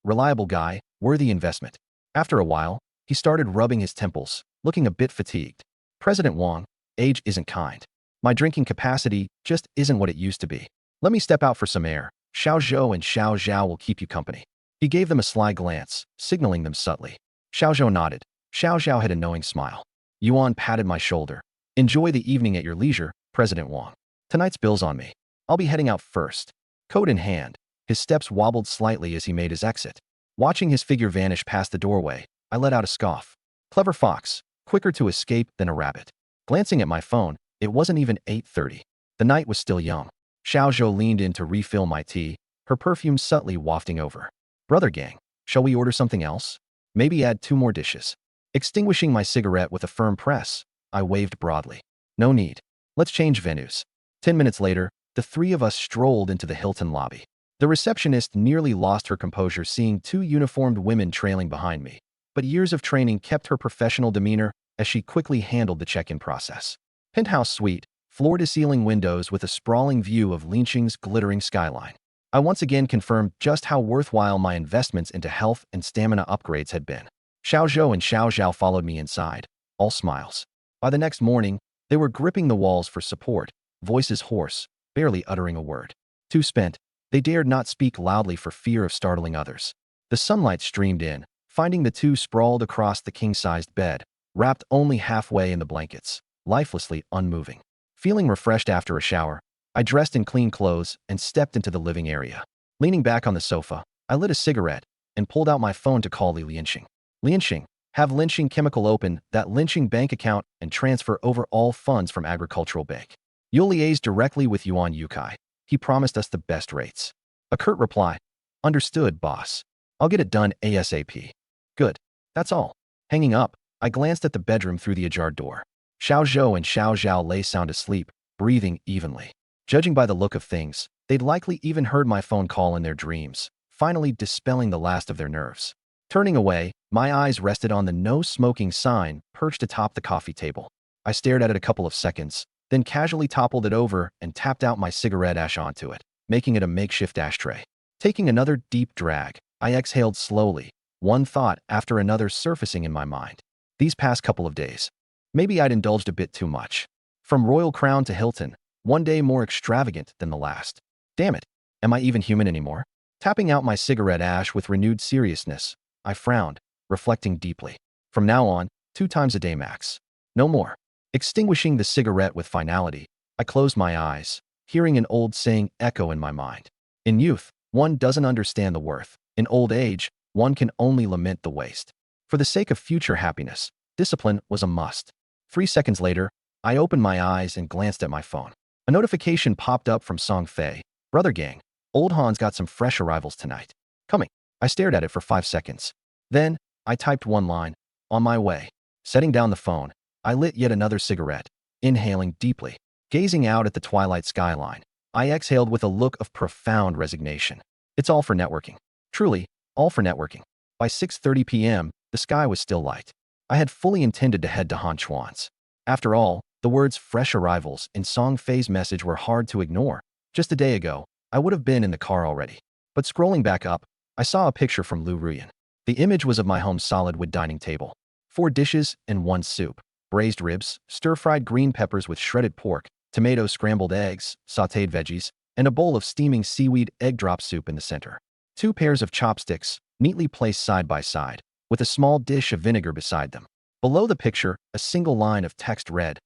reliable guy, worthy investment. After a while, he started rubbing his temples, looking a bit fatigued. President Wang, age isn't kind. My drinking capacity just isn't what it used to be. Let me step out for some air. Xiao Zhou and Xiao Zhao will keep you company. He gave them a sly glance, signaling them subtly. Xiao Zhou nodded. Xiao Zhao had a knowing smile. Yuan patted my shoulder. Enjoy the evening at your leisure, President Wang. Tonight's bill's on me. I'll be heading out first. Coat in hand, his steps wobbled slightly as he made his exit. Watching his figure vanish past the doorway, I let out a scoff. Clever fox, quicker to escape than a rabbit. Glancing at my phone, it wasn't even 8:30. The night was still young. Xiao Zhou leaned in to refill my tea, her perfume subtly wafting over. Brother gang, shall we order something else? Maybe add 2 more dishes. Extinguishing my cigarette with a firm press, I waved broadly. No need. Let's change venues. 10 minutes later, the 3 of us strolled into the Hilton lobby. The receptionist nearly lost her composure seeing 2 uniformed women trailing behind me, but years of training kept her professional demeanor as she quickly handled the check-in process. Penthouse suite, floor-to-ceiling windows with a sprawling view of Linqing's glittering skyline. I once again confirmed just how worthwhile my investments into health and stamina upgrades had been. Xiao Zhou and Xiao Zhao followed me inside, all smiles. By the next morning, they were gripping the walls for support, voices hoarse, barely uttering a word. Too spent, they dared not speak loudly for fear of startling others. The sunlight streamed in, finding the 2 sprawled across the king-sized bed, wrapped only halfway in the blankets, lifelessly unmoving. Feeling refreshed after a shower, I dressed in clean clothes and stepped into the living area. Leaning back on the sofa, I lit a cigarette and pulled out my phone to call Li Lianxing. Lianxing, have Lynching Chemical open that Lynching bank account and transfer over all funds from Agricultural Bank. You'll liaise directly with Yuan Yukai. He promised us the best rates. A curt reply. Understood, boss. I'll get it done ASAP. Good. That's all. Hanging up, I glanced at the bedroom through the ajar door. Xiao Zhou and Xiao Zhao lay sound asleep, breathing evenly. Judging by the look of things, they'd likely even heard my phone call in their dreams, finally dispelling the last of their nerves. Turning away, my eyes rested on the no smoking sign perched atop the coffee table. I stared at it a couple of seconds, then casually toppled it over and tapped out my cigarette ash onto it, making it a makeshift ashtray. Taking another deep drag, I exhaled slowly, one thought after another surfacing in my mind. These past couple of days, maybe I'd indulged a bit too much. From Royal Crown to Hilton, one day more extravagant than the last. Damn it, am I even human anymore? Tapping out my cigarette ash with renewed seriousness, I frowned, reflecting deeply. From now on, 2 times a day max. No more. Extinguishing the cigarette with finality, I closed my eyes, hearing an old saying echo in my mind. In youth, one doesn't understand the worth. In old age, one can only lament the waste. For the sake of future happiness, discipline was a must. 3 seconds later, I opened my eyes and glanced at my phone. A notification popped up from Song Fei. Brother gang, Old Han's got some fresh arrivals tonight. Coming. I stared at it for 5 seconds. Then, I typed one line. On my way. Setting down the phone, I lit yet another cigarette, inhaling deeply. Gazing out at the twilight skyline, I exhaled with a look of profound resignation. It's all for networking. Truly, all for networking. By 6:30 p.m., the sky was still light. I had fully intended to head to Han Chuan's. After all, the words fresh arrivals in Song Fei's message were hard to ignore. Just a day ago, I would have been in the car already. But scrolling back up, I saw a picture from Lu Ruyan. The image was of my home's solid wood dining table. 4 dishes and 1 soup. Braised ribs, stir-fried green peppers with shredded pork, tomatoes, scrambled eggs, sautéed veggies, and a bowl of steaming seaweed egg drop soup in the center. 2 pairs of chopsticks, neatly placed side by side, with a small dish of vinegar beside them. Below the picture, a single line of text read,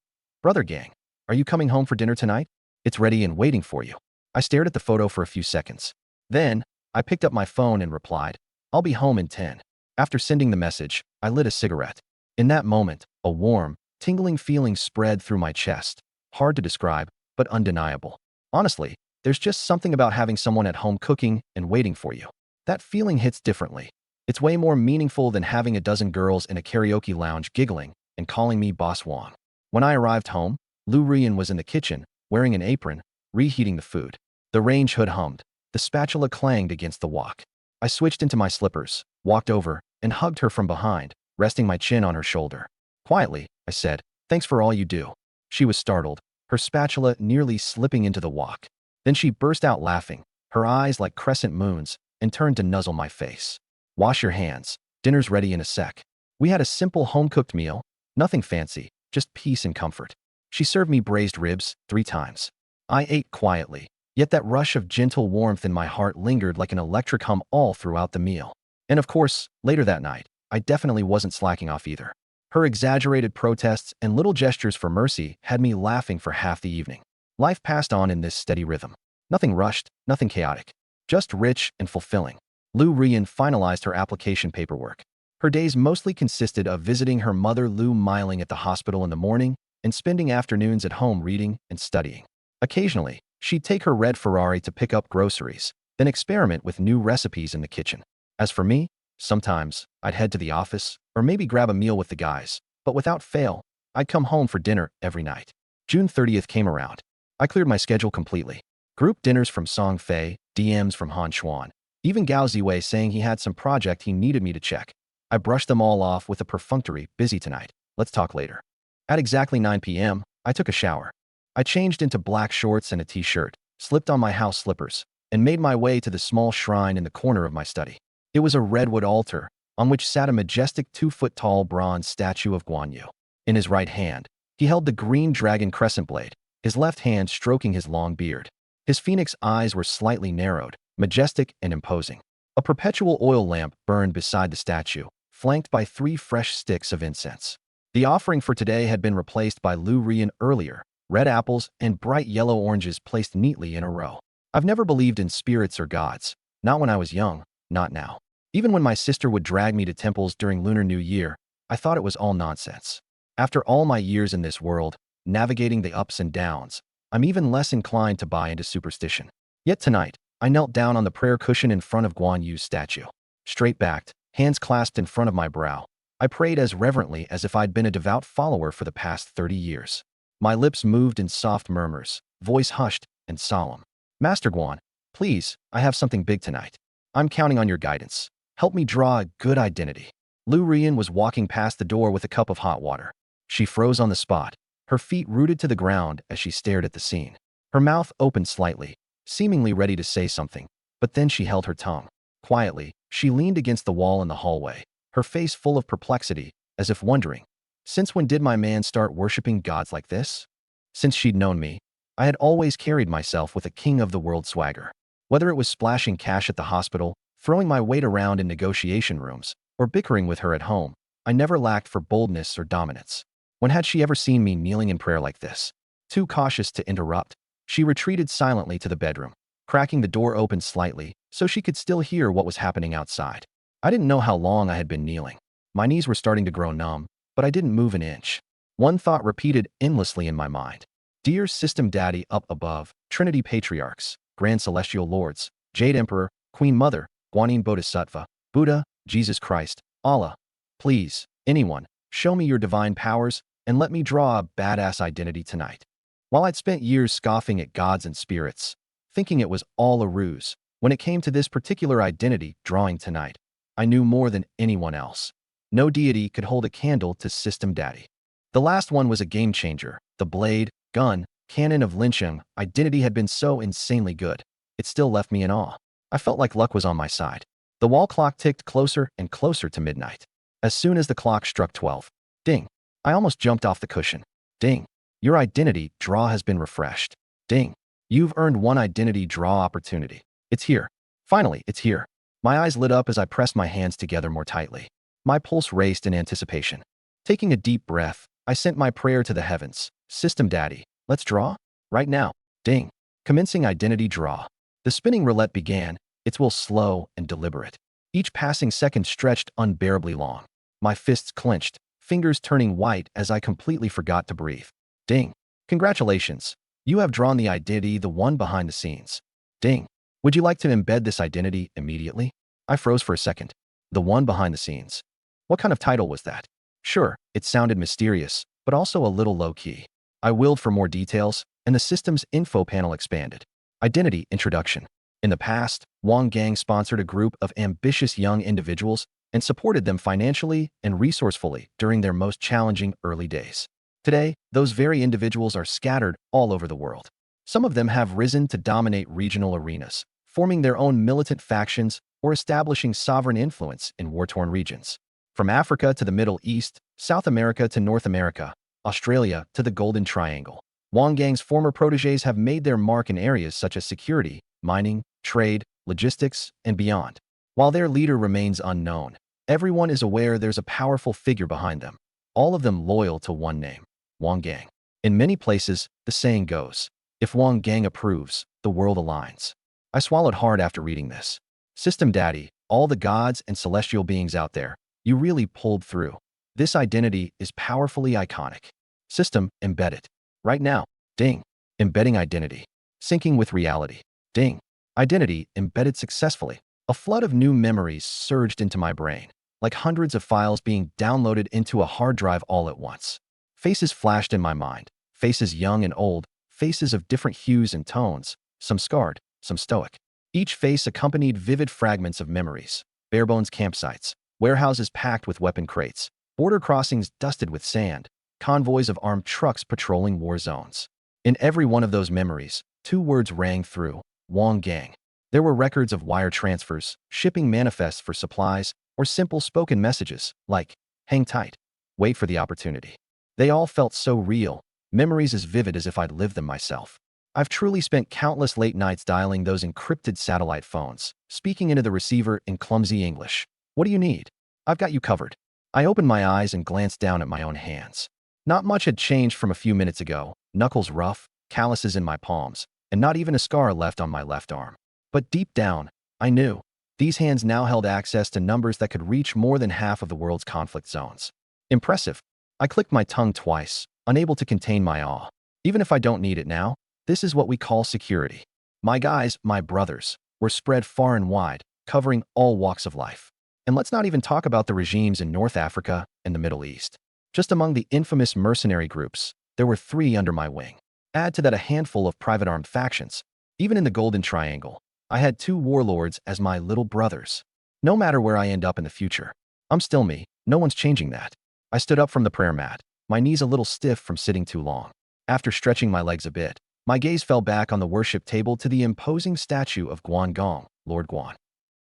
Brother gang, are you coming home for dinner tonight? It's ready and waiting for you. I stared at the photo for a few seconds. Then, I picked up my phone and replied, I'll be home in 10. After sending the message, I lit a cigarette. In that moment, a warm, tingling feeling spread through my chest. Hard to describe, but undeniable. Honestly, there's just something about having someone at home cooking and waiting for you. That feeling hits differently. It's way more meaningful than having a dozen girls in a karaoke lounge giggling and calling me Boss Wong. When I arrived home, Lu Ruyan was in the kitchen, wearing an apron, reheating the food. The range hood hummed. The spatula clanged against the wok. I switched into my slippers, walked over, and hugged her from behind, resting my chin on her shoulder. Quietly, I said, thanks for all you do. She was startled, her spatula nearly slipping into the wok. Then she burst out laughing, her eyes like crescent moons, and turned to nuzzle my face. Wash your hands. Dinner's ready in a sec. We had a simple home-cooked meal, nothing fancy, just peace and comfort. She served me braised ribs 3 times. I ate quietly, yet that rush of gentle warmth in my heart lingered like an electric hum all throughout the meal. And of course, later that night, I definitely wasn't slacking off either. Her exaggerated protests and little gestures for mercy had me laughing for half the evening. Life passed on in this steady rhythm. Nothing rushed, nothing chaotic. Just rich and fulfilling. Lu Ruyan finalized her application paperwork. Her days mostly consisted of visiting her mother Lu Miling at the hospital in the morning and spending afternoons at home reading and studying. Occasionally, she'd take her red Ferrari to pick up groceries, then experiment with new recipes in the kitchen. As for me, sometimes I'd head to the office or maybe grab a meal with the guys, but without fail, I'd come home for dinner every night. June 30th came around. I cleared my schedule completely. Group dinners from Song Fei, DMs from Han Chuan, even Gao Ziwei saying he had some project he needed me to check. I brushed them all off with a perfunctory, busy tonight. Let's talk later. At exactly 9 p.m., I took a shower. I changed into black shorts and a t-shirt, slipped on my house slippers, and made my way to the small shrine in the corner of my study. It was a redwood altar, on which sat a majestic 2-foot-tall bronze statue of Guan Yu. In his right hand, he held the green dragon crescent blade, his left hand stroking his long beard. His phoenix eyes were slightly narrowed, majestic and imposing. A perpetual oil lamp burned beside the statue, flanked by 3 fresh sticks of incense. The offering for today had been replaced by Lu Rian earlier, red apples and bright yellow oranges placed neatly in a row. I've never believed in spirits or gods. Not when I was young, not now. Even when my sister would drag me to temples during Lunar New Year, I thought it was all nonsense. After all my years in this world, navigating the ups and downs, I'm even less inclined to buy into superstition. Yet tonight, I knelt down on the prayer cushion in front of Guan Yu's statue. Straight-backed, hands clasped in front of my brow, I prayed as reverently as if I'd been a devout follower for the past 30 years. My lips moved in soft murmurs, voice hushed and solemn. Master Guan, please, I have something big tonight. I'm counting on your guidance. Help me draw a good identity. Lu Rian was walking past the door with a cup of hot water. She froze on the spot, her feet rooted to the ground as she stared at the scene. Her mouth opened slightly, seemingly ready to say something, but then she held her tongue. Quietly, she leaned against the wall in the hallway, her face full of perplexity, as if wondering, since when did my man start worshipping gods like this? Since she'd known me, I had always carried myself with a king-of-the-world swagger. Whether it was splashing cash at the hospital, throwing my weight around in negotiation rooms, or bickering with her at home, I never lacked for boldness or dominance. When had she ever seen me kneeling in prayer like this? Too cautious to interrupt, she retreated silently to the bedroom, cracking the door open slightly so she could still hear what was happening outside. I didn't know how long I had been kneeling. My knees were starting to grow numb, but I didn't move an inch. One thought repeated endlessly in my mind. Dear System Daddy up above, Trinity Patriarchs, Grand Celestial Lords, Jade Emperor, Queen Mother, Guanyin Bodhisattva, Buddha, Jesus Christ, Allah. Please, anyone, show me your divine powers and let me draw a badass identity tonight. While I'd spent years scoffing at gods and spirits, thinking it was all a ruse, when it came to this particular identity drawing tonight, I knew more than anyone else. No deity could hold a candle to System Daddy. The last one was a game changer. The blade, gun, cannon of Lincheng identity had been so insanely good. It still left me in awe. I felt like luck was on my side. The wall clock ticked closer and closer to midnight. As soon as the clock struck 12, ding, I almost jumped off the cushion. Ding, your identity draw has been refreshed. Ding, you've earned one identity draw opportunity. It's here. Finally, it's here. My eyes lit up as I pressed my hands together more tightly. My pulse raced in anticipation. Taking a deep breath, I sent my prayer to the heavens. System Daddy, let's draw? Right now. Ding. Commencing identity draw. The spinning roulette began, its wheel slow and deliberate. Each passing second stretched unbearably long. My fists clenched, fingers turning white as I completely forgot to breathe. Ding. Congratulations. You have drawn the identity, the one behind the scenes. Ding. Would you like to embed this identity immediately? I froze for a second. The one behind the scenes. What kind of title was that? Sure, it sounded mysterious, but also a little low-key. I willed for more details, and the system's info panel expanded. Identity introduction. In the past, Wang Gang sponsored a group of ambitious young individuals and supported them financially and resourcefully during their most challenging early days. Today, those very individuals are scattered all over the world. Some of them have risen to dominate regional arenas, forming their own militant factions or establishing sovereign influence in war-torn regions. From Africa to the Middle East, South America to North America, Australia to the Golden Triangle, Wang Gang's former protégés have made their mark in areas such as security, mining, trade, logistics, and beyond. While their leader remains unknown, everyone is aware there's a powerful figure behind them, all of them loyal to one name, Wang Gang. In many places, the saying goes, if Wang Gang approves, the world aligns. I swallowed hard after reading this. System Daddy, all the gods and celestial beings out there, you really pulled through. This identity is powerfully iconic. System, embed it. Right now. Ding. Embedding identity. Syncing with reality. Ding. Identity embedded successfully. A flood of new memories surged into my brain, like hundreds of files being downloaded into a hard drive all at once. Faces flashed in my mind. Faces young and old. Faces of different hues and tones. Some scarred, some stoic. Each face accompanied vivid fragments of memories. Barebones campsites. Warehouses packed with weapon crates. Border crossings dusted with sand. Convoys of armed trucks patrolling war zones. In every one of those memories, two words rang through: Wang Gang. There were records of wire transfers, shipping manifests for supplies, or simple spoken messages like, hang tight, wait for the opportunity. They all felt so real, memories as vivid as if I'd lived them myself. I've truly spent countless late nights dialing those encrypted satellite phones, speaking into the receiver in clumsy English. What do you need? I've got you covered. I opened my eyes and glanced down at my own hands. Not much had changed from a few minutes ago, knuckles rough, calluses in my palms, and not even a scar left on my left arm. But deep down, I knew. These hands now held access to numbers that could reach more than half of the world's conflict zones. Impressive. I clicked my tongue twice, unable to contain my awe. Even if I don't need it now, this is what we call security. My guys, my brothers, were spread far and wide, covering all walks of life. And let's not even talk about the regimes in North Africa and the Middle East. Just among the infamous mercenary groups, there were 3 under my wing. Add to that a handful of private armed factions. Even in the Golden Triangle, I had 2 warlords as my little brothers. No matter where I end up in the future, I'm still me. No one's changing that. I stood up from the prayer mat, my knees a little stiff from sitting too long. After stretching my legs a bit, my gaze fell back on the worship table to the imposing statue of Guan Gong, Lord Guan.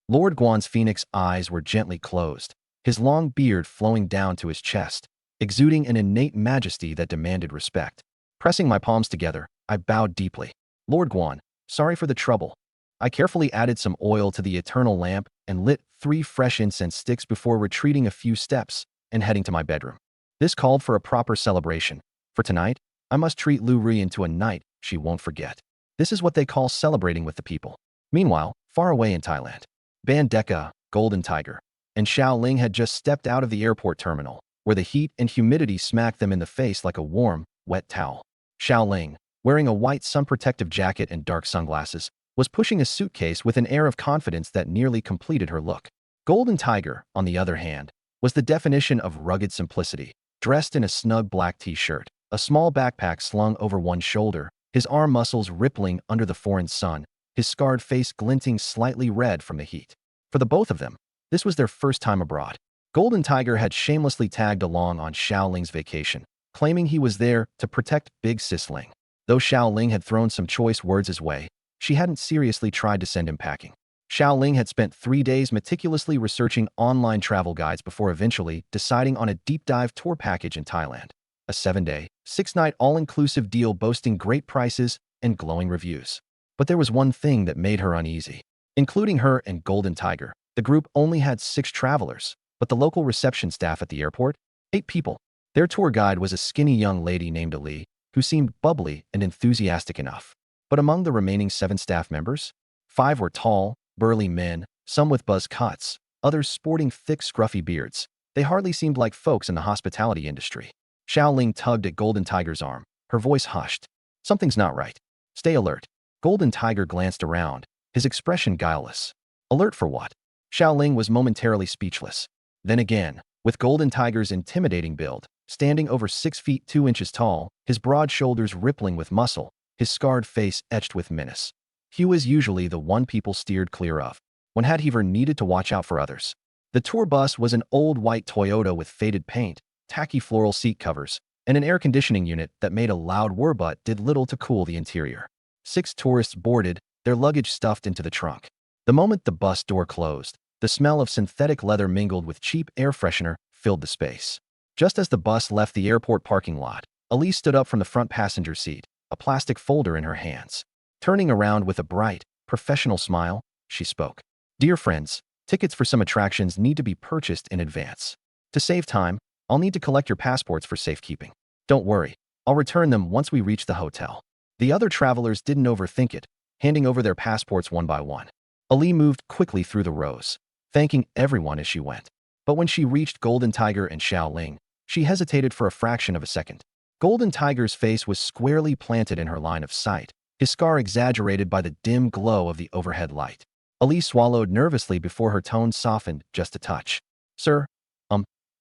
Lord Guan's phoenix eyes were gently closed, his long beard flowing down to his chest, exuding an innate majesty that demanded respect. Pressing my palms together, I bowed deeply. Lord Guan, sorry for the trouble. I carefully added some oil to the eternal lamp and lit 3 fresh incense sticks before retreating a few steps and heading to my bedroom. This called for a proper celebration. For tonight, I must treat Lu Ri into a night she won't forget. This is what they call celebrating with the people. Meanwhile, far away in Thailand, Bandeka, Golden Tiger, and Xiao Ling had just stepped out of the airport terminal, where the heat and humidity smacked them in the face like a warm, wet towel. Xiao Ling, wearing a white sun-protective jacket and dark sunglasses, was pushing a suitcase with an air of confidence that nearly completed her look. Golden Tiger, on the other hand, was the definition of rugged simplicity, dressed in a snug black t-shirt, a small backpack slung over one shoulder, his arm muscles rippling under the foreign sun, his scarred face glinting slightly red from the heat. For the both of them, this was their first time abroad. Golden Tiger had shamelessly tagged along on Xiao Ling's vacation, claiming he was there to protect Big Sis Ling. Though Xiao Ling had thrown some choice words his way, she hadn't seriously tried to send him packing. Xiao Ling had spent 3 days meticulously researching online travel guides before eventually deciding on a deep-dive tour package in Thailand. A 7-day, 6-night all-inclusive deal boasting great prices and glowing reviews. But there was one thing that made her uneasy. Including her and Golden Tiger, the group only had 6 travelers, but the local reception staff at the airport, 8 people. Their tour guide was a skinny young lady named Ali, who seemed bubbly and enthusiastic enough. But among the remaining 7 staff members, 5 were tall, burly men, some with buzz cuts, others sporting thick, scruffy beards. They hardly seemed like folks in the hospitality industry. Xiao Ling tugged at Golden Tiger's arm, her voice hushed. Something's not right. Stay alert. Golden Tiger glanced around, his expression guileless. Alert for what? Xiao Ling was momentarily speechless. Then again, with Golden Tiger's intimidating build, standing over 6 feet 2 inches tall, his broad shoulders rippling with muscle, his scarred face etched with menace. He was usually the one people steered clear of, when Hadheaver needed to watch out for others. The tour bus was an old white Toyota with faded paint, tacky floral seat covers, and an air conditioning unit that made a loud whir but did little to cool the interior. 6 tourists boarded, their luggage stuffed into the trunk. The moment the bus door closed, the smell of synthetic leather mingled with cheap air freshener filled the space. Just as the bus left the airport parking lot, Elise stood up from the front passenger seat, a plastic folder in her hands. Turning around with a bright, professional smile, she spoke. Dear friends, tickets for some attractions need to be purchased in advance. To save time, I'll need to collect your passports for safekeeping. Don't worry, I'll return them once we reach the hotel. The other travelers didn't overthink it, handing over their passports one by one. Ali moved quickly through the rows, thanking everyone as she went. But when she reached Golden Tiger and Xiao Ling, she hesitated for a fraction of a second. Golden Tiger's face was squarely planted in her line of sight, his scar exaggerated by the dim glow of the overhead light. Ali swallowed nervously before her tone softened just a touch. Sir,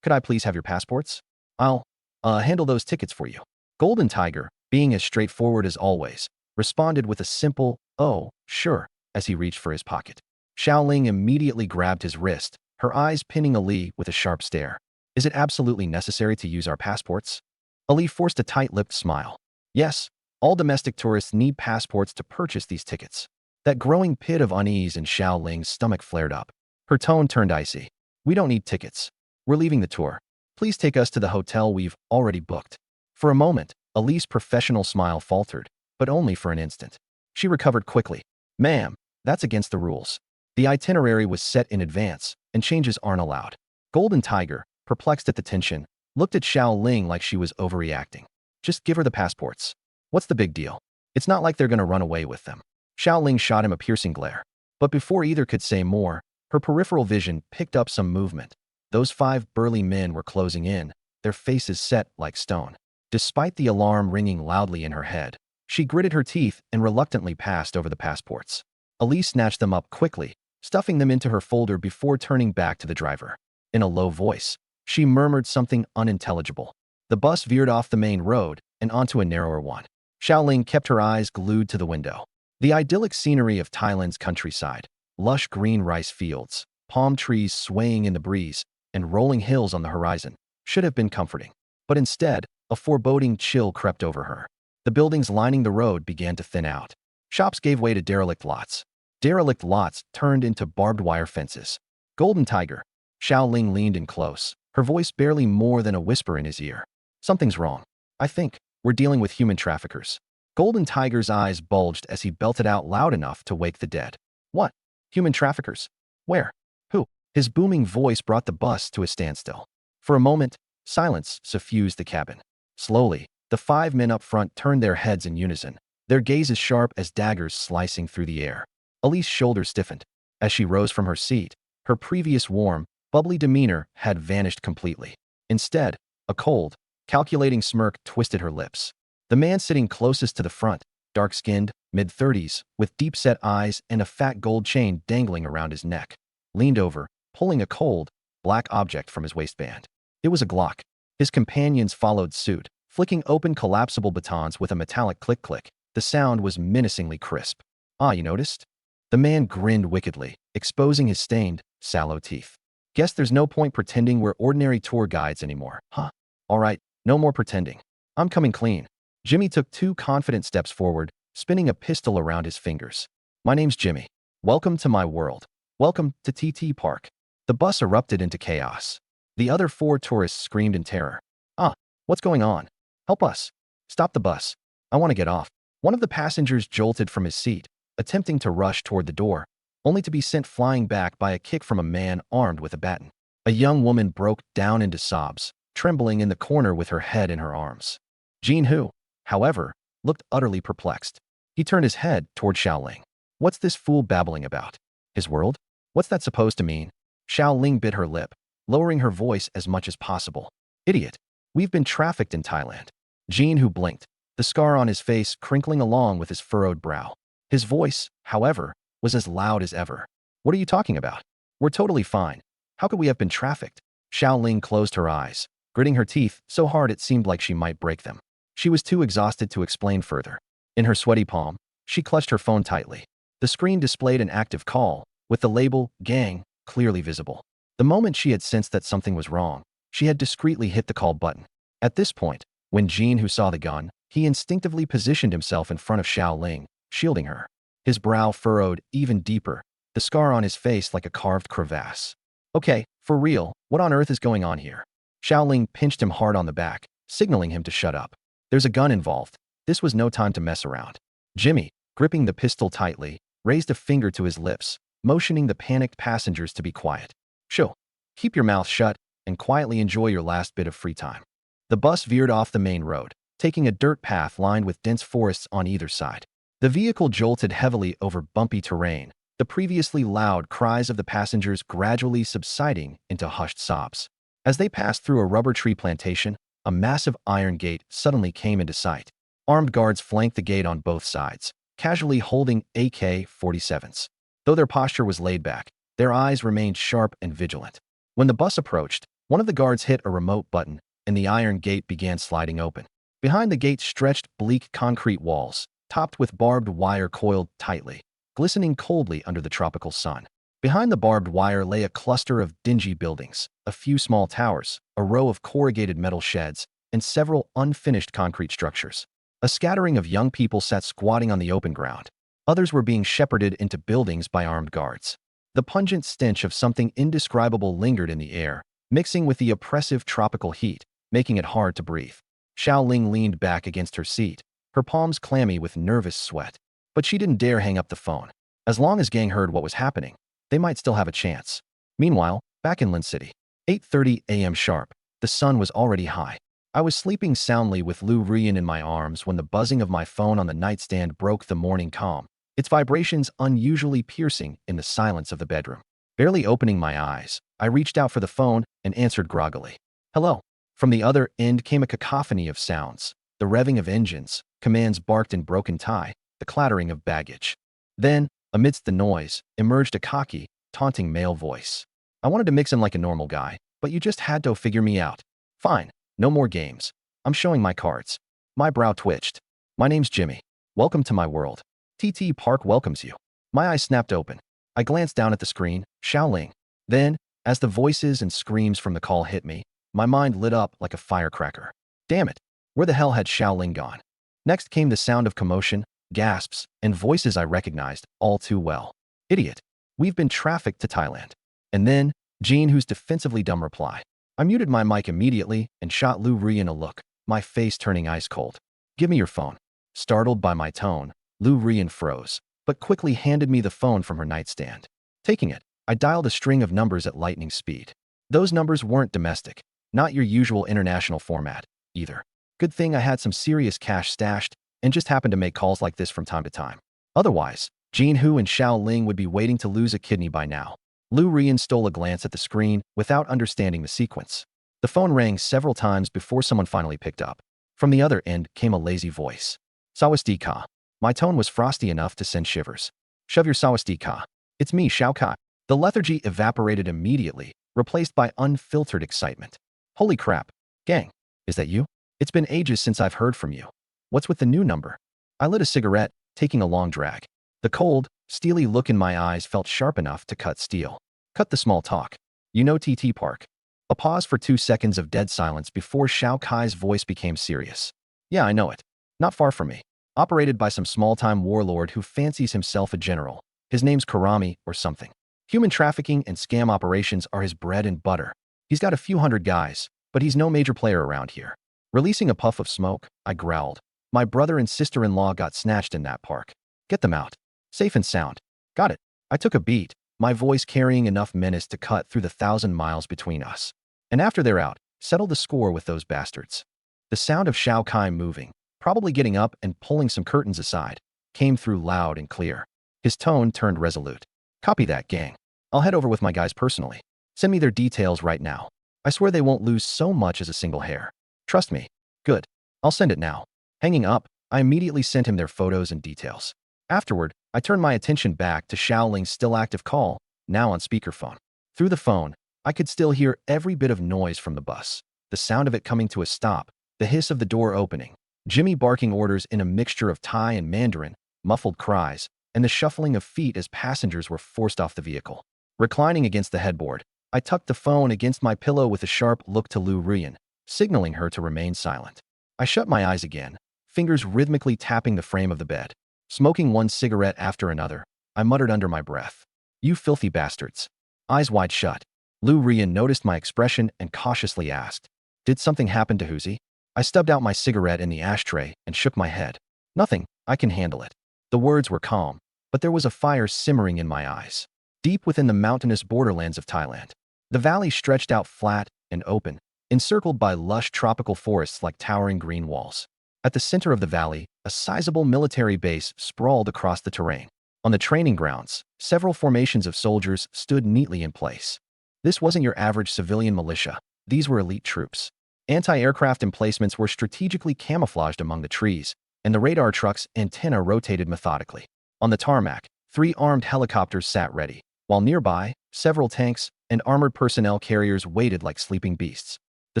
could I please have your passports? I'll, handle those tickets for you. Golden Tiger, being as straightforward as always, responded with a simple, oh, sure, as he reached for his pocket. Xiao Ling immediately grabbed his wrist, her eyes pinning Ali with a sharp stare. Is it absolutely necessary to use our passports? Ali forced a tight-lipped smile. Yes, all domestic tourists need passports to purchase these tickets. That growing pit of unease in Xiao Ling's stomach flared up. Her tone turned icy. We don't need tickets. We're leaving the tour. Please take us to the hotel we've already booked. For a moment, Ali's professional smile faltered, but only for an instant. She recovered quickly. Ma'am, that's against the rules. The itinerary was set in advance, and changes aren't allowed. Golden Tiger, perplexed at the tension, looked at Xiao Ling like she was overreacting. Just give her the passports. What's the big deal? It's not like they're gonna run away with them. Xiao Ling shot him a piercing glare. But before either could say more, her peripheral vision picked up some movement. Those 5 burly men were closing in, their faces set like stone. Despite the alarm ringing loudly in her head, she gritted her teeth and reluctantly passed over the passports. Elise snatched them up quickly, stuffing them into her folder before turning back to the driver. In a low voice, she murmured something unintelligible. The bus veered off the main road and onto a narrower one. Xiaoling kept her eyes glued to the window. The idyllic scenery of Thailand's countryside, lush green rice fields, palm trees swaying in the breeze, and rolling hills on the horizon, should have been comforting. But instead, a foreboding chill crept over her. The buildings lining the road began to thin out. Shops gave way to derelict lots. Derelict lots turned into barbed wire fences. Golden Tiger. Xiao Ling leaned in close, her voice barely more than a whisper in his ear. Something's wrong. I think we're dealing with human traffickers. Golden Tiger's eyes bulged as he belted out loud enough to wake the dead. What? Human traffickers? Where? Who? His booming voice brought the bus to a standstill. For a moment, silence suffused the cabin. Slowly, the 5 men up front turned their heads in unison, their gazes sharp as daggers slicing through the air. Elise's shoulders stiffened. As she rose from her seat, her previous warm, bubbly demeanor had vanished completely. Instead, a cold, calculating smirk twisted her lips. The man sitting closest to the front, dark-skinned, mid-30s, with deep-set eyes and a fat gold chain dangling around his neck, leaned over, pulling a cold, black object from his waistband. It was a Glock. His companions followed suit, flicking open collapsible batons with a metallic click-click. The sound was menacingly crisp. Ah, you noticed? The man grinned wickedly, exposing his stained, sallow teeth. Guess there's no point pretending we're ordinary tour guides anymore, huh? All right, no more pretending. I'm coming clean. Jimmy took 2 confident steps forward, spinning a pistol around his fingers. My name's Jimmy. Welcome to my world. Welcome to TT Park. The bus erupted into chaos. The other 4 tourists screamed in terror. Ah, what's going on? Help us. Stop the bus. I want to get off. One of the passengers jolted from his seat, attempting to rush toward the door, only to be sent flying back by a kick from a man armed with a baton. A young woman broke down into sobs, trembling in the corner with her head in her arms. Jean Hu, however, looked utterly perplexed. He turned his head toward Xiao Ling. What's this fool babbling about? His world? What's that supposed to mean? Xiao Ling bit her lip, lowering her voice as much as possible. Idiot. We've been trafficked in Thailand. Jean Hu blinked, the scar on his face crinkling along with his furrowed brow. His voice, however, was as loud as ever. What are you talking about? We're totally fine. How could we have been trafficked? Xiao Ling closed her eyes, gritting her teeth so hard it seemed like she might break them. She was too exhausted to explain further. In her sweaty palm, she clutched her phone tightly. The screen displayed an active call, with the label, Gang, clearly visible. The moment she had sensed that something was wrong, she had discreetly hit the call button. At this point, when Jean Hu saw the gun, he instinctively positioned himself in front of Xiao Ling, shielding her. His brow furrowed even deeper, the scar on his face like a carved crevasse. Okay, for real, what on earth is going on here? Xiao Ling pinched him hard on the back, signaling him to shut up. There's a gun involved. This was no time to mess around. Jimmy, gripping the pistol tightly, raised a finger to his lips, motioning the panicked passengers to be quiet. Shoo. Keep your mouth shut and quietly enjoy your last bit of free time. The bus veered off the main road, taking a dirt path lined with dense forests on either side. The vehicle jolted heavily over bumpy terrain, the previously loud cries of the passengers gradually subsiding into hushed sobs. As they passed through a rubber tree plantation, a massive iron gate suddenly came into sight. Armed guards flanked the gate on both sides, casually holding AK-47s. Though their posture was laid back, their eyes remained sharp and vigilant. When the bus approached, one of the guards hit a remote button, and the iron gate began sliding open. Behind the gate stretched bleak concrete walls, topped with barbed wire coiled tightly, glistening coldly under the tropical sun. Behind the barbed wire lay a cluster of dingy buildings, a few small towers, a row of corrugated metal sheds, and several unfinished concrete structures. A scattering of young people sat squatting on the open ground. Others were being shepherded into buildings by armed guards. The pungent stench of something indescribable lingered in the air, mixing with the oppressive tropical heat, making it hard to breathe. Xiao Ling leaned back against her seat, her palms clammy with nervous sweat. But she didn't dare hang up the phone. As long as Gang heard what was happening, they might still have a chance. Meanwhile, back in Lin City, 8:30 a.m. sharp. The sun was already high. I was sleeping soundly with Lu Rian in my arms when the buzzing of my phone on the nightstand broke the morning calm, its vibrations unusually piercing in the silence of the bedroom. Barely opening my eyes, I reached out for the phone and answered groggily. Hello. From the other end came a cacophony of sounds, the revving of engines, commands barked in broken Thai, the clattering of baggage. Then, amidst the noise, emerged a cocky, taunting male voice. I wanted to mix in like a normal guy, but you just had to figure me out. Fine, no more games. I'm showing my cards. My brow twitched. My name's Jimmy. Welcome to my world. TT Park welcomes you. My eyes snapped open. I glanced down at the screen, Xiaoling. Then, as the voices and screams from the call hit me, my mind lit up like a firecracker. Damn it, where the hell had Xiaoling gone? Next came the sound of commotion, gasps, and voices I recognized all too well. Idiot. We've been trafficked to Thailand. And then, Jean, whose defensively dumb reply. I muted my mic immediately and shot Lu Rian a look, my face turning ice cold. Give me your phone. Startled by my tone, Lu Rian froze, but quickly handed me the phone from her nightstand. Taking it, I dialed a string of numbers at lightning speed. Those numbers weren't domestic, not your usual international format, either. Good thing I had some serious cash stashed and just happened to make calls like this from time to time. Otherwise, Jean Hu and Xiao Ling would be waiting to lose a kidney by now. Lu Rian stole a glance at the screen without understanding the sequence. The phone rang several times before someone finally picked up. From the other end came a lazy voice. Sawadee-ka. My tone was frosty enough to send shivers. Shove your Sawadee-ka. It's me, Xiao Kai. The lethargy evaporated immediately, replaced by unfiltered excitement. Holy crap. Gang, is that you? It's been ages since I've heard from you. What's with the new number? I lit a cigarette, taking a long drag. The cold, steely look in my eyes felt sharp enough to cut steel. Cut the small talk. You know TT Park. A pause for 2 seconds of dead silence before Xiao Kai's voice became serious. Yeah, I know it. Not far from me. Operated by some small-time warlord who fancies himself a general. His name's Karami or something. Human trafficking and scam operations are his bread and butter. He's got a few hundred guys, but he's no major player around here. Releasing a puff of smoke, I growled. My brother and sister-in-law got snatched in that park. Get them out. Safe and sound. Got it. I took a beat, my voice carrying enough menace to cut through the 1,000 miles between us. And after they're out, settle the score with those bastards. The sound of Xiao Kai moving, probably getting up and pulling some curtains aside, came through loud and clear. His tone turned resolute. Copy that, gang. I'll head over with my guys personally. Send me their details right now. I swear they won't lose so much as a single hair. Trust me. Good. I'll send it now. Hanging up, I immediately sent him their photos and details. Afterward, I turned my attention back to Xiaoling's still active call, now on speakerphone. Through the phone, I could still hear every bit of noise from the bus, the sound of it coming to a stop, the hiss of the door opening, Jimmy barking orders in a mixture of Thai and Mandarin, muffled cries, and the shuffling of feet as passengers were forced off the vehicle. Reclining against the headboard, I tucked the phone against my pillow with a sharp look to Lu Rian, signaling her to remain silent. I shut my eyes again, fingers rhythmically tapping the frame of the bed. Smoking one cigarette after another, I muttered under my breath. You filthy bastards. Eyes wide shut. Lu Rian noticed my expression and cautiously asked, did something happen to Huzi? I stubbed out my cigarette in the ashtray and shook my head. Nothing, I can handle it. The words were calm, but there was a fire simmering in my eyes. Deep within the mountainous borderlands of Thailand, the valley stretched out flat and open, encircled by lush tropical forests like towering green walls. At the center of the valley, a sizable military base sprawled across the terrain. On the training grounds, several formations of soldiers stood neatly in place. This wasn't your average civilian militia. These were elite troops. Anti-aircraft emplacements were strategically camouflaged among the trees, and the radar truck's antenna rotated methodically. On the tarmac, 3 armed helicopters sat ready, while nearby, several tanks and armored personnel carriers waited like sleeping beasts. The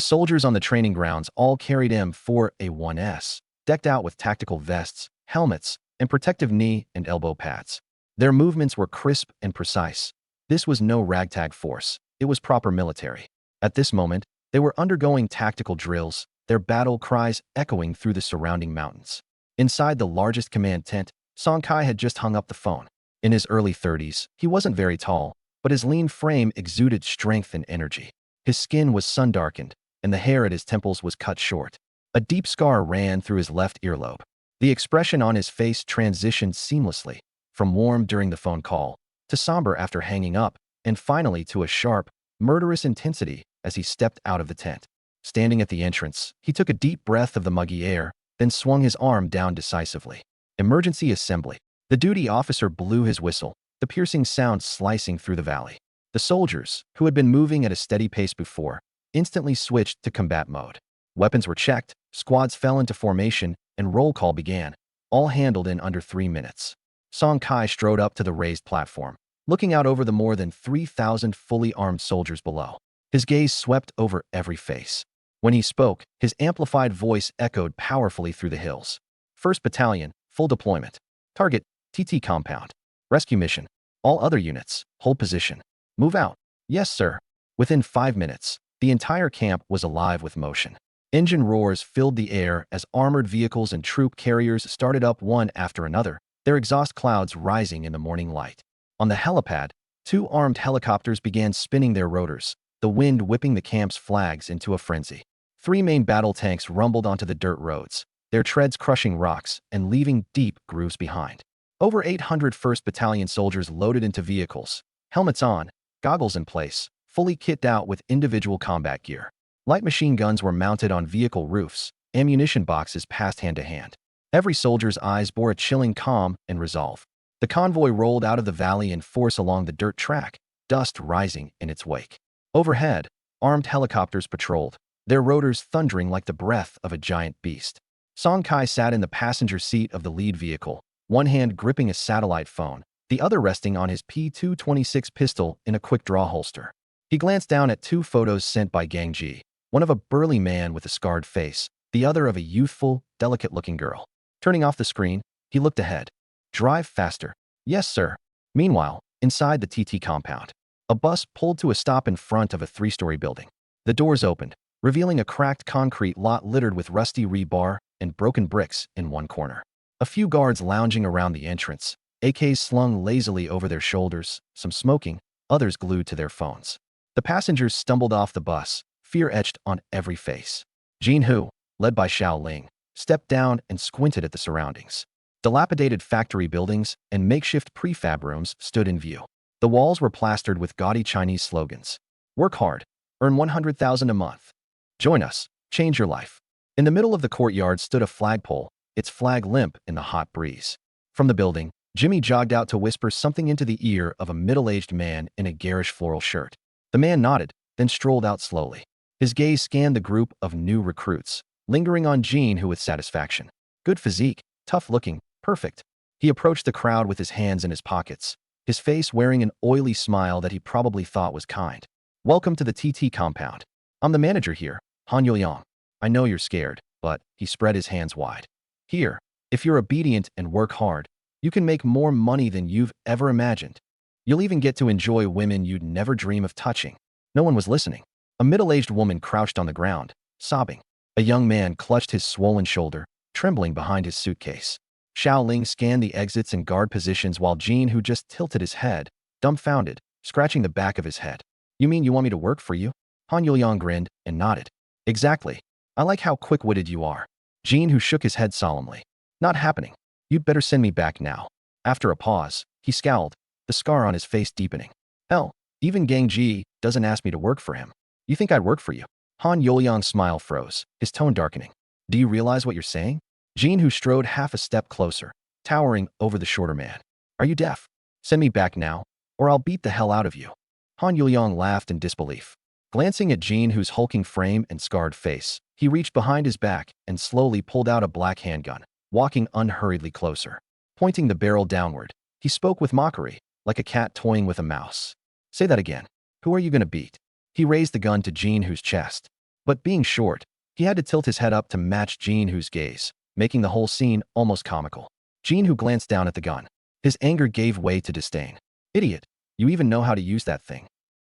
soldiers on the training grounds all carried M4A1s, decked out with tactical vests, helmets, and protective knee and elbow pads. Their movements were crisp and precise. This was no ragtag force. It was proper military. At this moment, they were undergoing tactical drills, their battle cries echoing through the surrounding mountains. Inside the largest command tent, Song Kai had just hung up the phone. In his early 30s, he wasn't very tall, but his lean frame exuded strength and energy. His skin was sun-darkened, and the hair at his temples was cut short. A deep scar ran through his left earlobe. The expression on his face transitioned seamlessly, from warm during the phone call, to somber after hanging up, and finally to a sharp, murderous intensity as he stepped out of the tent. Standing at the entrance, he took a deep breath of the muggy air, then swung his arm down decisively. Emergency assembly. The duty officer blew his whistle, the piercing sound slicing through the valley. The soldiers, who had been moving at a steady pace before, instantly switched to combat mode. Weapons were checked, squads fell into formation, and roll call began, all handled in under 3 minutes. Song Kai strode up to the raised platform, looking out over the more than 3,000 fully armed soldiers below. His gaze swept over every face. When he spoke, his amplified voice echoed powerfully through the hills. 1st Battalion, full deployment. Target, TT compound. Rescue mission. All other units, hold position. Move out. Yes, sir. Within 5 minutes, the entire camp was alive with motion. Engine roars filled the air as armored vehicles and troop carriers started up one after another, their exhaust clouds rising in the morning light. On the helipad, 2 armed helicopters began spinning their rotors, the wind whipping the camp's flags into a frenzy. 3 main battle tanks rumbled onto the dirt roads, their treads crushing rocks and leaving deep grooves behind. Over 800 1st Battalion soldiers loaded into vehicles, helmets on, goggles in place, fully kitted out with individual combat gear. Light machine guns were mounted on vehicle roofs, ammunition boxes passed hand to hand. Every soldier's eyes bore a chilling calm and resolve. The convoy rolled out of the valley in force along the dirt track, dust rising in its wake. Overhead, armed helicopters patrolled, their rotors thundering like the breath of a giant beast. Song Kai sat in the passenger seat of the lead vehicle, one hand gripping a satellite phone, the other resting on his P226 pistol in a quick-draw holster. He glanced down at 2 photos sent by Gang Ji, one of a burly man with a scarred face, the other of a youthful, delicate-looking girl. Turning off the screen, he looked ahead. Drive faster. Yes, sir. Meanwhile, inside the TT compound, a bus pulled to a stop in front of a 3-story building. The doors opened, revealing a cracked concrete lot littered with rusty rebar and broken bricks in one corner. A few guards lounging around the entrance, AKs slung lazily over their shoulders, some smoking, others glued to their phones. The passengers stumbled off the bus, fear etched on every face. Jin Hu, led by Xiao Ling, stepped down and squinted at the surroundings. Dilapidated factory buildings and makeshift prefab rooms stood in view. The walls were plastered with gaudy Chinese slogans. Work hard. Earn 100,000 a month. Join us. Change your life. In the middle of the courtyard stood a flagpole, its flag limp in the hot breeze. From the building, Jimmy jogged out to whisper something into the ear of a middle-aged man in a garish floral shirt. The man nodded, then strolled out slowly. His gaze scanned the group of new recruits, lingering on Jin Hu with satisfaction. Good physique, tough-looking, perfect. He approached the crowd with his hands in his pockets, his face wearing an oily smile that he probably thought was kind. Welcome to the TT compound. I'm the manager here, Han Youyang. I know you're scared, but he spread his hands wide. Here, if you're obedient and work hard, you can make more money than you've ever imagined. You'll even get to enjoy women you'd never dream of touching. No one was listening. A middle-aged woman crouched on the ground, sobbing. A young man clutched his swollen shoulder, trembling behind his suitcase. Xiao Ling scanned the exits and guard positions while Jin Hu just tilted his head, dumbfounded, scratching the back of his head. You mean you want me to work for you? Han Youyang grinned and nodded. Exactly. I like how quick-witted you are. Jin Hu shook his head solemnly. Not happening. You'd better send me back now. After a pause, he scowled, the scar on his face deepening. Hell, even Gang Ji doesn't ask me to work for him. You think I'd work for you? Han Youyang's smile froze, his tone darkening. Do you realize what you're saying? Jin Hu strode half a step closer, towering over the shorter man. Are you deaf? Send me back now, or I'll beat the hell out of you. Han Youyang laughed in disbelief. Glancing at Jin Hu's hulking frame and scarred face, he reached behind his back and slowly pulled out a black handgun, walking unhurriedly closer. Pointing the barrel downward, he spoke with mockery, like a cat toying with a mouse. Say that again. Who are you going to beat? He raised the gun to Jin Hu's chest. But being short, he had to tilt his head up to match Jin Hu's gaze, making the whole scene almost comical. Jin Hu glanced down at the gun. His anger gave way to disdain. Idiot. You even know how to use that thing.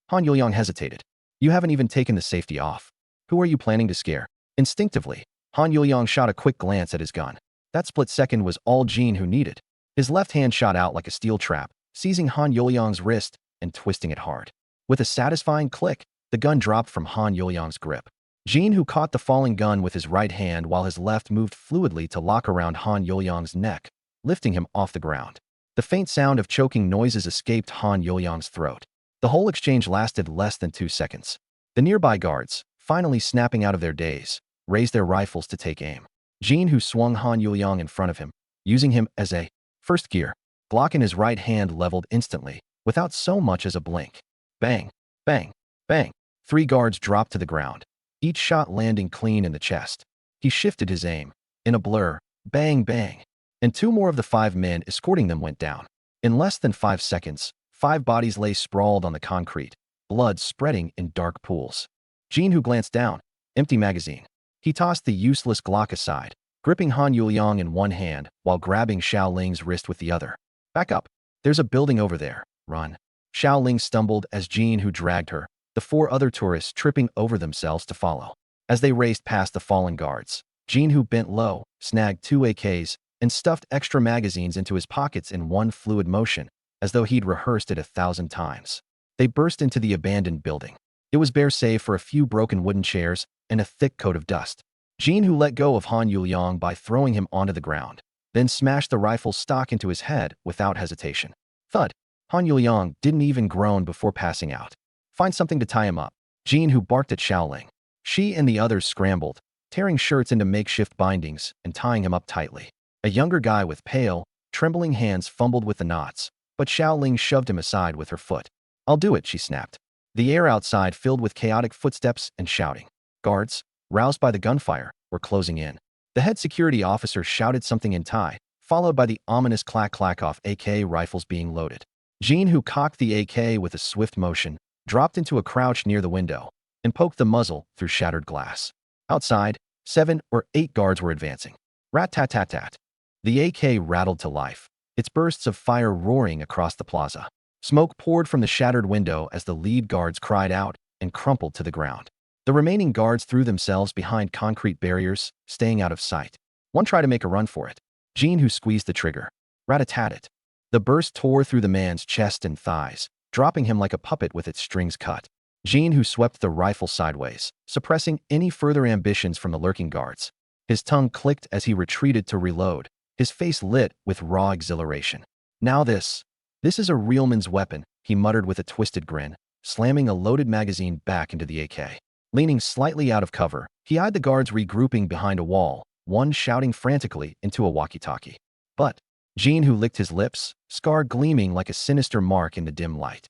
Han Youyang hesitated. You haven't even taken the safety off. Who are you planning to scare? Instinctively, Han Youyang shot a quick glance at his gun. That split second was all Jin Hu needed. His left hand shot out like a steel trap, seizing Han Youyang's wrist and twisting it hard. With a satisfying click, the gun dropped from Han Youyang's grip. Jin Hu caught the falling gun with his right hand while his left moved fluidly to lock around Han Youyang's neck, lifting him off the ground. The faint sound of choking noises escaped Han Youyang's throat. The whole exchange lasted less than 2 seconds. The nearby guards, finally snapping out of their daze, raised their rifles to take aim. Jin, who swung Han Yuliang in front of him, using him as a first gear, Glock in his right hand leveled instantly, without so much as a blink. Bang, bang, bang. 3 guards dropped to the ground, each shot landing clean in the chest. He shifted his aim. In a blur, bang, bang, and 2 more of the 5 men escorting them went down. In less than 5 seconds, 5 bodies lay sprawled on the concrete, blood spreading in dark pools. Jin, who glanced down, empty magazine. He tossed the useless Glock aside, gripping Han Yuliang in one hand while grabbing Xiao Ling's wrist with the other. Back up. There's a building over there. Run. Xiao Ling stumbled as Jin, who dragged her, the 4 other tourists tripping over themselves to follow. As they raced past the fallen guards, Jin, who bent low, snagged 2 AKs and stuffed extra magazines into his pockets in one fluid motion, as though he'd rehearsed it 1,000 times. They burst into the abandoned building. It was bare save for a few broken wooden chairs and a thick coat of dust. Jin, who let go of Han Yuliang by throwing him onto the ground, then smashed the rifle stock into his head without hesitation. Thud. Han Yuliang didn't even groan before passing out. Find something to tie him up. Jin, who barked at Xiaoling. She and the others scrambled, tearing shirts into makeshift bindings and tying him up tightly. A younger guy with pale, trembling hands fumbled with the knots, but Xiaoling shoved him aside with her foot. I'll do it, she snapped. The air outside filled with chaotic footsteps and shouting. Guards, roused by the gunfire, were closing in. The head security officer shouted something in Thai, followed by the ominous clack-clack of AK rifles being loaded. Jin, who cocked the AK with a swift motion, dropped into a crouch near the window and poked the muzzle through shattered glass. Outside, 7 or 8 guards were advancing. Rat-tat-tat-tat. The AK rattled to life, its bursts of fire roaring across the plaza. Smoke poured from the shattered window as the lead guards cried out and crumpled to the ground. The remaining guards threw themselves behind concrete barriers, staying out of sight. One tried to make a run for it. Jin, who squeezed the trigger. Rat-a-tat-tat. The burst tore through the man's chest and thighs, dropping him like a puppet with its strings cut. Jin, who swept the rifle sideways, suppressing any further ambitions from the lurking guards. His tongue clicked as he retreated to reload, his face lit with raw exhilaration. Now this is a real man's weapon, he muttered with a twisted grin, slamming a loaded magazine back into the AK. Leaning slightly out of cover, he eyed the guards regrouping behind a wall, one shouting frantically into a walkie-talkie. But Jin, who licked his lips, scar gleaming like a sinister mark in the dim light.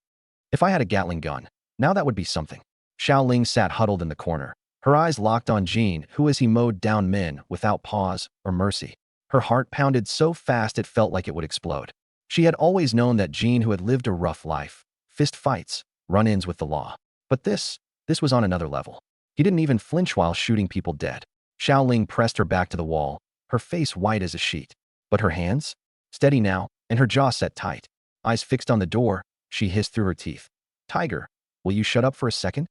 If I had a Gatling gun, now that would be something. Xiao Ling sat huddled in the corner, her eyes locked on Jin, who as he mowed down men without pause or mercy. Her heart pounded so fast it felt like it would explode. She had always known that Jin, who had lived a rough life, fist fights, run-ins with the law. But this was on another level. He didn't even flinch while shooting people dead. Xiao Ling pressed her back to the wall, her face white as a sheet. But her hands? Steady now, and her jaw set tight. Eyes fixed on the door, she hissed through her teeth. Tiger, will you shut up for a second?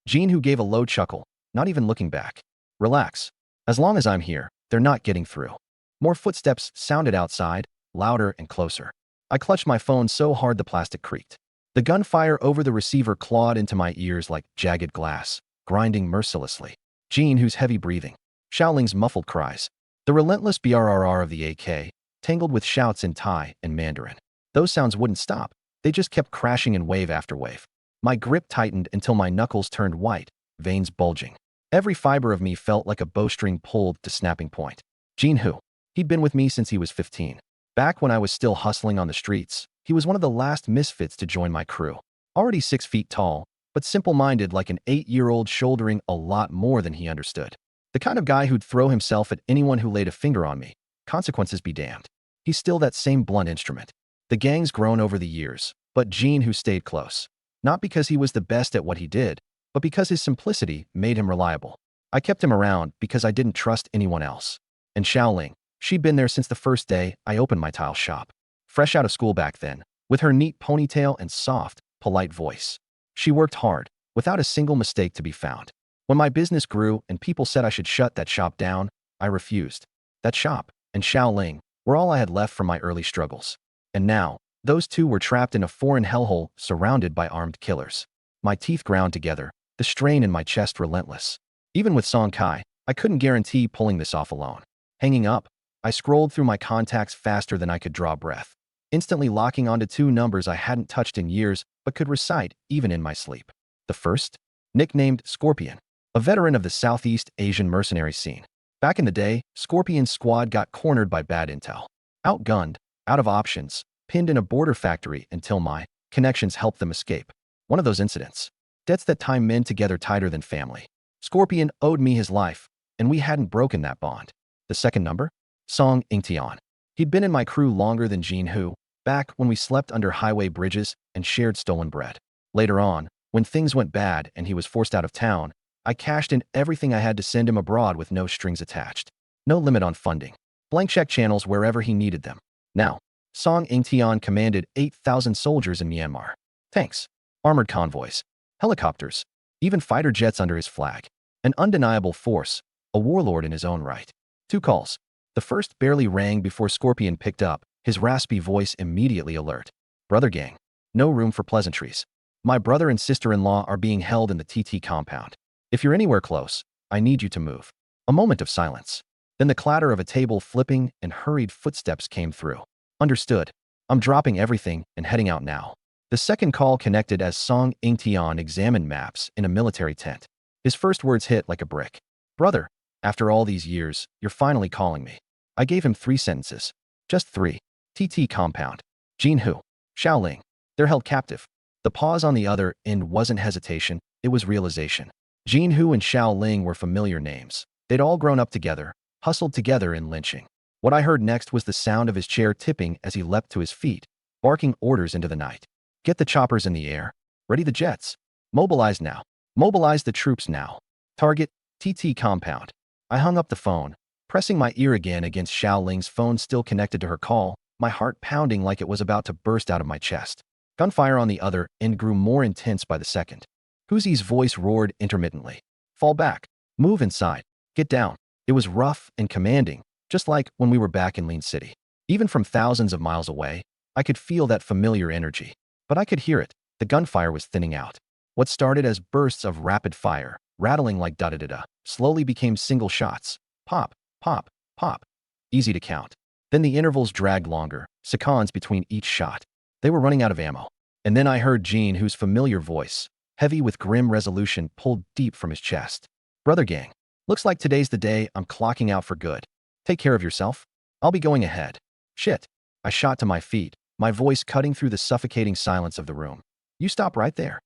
Jin, who gave a low chuckle, not even looking back. Relax. As long as I'm here, they're not getting through. More footsteps sounded outside, louder and closer. I clutched my phone so hard the plastic creaked. The gunfire over the receiver clawed into my ears like jagged glass, grinding mercilessly. Jin, who's heavy breathing. Xiao Ling's muffled cries. The relentless brrr of the AK, tangled with shouts in Thai and Mandarin. Those sounds wouldn't stop. They just kept crashing in wave after wave. My grip tightened until my knuckles turned white, veins bulging. Every fiber of me felt like a bowstring pulled to snapping point. Jin, who? He'd been with me since he was 15. Back when I was still hustling on the streets, he was one of the last misfits to join my crew. Already 6 feet tall, but simple-minded like an 8-year-old shouldering a lot more than he understood. The kind of guy who'd throw himself at anyone who laid a finger on me. Consequences be damned. He's still that same blunt instrument. The gang's grown over the years, but Jin, who stayed close. Not because he was the best at what he did, but because his simplicity made him reliable. I kept him around because I didn't trust anyone else. And Xiao Ling, she'd been there since the first day I opened my tile shop. Fresh out of school back then, with her neat ponytail and soft, polite voice. She worked hard, without a single mistake to be found. When my business grew and people said I should shut that shop down, I refused. That shop, and Xiao Ling, were all I had left from my early struggles. And now, those two were trapped in a foreign hellhole surrounded by armed killers. My teeth ground together, the strain in my chest relentless. Even with Song Kai, I couldn't guarantee pulling this off alone. Hanging up, I scrolled through my contacts faster than I could draw breath, instantly locking onto 2 numbers I hadn't touched in years but could recite even in my sleep. The first? nicknamed Scorpion, a veteran of the Southeast Asian mercenary scene. Back in the day, Scorpion's squad got cornered by bad intel. Outgunned, out of options, pinned in a border factory until my connections helped them escape. One of those incidents. Debts that tie men together tighter than family. Scorpion owed me his life, and we hadn't broken that bond. The second number? Song Ingtian. He'd been in my crew longer than Jin Hu, back when we slept under highway bridges and shared stolen bread. Later on, when things went bad and he was forced out of town, I cashed in everything I had to send him abroad with no strings attached. No limit on funding. Blank check channels wherever he needed them. Now, Song Ingtian commanded 8,000 soldiers in Myanmar. Tanks, armored convoys, helicopters, even fighter jets under his flag. An undeniable force, a warlord in his own right. 2 calls. The first barely rang before Scorpion picked up, his raspy voice immediately alert. Brother gang. No room for pleasantries. My brother and sister-in-law are being held in the TT compound. If you're anywhere close, I need you to move. A moment of silence. Then the clatter of a table flipping and hurried footsteps came through. Understood. I'm dropping everything and heading out now. The second call connected as Song Ingtian examined maps in a military tent. His first words hit like a brick. Brother, after all these years, you're finally calling me. I gave him 3 sentences. Just 3. TT compound. Jin Hu. Xiaoling. They're held captive. The pause on the other end wasn't hesitation, it was realization. Jin Hu and Xiaoling were familiar names. They'd all grown up together, hustled together in lynching. What I heard next was the sound of his chair tipping as he leapt to his feet, barking orders into the night. Get the choppers in the air. Ready the jets. Mobilize now. Mobilize the troops now. Target, TT compound. I hung up the phone, pressing my ear again against Xiaoling's phone still connected to her call, my heart pounding like it was about to burst out of my chest. Gunfire on the other end grew more intense by the second. Huzi's voice roared intermittently. Fall back. Move inside. Get down. It was rough and commanding, just like when we were back in Lean City. Even from thousands of miles away, I could feel that familiar energy. But I could hear it. The gunfire was thinning out. What started as bursts of rapid fire, rattling like da-da-da-da, slowly became single shots. Pop, pop, pop. Easy to count. Then the intervals dragged longer, seconds between each shot. They were running out of ammo. And then I heard Jin Hu's familiar voice, heavy with grim resolution, pulled deep from his chest. Brother gang, looks like today's the day I'm clocking out for good. Take care of yourself. I'll be going ahead. Shit. I shot to my feet, my voice cutting through the suffocating silence of the room. You stop right there.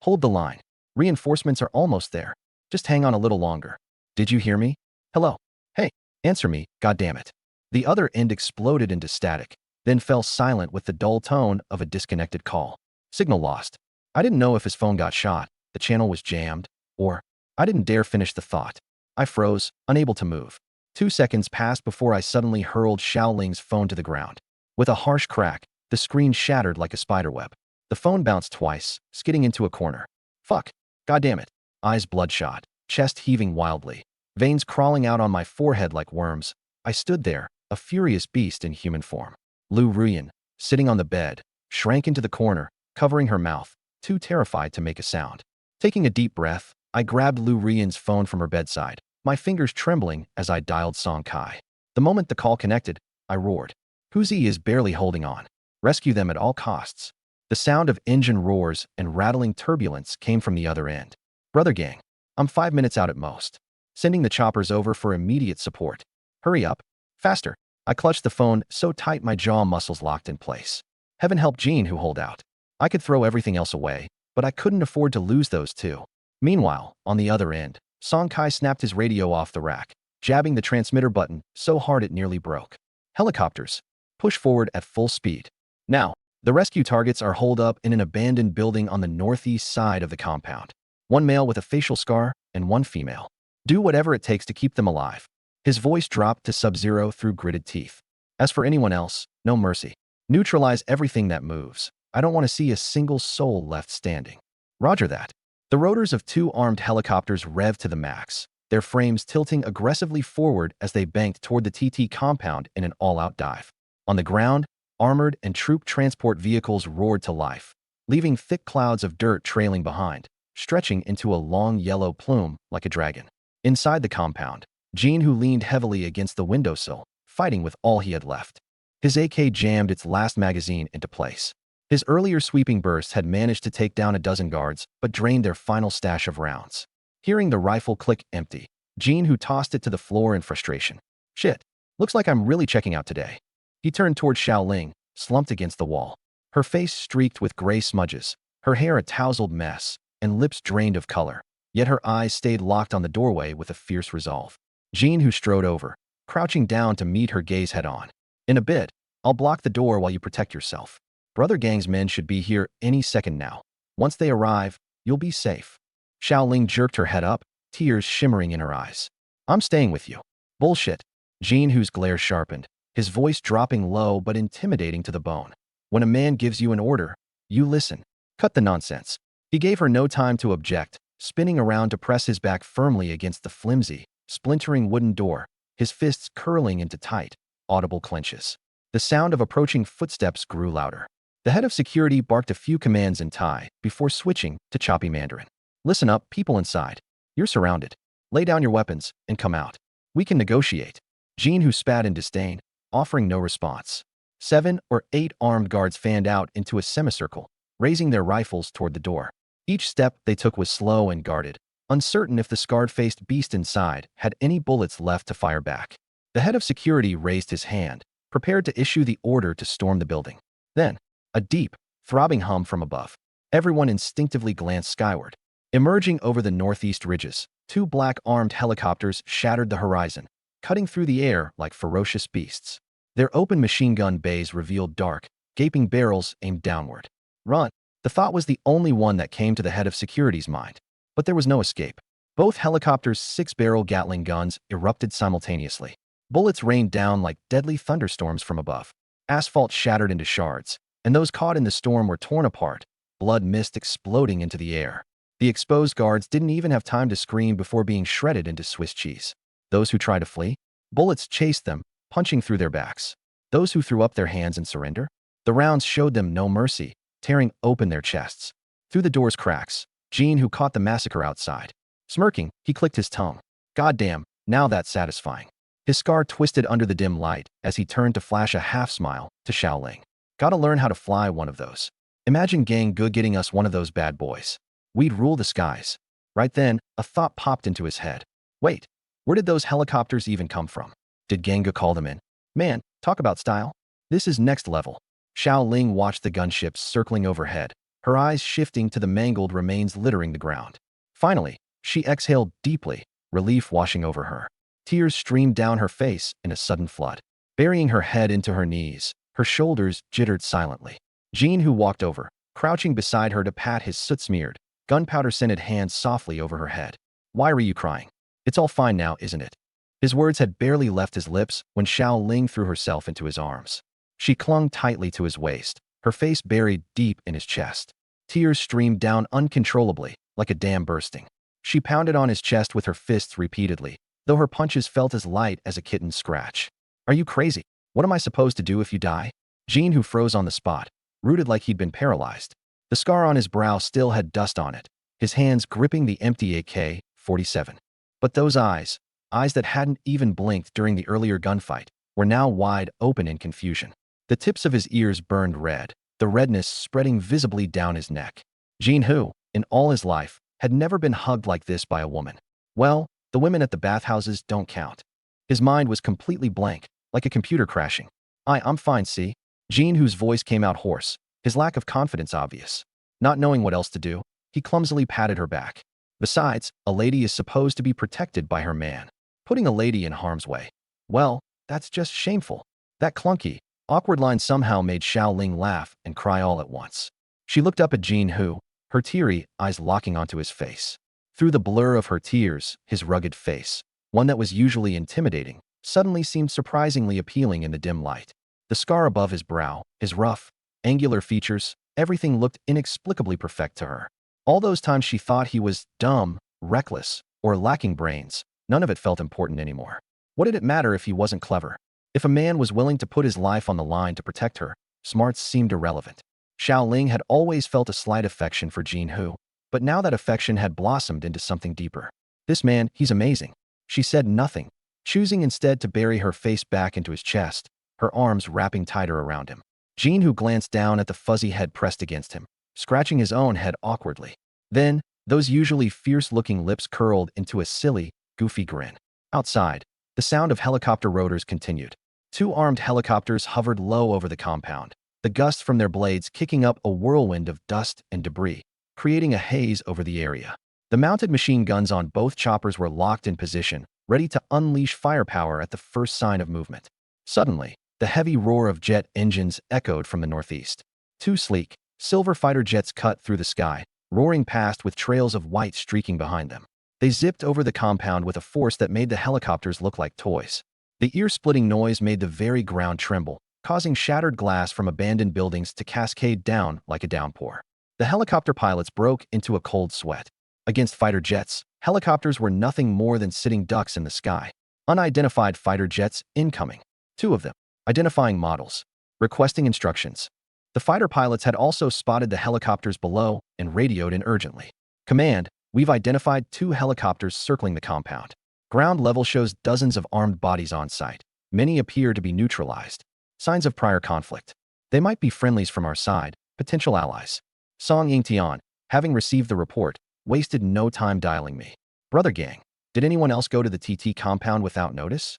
Hold the line. Reinforcements are almost there. Just hang on a little longer. Did you hear me? Hello. Hey, answer me, goddammit. The other end exploded into static, then fell silent with the dull tone of a disconnected call. Signal lost. I didn't know if his phone got shot, the channel was jammed, or I didn't dare finish the thought. I froze, unable to move. 2 seconds passed before I suddenly hurled Xiaoling's phone to the ground. With a harsh crack, the screen shattered like a spiderweb. The phone bounced twice, skidding into a corner. Fuck. Goddammit. Eyes bloodshot, chest heaving wildly, veins crawling out on my forehead like worms. I stood there, a furious beast in human form. Lu Ruyan, sitting on the bed, shrank into the corner, covering her mouth, too terrified to make a sound. Taking a deep breath, I grabbed Lu Ruyan's phone from her bedside, my fingers trembling as I dialed Song Kai. The moment the call connected, I roared. Huzi is barely holding on. Rescue them at all costs. The sound of engine roars and rattling turbulence came from the other end. Brother gang, I'm 5 minutes out at most. Sending the choppers over for immediate support. Hurry up. Faster. I clutched the phone so tight my jaw muscles locked in place. Heaven help Jin Hu hold out. I could throw everything else away, but I couldn't afford to lose those 2. Meanwhile, on the other end, Song Kai snapped his radio off the rack, jabbing the transmitter button so hard it nearly broke. Helicopters. Push forward at full speed. Now, the rescue targets are holed up in an abandoned building on the northeast side of the compound. 1 male with a facial scar and 1 female. Do whatever it takes to keep them alive. His voice dropped to sub-zero through gritted teeth. As for anyone else, no mercy. Neutralize everything that moves. I don't want to see a single soul left standing. Roger that. The rotors of 2 armed helicopters revved to the max, their frames tilting aggressively forward as they banked toward the TT compound in an all-out dive. On the ground, armored and troop transport vehicles roared to life, leaving thick clouds of dirt trailing behind, stretching into a long yellow plume like a dragon. Inside the compound, Jin Hu leaned heavily against the windowsill, fighting with all he had left. His AK jammed its last magazine into place. His earlier sweeping bursts had managed to take down a dozen guards, but drained their final stash of rounds. Hearing the rifle click empty, Jean Hu tossed it to the floor in frustration. Shit, looks like I'm really checking out today. He turned toward Xiao Ling, slumped against the wall. Her face streaked with gray smudges, her hair a tousled mess, and lips drained of color. Yet her eyes stayed locked on the doorway with a fierce resolve. Jean Hu strode over, crouching down to meet her gaze head-on. In a bit, I'll block the door while you protect yourself. Brother Gang's men should be here any second now. Once they arrive, you'll be safe. Xiao Ling jerked her head up, tears shimmering in her eyes. I'm staying with you. Bullshit. Jean Hu's glare sharpened, his voice dropping low but intimidating to the bone. When a man gives you an order, you listen. Cut the nonsense. He gave her no time to object, spinning around to press his back firmly against the flimsy, splintering wooden door, his fists curling into tight, audible clenches. The sound of approaching footsteps grew louder. The head of security barked a few commands in Thai before switching to choppy Mandarin. Listen up, people inside. You're surrounded. Lay down your weapons and come out. We can negotiate. Jean Hu spat in disdain, offering no response. 7 or 8 armed guards fanned out into a semicircle, raising their rifles toward the door. Each step they took was slow and guarded, uncertain if the scarred-faced beast inside had any bullets left to fire back. The head of security raised his hand, prepared to issue the order to storm the building. Then, a deep, throbbing hum from above. Everyone instinctively glanced skyward. Emerging over the northeast ridges, 2 black-armed helicopters shattered the horizon, cutting through the air like ferocious beasts. Their open machine gun bays revealed dark, gaping barrels aimed downward. Run! The thought was the only one that came to the head of security's mind. But there was no escape. Both helicopters' 6-barrel Gatling guns erupted simultaneously. Bullets rained down like deadly thunderstorms from above. Asphalt shattered into shards, and those caught in the storm were torn apart, blood mist exploding into the air. The exposed guards didn't even have time to scream before being shredded into Swiss cheese. Those who tried to flee? Bullets chased them, punching through their backs. Those who threw up their hands in surrender? The rounds showed them no mercy, tearing open their chests. Through the door's cracks, Jean Hu caught the massacre outside. Smirking, he clicked his tongue. Goddamn, now that's satisfying. His scar twisted under the dim light as he turned to flash a half-smile to Xiao Ling. Gotta learn how to fly one of those. Imagine Gang Gu getting us one of those bad boys. We'd rule the skies. Right then, a thought popped into his head. Wait, where did those helicopters even come from? Did Gang Gu call them in? Man, talk about style. This is next level. Xiao Ling watched the gunships circling overhead, her eyes shifting to the mangled remains littering the ground. Finally, she exhaled deeply, relief washing over her. Tears streamed down her face in a sudden flood. Burying her head into her knees, her shoulders jittered silently. Jean Hu walked over, crouching beside her to pat his soot-smeared, gunpowder-scented hands softly over her head. Why were you crying? It's all fine now, isn't it? His words had barely left his lips when Xiao Ling threw herself into his arms. She clung tightly to his waist, her face buried deep in his chest. Tears streamed down uncontrollably, like a dam bursting. She pounded on his chest with her fists repeatedly, though her punches felt as light as a kitten's scratch. Are you crazy? What am I supposed to do if you die? Jean Hu froze on the spot, rooted like he'd been paralyzed. The scar on his brow still had dust on it, his hands gripping the empty AK-47. But those eyes that hadn't even blinked during the earlier gunfight, were now wide open in confusion. The tips of his ears burned red, the redness spreading visibly down his neck. Jean Hu, in all his life, had never been hugged like this by a woman. Well, the women at the bathhouses don't count. His mind was completely blank, like a computer crashing. I'm fine, see? Jean Hu's voice came out hoarse, his lack of confidence obvious. Not knowing what else to do, he clumsily patted her back. Besides, a lady is supposed to be protected by her man. Putting a lady in harm's way. Well, that's just shameful. That clunky, awkward line somehow made Xiao Ling laugh and cry all at once. She looked up at Jean Hu, her teary eyes locking onto his face. Through the blur of her tears, his rugged face, one that was usually intimidating, suddenly seemed surprisingly appealing in the dim light. The scar above his brow, his rough, angular features, everything looked inexplicably perfect to her. All those times she thought he was dumb, reckless, or lacking brains, none of it felt important anymore. What did it matter if he wasn't clever? If a man was willing to put his life on the line to protect her, smarts seemed irrelevant. Xiao Ling had always felt a slight affection for Jean Hu, but now that affection had blossomed into something deeper. This man, he's amazing. She said nothing, choosing instead to bury her face back into his chest, her arms wrapping tighter around him. Jean, who glanced down at the fuzzy head pressed against him, scratching his own head awkwardly. Then, those usually fierce-looking lips curled into a silly, goofy grin. Outside, the sound of helicopter rotors continued. Two armed helicopters hovered low over the compound, the gusts from their blades kicking up a whirlwind of dust and debris, creating a haze over the area. The mounted machine guns on both choppers were locked in position, ready to unleash firepower at the first sign of movement. Suddenly, the heavy roar of jet engines echoed from the northeast. Two sleek, silver fighter jets cut through the sky, roaring past with trails of white streaking behind them. They zipped over the compound with a force that made the helicopters look like toys. The ear-splitting noise made the very ground tremble, causing shattered glass from abandoned buildings to cascade down like a downpour. The helicopter pilots broke into a cold sweat. Against fighter jets, helicopters were nothing more than sitting ducks in the sky. Unidentified fighter jets incoming. Two of them. Identifying models. Requesting instructions. The fighter pilots had also spotted the helicopters below and radioed in urgently. Command, we've identified two helicopters circling the compound. Ground level shows dozens of armed bodies on site. Many appear to be neutralized. Signs of prior conflict. They might be friendlies from our side, potential allies. Song Yingtian, having received the report, wasted no time dialing me. Brother gang, did anyone else go to the TT compound without notice?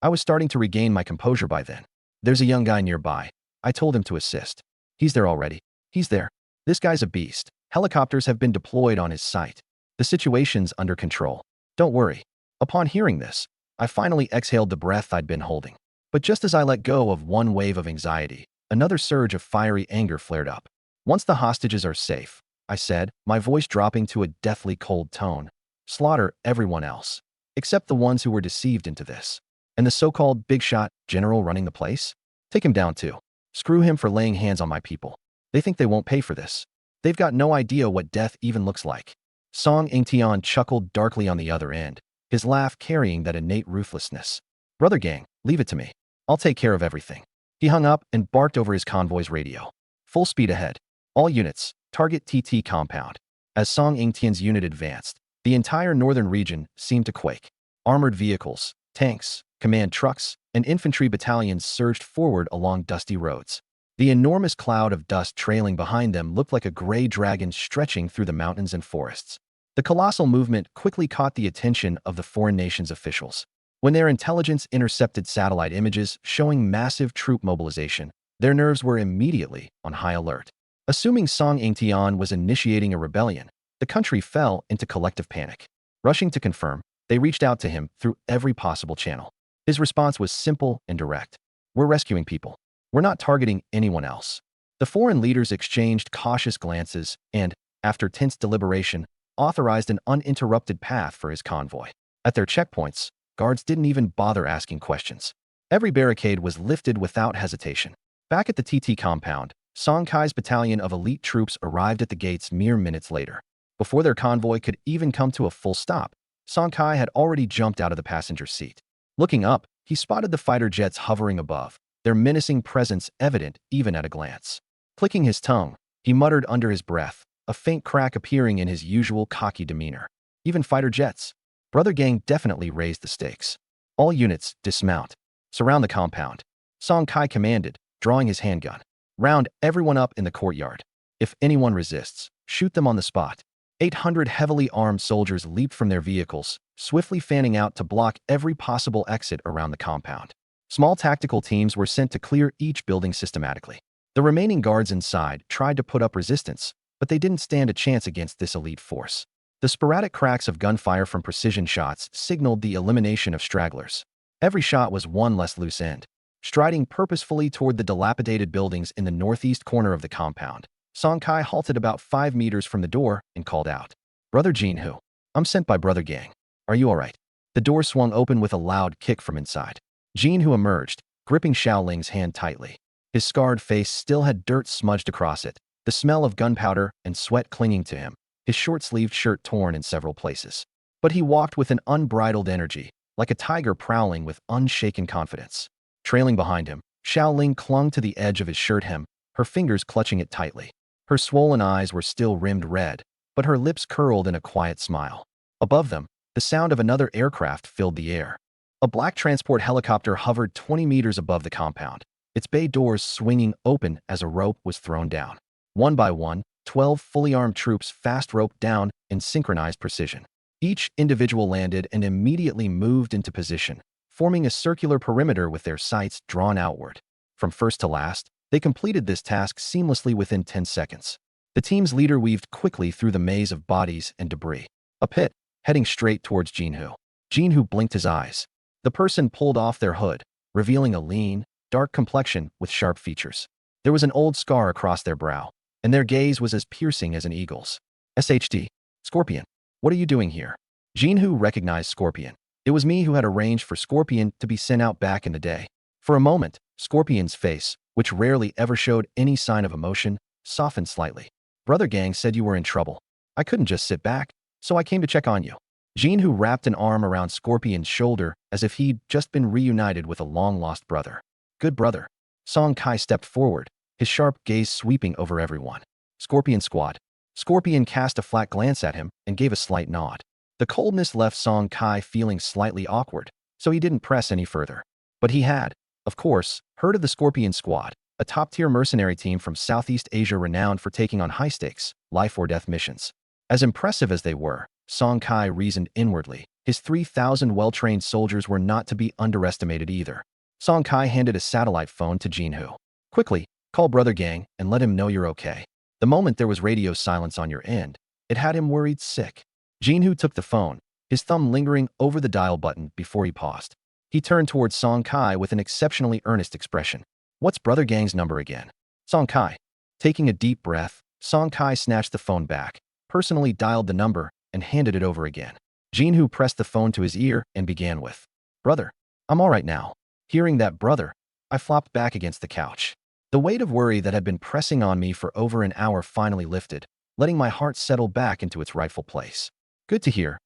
I was starting to regain my composure by then. There's a young guy nearby. I told him to assist. He's there already. He's there. This guy's a beast. Helicopters have been deployed on his site. The situation's under control. Don't worry. Upon hearing this, I finally exhaled the breath I'd been holding. But just as I let go of one wave of anxiety, another surge of fiery anger flared up. Once the hostages are safe, I said, my voice dropping to a deathly cold tone, slaughter everyone else, except the ones who were deceived into this. And the so-called big shot general running the place? Take him down too. Screw him for laying hands on my people. They think they won't pay for this. They've got no idea what death even looks like. Song Yingtian chuckled darkly on the other end, his laugh carrying that innate ruthlessness. Brother gang, leave it to me. I'll take care of everything. He hung up and barked over his convoy's radio. Full speed ahead. All units, target TT compound. As Song Yingtian's unit advanced, the entire northern region seemed to quake. Armored vehicles, tanks, command trucks, and infantry battalions surged forward along dusty roads. The enormous cloud of dust trailing behind them looked like a gray dragon stretching through the mountains and forests. The colossal movement quickly caught the attention of the foreign nations' officials. When their intelligence intercepted satellite images showing massive troop mobilization, their nerves were immediately on high alert. Assuming Song Yingtian was initiating a rebellion, the country fell into collective panic. Rushing to confirm, they reached out to him through every possible channel. His response was simple and direct. We're rescuing people. We're not targeting anyone else. The foreign leaders exchanged cautious glances and, after tense deliberation, authorized an uninterrupted path for his convoy. At their checkpoints, guards didn't even bother asking questions. Every barricade was lifted without hesitation. Back at the TT compound, Song Kai's battalion of elite troops arrived at the gates mere minutes later. Before their convoy could even come to a full stop, Song Kai had already jumped out of the passenger seat. Looking up, he spotted the fighter jets hovering above, their menacing presence evident even at a glance. Clicking his tongue, he muttered under his breath, a faint crack appearing in his usual cocky demeanor. Even fighter jets. Brother gang definitely raised the stakes. All units, dismount. Surround the compound. Song Kai commanded, drawing his handgun. Round everyone up in the courtyard. If anyone resists, shoot them on the spot. 800 heavily armed soldiers leaped from their vehicles, swiftly fanning out to block every possible exit around the compound. Small tactical teams were sent to clear each building systematically. The remaining guards inside tried to put up resistance, but they didn't stand a chance against this elite force. The sporadic cracks of gunfire from precision shots signaled the elimination of stragglers. Every shot was one less loose end. Striding purposefully toward the dilapidated buildings in the northeast corner of the compound, Song Kai halted about 5 meters from the door and called out, "Brother Jinhu, I'm sent by Brother Gang. Are you all right?" The door swung open with a loud kick from inside. Jinhu emerged, gripping Xiaoling's hand tightly. His scarred face still had dirt smudged across it, the smell of gunpowder and sweat clinging to him, his short-sleeved shirt torn in several places. But he walked with an unbridled energy, like a tiger prowling with unshaken confidence. Trailing behind him, Xiaoling clung to the edge of his shirt hem, her fingers clutching it tightly. Her swollen eyes were still rimmed red, but her lips curled in a quiet smile. Above them, the sound of another aircraft filled the air. A black transport helicopter hovered 20 meters above the compound, its bay doors swinging open as a rope was thrown down. One by one, 12 fully armed troops fast roped down in synchronized precision. Each individual landed and immediately moved into position, forming a circular perimeter with their sights drawn outward. From first to last, they completed this task seamlessly within 10 seconds. The team's leader weaved quickly through the maze of bodies and debris. A pit, heading straight towards Jinhu. Jinhu blinked his eyes. The person pulled off their hood, revealing a lean, dark complexion with sharp features. There was an old scar across their brow, and their gaze was as piercing as an eagle's. SHD. Scorpion. What are you doing here? Jinhu recognized Scorpion. It was me who had arranged for Scorpion to be sent out back in the day. For a moment, Scorpion's face, which rarely ever showed any sign of emotion, softened slightly. Brother Gang said you were in trouble. I couldn't just sit back, so I came to check on you. Jinhu wrapped an arm around Scorpion's shoulder as if he'd just been reunited with a long-lost brother. Good brother. Song Kai stepped forward, his sharp gaze sweeping over everyone. Scorpion squad. Scorpion cast a flat glance at him and gave a slight nod. The coldness left Song Kai feeling slightly awkward, so he didn't press any further. But he had, of course, heard of the Scorpion squad, a top-tier mercenary team from Southeast Asia renowned for taking on high-stakes, life-or-death missions. As impressive as they were, Song Kai reasoned inwardly, his 3,000 well-trained soldiers were not to be underestimated either. Song Kai handed a satellite phone to Jinhu. Quickly, call Brother Gang and let him know you're okay. The moment there was radio silence on your end, it had him worried sick. Jinhu took the phone, his thumb lingering over the dial button before he paused. He turned towards Song Kai with an exceptionally earnest expression. What's Brother Gang's number again? Song Kai. Taking a deep breath, Song Kai snatched the phone back, personally dialed the number, and handed it over again. Jinhu pressed the phone to his ear and began with, Brother, I'm all right now. Hearing that brother, I flopped back against the couch. The weight of worry that had been pressing on me for over an hour finally lifted, letting my heart settle back into its rightful place. Good to hear.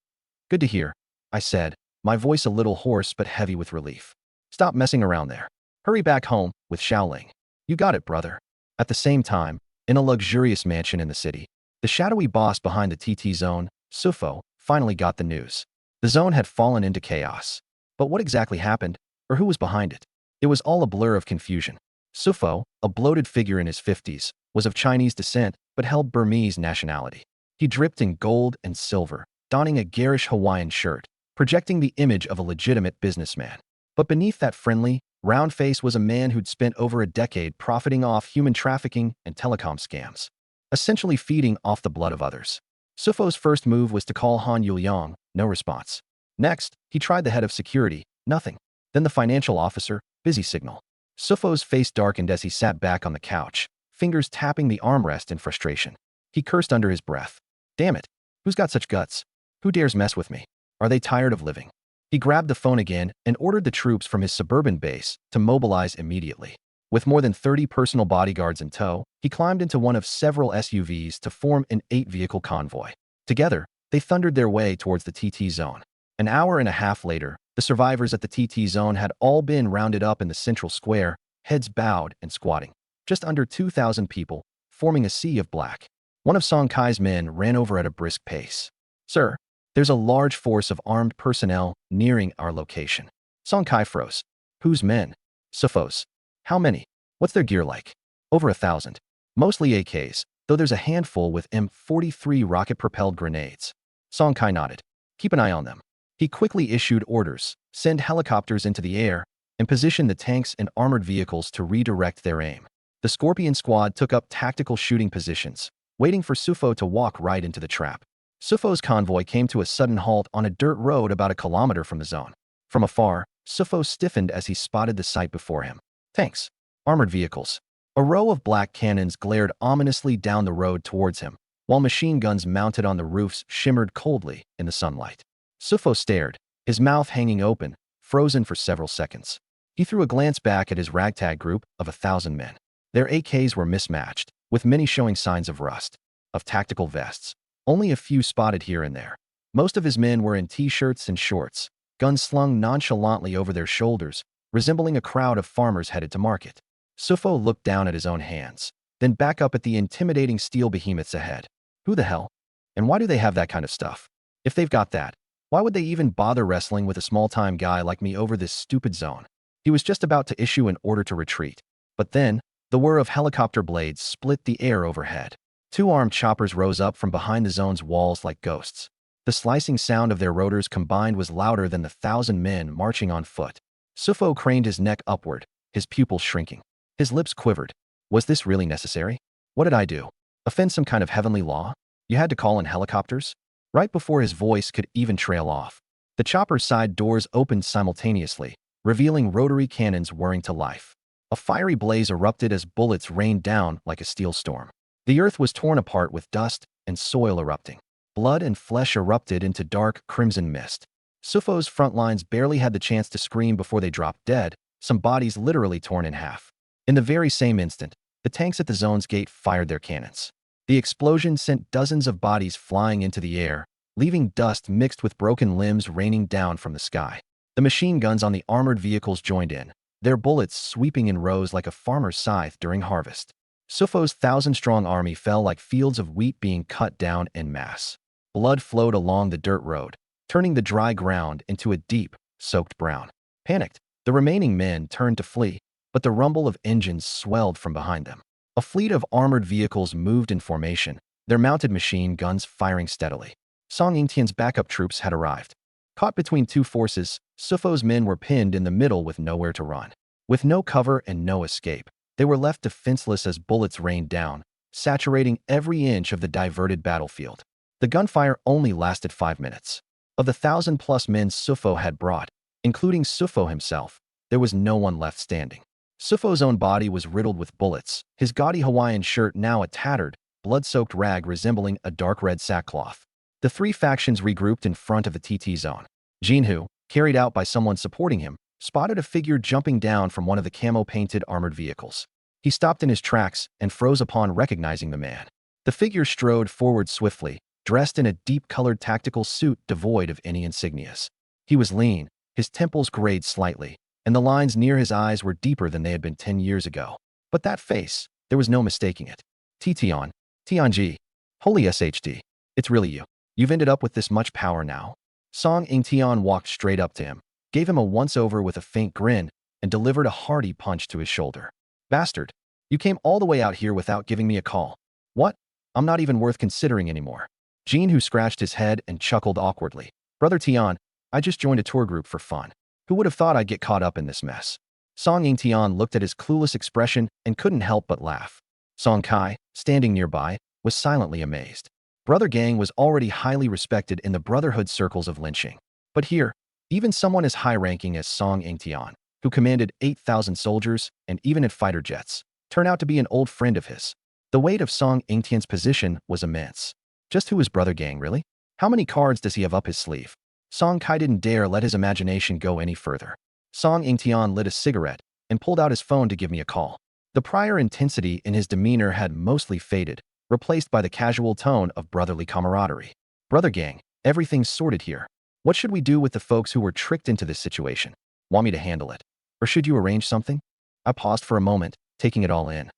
Good to hear, I said, my voice a little hoarse but heavy with relief. Stop messing around there. Hurry back home with Xiaoling. You got it, brother. At the same time, in a luxurious mansion in the city, the shadowy boss behind the TT zone, Sufo, finally got the news. The zone had fallen into chaos. But what exactly happened, or who was behind it? It was all a blur of confusion. Sufo, a bloated figure in his 50s, was of Chinese descent but held Burmese nationality. He dripped in gold and silver, donning a garish Hawaiian shirt, projecting the image of a legitimate businessman. But beneath that friendly, round face was a man who'd spent over a decade profiting off human trafficking and telecom scams, essentially feeding off the blood of others. Sufo's first move was to call Han Yuliang, no response. Next, he tried the head of security, nothing. Then the financial officer, busy signal. Sufo's face darkened as he sat back on the couch, fingers tapping the armrest in frustration. He cursed under his breath. Damn it. Who's got such guts? Who dares mess with me? Are they tired of living? He grabbed the phone again and ordered the troops from his suburban base to mobilize immediately. With more than 30 personal bodyguards in tow, he climbed into one of several SUVs to form an 8-vehicle convoy. Together, they thundered their way towards the TT zone. An hour and a half later, the survivors at the TT zone had all been rounded up in the central square, heads bowed and squatting. Just under 2,000 people, forming a sea of black. One of Song Kai's men ran over at a brisk pace. Sir, there's a large force of armed personnel nearing our location. Song Kai froze. Whose men? Sufo's. How many? What's their gear like? Over 1,000. Mostly AKs, though there's a handful with M43 rocket-propelled grenades. Song Kai nodded. Keep an eye on them. He quickly issued orders, send helicopters into the air, and position the tanks and armored vehicles to redirect their aim. The Scorpion squad took up tactical shooting positions, waiting for Sufo to walk right into the trap. Sufo's convoy came to a sudden halt on a dirt road about a kilometer from the zone. From afar, Sufo stiffened as he spotted the sight before him. Tanks. Armored vehicles. A row of black cannons glared ominously down the road towards him, while machine guns mounted on the roofs shimmered coldly in the sunlight. Sufo stared, his mouth hanging open, frozen for several seconds. He threw a glance back at his ragtag group of 1,000 men. Their AKs were mismatched, with many showing signs of rust, of tactical vests. Only a few spotted here and there. Most of his men were in t-shirts and shorts, guns slung nonchalantly over their shoulders, resembling a crowd of farmers headed to market. Sufo looked down at his own hands, then back up at the intimidating steel behemoths ahead. Who the hell? And why do they have that kind of stuff? If they've got that, why would they even bother wrestling with a small-time guy like me over this stupid zone? He was just about to issue an order to retreat. But then, the whir of helicopter blades split the air overhead. Two armed choppers rose up from behind the zone's walls like ghosts. The slicing sound of their rotors combined was louder than the 1,000 men marching on foot. Sufo craned his neck upward, his pupils shrinking. His lips quivered. Was this really necessary? What did I do? Offend some kind of heavenly law? You had to call in helicopters? Right before his voice could even trail off, the chopper's side doors opened simultaneously, revealing rotary cannons whirring to life. A fiery blaze erupted as bullets rained down like a steel storm. The earth was torn apart with dust and soil erupting. Blood and flesh erupted into dark, crimson mist. Sufo's front lines barely had the chance to scream before they dropped dead, some bodies literally torn in half. In the very same instant, the tanks at the zone's gate fired their cannons. The explosion sent dozens of bodies flying into the air, leaving dust mixed with broken limbs raining down from the sky. The machine guns on the armored vehicles joined in, their bullets sweeping in rows like a farmer's scythe during harvest. Sufo's 1,000-strong army fell like fields of wheat being cut down en masse. Blood flowed along the dirt road, turning the dry ground into a deep, soaked brown. Panicked, the remaining men turned to flee, but the rumble of engines swelled from behind them. A fleet of armored vehicles moved in formation, their mounted machine guns firing steadily. Song Yingtian's backup troops had arrived. Caught between two forces, Sufo's men were pinned in the middle with nowhere to run. With no cover and no escape, they were left defenseless as bullets rained down, saturating every inch of the diverted battlefield. The gunfire only lasted 5 minutes. Of the 1,000-plus men Sufo had brought, including Sufo himself, there was no one left standing. Sufo's own body was riddled with bullets, his gaudy Hawaiian shirt now a tattered, blood-soaked rag resembling a dark red sackcloth. The three factions regrouped in front of the TT zone. Jinhu, carried out by someone supporting him, spotted a figure jumping down from one of the camo-painted armored vehicles. He stopped in his tracks and froze upon recognizing the man. The figure strode forward swiftly, dressed in a deep-colored tactical suit devoid of any insignias. He was lean, his temples grayed slightly, and the lines near his eyes were deeper than they had been 10 years ago. But that face, there was no mistaking it. Tianji. Holy SHD. It's really you. You've ended up with this much power now. Song Yingtian walked straight up to him, gave him a once-over with a faint grin, and delivered a hearty punch to his shoulder. Bastard. You came all the way out here without giving me a call. What? I'm not even worth considering anymore. Jinhu scratched his head and chuckled awkwardly. Brother Tian, I just joined a tour group for fun. Who would have thought I'd get caught up in this mess? Song Yingtian looked at his clueless expression and couldn't help but laugh. Song Kai, standing nearby, was silently amazed. Brother Gang was already highly respected in the brotherhood circles of lynching. But here, even someone as high-ranking as Song Yingtian, who commanded 8,000 soldiers and even had fighter jets, turned out to be an old friend of his. The weight of Song Yingtian's position was immense. Just who is Brother Gang, really? How many cards does he have up his sleeve? Song Kai didn't dare let his imagination go any further. Song Yingtian lit a cigarette and pulled out his phone to give me a call. The prior intensity in his demeanor had mostly faded, replaced by the casual tone of brotherly camaraderie. Brother Gang, everything's sorted here. What should we do with the folks who were tricked into this situation? Want me to handle it? Or should you arrange something? I paused for a moment, taking it all in.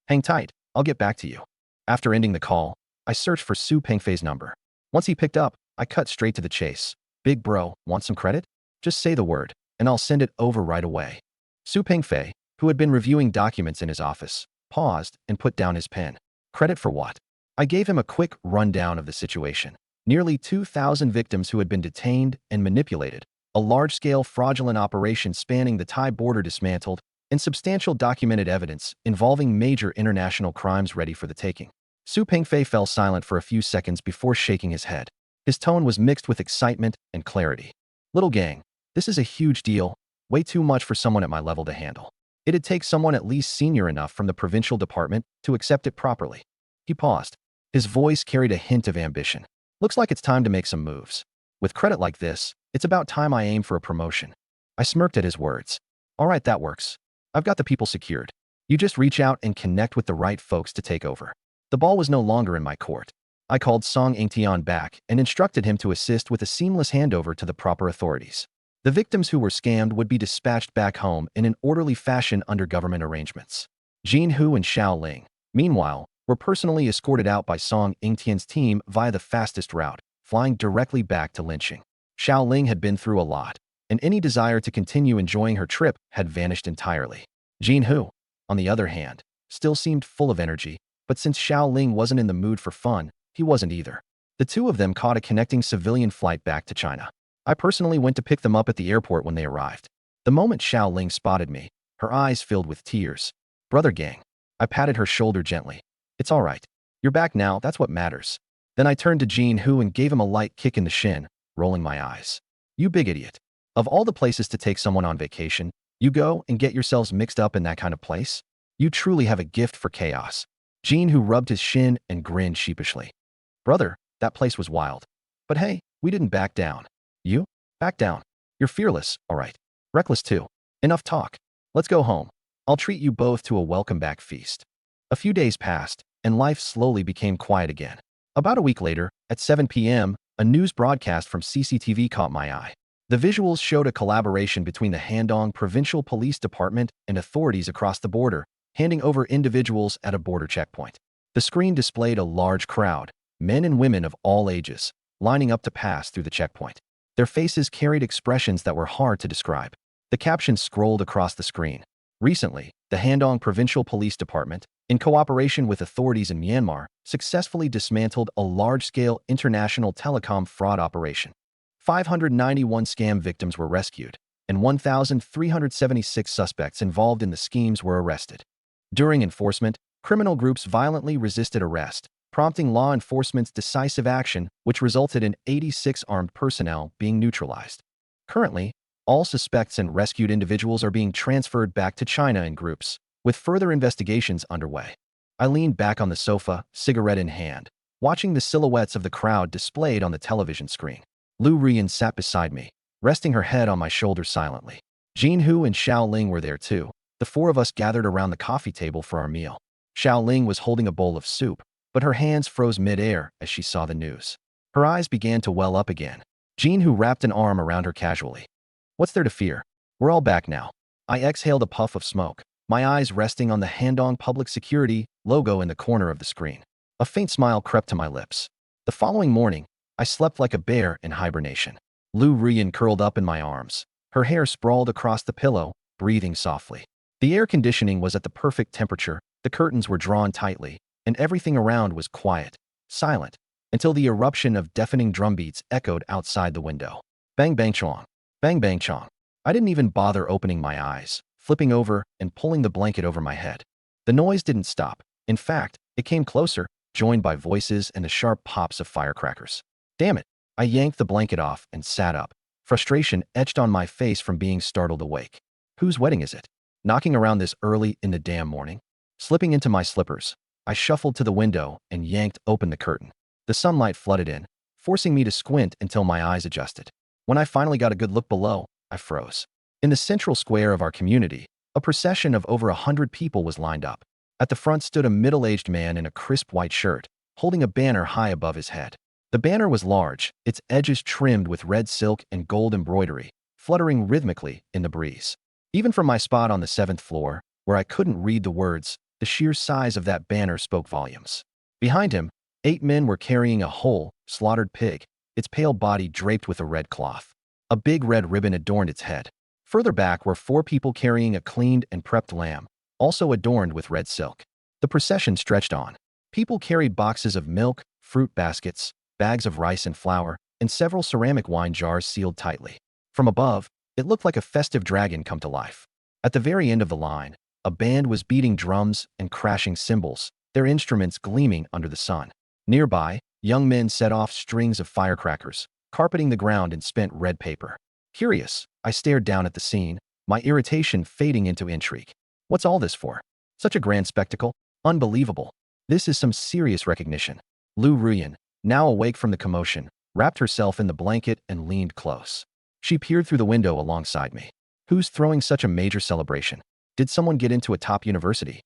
Hang tight, I'll get back to you. After ending the call, I searched for Su Pengfei's number. Once he picked up, I cut straight to the chase. Big bro, want some credit? Just say the word, and I'll send it over right away. Su Pengfei, who had been reviewing documents in his office, paused and put down his pen. Credit for what? I gave him a quick rundown of the situation. Nearly 2,000 victims who had been detained and manipulated, a large-scale fraudulent operation spanning the Thai border dismantled, and substantial documented evidence involving major international crimes ready for the taking. Su Pengfei fell silent for a few seconds before shaking his head. His tone was mixed with excitement and clarity. Little gang, this is a huge deal, way too much for someone at my level to handle. It'd take someone at least senior enough from the provincial department to accept it properly. He paused. His voice carried a hint of ambition. Looks like it's time to make some moves. With credit like this, it's about time I aim for a promotion. I smirked at his words. All right, that works. I've got the people secured. You just reach out and connect with the right folks to take over. The ball was no longer in my court. I called Song Yingtian back and instructed him to assist with a seamless handover to the proper authorities. The victims who were scammed would be dispatched back home in an orderly fashion under government arrangements. Jin Hu and Xiao Ling, meanwhile, were personally escorted out by Song Yingtian's team via the fastest route, flying directly back to lynching. Xiao Ling had been through a lot, and any desire to continue enjoying her trip had vanished entirely. Jin Hu, on the other hand, still seemed full of energy, but since Xiao Ling wasn't in the mood for fun, he wasn't either. The two of them caught a connecting civilian flight back to China. I personally went to pick them up at the airport when they arrived. The moment Xiao Ling spotted me, her eyes filled with tears. "Brother gang." I patted her shoulder gently. "It's all right. You're back now, that's what matters." Then I turned to Jean Hu and gave him a light kick in the shin, rolling my eyes. "You big idiot. Of all the places to take someone on vacation, you go and get yourselves mixed up in that kind of place? You truly have a gift for chaos." Jean Hu rubbed his shin and grinned sheepishly. "Brother, that place was wild. But hey, we didn't back down." "You? Back down? You're fearless, all right. Reckless too. Enough talk. Let's go home. I'll treat you both to a welcome back feast." A few days passed, and life slowly became quiet again. About a week later, at 7 p.m., a news broadcast from CCTV caught my eye. The visuals showed a collaboration between the Handong Provincial Police Department and authorities across the border, handing over individuals at a border checkpoint. The screen displayed a large crowd, men and women of all ages, lining up to pass through the checkpoint. Their faces carried expressions that were hard to describe. The caption scrolled across the screen. Recently, the Handong Provincial Police Department, in cooperation with authorities in Myanmar, successfully dismantled a large-scale international telecom fraud operation. 591 scam victims were rescued, and 1,376 suspects involved in the schemes were arrested. During enforcement, criminal groups violently resisted arrest, prompting law enforcement's decisive action, which resulted in 86 armed personnel being neutralized. Currently, all suspects and rescued individuals are being transferred back to China in groups, with further investigations underway. I leaned back on the sofa, cigarette in hand, watching the silhouettes of the crowd displayed on the television screen. Lu Rian sat beside me, resting her head on my shoulder silently. Jean Hu and Xiao Ling were there too. The four of us gathered around the coffee table for our meal. Xiao Ling was holding a bowl of soup, but her hands froze mid-air as she saw the news. Her eyes began to well up again. Jean Hu wrapped an arm around her casually. "What's there to fear? We're all back now." I exhaled a puff of smoke, my eyes resting on the Handong Public Security logo in the corner of the screen. A faint smile crept to my lips. The following morning, I slept like a bear in hibernation. Lu Rian curled up in my arms. Her hair sprawled across the pillow, breathing softly. The air conditioning was at the perfect temperature, the curtains were drawn tightly, and everything around was quiet, silent, until the eruption of deafening drumbeats echoed outside the window. Bang bang chong. Bang bang chong. I didn't even bother opening my eyes, flipping over and pulling the blanket over my head. The noise didn't stop. In fact, it came closer, joined by voices and the sharp pops of firecrackers. Damn it. I yanked the blanket off and sat up. Frustration etched on my face from being startled awake. Whose wedding is it? Knocking around this early in the damn morning? Slipping into my slippers, I shuffled to the window and yanked open the curtain. The sunlight flooded in, forcing me to squint until my eyes adjusted. When I finally got a good look below, I froze. In the central square of our community, a procession of over 100 people was lined up. At the front stood a middle-aged man in a crisp white shirt, holding a banner high above his head. The banner was large, its edges trimmed with red silk and gold embroidery, fluttering rhythmically in the breeze. Even from my spot on the 7th floor, where I couldn't read the words, the sheer size of that banner spoke volumes. Behind him, 8 men were carrying a whole, slaughtered pig, its pale body draped with a red cloth. A big red ribbon adorned its head. Further back were 4 people carrying a cleaned and prepped lamb, also adorned with red silk. The procession stretched on. People carried boxes of milk, fruit baskets, bags of rice and flour, and several ceramic wine jars sealed tightly. From above, it looked like a festive dragon come to life. At the very end of the line, a band was beating drums and crashing cymbals, their instruments gleaming under the sun. Nearby, young men set off strings of firecrackers, carpeting the ground in spent red paper. Curious, I stared down at the scene, my irritation fading into intrigue. What's all this for? Such a grand spectacle? Unbelievable. This is some serious recognition. Lu Ruyan, now awake from the commotion, wrapped herself in the blanket and leaned close. She peered through the window alongside me. Who's throwing such a major celebration? Did someone get into a top university?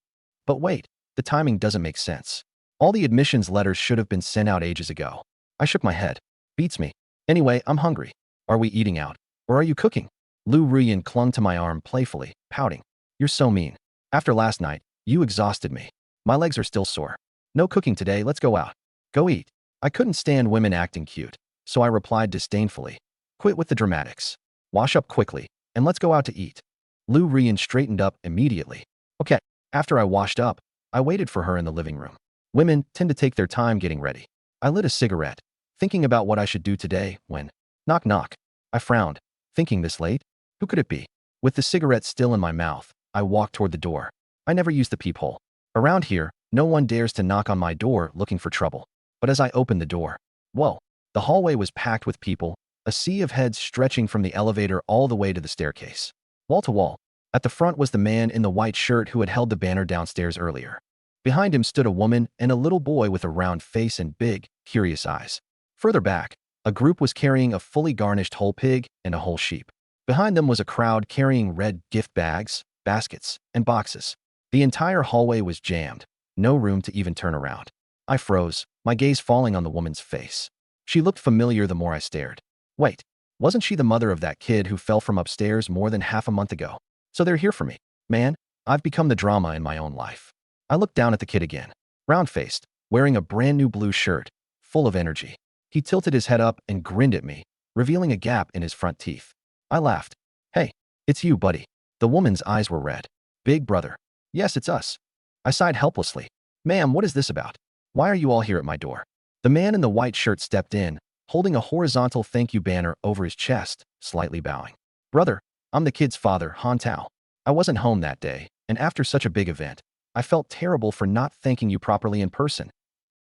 But wait, the timing doesn't make sense. All the admissions letters should have been sent out ages ago. I shook my head. Beats me. Anyway, I'm hungry. Are we eating out? Or are you cooking? Lu Ruyan clung to my arm playfully, pouting. You're so mean. After last night, you exhausted me. My legs are still sore. No cooking today, let's go out. Go eat. I couldn't stand women acting cute, so I replied disdainfully. Quit with the dramatics. Wash up quickly, and let's go out to eat. Lu Rian straightened up immediately. Okay, After I washed up, I waited for her in the living room. Women tend to take their time getting ready. I lit a cigarette, thinking about what I should do today when, knock knock. I frowned, thinking this late? Who could it be? With the cigarette still in my mouth, I walked toward the door. I never use the peephole. Around here, no one dares to knock on my door looking for trouble. But as I opened the door, whoa, the hallway was packed with people, a sea of heads stretching from the elevator all the way to the staircase. Wall to wall. At the front was the man in the white shirt who had held the banner downstairs earlier. Behind him stood a woman and a little boy with a round face and big, curious eyes. Further back, a group was carrying a fully garnished whole pig and a whole sheep. Behind them was a crowd carrying red gift bags, baskets, and boxes. The entire hallway was jammed, no room to even turn around. I froze, my gaze falling on the woman's face. She looked familiar the more I stared. Wait, wasn't she the mother of that kid who fell from upstairs more than half a month ago? So they're here for me. Man, I've become the drama in my own life. I looked down at the kid again, round-faced, wearing a brand new blue shirt, full of energy. He tilted his head up and grinned at me, revealing a gap in his front teeth. I laughed. Hey, it's you, buddy. The woman's eyes were red. Big brother. Yes, it's us. I sighed helplessly. Ma'am, what is this about? Why are you all here at my door? The man in the white shirt stepped in, holding a horizontal thank you banner over his chest, slightly bowing. Brother, I'm the kid's father, Han Tao. I wasn't home that day, and after such a big event, I felt terrible for not thanking you properly in person.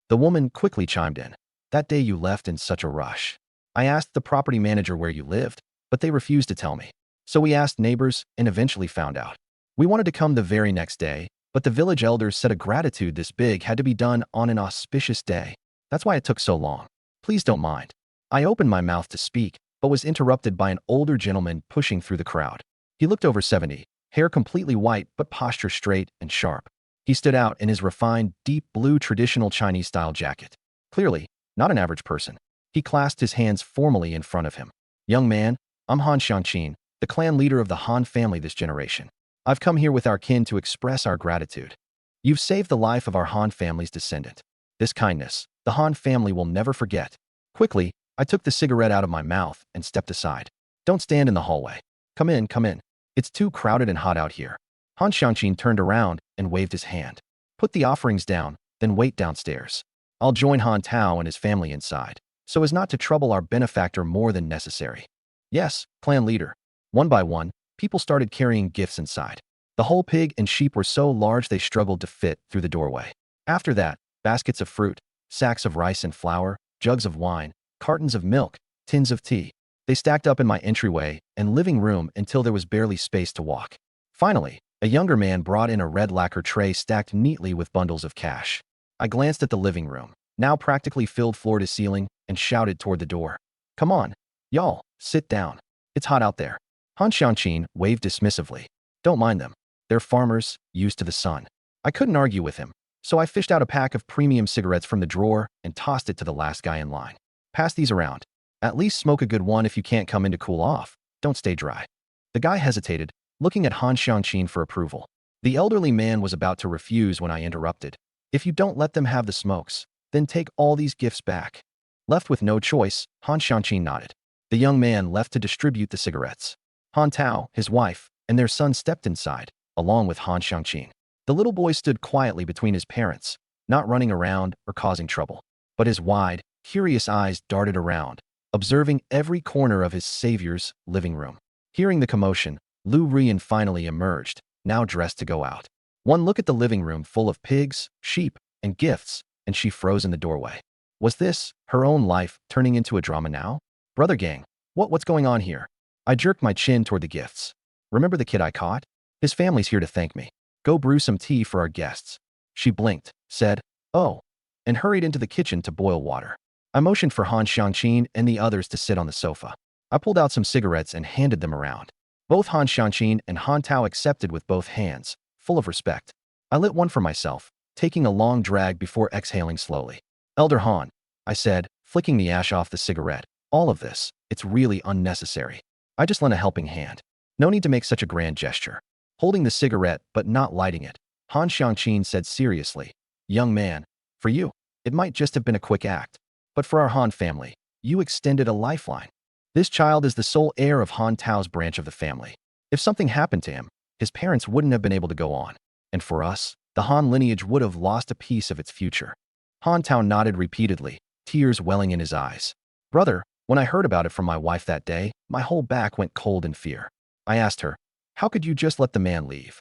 The woman quickly chimed in. That day you left in such a rush. I asked the property manager where you lived, but they refused to tell me. So we asked neighbors and eventually found out. We wanted to come the very next day, but the village elders said a gratitude this big had to be done on an auspicious day. That's why it took so long. Please don't mind. I opened my mouth to speak, but was interrupted by an older gentleman pushing through the crowd. He looked over 70, hair completely white but posture straight and sharp. He stood out in his refined, deep blue traditional Chinese-style jacket. Clearly, not an average person. He clasped his hands formally in front of him. Young man, I'm Han Xiangqin, the clan leader of the Han family this generation. I've come here with our kin to express our gratitude. You've saved the life of our Han family's descendant. This kindness, the Han family will never forget. Quickly, I took the cigarette out of my mouth and stepped aside. Don't stand in the hallway. Come in, come in. It's too crowded and hot out here. Han Xiangqin turned around and waved his hand. Put the offerings down, then wait downstairs. I'll join Han Tao and his family inside, so as not to trouble our benefactor more than necessary. Yes, clan leader. One by one, people started carrying gifts inside. The whole pig and sheep were so large they struggled to fit through the doorway. After that, baskets of fruit, sacks of rice and flour, jugs of wine, cartons of milk, tins of tea. They stacked up in my entryway and living room until there was barely space to walk. Finally, a younger man brought in a red lacquer tray stacked neatly with bundles of cash. I glanced at the living room, now practically filled floor to ceiling, and shouted toward the door. Come on, y'all, sit down. It's hot out there. Han Xiangqin waved dismissively. Don't mind them. They're farmers, used to the sun. I couldn't argue with him, so I fished out a pack of premium cigarettes from the drawer and tossed it to the last guy in line. Pass these around. At least smoke a good one if you can't come in to cool off. Don't stay dry. The guy hesitated, looking at Han Xiangqin for approval. The elderly man was about to refuse when I interrupted. If you don't let them have the smokes, then take all these gifts back. Left with no choice, Han Xiangqin nodded. The young man left to distribute the cigarettes. Han Tao, his wife, and their son stepped inside, along with Han Xiangqin. The little boy stood quietly between his parents, not running around or causing trouble. But his wide, curious eyes darted around, observing every corner of his savior's living room. Hearing the commotion, Lu Rian finally emerged, now dressed to go out. One look at the living room full of pigs, sheep, and gifts, and she froze in the doorway. Was this, her own life, turning into a drama now? Brother gang, what's going on here? I jerked my chin toward the gifts. Remember the kid I caught? His family's here to thank me. Go brew some tea for our guests. She blinked, said, oh, and hurried into the kitchen to boil water. I motioned for Han Xiangqin and the others to sit on the sofa. I pulled out some cigarettes and handed them around. Both Han Xiangqin and Han Tao accepted with both hands, full of respect. I lit one for myself, taking a long drag before exhaling slowly. Elder Han, I said, flicking the ash off the cigarette. All of this, it's really unnecessary. I just lent a helping hand. No need to make such a grand gesture. Holding the cigarette but not lighting it, Han Xiangqin said seriously, young man, for you, it might just have been a quick act. But for our Han family, you extended a lifeline. This child is the sole heir of Han Tao's branch of the family. If something happened to him, his parents wouldn't have been able to go on. And for us, the Han lineage would have lost a piece of its future. Han Tao nodded repeatedly, tears welling in his eyes. Brother, when I heard about it from my wife that day, my whole back went cold in fear. I asked her, how could you just let the man leave?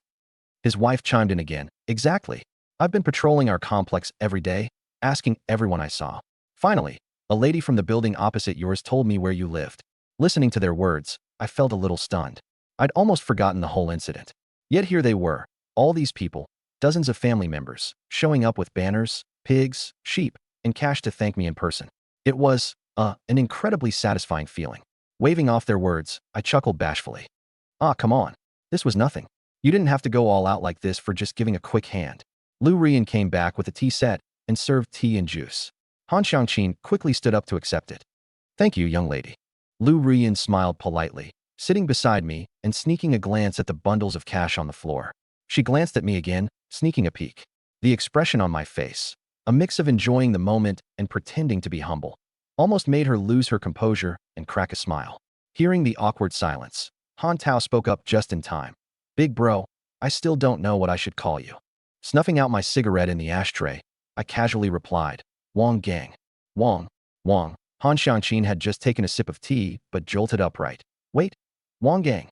His wife chimed in again, exactly. I've been patrolling our complex every day, asking everyone I saw. Finally, a lady from the building opposite yours told me where you lived. Listening to their words, I felt a little stunned. I'd almost forgotten the whole incident. Yet here they were, all these people, dozens of family members, showing up with banners, pigs, sheep, and cash to thank me in person. It was, an incredibly satisfying feeling. Waving off their words, I chuckled bashfully. Ah, come on. This was nothing. You didn't have to go all out like this for just giving a quick hand. Lu Rian came back with a tea set and served tea and juice. Han Xiangqin quickly stood up to accept it. Thank you, young lady. Lu Rian smiled politely, sitting beside me and sneaking a glance at the bundles of cash on the floor. She glanced at me again, sneaking a peek. The expression on my face, a mix of enjoying the moment and pretending to be humble, almost made her lose her composure and crack a smile. Hearing the awkward silence, Han Tao spoke up just in time. Big bro, I still don't know what I should call you. Snuffing out my cigarette in the ashtray, I casually replied, Wong Gang. Wong. Wong. Han Xiangqin had just taken a sip of tea, but jolted upright. Wait, Wong Gang?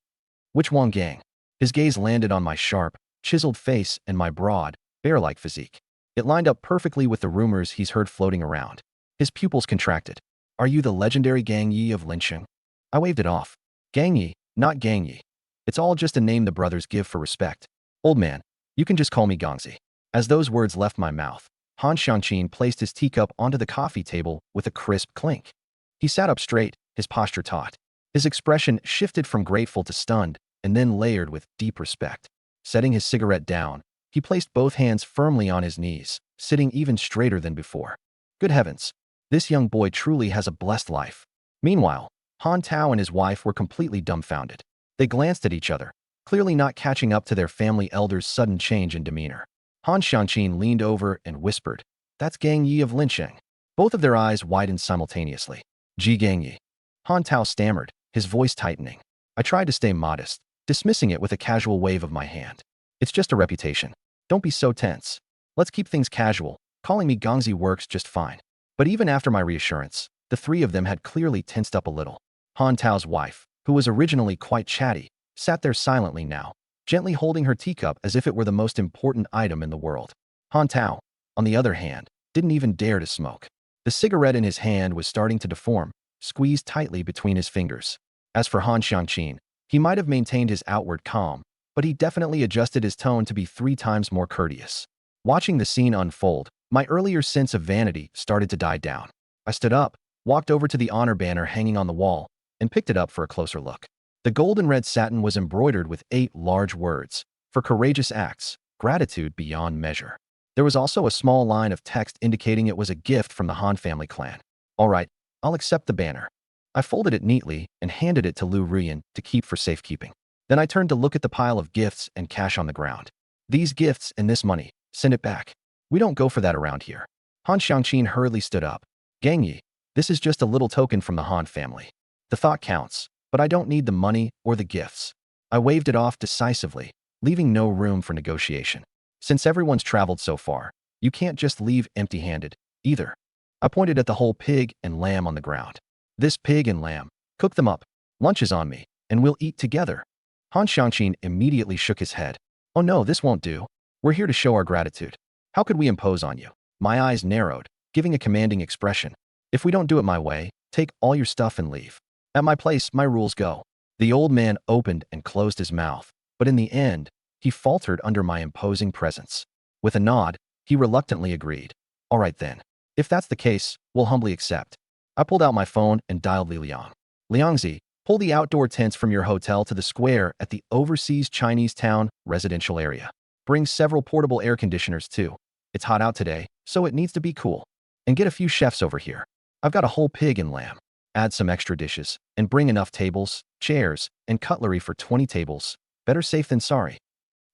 Which Wong Gang? His gaze landed on my sharp, chiseled face and my broad, bear-like physique. It lined up perfectly with the rumors he's heard floating around. His pupils contracted. Are you the legendary Gang Yi of Lincheng? I waved it off. Gang Yi, not Gang Yi. It's all just a name the brothers give for respect. Old man, you can just call me Gongzi. As those words left my mouth, Han Xiangqin placed his teacup onto the coffee table with a crisp clink. He sat up straight, his posture taut. His expression shifted from grateful to stunned, and then layered with deep respect. Setting his cigarette down, he placed both hands firmly on his knees, sitting even straighter than before. Good heavens, this young boy truly has a blessed life. Meanwhile, Han Tao and his wife were completely dumbfounded. They glanced at each other, clearly not catching up to their family elder's sudden change in demeanor. Han Xiangqin leaned over and whispered, That's Gang Yi of Lincheng. Both of their eyes widened simultaneously. Ji Gang Yi. Han Tao stammered, his voice tightening. I tried to stay modest, dismissing it with a casual wave of my hand. It's just a reputation. Don't be so tense. Let's keep things casual. Calling me Gongzi works just fine. But even after my reassurance, the three of them had clearly tensed up a little. Han Tao's wife, who was originally quite chatty, sat there silently now, gently holding her teacup as if it were the most important item in the world. Han Tao, on the other hand, didn't even dare to smoke. The cigarette in his hand was starting to deform, squeezed tightly between his fingers. As for Han Xiangqin, he might have maintained his outward calm, but he definitely adjusted his tone to be 3 times more courteous. Watching the scene unfold, my earlier sense of vanity started to die down. I stood up, walked over to the honor banner hanging on the wall, and picked it up for a closer look. The gold and red satin was embroidered with 8 large words, for courageous acts, gratitude beyond measure. There was also a small line of text indicating it was a gift from the Han family clan. All right, I'll accept the banner. I folded it neatly and handed it to Lu Rian to keep for safekeeping. Then I turned to look at the pile of gifts and cash on the ground. These gifts and this money, send it back. We don't go for that around here. Han Xiangqin hurriedly stood up. Gang Yi, this is just a little token from the Han family. The thought counts, but I don't need the money or the gifts. I waved it off decisively, leaving no room for negotiation. Since everyone's traveled so far, you can't just leave empty-handed, either. I pointed at the whole pig and lamb on the ground. This pig and lamb, cook them up, lunch is on me, and we'll eat together. Han Xiangqin immediately shook his head. Oh no, this won't do. We're here to show our gratitude. How could we impose on you? My eyes narrowed, giving a commanding expression. If we don't do it my way, take all your stuff and leave. At my place, my rules go. The old man opened and closed his mouth, but in the end, he faltered under my imposing presence. With a nod, he reluctantly agreed. All right then. If that's the case, we'll humbly accept. I pulled out my phone and dialed Li Liang. Liangzi, pull the outdoor tents from your hotel to the square at the overseas Chinese town residential area. Bring several portable air conditioners too. It's hot out today, so it needs to be cool. And get a few chefs over here. I've got a whole pig and lamb. Add some extra dishes, and bring enough tables, chairs, and cutlery for 20 tables. Better safe than sorry.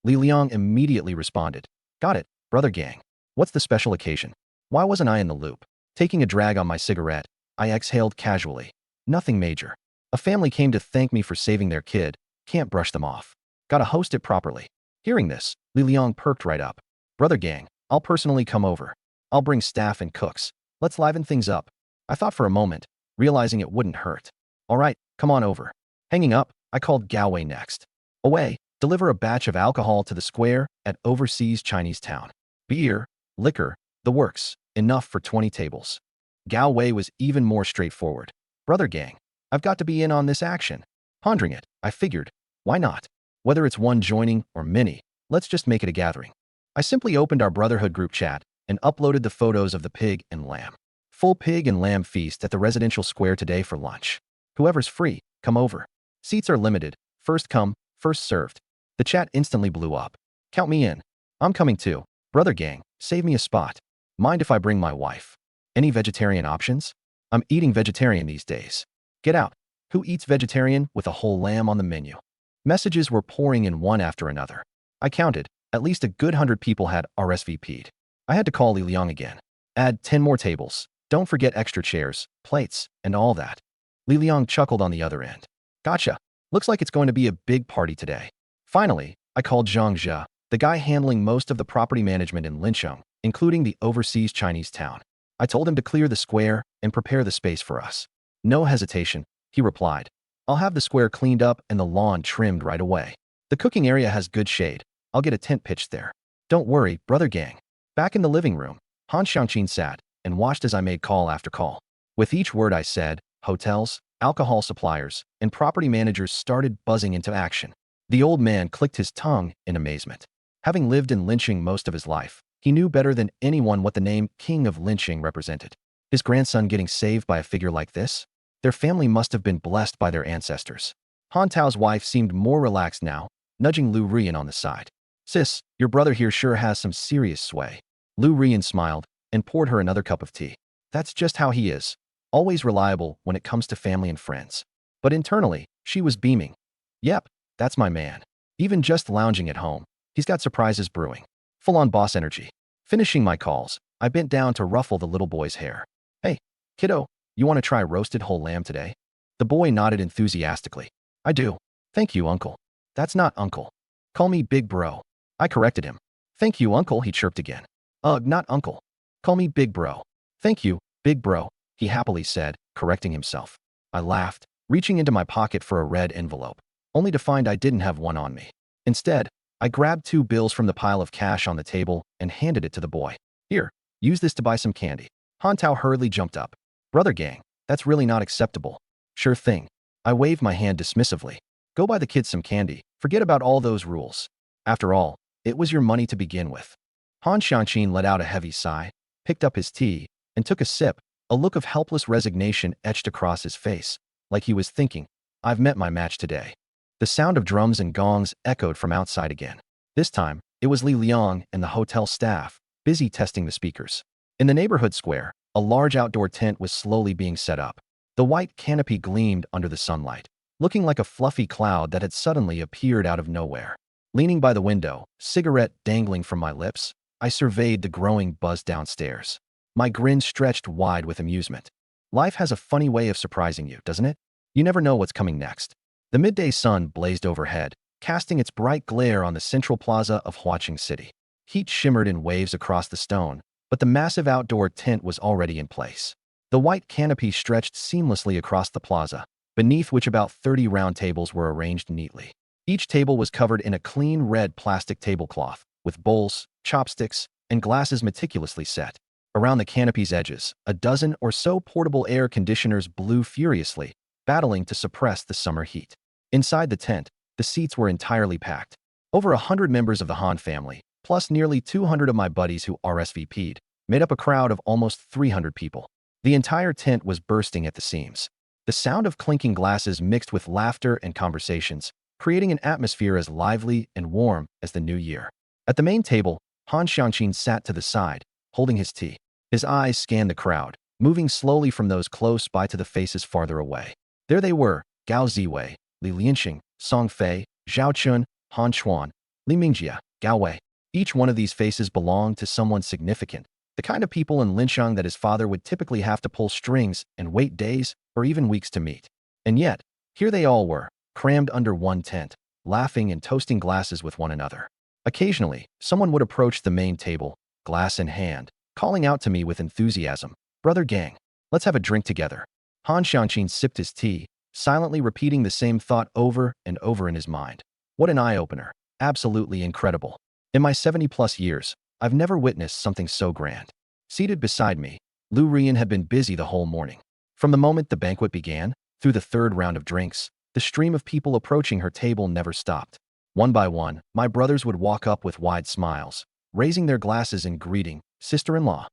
Li Liang immediately responded. Got it, brother gang. What's the special occasion? Why wasn't I in the loop? Taking a drag on my cigarette, I exhaled casually. Nothing major. A family came to thank me for saving their kid. Can't brush them off. Gotta host it properly. Hearing this, Li Liang perked right up. Brother gang, I'll personally come over. I'll bring staff and cooks. Let's liven things up. I thought for a moment, realizing it wouldn't hurt. All right, come on over. Hanging up, I called Gao Wei next. Away, deliver a batch of alcohol to the square at overseas Chinese town. Beer, liquor, the works, enough for 20 tables. Gao Wei was even more straightforward. Brother gang, I've got to be in on this action. Pondering it, I figured, why not? Whether it's one joining or many, let's just make it a gathering. I simply opened our Brotherhood group chat and uploaded the photos of the pig and lamb. Full pig and lamb feast at the residential square today for lunch. Whoever's free, come over. Seats are limited, first come, first served. The chat instantly blew up. Count me in. I'm coming too. Brother gang, save me a spot. Mind if I bring my wife? Any vegetarian options? I'm eating vegetarian these days. Get out. Who eats vegetarian with a whole lamb on the menu? Messages were pouring in one after another. I counted, at least a good 100 people had RSVP'd. I had to call Li Liang again. Add 10 more tables. Don't forget extra chairs, plates, and all that. Li Liang chuckled on the other end. Gotcha. Looks like it's going to be a big party today. Finally, I called Zhang Zhe, the guy handling most of the property management in Lincheng, including the overseas Chinese town. I told him to clear the square and prepare the space for us. No hesitation, he replied. I'll have the square cleaned up and the lawn trimmed right away. The cooking area has good shade. I'll get a tent pitched there. Don't worry, brother gang. Back in the living room, Han Xiangqin sat and watched as I made call after call. With each word I said, hotels, alcohol suppliers, and property managers started buzzing into action. The old man clicked his tongue in amazement. Having lived in Lincheng most of his life, he knew better than anyone what the name King of Lincheng represented. His grandson getting saved by a figure like this? Their family must have been blessed by their ancestors. Han Tao's wife seemed more relaxed now, nudging Lu Rian on the side. Sis, your brother here sure has some serious sway. Lu Rian smiled and poured her another cup of tea. That's just how he is. Always reliable when it comes to family and friends. But internally, she was beaming. Yep, that's my man. Even just lounging at home, he's got surprises brewing. Full-on boss energy. Finishing my calls, I bent down to ruffle the little boy's hair. Hey, kiddo, you want to try roasted whole lamb today? The boy nodded enthusiastically. I do. Thank you, uncle. That's not uncle. Call me big bro. I corrected him. Thank you, uncle, he chirped again. Ugh, not uncle. Call me big bro. Thank you, big bro, he happily said, correcting himself. I laughed, reaching into my pocket for a red envelope, only to find I didn't have one on me. Instead, I grabbed 2 bills from the pile of cash on the table and handed it to the boy. Here, use this to buy some candy. Han Tao hurriedly jumped up. Brother gang, that's really not acceptable. Sure thing. I waved my hand dismissively. Go buy the kids some candy. Forget about all those rules. After all, it was your money to begin with. Han Xiangqin let out a heavy sigh, picked up his tea, and took a sip, a look of helpless resignation etched across his face, like he was thinking, I've met my match today. The sound of drums and gongs echoed from outside again. This time, it was Li Liang and the hotel staff, busy testing the speakers. In the neighborhood square, a large outdoor tent was slowly being set up. The white canopy gleamed under the sunlight, looking like a fluffy cloud that had suddenly appeared out of nowhere. Leaning by the window, cigarette dangling from my lips, I surveyed the growing buzz downstairs. My grin stretched wide with amusement. Life has a funny way of surprising you, doesn't it? You never know what's coming next. The midday sun blazed overhead, casting its bright glare on the central plaza of Huaqing City. Heat shimmered in waves across the stone, but the massive outdoor tent was already in place. The white canopy stretched seamlessly across the plaza, beneath which about 30 round tables were arranged neatly. Each table was covered in a clean red plastic tablecloth, with bowls, chopsticks, and glasses meticulously set. Around the canopy's edges, a dozen or so portable air conditioners blew furiously, battling to suppress the summer heat. Inside the tent, the seats were entirely packed. Over 100 members of the Han family, plus nearly 200 of my buddies who RSVP'd, made up a crowd of almost 300 people. The entire tent was bursting at the seams. The sound of clinking glasses mixed with laughter and conversations, creating an atmosphere as lively and warm as the new year. At the main table, Han Xiangqin sat to the side, holding his tea. His eyes scanned the crowd, moving slowly from those close by to the faces farther away. There they were, Gao Ziwei, Li Lianxing, Song Fei, Zhao Chun, Han Chuan, Li Mingjia, Gao Wei. Each one of these faces belonged to someone significant, the kind of people in Lincheng that his father would typically have to pull strings and wait days or even weeks to meet. And yet, here they all were, crammed under one tent, laughing and toasting glasses with one another. Occasionally, someone would approach the main table, glass in hand, calling out to me with enthusiasm, "Brother Gang, let's have a drink together." Han Xiangqin sipped his tea, silently repeating the same thought over and over in his mind. What an eye-opener. Absolutely incredible. In my 70-plus years, I've never witnessed something so grand. Seated beside me, Lu Rian had been busy the whole morning. From the moment the banquet began, through the third round of drinks, the stream of people approaching her table never stopped. One by one, my brothers would walk up with wide smiles, raising their glasses in greeting, "Sister-in-law."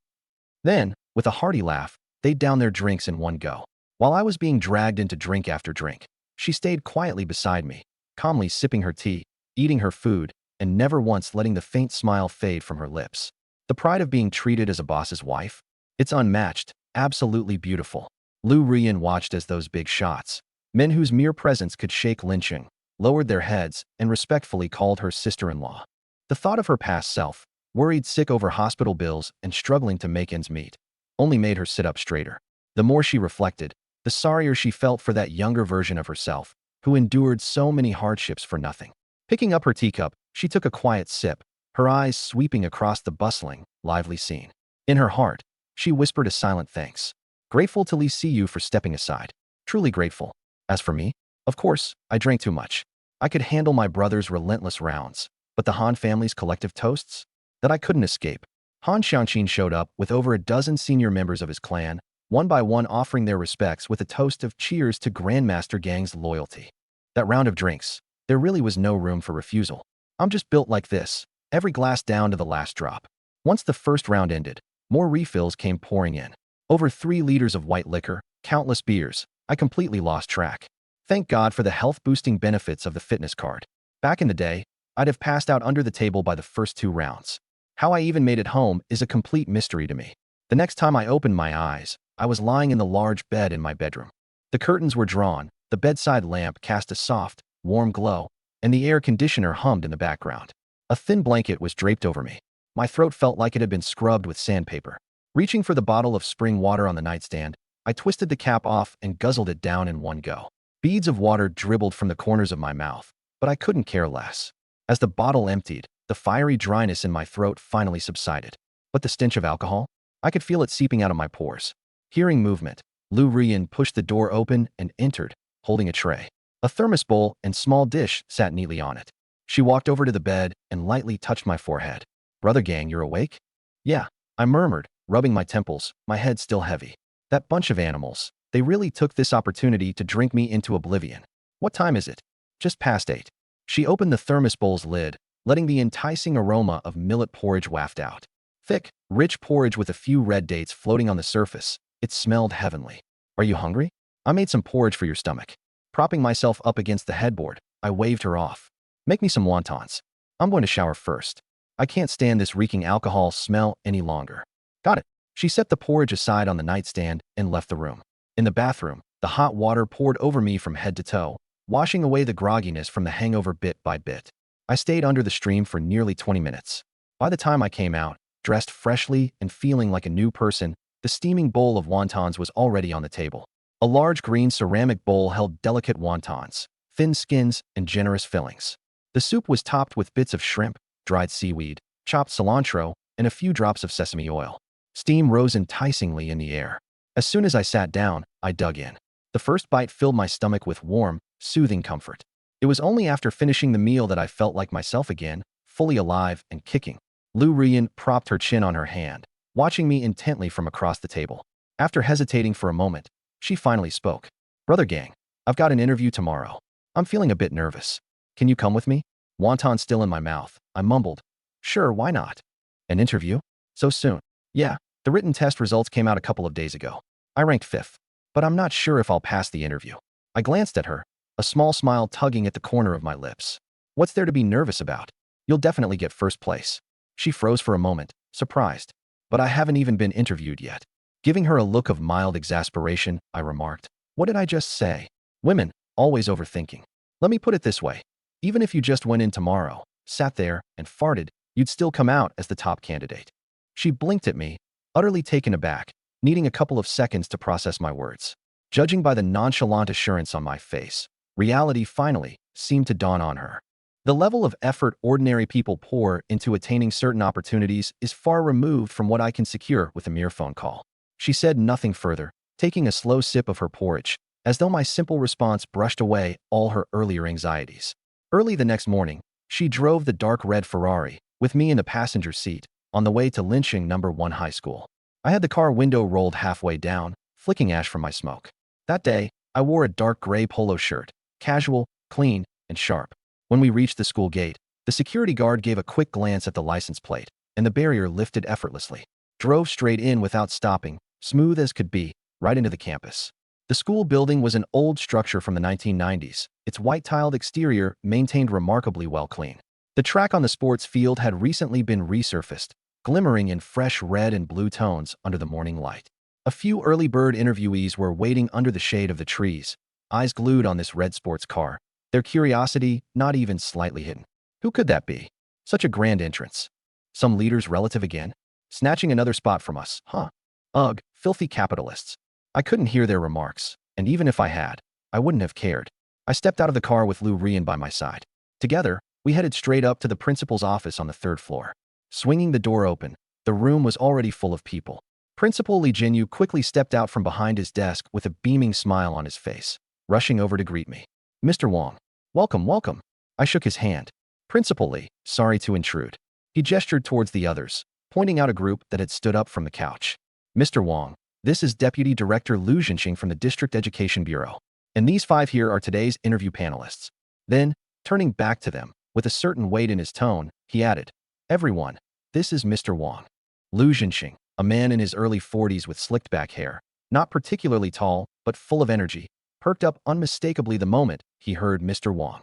Then, with a hearty laugh, they'd down their drinks in one go. While I was being dragged into drink after drink, she stayed quietly beside me, calmly sipping her tea, eating her food, and never once letting the faint smile fade from her lips. The pride of being treated as a boss's wife? It's unmatched, absolutely beautiful. Lu Rian watched as those big shots, men whose mere presence could shake lynching, lowered their heads and respectfully called her sister-in-law. The thought of her past self, worried sick over hospital bills and struggling to make ends meet, only made her sit up straighter. The more she reflected, the sorrier she felt for that younger version of herself, who endured so many hardships for nothing. Picking up her teacup, she took a quiet sip, her eyes sweeping across the bustling, lively scene. In her heart, she whispered a silent thanks. Grateful to Li Siyu for stepping aside. Truly grateful. As for me, of course, I drank too much. I could handle my brother's relentless rounds, but the Han family's collective toasts? That I couldn't escape. Han Xiangqin showed up with over a dozen senior members of his clan, one by one offering their respects with a toast of cheers to Grandmaster Gang's loyalty. That round of drinks, there really was no room for refusal. I'm just built like this, every glass down to the last drop. Once the first round ended, more refills came pouring in. Over 3 liters of white liquor, countless beers. I completely lost track. Thank God for the health-boosting benefits of the fitness card. Back in the day, I'd have passed out under the table by the first 2 rounds. How I even made it home is a complete mystery to me. The next time I opened my eyes, I was lying in the large bed in my bedroom. The curtains were drawn, the bedside lamp cast a soft, warm glow, and the air conditioner hummed in the background. A thin blanket was draped over me. My throat felt like it had been scrubbed with sandpaper. Reaching for the bottle of spring water on the nightstand, I twisted the cap off and guzzled it down in one go. Beads of water dribbled from the corners of my mouth, but I couldn't care less. As the bottle emptied, the fiery dryness in my throat finally subsided. But the stench of alcohol? I could feel it seeping out of my pores. Hearing movement, Lu Rian pushed the door open and entered, holding a tray. A thermos bowl and small dish sat neatly on it. She walked over to the bed and lightly touched my forehead. "Brother Gang, you're awake?" "Yeah," I murmured, rubbing my temples, my head still heavy. That bunch of animals, they really took this opportunity to drink me into oblivion. "What time is it?" "Just past 8. She opened the thermos bowl's lid, letting the enticing aroma of millet porridge waft out. Thick, rich porridge with a few red dates floating on the surface. It smelled heavenly. "Are you hungry? I made some porridge for your stomach." Propping myself up against the headboard, I waved her off. "Make me some wontons. I'm going to shower first. I can't stand this reeking alcohol smell any longer." "Got it." She set the porridge aside on the nightstand and left the room. In the bathroom, the hot water poured over me from head to toe, washing away the grogginess from the hangover bit by bit. I stayed under the stream for nearly 20 minutes. By the time I came out, dressed freshly and feeling like a new person, the steaming bowl of wontons was already on the table. A large green ceramic bowl held delicate wontons, thin skins, and generous fillings. The soup was topped with bits of shrimp, dried seaweed, chopped cilantro, and a few drops of sesame oil. Steam rose enticingly in the air. As soon as I sat down, I dug in. The first bite filled my stomach with warm, soothing comfort. It was only after finishing the meal that I felt like myself again, fully alive and kicking. Lu Rian propped her chin on her hand, watching me intently from across the table. After hesitating for a moment, she finally spoke. "Brother Gang, I've got an interview tomorrow. I'm feeling a bit nervous. Can you come with me?" Wonton still in my mouth, I mumbled, "Sure, why not?" "An interview? So soon?" "Yeah, the written test results came out a couple of days ago. I ranked 5th, but I'm not sure if I'll pass the interview." I glanced at her, a small smile tugging at the corner of my lips. "What's there to be nervous about? You'll definitely get first place." She froze for a moment, surprised. "But I haven't even been interviewed yet." Giving her a look of mild exasperation, I remarked, "What did I just say? Women, always overthinking. Let me put it this way. Even if you just went in tomorrow, sat there, and farted, you'd still come out as the top candidate." She blinked at me, utterly taken aback, needing a couple of seconds to process my words. Judging by the nonchalant assurance on my face, reality finally seemed to dawn on her. The level of effort ordinary people pour into attaining certain opportunities is far removed from what I can secure with a mere phone call. She said nothing further, taking a slow sip of her porridge, as though my simple response brushed away all her earlier anxieties. Early the next morning, she drove the dark red Ferrari, with me in the passenger seat, on the way to Lynching No. 1 High School. I had the car window rolled halfway down, flicking ash from my smoke. That day, I wore a dark gray polo shirt, casual, clean, and sharp. When we reached the school gate, the security guard gave a quick glance at the license plate, and the barrier lifted effortlessly. Drove straight in without stopping, smooth as could be, right into the campus. The school building was an old structure from the 1990s, its white-tiled exterior maintained remarkably well clean. The track on the sports field had recently been resurfaced, glimmering in fresh red and blue tones under the morning light. A few early bird interviewees were waiting under the shade of the trees, eyes glued on this red sports car, their curiosity not even slightly hidden. Who could that be? Such a grand entrance. Some leader's relative again? Snatching another spot from us, huh? Ugh, filthy capitalists. I couldn't hear their remarks, and even if I had, I wouldn't have cared. I stepped out of the car with Lou Rian by my side. Together, we headed straight up to the principal's office on the 3rd floor. Swinging the door open, the room was already full of people. Principal Li Jinyu quickly stepped out from behind his desk with a beaming smile on his face, rushing over to greet me. Mr. Wang. Welcome, welcome. I shook his hand. Principal Li, sorry to intrude. He gestured towards the others, pointing out a group that had stood up from the couch. Mr. Wang, this is Deputy Director Lu Zhenxing from the District Education Bureau. And these 5 here are today's interview panelists. Then, turning back to them, with a certain weight in his tone, he added, Everyone, this is Mr. Wang. Lu Zhenxing, a man in his early 40s with slicked back hair, not particularly tall, but full of energy, perked up unmistakably the moment he heard Mr. Wang.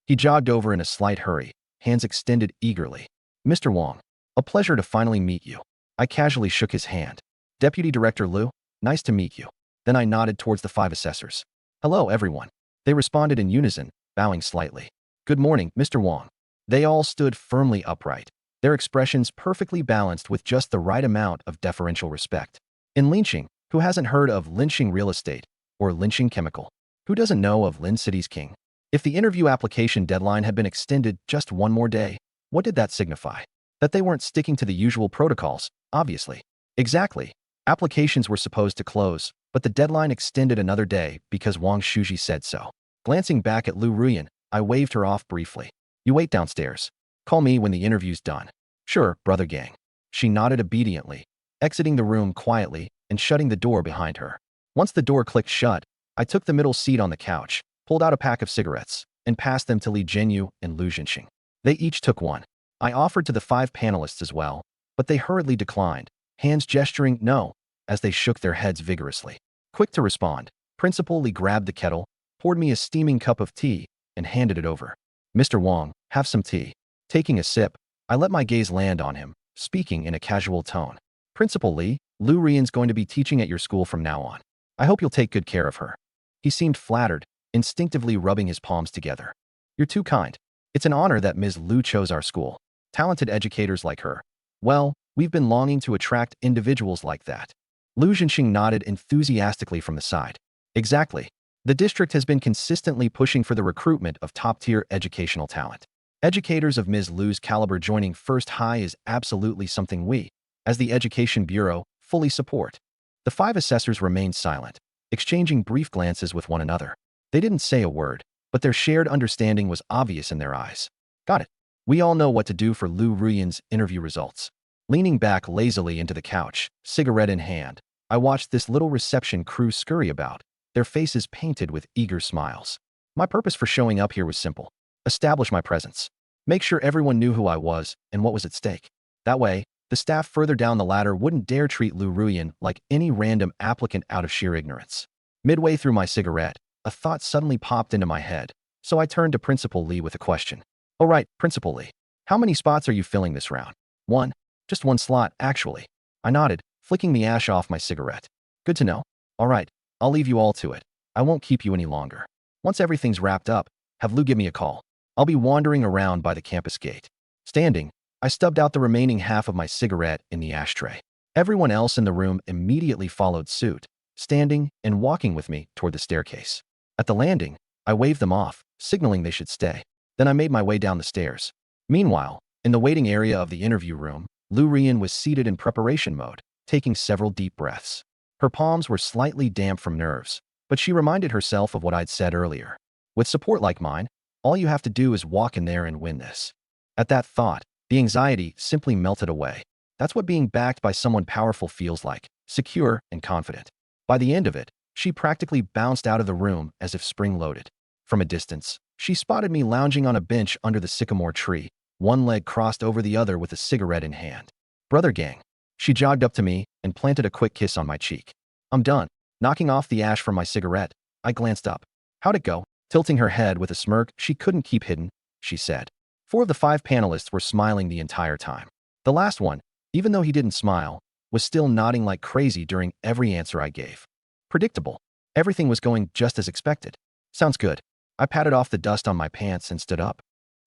He jogged over in a slight hurry, hands extended eagerly. Mr. Wang, a pleasure to finally meet you. I casually shook his hand. Deputy Director Lu, nice to meet you. Then I nodded towards the 5 assessors. Hello, everyone. They responded in unison, bowing slightly. Good morning, Mr. Wang. They all stood firmly upright, their expressions perfectly balanced with just the right amount of deferential respect. In Lynching, who hasn't heard of Lynching Real Estate or Lynching Chemical? Who doesn't know of Lin City's King? If the interview application deadline had been extended just one more day, what did that signify? That they weren't sticking to the usual protocols, obviously. Exactly. Applications were supposed to close, but the deadline extended another day because Wang Shuji said so. Glancing back at Lu Ruyan, I waved her off briefly. You wait downstairs. Call me when the interview's done. Sure, brother gang. She nodded obediently, exiting the room quietly and shutting the door behind her. Once the door clicked shut, I took the middle seat on the couch, pulled out a pack of cigarettes, and passed them to Li Jinyu and Lu Zhenxing. They each took one. I offered to the 5 panelists as well, but they hurriedly declined, hands gesturing no, as they shook their heads vigorously. Quick to respond, Principal Li grabbed the kettle, poured me a steaming cup of tea, and handed it over. Mr. Wang, have some tea. Taking a sip, I let my gaze land on him, speaking in a casual tone. Principal Li, Lu Rian's going to be teaching at your school from now on. I hope you'll take good care of her. He seemed flattered, instinctively rubbing his palms together. You're too kind. It's an honor that Ms. Lu chose our school. Talented educators like her. Well, we've been longing to attract individuals like that. Lu Zhenxing nodded enthusiastically from the side. Exactly. The district has been consistently pushing for the recruitment of top-tier educational talent. Educators of Ms. Lu's caliber joining First High is absolutely something we, as the Education Bureau, fully support. The 5 assessors remained silent, exchanging brief glances with one another. They didn't say a word, but their shared understanding was obvious in their eyes. Got it. We all know what to do for Lu Ruyan's interview results. Leaning back lazily into the couch, cigarette in hand, I watched this little reception crew scurry about, their faces painted with eager smiles. My purpose for showing up here was simple. Establish my presence. Make sure everyone knew who I was and what was at stake. That way, the staff further down the ladder wouldn't dare treat Lu Ruyan like any random applicant out of sheer ignorance. Midway through my cigarette, a thought suddenly popped into my head, so I turned to Principal Li with a question. All right, Principal Li, how many spots are you filling this round? 1. Just 1 slot, actually. I nodded, flicking the ash off my cigarette. Good to know. All right, I'll leave you all to it. I won't keep you any longer. Once everything's wrapped up, have Lu give me a call. I'll be wandering around by the campus gate. Standing, I stubbed out the remaining half of my cigarette in the ashtray. Everyone else in the room immediately followed suit, standing and walking with me toward the staircase. At the landing, I waved them off, signaling they should stay. Then I made my way down the stairs. Meanwhile, in the waiting area of the interview room, Lu Rian was seated in preparation mode, taking several deep breaths. Her palms were slightly damp from nerves, but she reminded herself of what I'd said earlier. With support like mine, all you have to do is walk in there and win this. At that thought, the anxiety simply melted away. That's what being backed by someone powerful feels like, secure and confident. By the end of it, she practically bounced out of the room as if spring-loaded. From a distance, she spotted me lounging on a bench under the sycamore tree, one leg crossed over the other with a cigarette in hand. "Brother gang." She jogged up to me and planted a quick kiss on my cheek. "I'm done." Knocking off the ash from my cigarette, I glanced up. "How'd it go?" Tilting her head with a smirk she couldn't keep hidden, she said. 4 of the 5 panelists were smiling the entire time. The last one, even though he didn't smile, was still nodding like crazy during every answer I gave. Predictable. Everything was going just as expected. "Sounds good." I patted off the dust on my pants and stood up.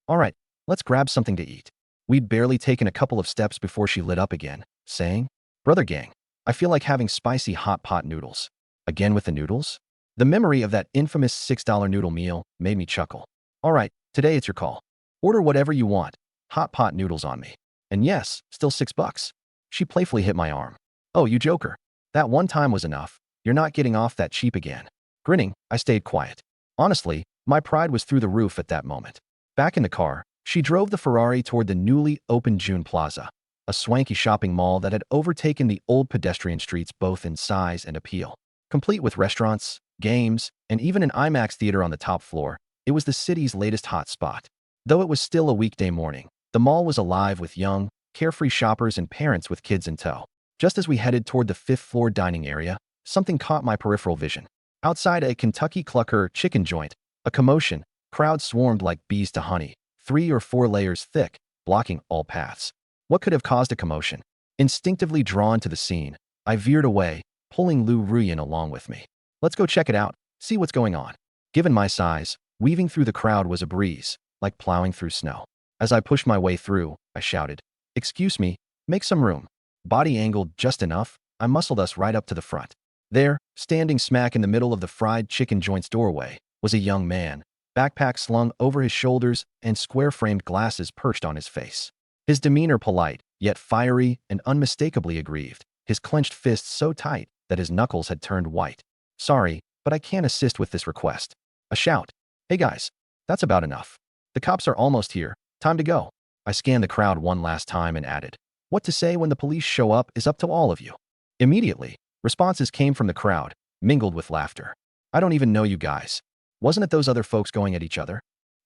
"All right, let's grab something to eat." We'd barely taken a couple of steps before she lit up again, saying, "Brother gang, I feel like having spicy hot pot noodles." Again with the noodles? The memory of that infamous $6 noodle meal made me chuckle. "All right, today it's your call. Order whatever you want. Hot pot noodles on me. And yes, still $6. She playfully hit my arm. "Oh, you joker. That one time was enough. You're not getting off that cheap again." Grinning, I stayed quiet. Honestly, my pride was through the roof at that moment. Back in the car, she drove the Ferrari toward the newly opened June Plaza, a swanky shopping mall that had overtaken the old pedestrian streets both in size and appeal. Complete with restaurants, games, and even an IMAX theater on the top floor, it was the city's latest hotspot. Though it was still a weekday morning, the mall was alive with young, carefree shoppers and parents with kids in tow. Just as we headed toward the 5th-floor dining area, something caught my peripheral vision. Outside a Kentucky Clucker chicken joint, a commotion, crowds swarmed like bees to honey, 3 or 4 layers thick, blocking all paths. What could have caused a commotion? Instinctively drawn to the scene, I veered away, pulling Lu Ruyan along with me. "Let's go check it out, see what's going on." Given my size, weaving through the crowd was a breeze, like plowing through snow. As I pushed my way through, I shouted, "Excuse me, make some room." Body angled just enough, I muscled us right up to the front. There, standing smack in the middle of the fried chicken joint's doorway, was a young man, backpack slung over his shoulders and square-framed glasses perched on his face. His demeanor polite, yet fiery and unmistakably aggrieved, his clenched fists so tight that his knuckles had turned white. "Sorry, but I can't assist with this request." A shout. "Hey guys, that's about enough. The cops are almost here. Time to go." I scanned the crowd one last time and added, "What to say when the police show up is up to all of you." Immediately, responses came from the crowd, mingled with laughter. "I don't even know you guys. Wasn't it those other folks going at each other?"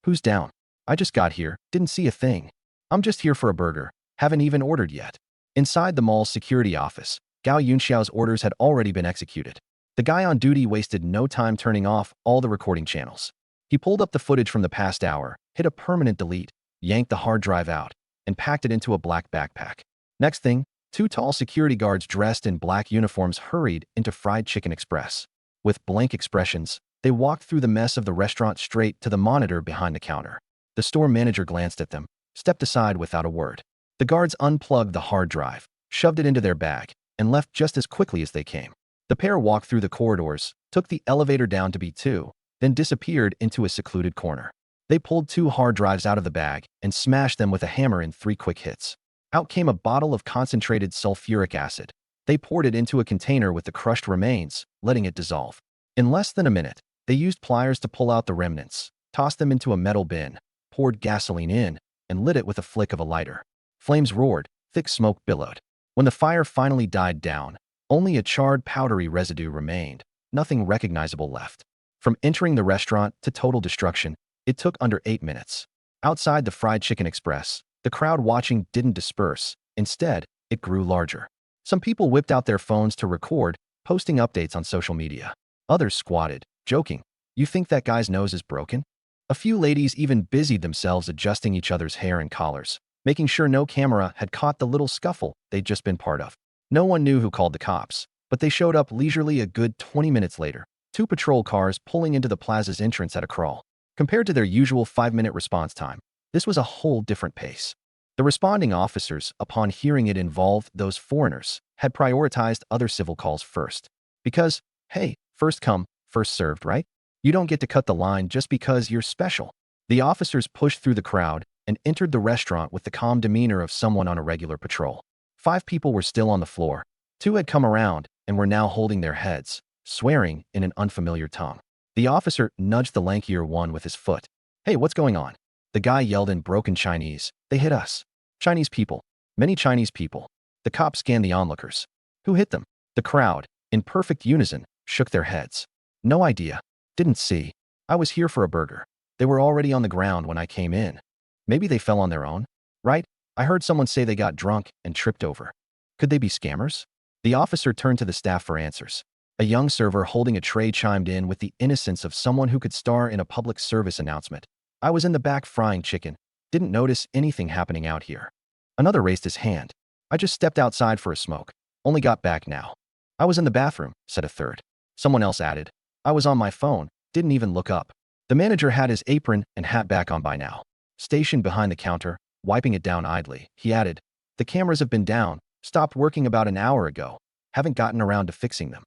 "Who's down?" "I just got here, didn't see a thing." "I'm just here for a burger, haven't even ordered yet." Inside the mall's security office, Gao Yunxiao's orders had already been executed. The guy on duty wasted no time turning off all the recording channels. He pulled up the footage from the past hour, hit a permanent delete, yanked the hard drive out, and packed it into a black backpack. Next thing, 2 tall security guards dressed in black uniforms hurried into Fried Chicken Express. With blank expressions, they walked through the mess of the restaurant straight to the monitor behind the counter. The store manager glanced at them, stepped aside without a word. The guards unplugged the hard drive, shoved it into their bag, and left just as quickly as they came. The pair walked through the corridors, took the elevator down to B2, then disappeared into a secluded corner. They pulled 2 hard drives out of the bag and smashed them with a hammer in 3 quick hits. Out came a bottle of concentrated sulfuric acid. They poured it into a container with the crushed remains, letting it dissolve. In less than a minute, they used pliers to pull out the remnants, tossed them into a metal bin, poured gasoline in, and lit it with a flick of a lighter. Flames roared, thick smoke billowed. When the fire finally died down, only a charred, powdery residue remained, nothing recognizable left. From entering the restaurant to total destruction, it took under 8 minutes. Outside the Fried Chicken Express, the crowd watching didn't disperse. Instead, it grew larger. Some people whipped out their phones to record, posting updates on social media. Others squatted, joking, "You think that guy's nose is broken?" A few ladies even busied themselves adjusting each other's hair and collars, making sure no camera had caught the little scuffle they'd just been part of. No one knew who called the cops, but they showed up leisurely a good 20 minutes later, 2 patrol cars pulling into the plaza's entrance at a crawl. Compared to their usual 5-minute response time, this was a whole different pace. The responding officers, upon hearing it involved those foreigners, had prioritized other civil calls first. Because, hey, first come, first served, right? You don't get to cut the line just because you're special. The officers pushed through the crowd and entered the restaurant with the calm demeanor of someone on a regular patrol. 5 people were still on the floor. 2 had come around and were now holding their heads, swearing in an unfamiliar tongue. The officer nudged the lankier one with his foot. "Hey, what's going on?" The guy yelled in broken Chinese. "They hit us. Chinese people. Many Chinese people." The cop scanned the onlookers. "Who hit them?" The crowd, in perfect unison, shook their heads. "No idea. Didn't see. I was here for a burger. They were already on the ground when I came in. Maybe they fell on their own, right? I heard someone say they got drunk and tripped over. Could they be scammers?" The officer turned to the staff for answers. A young server holding a tray chimed in with the innocence of someone who could star in a public service announcement. "I was in the back frying chicken. Didn't notice anything happening out here." Another raised his hand. "I just stepped outside for a smoke. Only got back now." "I was in the bathroom," said a third. Someone else added, "I was on my phone. Didn't even look up." The manager had his apron and hat back on by now. Stationed behind the counter, wiping it down idly, he added, "The cameras have been down. Stopped working about an hour ago. Haven't gotten around to fixing them."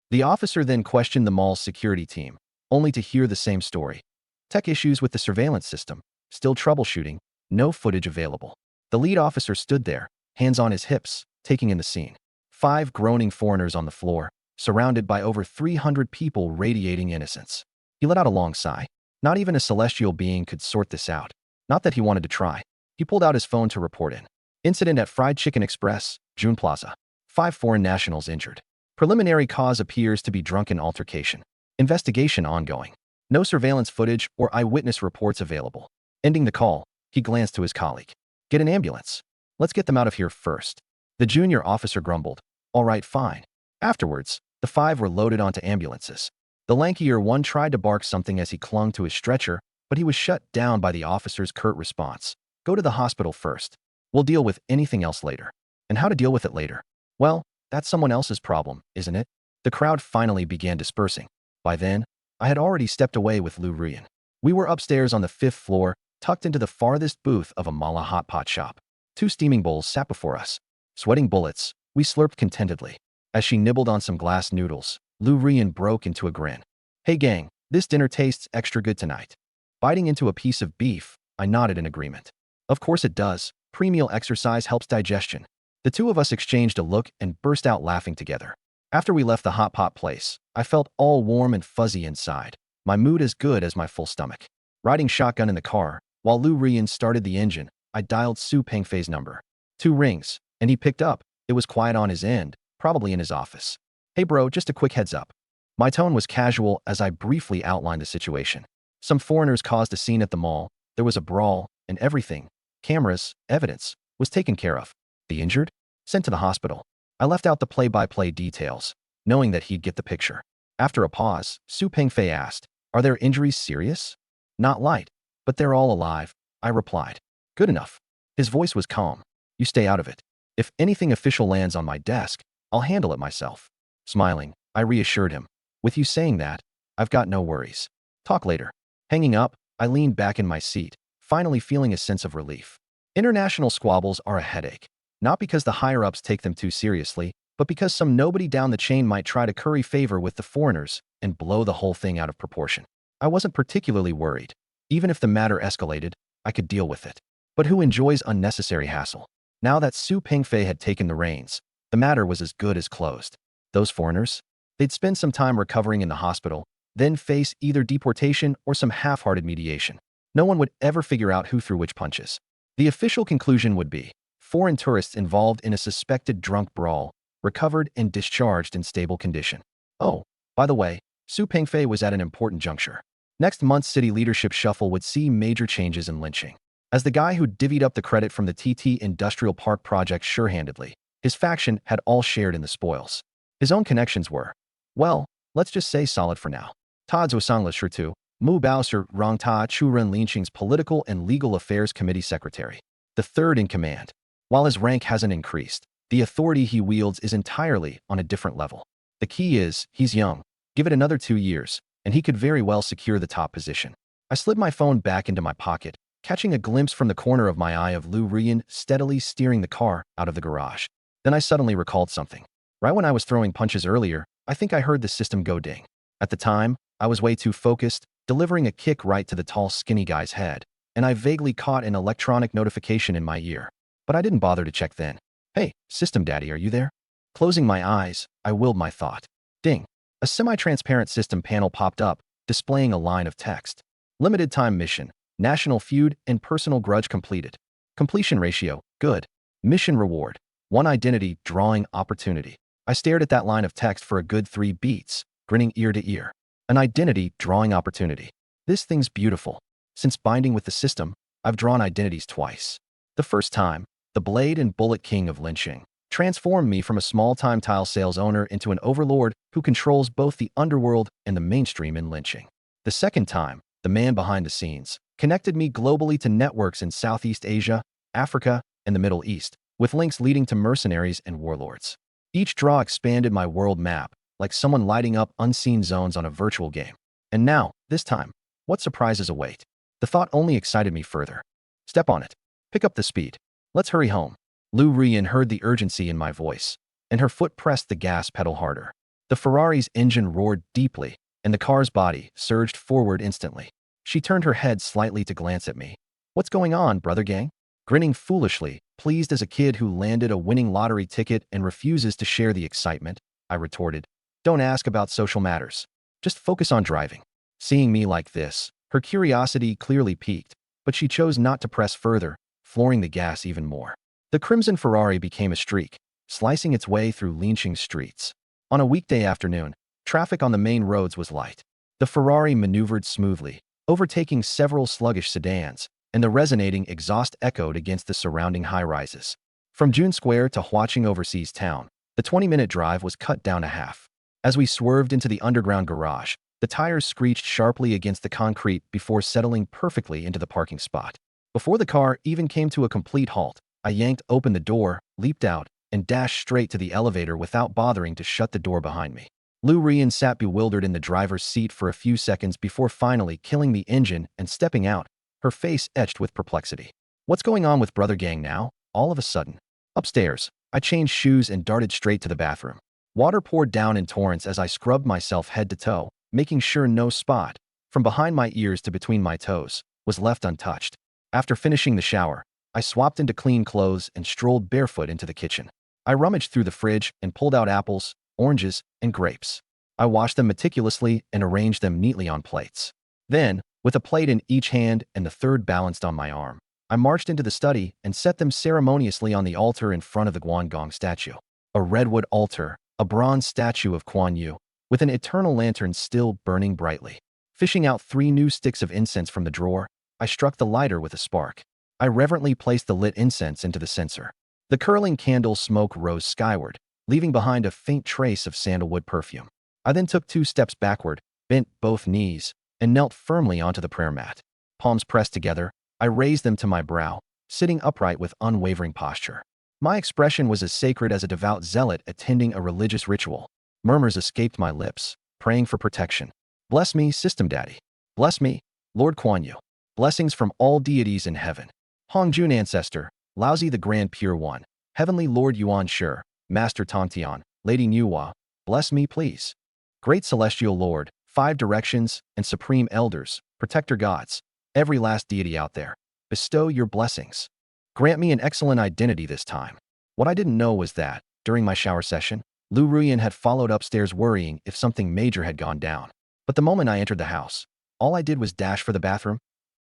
The officer then questioned the mall's security team, only to hear the same story. Tech issues with the surveillance system. Still troubleshooting. No footage available. The lead officer stood there, hands on his hips, taking in the scene. 5 groaning foreigners on the floor, surrounded by over 300 people radiating innocence. He let out a long sigh. Not even a celestial being could sort this out. Not that he wanted to try. He pulled out his phone to report in. Incident at Fried Chicken Express, June Plaza. 5 foreign nationals injured. Preliminary cause appears to be drunken altercation. Investigation ongoing. No surveillance footage or eyewitness reports available. Ending the call, he glanced to his colleague. "Get an ambulance. Let's get them out of here first." The junior officer grumbled. "All right, fine." Afterwards, the 5 were loaded onto ambulances. The lankier one tried to bark something as he clung to his stretcher, but he was shut down by the officer's curt response. "Go to the hospital first. We'll deal with anything else later." And how to deal with it later? Well, that's someone else's problem, isn't it? The crowd finally began dispersing. By then, I had already stepped away with Lu Rian. We were upstairs on the 5th floor, tucked into the farthest booth of a mala hot pot shop. 2 steaming bowls sat before us. Sweating bullets, we slurped contentedly. As she nibbled on some glass noodles, Lu Rian broke into a grin. "Hey gang, this dinner tastes extra good tonight." Biting into a piece of beef, I nodded in agreement. "Of course it does. Pre-meal exercise helps digestion." The 2 of us exchanged a look and burst out laughing together. After we left the hot pot place, I felt all warm and fuzzy inside, my mood as good as my full stomach. Riding shotgun in the car, while Lu Rian started the engine, I dialed Su Pengfei's number. 2 rings, and he picked up. It was quiet on his end, probably in his office. "Hey bro, just a quick heads up." My tone was casual as I briefly outlined the situation. Some foreigners caused a scene at the mall. There was a brawl, and everything, cameras, evidence, was taken care of. The injured? Sent to the hospital. I left out the play-by-play details, knowing that he'd get the picture. After a pause, Su Pengfei asked, "Are their injuries serious?" "Not light, but they're all alive," I replied. "Good enough." His voice was calm. "You stay out of it. If anything official lands on my desk, I'll handle it myself." Smiling, I reassured him. "With you saying that, I've got no worries. Talk later." Hanging up, I leaned back in my seat, finally feeling a sense of relief. International squabbles are a headache. Not because the higher-ups take them too seriously, but because some nobody down the chain might try to curry favor with the foreigners and blow the whole thing out of proportion. I wasn't particularly worried. Even if the matter escalated, I could deal with it. But who enjoys unnecessary hassle? Now that Su Pengfei had taken the reins, the matter was as good as closed. Those foreigners? They'd spend some time recovering in the hospital, then face either deportation or some half-hearted mediation. No one would ever figure out who threw which punches. The official conclusion would be, foreign tourists involved in a suspected drunk brawl, recovered and discharged in stable condition. Oh, by the way, Su Pengfei was at an important juncture. Next month's city leadership shuffle would see major changes in lynching. As the guy who divvied up the credit from the TT Industrial Park project sure-handedly, his faction had all shared in the spoils. His own connections were, well, let's just say solid for now. Ta Zuosangla Shirtu, Mu Baoser Rong Ta Churen Linqing's Political and Legal Affairs Committee Secretary, the third in command. While his rank hasn't increased, the authority he wields is entirely on a different level. The key is, he's young. Give it another 2 years, and he could very well secure the top position. I slid my phone back into my pocket, catching a glimpse from the corner of my eye of Lu Rian steadily steering the car out of the garage. Then I suddenly recalled something. Right when I was throwing punches earlier, I think I heard the system go ding. At the time, I was way too focused, delivering a kick right to the tall, skinny guy's head, and I vaguely caught an electronic notification in my ear. But I didn't bother to check then. Hey, System Daddy, are you there? Closing my eyes, I willed my thought. Ding. A semi-transparent system panel popped up, displaying a line of text. Limited time mission, national feud, and personal grudge completed. Completion ratio, good. Mission reward, 1 identity drawing opportunity. I stared at that line of text for a good 3 beats, grinning ear to ear. An identity drawing opportunity. This thing's beautiful. Since binding with the system, I've drawn identities twice. The first time, the Blade and Bullet King of Lynching transformed me from a small-time tile sales owner into an overlord who controls both the underworld and the mainstream in lynching. The second time, the man behind the scenes connected me globally to networks in Southeast Asia, Africa, and the Middle East, with links leading to mercenaries and warlords. Each draw expanded my world map, like someone lighting up unseen zones on a virtual game. And now, this time, what surprises await? The thought only excited me further. Step on it. Pick up the speed. Let's hurry home. Lu Rian heard the urgency in my voice, and her foot pressed the gas pedal harder. The Ferrari's engine roared deeply, and the car's body surged forward instantly. She turned her head slightly to glance at me. What's going on, brother gang? Grinning foolishly, pleased as a kid who landed a winning lottery ticket and refuses to share the excitement, I retorted. Don't ask about social matters. Just focus on driving. Seeing me like this, her curiosity clearly piqued, but she chose not to press further, flooring the gas even more. The crimson Ferrari became a streak, slicing its way through lynching streets. On a weekday afternoon, traffic on the main roads was light. The Ferrari maneuvered smoothly, overtaking several sluggish sedans, and the resonating exhaust echoed against the surrounding high-rises. From June Square to Huaching Overseas Town, the 20-minute drive was cut down to half. As we swerved into the underground garage, the tires screeched sharply against the concrete before settling perfectly into the parking spot. Before the car even came to a complete halt, I yanked open the door, leaped out, and dashed straight to the elevator without bothering to shut the door behind me. Lu Rian sat bewildered in the driver's seat for a few seconds before finally killing the engine and stepping out, her face etched with perplexity. What's going on with Brother Gang now, all of a sudden? Upstairs, I changed shoes and darted straight to the bathroom. Water poured down in torrents as I scrubbed myself head to toe, making sure no spot, from behind my ears to between my toes, was left untouched. After finishing the shower, I swapped into clean clothes and strolled barefoot into the kitchen. I rummaged through the fridge and pulled out apples, oranges, and grapes. I washed them meticulously and arranged them neatly on plates. Then, with a plate in each hand and the third balanced on my arm, I marched into the study and set them ceremoniously on the altar in front of the Guangdong statue. A redwood altar, a bronze statue of Kuan Yu, with an eternal lantern still burning brightly. Fishing out 3 new sticks of incense from the drawer, I struck the lighter with a spark. I reverently placed the lit incense into the censer. The curling candle smoke rose skyward, leaving behind a faint trace of sandalwood perfume. I then took 2 steps backward, bent both knees, and knelt firmly onto the prayer mat. Palms pressed together, I raised them to my brow, sitting upright with unwavering posture. My expression was as sacred as a devout zealot attending a religious ritual. Murmurs escaped my lips, praying for protection. Bless me, System Daddy. Bless me, Lord Kuan Yu. Blessings from all deities in heaven. Hongjun Ancestor, Laozi the Grand Pure One, Heavenly Lord Yuan Shi, Master Tongtian, Lady Nuwa, bless me please. Great Celestial Lord, 5 Directions, and Supreme Elders, Protector Gods, every last deity out there, bestow your blessings. Grant me an excellent identity this time. What I didn't know was that, during my shower session, Lu Ruyan had followed upstairs worrying if something major had gone down. But the moment I entered the house, all I did was dash for the bathroom,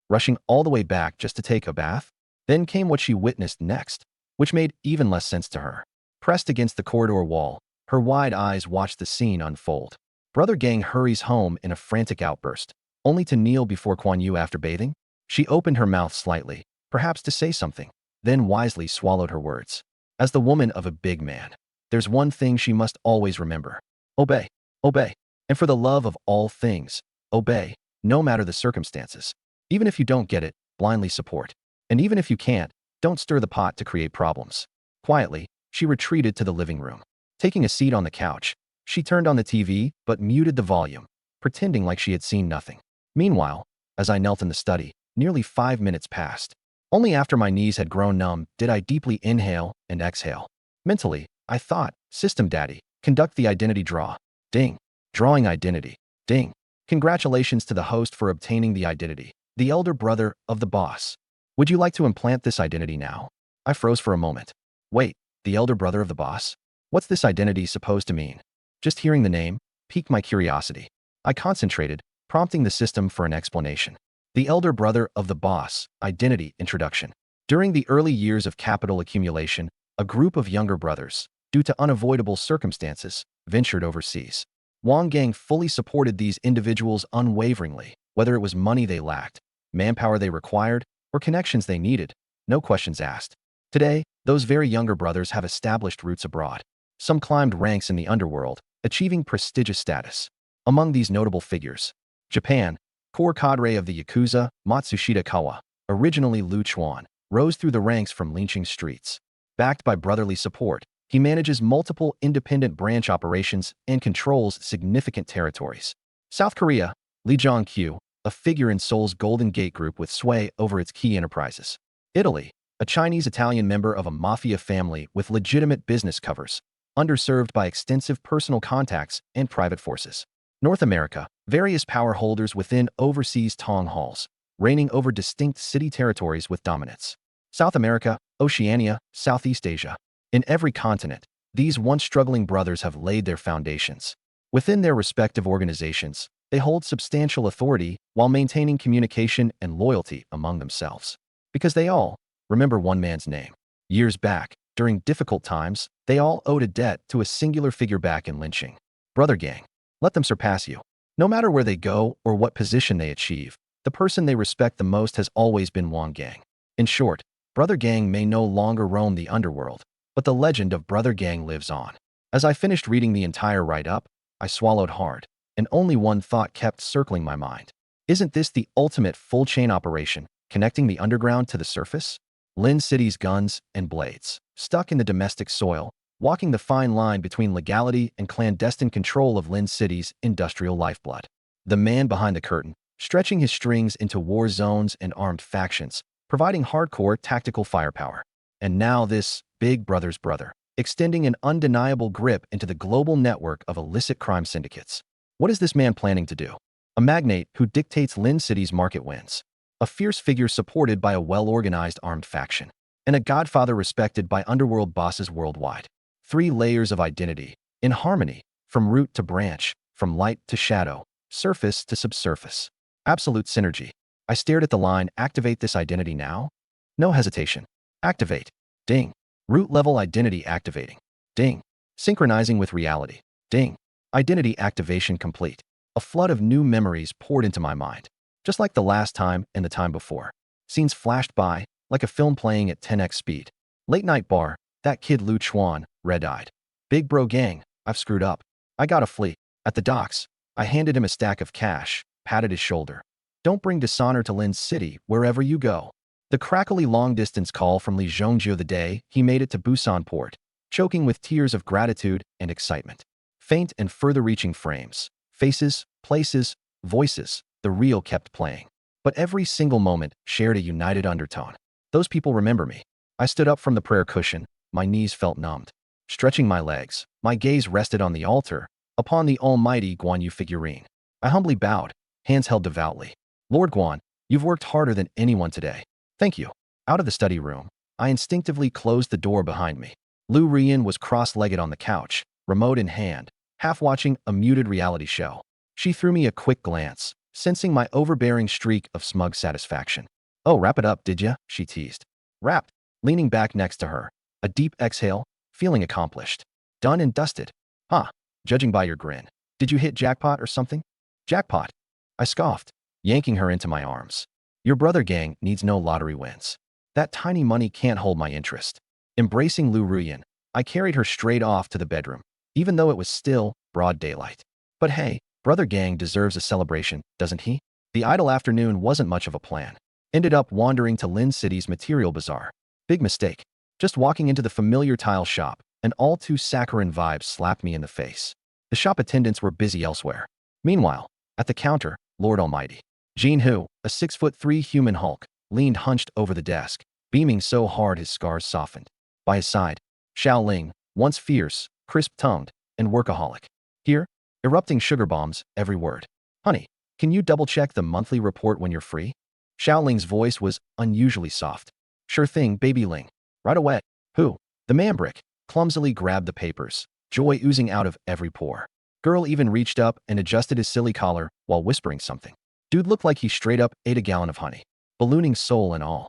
rushing all the way back just to take a bath. Then came what she witnessed next, which made even less sense to her. Pressed against the corridor wall, her wide eyes watched the scene unfold. Brother Gang hurries home in a frantic outburst, only to kneel before Kuan Yu after bathing. She opened her mouth slightly, perhaps to say something, then wisely swallowed her words. As the woman of a big man, there's one thing she must always remember. Obey, obey, and for the love of all things, obey, no matter the circumstances. Even if you don't get it, blindly support. And even if you can't, don't stir the pot to create problems. Quietly, she retreated to the living room. Taking a seat on the couch, she turned on the TV but muted the volume, pretending like she had seen nothing. Meanwhile, as I knelt in the study, nearly 5 minutes passed. Only after my knees had grown numb did I deeply inhale and exhale. Mentally, I thought, System Daddy, conduct the identity draw. Ding. Drawing identity. Ding. Congratulations to the host for obtaining the identity. The elder brother of the boss. Would you like to implant this identity now? I froze for a moment. Wait, the elder brother of the boss? What's this identity supposed to mean? Just hearing the name piqued my curiosity. I concentrated, prompting the system for an explanation. The elder brother of the boss, identity introduction. During the early years of capital accumulation, a group of younger brothers, due to unavoidable circumstances, ventured overseas. Wang Gang fully supported these individuals unwaveringly, whether it was money they lacked, manpower they required, or connections they needed, no questions asked. Today, those very younger brothers have established roots abroad. Some climbed ranks in the underworld, achieving prestigious status. Among these notable figures, Japan, core cadre of the Yakuza, Matsushita Kawa, originally Lu Chuan, rose through the ranks from lynching streets. Backed by brotherly support, he manages multiple independent branch operations and controls significant territories. South Korea, Lee Jong-kyu, a figure in Seoul's Golden Gate Group with sway over its key enterprises. Italy, a Chinese-Italian member of a mafia family with legitimate business covers, underserved by extensive personal contacts and private forces. North America, various power holders within overseas tong halls, reigning over distinct city territories with dominance. South America, Oceania, Southeast Asia. In every continent, these once struggling brothers have laid their foundations. Within their respective organizations, they hold substantial authority while maintaining communication and loyalty among themselves. Because they all remember one man's name. Years back, during difficult times, they all owed a debt to a singular figure back in lynching. Brother Gang. Let them surpass you. No matter where they go or what position they achieve, the person they respect the most has always been Wang Gang. In short, Brother Gang may no longer roam the underworld, but the legend of Brother Gang lives on. As I finished reading the entire write-up, I swallowed hard, and only one thought kept circling my mind. Isn't this the ultimate full-chain operation, connecting the underground to the surface? Lin City's guns and blades, stuck in the domestic soil, walking the fine line between legality and clandestine control of Lin City's industrial lifeblood. The man behind the curtain, stretching his strings into war zones and armed factions, providing hardcore tactical firepower. And now this big brother's brother, extending an undeniable grip into the global network of illicit crime syndicates. What is this man planning to do? A magnate who dictates Lin City's market wins. A fierce figure supported by a well-organized armed faction. And a godfather respected by underworld bosses worldwide. 3 layers of identity, in harmony, from root to branch, from light to shadow, surface to subsurface. Absolute synergy. I stared at the line, activate this identity now? No hesitation. Activate. Ding. Root level identity activating. Ding. Synchronizing with reality. Ding. Identity activation complete. A flood of new memories poured into my mind. Just like the last time and the time before. Scenes flashed by, like a film playing at 10x speed. Late night bar, that kid Lu Chuan, red-eyed. Big bro gang, I've screwed up. I gotta flee. At the docks, I handed him a stack of cash, patted his shoulder. Don't bring dishonor to Lin City wherever you go. The crackly long-distance call from Li Zhongjiu the day he made it to Busan port, choking with tears of gratitude and excitement. Faint and further-reaching frames, faces, places, voices, the reel kept playing. But every single moment shared a united undertone. Those people remember me. I stood up from the prayer cushion, my knees felt numbed. Stretching my legs, my gaze rested on the altar, upon the almighty Guan Yu figurine. I humbly bowed, hands held devoutly. Lord Guan, you've worked harder than anyone today. Thank you. Out of the study room, I instinctively closed the door behind me. Lu Rian was cross-legged on the couch, remote in hand, half watching a muted reality show. She threw me a quick glance, sensing my overbearing streak of smug satisfaction. Oh, wrap it up, did ya? She teased. Wrapped, leaning back next to her. A deep exhale, feeling accomplished. Done and dusted. Huh, judging by your grin. Did you hit jackpot or something? Jackpot. I scoffed, yanking her into my arms. Your brother gang needs no lottery wins. That tiny money can't hold my interest. Embracing Lu Ruyan, I carried her straight off to the bedroom, even though it was still broad daylight. But hey, brother gang deserves a celebration, doesn't he? The idle afternoon wasn't much of a plan. Ended up wandering to Lin City's material bazaar. Big mistake. Just walking into the familiar tile shop, an all-too saccharine vibe slapped me in the face. The shop attendants were busy elsewhere. Meanwhile, at the counter, Lord Almighty, Jean Hu, a 6'3" human hulk, leaned hunched over the desk, beaming so hard his scars softened. By his side, Xiao Ling, once fierce, crisp-tongued, and workaholic. Here, erupting sugar bombs every word. Honey, can you double-check the monthly report when you're free? Xiao Ling's voice was unusually soft. Sure thing, baby Ling. Right away. Who? The man-brick clumsily grabbed the papers, joy oozing out of every pore. Girl even reached up and adjusted his silly collar while whispering something. Dude looked like he straight up ate a gallon of honey. Ballooning soul and all.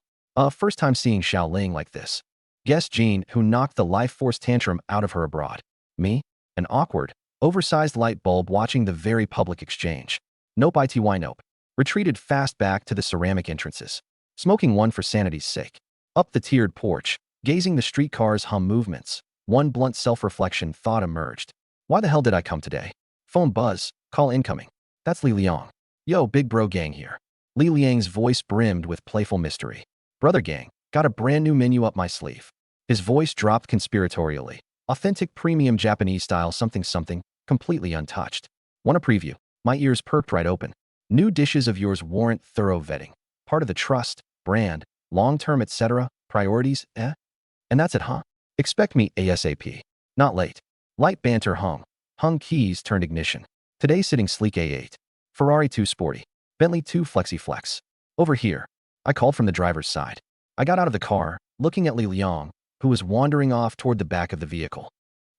First time seeing Xiao Ling like this. Guess Jean, who knocked the life force tantrum out of her abroad. Me? An awkward, oversized light bulb watching the very public exchange. Nope ity nope. Retreated fast back to the ceramic entrances. Smoking one for sanity's sake. Up the tiered porch, gazing the streetcar's hum movements. One blunt self-reflection thought emerged. Why the hell did I come today? Phone buzz, call incoming. That's Li Liang. Yo, big bro gang here. Li Liang's voice brimmed with playful mystery. Brother gang, got a brand new menu up my sleeve. His voice dropped conspiratorially. Authentic premium Japanese style something something, completely untouched. Want a preview? My ears perked right open. New dishes of yours warrant thorough vetting. Part of the trust, brand, long-term etc., priorities, eh? And that's it, huh? Expect me ASAP. Not late. Light banter hung. Hung keys turned ignition. Today sitting sleek A8. Ferrari 2 Sporty. Bentley 2 Flexi Flex. Over here. I called from the driver's side. I got out of the car, looking at Li Liang, who was wandering off toward the back of the vehicle.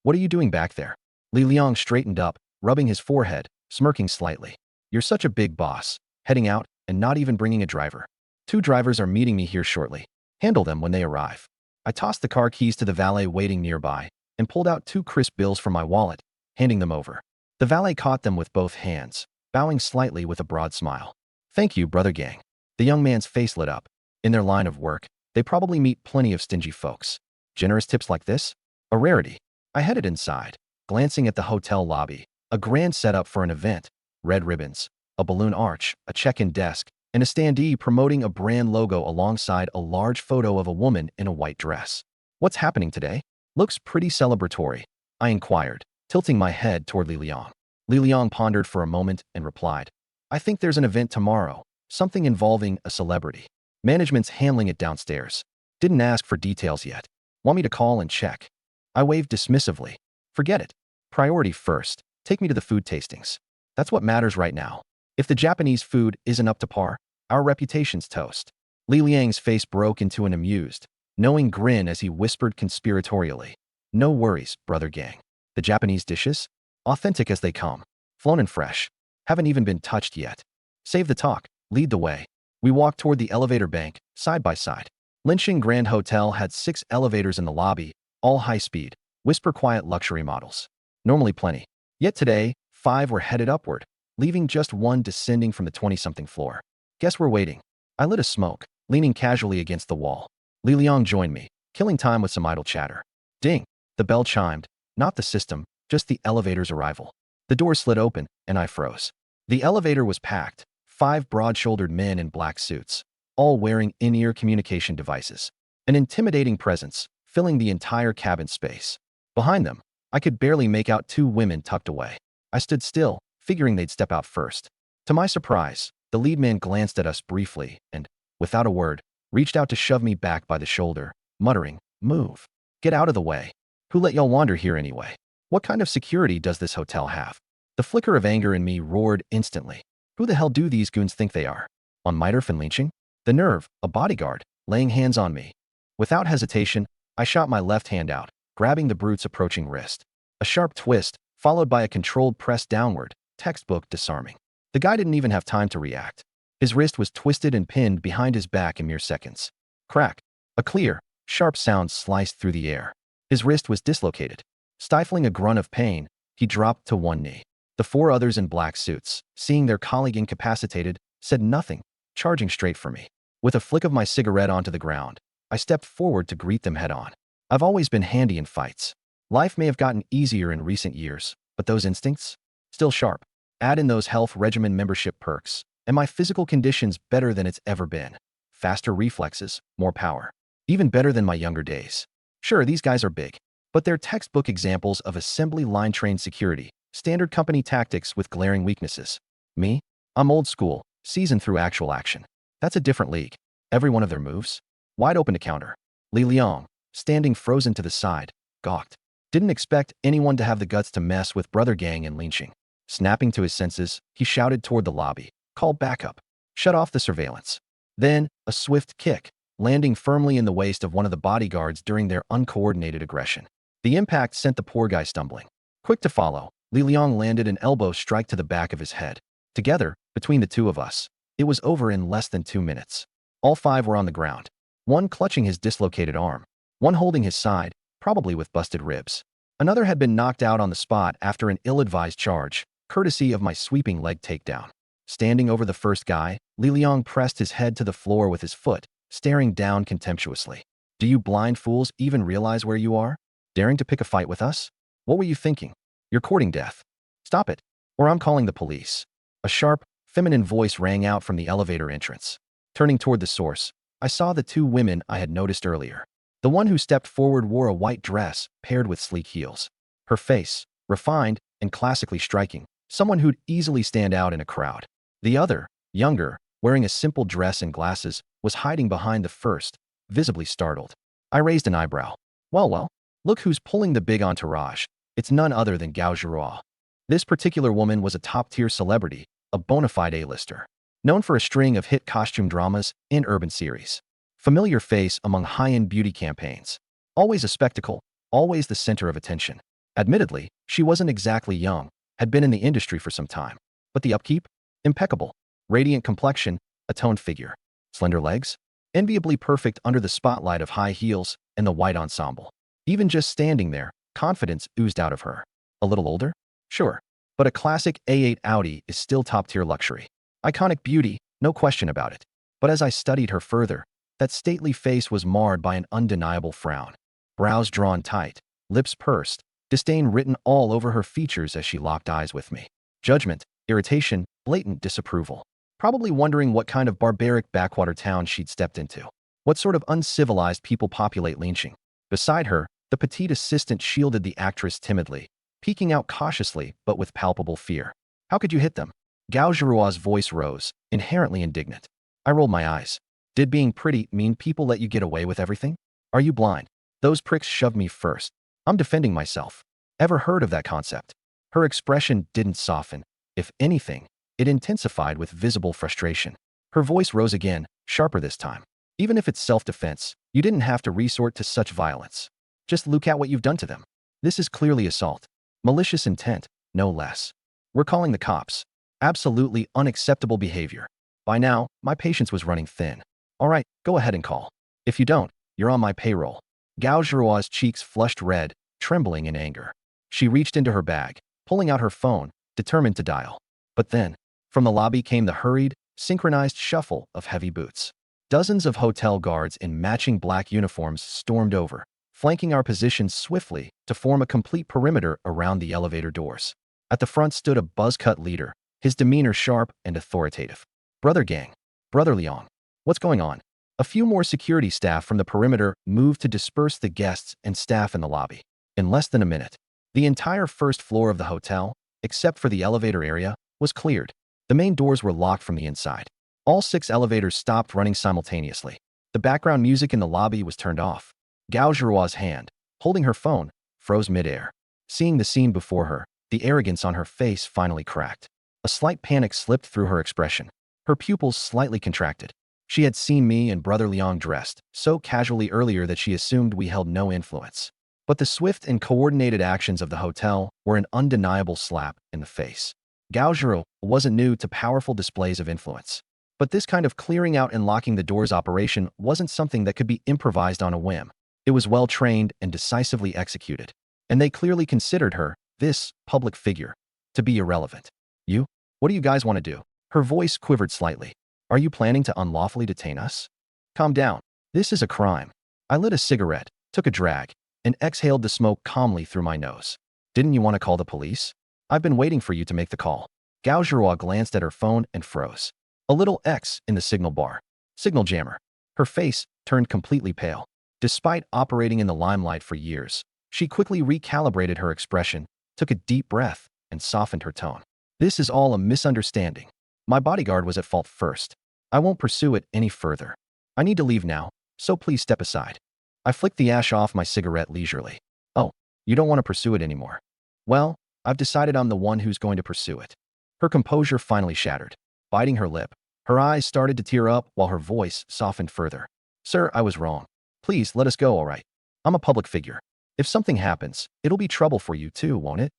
What are you doing back there? Li Liang straightened up, rubbing his forehead, smirking slightly. You're such a big boss. Heading out and not even bringing a driver. 2 drivers are meeting me here shortly. Handle them when they arrive. I tossed the car keys to the valet waiting nearby and pulled out 2 crisp bills from my wallet, handing them over. The valet caught them with both hands, bowing slightly with a broad smile. Thank you, brother gang. The young man's face lit up. In their line of work, they probably meet plenty of stingy folks. Generous tips like this? A rarity. I headed inside, glancing at the hotel lobby. A grand setup for an event. Red ribbons, a balloon arch, a check-in desk, and a standee promoting a brand logo alongside a large photo of a woman in a white dress. What's happening today? Looks pretty celebratory, I inquired, tilting my head toward Li Liang. Li Liang pondered for a moment and replied, I think there's an event tomorrow, something involving a celebrity. Management's handling it downstairs. Didn't ask for details yet. Want me to call and check? I waved dismissively. Forget it. Priority first. Take me to the food tastings. That's what matters right now. If the Japanese food isn't up to par, our reputation's toast. Li Liang's face broke into an amused, knowing grin as he whispered conspiratorially. No worries, brother gang. The Japanese dishes? Authentic as they come. Flown and fresh. Haven't even been touched yet. Save the talk. Lead the way. We walked toward the elevator bank, side by side. Lynching Grand Hotel had 6 elevators in the lobby, all high-speed, whisper-quiet luxury models. Normally plenty. Yet today, 5 were headed upward, leaving just 1 descending from the 20-something floor. Guess we're waiting. I lit a smoke, leaning casually against the wall. Li Liang joined me, killing time with some idle chatter. Ding! The bell chimed. Not the system, just the elevator's arrival. The door slid open, and I froze. The elevator was packed. 5 broad-shouldered men in black suits, all wearing in-ear communication devices. An intimidating presence, filling the entire cabin space. Behind them, I could barely make out 2 women tucked away. I stood still, figuring they'd step out first. To my surprise, the lead man glanced at us briefly and, without a word, reached out to shove me back by the shoulder, muttering, "Move. Get out of the way. Who let y'all wander here anyway? What kind of security does this hotel have?" The flicker of anger in me roared instantly. Who the hell do these goons think they are? On Miterf and lynching? The nerve, a bodyguard, laying hands on me. Without hesitation, I shot my left hand out, grabbing the brute's approaching wrist. A sharp twist, followed by a controlled press downward, textbook disarming. The guy didn't even have time to react. His wrist was twisted and pinned behind his back in mere seconds. Crack. A clear, sharp sound sliced through the air. His wrist was dislocated. Stifling a grunt of pain, he dropped to one knee. The 4 others in black suits, seeing their colleague incapacitated, said nothing, charging straight for me. With a flick of my cigarette onto the ground, I stepped forward to greet them head-on. I've always been handy in fights. Life may have gotten easier in recent years, but those instincts? Still sharp. Add in those health regimen membership perks, and my physical condition's better than it's ever been. Faster reflexes, more power. Even better than my younger days. Sure, these guys are big, but they're textbook examples of assembly line-trained security, standard company tactics with glaring weaknesses. Me? I'm old school, seasoned through actual action. That's a different league. Every one of their moves? Wide open to counter. Li Liang, standing frozen to the side, gawked. Didn't expect anyone to have the guts to mess with brother gang and lynching. Snapping to his senses, he shouted toward the lobby, "Call backup. Shut off the surveillance." Then, a swift kick, landing firmly in the waist of one of the bodyguards during their uncoordinated aggression. The impact sent the poor guy stumbling. Quick to follow, Li Liang landed an elbow strike to the back of his head. Together, between the two of us, it was over in less than 2 minutes. All 5 were on the ground, one clutching his dislocated arm, one holding his side, probably with busted ribs. Another had been knocked out on the spot after an ill-advised charge, courtesy of my sweeping leg takedown. Standing over the first guy, Li Liang pressed his head to the floor with his foot, staring down contemptuously. "Do you blind fools even realize where you are? Daring to pick a fight with us? What were you thinking? You're courting death. Stop it, or I'm calling the police." A sharp, feminine voice rang out from the elevator entrance. Turning toward the source, I saw the 2 women I had noticed earlier. The one who stepped forward wore a white dress paired with sleek heels. Her face, refined and classically striking, someone who'd easily stand out in a crowd. The other, younger, wearing a simple dress and glasses, was hiding behind the first, visibly startled. I raised an eyebrow. Well, look who's pulling the big entourage. It's none other than Gao Zhihua. This particular woman was a top-tier celebrity, a bona fide A-lister, known for a string of hit costume dramas and urban series. Familiar face among high-end beauty campaigns. Always a spectacle, always the center of attention. Admittedly, she wasn't exactly young, had been in the industry for some time. But the upkeep? Impeccable. Radiant complexion, a toned figure. Slender legs? Enviably perfect under the spotlight of high heels and the white ensemble. Even just standing there, confidence oozed out of her. A little older? Sure. But a classic A8 Audi is still top-tier luxury. Iconic beauty, no question about it. But as I studied her further, that stately face was marred by an undeniable frown. Brows drawn tight, lips pursed, disdain written all over her features as she locked eyes with me. Judgment, irritation, blatant disapproval. Probably wondering what kind of barbaric backwater town she'd stepped into. What sort of uncivilized people populate Linqing? Beside her, the petite assistant shielded the actress timidly, peeking out cautiously but with palpable fear. "How could you hit them?" Gao Zhihua's voice rose, inherently indignant. I rolled my eyes. "Did being pretty mean people let you get away with everything? Are you blind? Those pricks shoved me first. I'm defending myself. Ever heard of that concept?" Her expression didn't soften. If anything, it intensified with visible frustration. Her voice rose again, sharper this time. "Even if it's self-defense, you didn't have to resort to such violence. Just look at what you've done to them. This is clearly assault. Malicious intent, no less. We're calling the cops. Absolutely unacceptable behavior." By now, my patience was running thin. "All right, go ahead and call. If you don't, you're on my payroll." Gao Zhihua's cheeks flushed red, trembling in anger. She reached into her bag, pulling out her phone, determined to dial. But then, from the lobby came the hurried, synchronized shuffle of heavy boots. Dozens of hotel guards in matching black uniforms stormed over, flanking our position swiftly to form a complete perimeter around the elevator doors. At the front stood a buzz-cut leader, his demeanor sharp and authoritative. "Brother Gang, Brother Liang, what's going on?" A few more security staff from the perimeter moved to disperse the guests and staff in the lobby. In less than a minute, the entire first floor of the hotel, except for the elevator area, was cleared. The main doors were locked from the inside. All 6 elevators stopped running simultaneously. The background music in the lobby was turned off. Gao Zhihua's hand, holding her phone, froze midair. Seeing the scene before her, the arrogance on her face finally cracked. A slight panic slipped through her expression. Her pupils slightly contracted. She had seen me and Brother Liang dressed so casually earlier that she assumed we held no influence. But the swift and coordinated actions of the hotel were an undeniable slap in the face. Gao Zhihua wasn't new to powerful displays of influence. But this kind of clearing out and locking the doors operation wasn't something that could be improvised on a whim. It was well-trained and decisively executed. And they clearly considered her, this public figure, to be irrelevant. "You? What do you guys want to do?" Her voice quivered slightly. "Are you planning to unlawfully detain us?" "Calm down. This is a crime." I lit a cigarette, took a drag, and exhaled the smoke calmly through my nose. "Didn't you want to call the police? I've been waiting for you to make the call." Gao Zhihua glanced at her phone and froze. A little X in the signal bar. Signal jammer. Her face turned completely pale. Despite operating in the limelight for years, she quickly recalibrated her expression, took a deep breath, and softened her tone. "This is all a misunderstanding. My bodyguard was at fault first. I won't pursue it any further. I need to leave now, so please step aside." I flicked the ash off my cigarette leisurely. "Oh, you don't want to pursue it anymore. Well, I've decided I'm the one who's going to pursue it. Her composure finally shattered. Biting her lip, her eyes started to tear up while her voice softened further. Sir, I was wrong. Please, let us go, all right? I'm a public figure. If something happens, it'll be trouble for you too, won't it?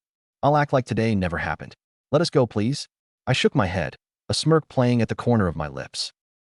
I'll act like today never happened. Let us go, please. I shook my head, a smirk playing at the corner of my lips.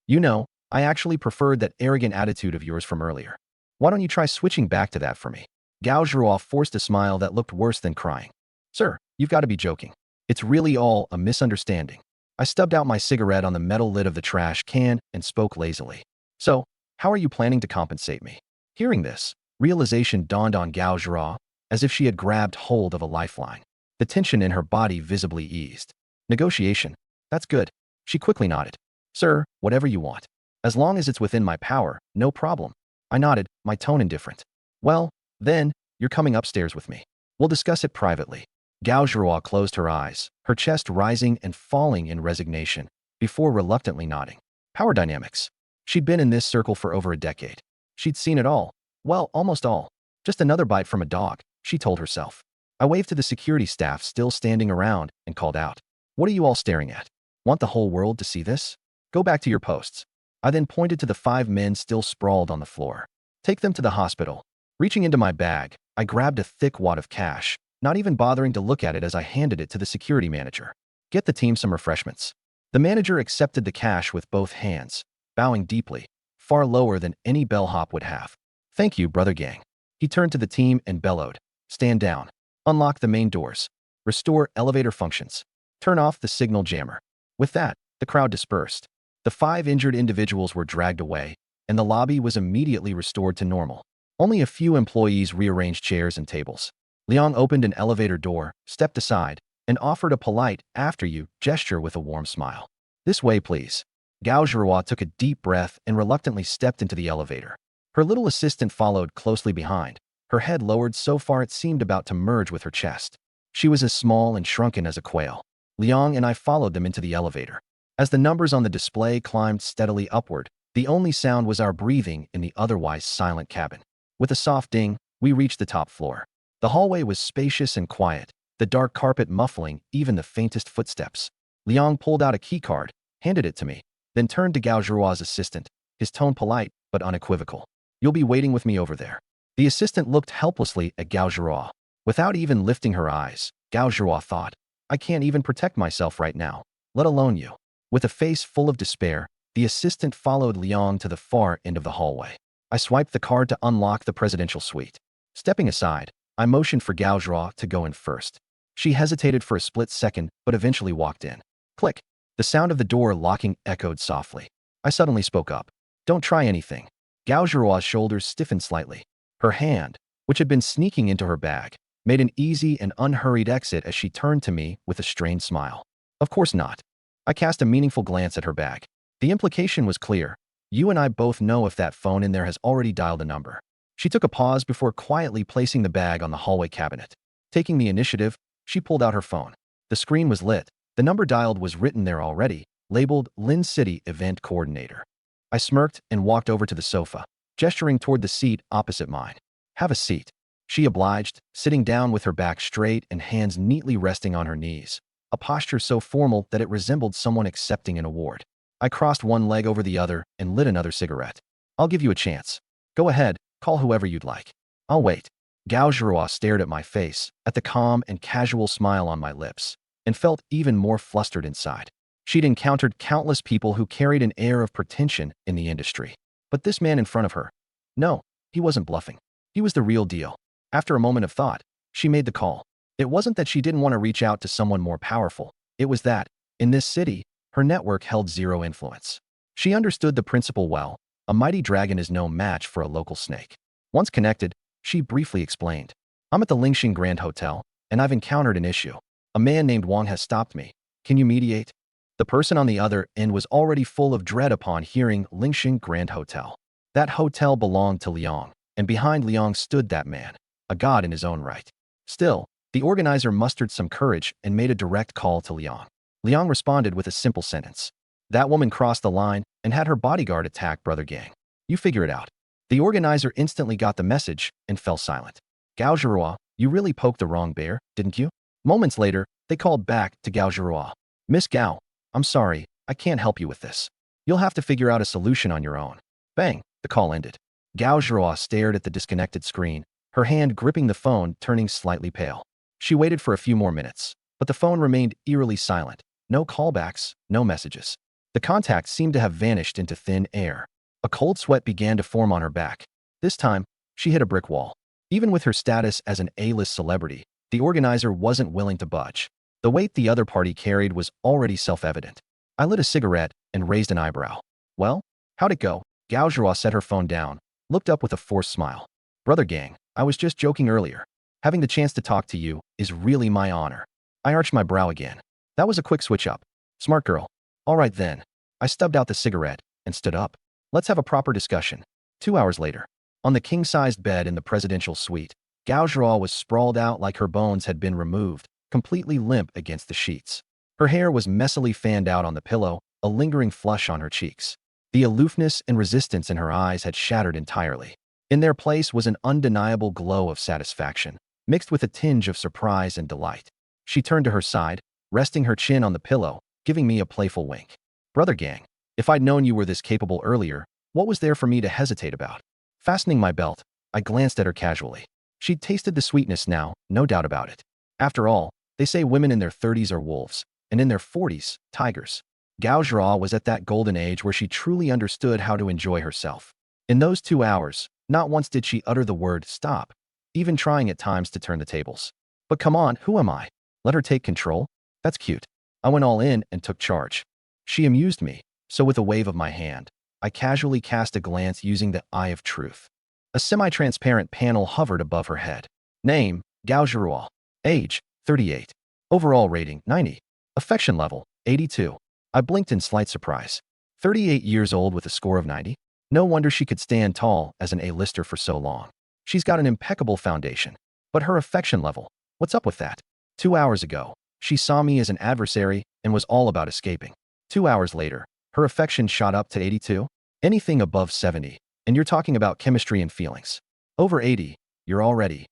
You know, I actually preferred that arrogant attitude of yours from earlier. Why don't you try switching back to that for me? Gao Zhuo forced a smile that looked worse than crying. Sir, you've got to be joking. It's really all a misunderstanding. I stubbed out my cigarette on the metal lid of the trash can and spoke lazily. So, how are you planning to compensate me? Hearing this, realization dawned on Gao Zhuo, as if she had grabbed hold of a lifeline. The tension in her body visibly eased. Negotiation. That's good. She quickly nodded. Sir, whatever you want. As long as it's within my power, no problem. I nodded, my tone indifferent. Well, then, you're coming upstairs with me. We'll discuss it privately. Gao Zhuo closed her eyes, her chest rising and falling in resignation, before reluctantly nodding. Power dynamics. She'd been in this circle for over a decade. She'd seen it all. Well, almost all. Just another bite from a dog, she told herself. I waved to the security staff still standing around and called out. What are you all staring at? Want the whole world to see this? Go back to your posts. I then pointed to the 5 men still sprawled on the floor. Take them to the hospital. Reaching into my bag, I grabbed a thick wad of cash, not even bothering to look at it as I handed it to the security manager. Get the team some refreshments. The manager accepted the cash with both hands, bowing deeply, far lower than any bellhop would have. Thank you, brother gang. He turned to the team and bellowed. Stand down. Unlock the main doors. Restore elevator functions. Turn off the signal jammer. With that, the crowd dispersed. The 5 injured individuals were dragged away, and the lobby was immediately restored to normal. Only a few employees rearranged chairs and tables. Liang opened an elevator door, stepped aside, and offered a polite, after you, gesture with a warm smile. This way, please. Gao Zhuo took a deep breath and reluctantly stepped into the elevator. Her little assistant followed closely behind, her head lowered so far it seemed about to merge with her chest. She was as small and shrunken as a quail. Liang and I followed them into the elevator. As the numbers on the display climbed steadily upward, the only sound was our breathing in the otherwise silent cabin. With a soft ding, we reached the top floor. The hallway was spacious and quiet, the dark carpet muffling even the faintest footsteps. Liang pulled out a keycard, handed it to me, then turned to Gao Zhuo's assistant, his tone polite but unequivocal. You'll be waiting with me over there. The assistant looked helplessly at Gao Zhuo. Without even lifting her eyes, Gao Zhuo thought, I can't even protect myself right now, let alone you. With a face full of despair, the assistant followed Liang to the far end of the hallway. I swiped the card to unlock the presidential suite. Stepping aside, I motioned for Gao Zhuo to go in first. She hesitated for a split second, but eventually walked in. Click. The sound of the door locking echoed softly. I suddenly spoke up. Don't try anything. Gao Zhuo's shoulders stiffened slightly. Her hand, which had been sneaking into her bag, made an easy and unhurried exit as she turned to me with a strained smile. Of course not. I cast a meaningful glance at her bag. The implication was clear. You and I both know if that phone in there has already dialed a number. She took a pause before quietly placing the bag on the hallway cabinet. Taking the initiative, she pulled out her phone. The screen was lit. The number dialed was written there already, labeled Lin City Event Coordinator. I smirked and walked over to the sofa, gesturing toward the seat opposite mine. Have a seat. She obliged, sitting down with her back straight and hands neatly resting on her knees, a posture so formal that it resembled someone accepting an award. I crossed one leg over the other and lit another cigarette. I'll give you a chance. Go ahead, call whoever you'd like. I'll wait. Gao Zhuo stared at my face, at the calm and casual smile on my lips, and felt even more flustered inside. She'd encountered countless people who carried an air of pretension in the industry. But this man in front of her, no, he wasn't bluffing. He was the real deal. After a moment of thought, she made the call. It wasn't that she didn't want to reach out to someone more powerful. It was that, in this city, her network held zero influence. She understood the principle well. A mighty dragon is no match for a local snake. Once connected, she briefly explained. I'm at the Lingxing Grand Hotel, and I've encountered an issue. A man named Wang has stopped me. Can you mediate? The person on the other end was already full of dread upon hearing Lingxing Grand Hotel. That hotel belonged to Liang, and behind Liang stood that man, a god in his own right. Still, the organizer mustered some courage and made a direct call to Liang. Liang responded with a simple sentence. That woman crossed the line and had her bodyguard attack Brother Gang. You figure it out. The organizer instantly got the message and fell silent. Gao Zhuo, you really poked the wrong bear, didn't you? Moments later, they called back to Gao Zhirua. Miss Gao, I'm sorry, I can't help you with this. You'll have to figure out a solution on your own. Bang, the call ended. Gao Zhirua stared at the disconnected screen, her hand gripping the phone, turning slightly pale. She waited for a few more minutes, but the phone remained eerily silent. No callbacks, no messages. The contact seemed to have vanished into thin air. A cold sweat began to form on her back. This time, she hit a brick wall. Even with her status as an A-list celebrity, the organizer wasn't willing to budge. The weight the other party carried was already self-evident. I lit a cigarette and raised an eyebrow. Well, how'd it go? Gao Zhirua set her phone down, looked up with a forced smile. Brother gang, I was just joking earlier. Having the chance to talk to you is really my honor. I arched my brow again. That was a quick switch up. Smart girl. All right then. I stubbed out the cigarette and stood up. Let's have a proper discussion. 2 hours later, on the king-sized bed in the presidential suite, Gao Zhirua was sprawled out like her bones had been removed, completely limp against the sheets. Her hair was messily fanned out on the pillow, a lingering flush on her cheeks. The aloofness and resistance in her eyes had shattered entirely. In their place was an undeniable glow of satisfaction, mixed with a tinge of surprise and delight. She turned to her side, resting her chin on the pillow, giving me a playful wink. Brother gang, if I'd known you were this capable earlier, what was there for me to hesitate about? Fastening my belt, I glanced at her casually. She'd tasted the sweetness now, no doubt about it. After all, they say women in their 30s are wolves, and in their 40s, tigers. Gao Zhirua was at that golden age where she truly understood how to enjoy herself. In those 2 hours, not once did she utter the word stop, even trying at times to turn the tables. But come on, who am I? Let her take control? That's cute. I went all in and took charge. She amused me, so with a wave of my hand, I casually cast a glance using the eye of truth. A semi-transparent panel hovered above her head. Name, Gao Zhirua. Age, 38. Overall rating, 90. Affection level, 82. I blinked in slight surprise. 38 years old with a score of 90? No wonder she could stand tall as an A-lister for so long. She's got an impeccable foundation. But her affection level, what's up with that? 2 hours ago, she saw me as an adversary and was all about escaping. 2 hours later, her affection shot up to 82? Anything above 70, and you're talking about chemistry and feelings. Over 80, you're already.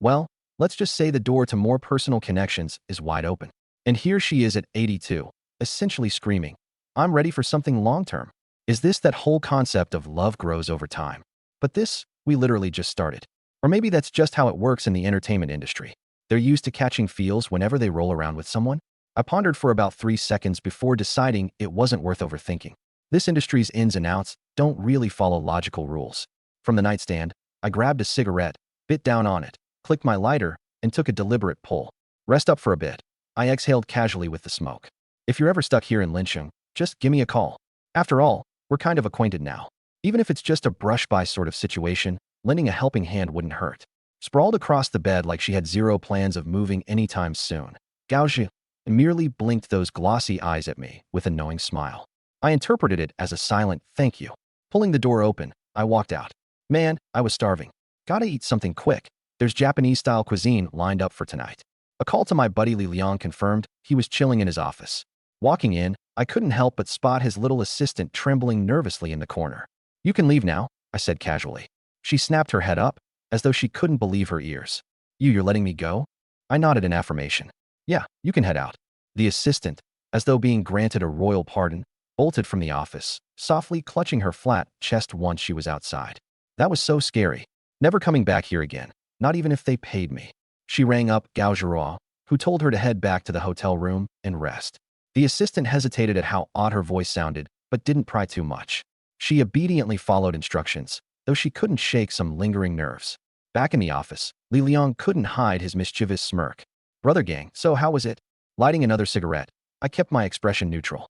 Well, let's just say the door to more personal connections is wide open. And here she is at 82, essentially screaming, I'm ready for something long-term. Is this that whole concept of love grows over time? But this, we literally just started. Or maybe that's just how it works in the entertainment industry. They're used to catching feels whenever they roll around with someone. I pondered for about 3 seconds before deciding it wasn't worth overthinking. This industry's ins and outs don't really follow logical rules. From the nightstand, I grabbed a cigarette, bit down on it, clicked my lighter, and took a deliberate pull. Rest up for a bit. I exhaled casually with the smoke. If you're ever stuck here in Lincheng, just give me a call. After all, we're kind of acquainted now. Even if it's just a brush-by sort of situation, lending a helping hand wouldn't hurt. Sprawled across the bed like she had zero plans of moving anytime soon, Gao Zhi merely blinked those glossy eyes at me with a knowing smile. I interpreted it as a silent thank you. Pulling the door open, I walked out. Man, I was starving. Gotta eat something quick. There's Japanese-style cuisine lined up for tonight. A call to my buddy Li Liang confirmed he was chilling in his office. Walking in, I couldn't help but spot his little assistant trembling nervously in the corner. You can leave now, I said casually. She snapped her head up, as though she couldn't believe her ears. You're letting me go? I nodded in affirmation. Yeah, you can head out. The assistant, as though being granted a royal pardon, bolted from the office, softly clutching her flat chest once she was outside. That was so scary. Never coming back here again, not even if they paid me. She rang up Gao Zhirua, who told her to head back to the hotel room and rest. The assistant hesitated at how odd her voice sounded, but didn't pry too much. She obediently followed instructions, though she couldn't shake some lingering nerves. Back in the office, Li Liang couldn't hide his mischievous smirk. Brother gang, so how was it? Lighting another cigarette, I kept my expression neutral.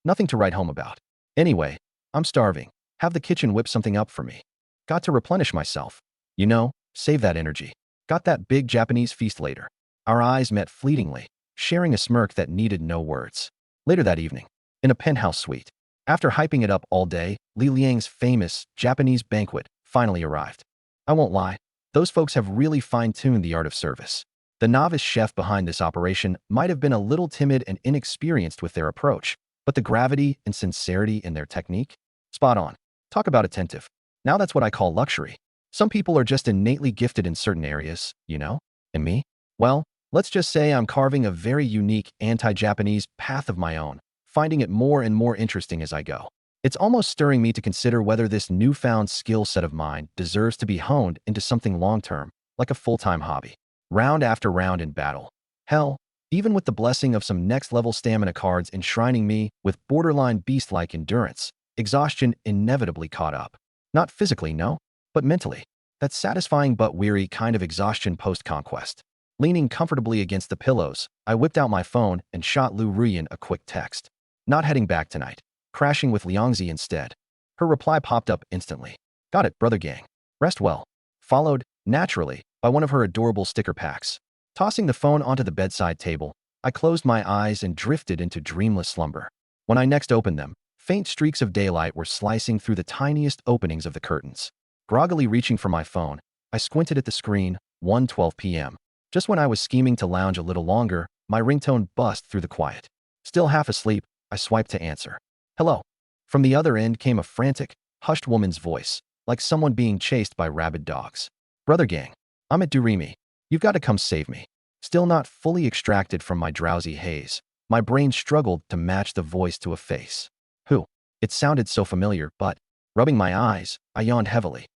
Nothing to write home about. Anyway, I'm starving. Have the kitchen whip something up for me. Got to replenish myself. You know, save that energy. Got that big Japanese feast later. Our eyes met fleetingly, sharing a smirk that needed no words. Later that evening, in a penthouse suite, after hyping it up all day, Li Liang's famous Japanese banquet finally arrived. I won't lie, those folks have really fine-tuned the art of service. The novice chef behind this operation might have been a little timid and inexperienced with their approach, but the gravity and sincerity in their technique? Spot on. Talk about attentive. Now that's what I call luxury. Some people are just innately gifted in certain areas, you know? And me? Well, Let's just say I'm carving a very unique anti-Japanese path of my own, finding it more and more interesting as I go. It's almost stirring me to consider whether this newfound skill set of mine deserves to be honed into something long-term, like a full-time hobby. Round after round in battle. Hell, even with the blessing of some next-level stamina cards enshrining me with borderline beast-like endurance, exhaustion inevitably caught up. Not physically, no, but mentally. That satisfying but weary kind of exhaustion post-conquest. Leaning comfortably against the pillows, I whipped out my phone and shot Lu Ruyan a quick text. Not heading back tonight. Crashing with Liangzi instead. Her reply popped up instantly. Got it, brother gang. Rest well. Followed, naturally, by one of her adorable sticker packs. Tossing the phone onto the bedside table, I closed my eyes and drifted into dreamless slumber. When I next opened them, faint streaks of daylight were slicing through the tiniest openings of the curtains. Groggily reaching for my phone, I squinted at the screen, 1:12 p.m. Just when I was scheming to lounge a little longer, my ringtone bust through the quiet. Still half asleep, I swiped to answer. Hello. From the other end came a frantic, hushed woman's voice, like someone being chased by rabid dogs. Brother gang, I'm at Durimi. You've got to come save me. Still not fully extracted from my drowsy haze, my brain struggled to match the voice to a face. Who? It sounded so familiar, but, rubbing my eyes, I yawned heavily.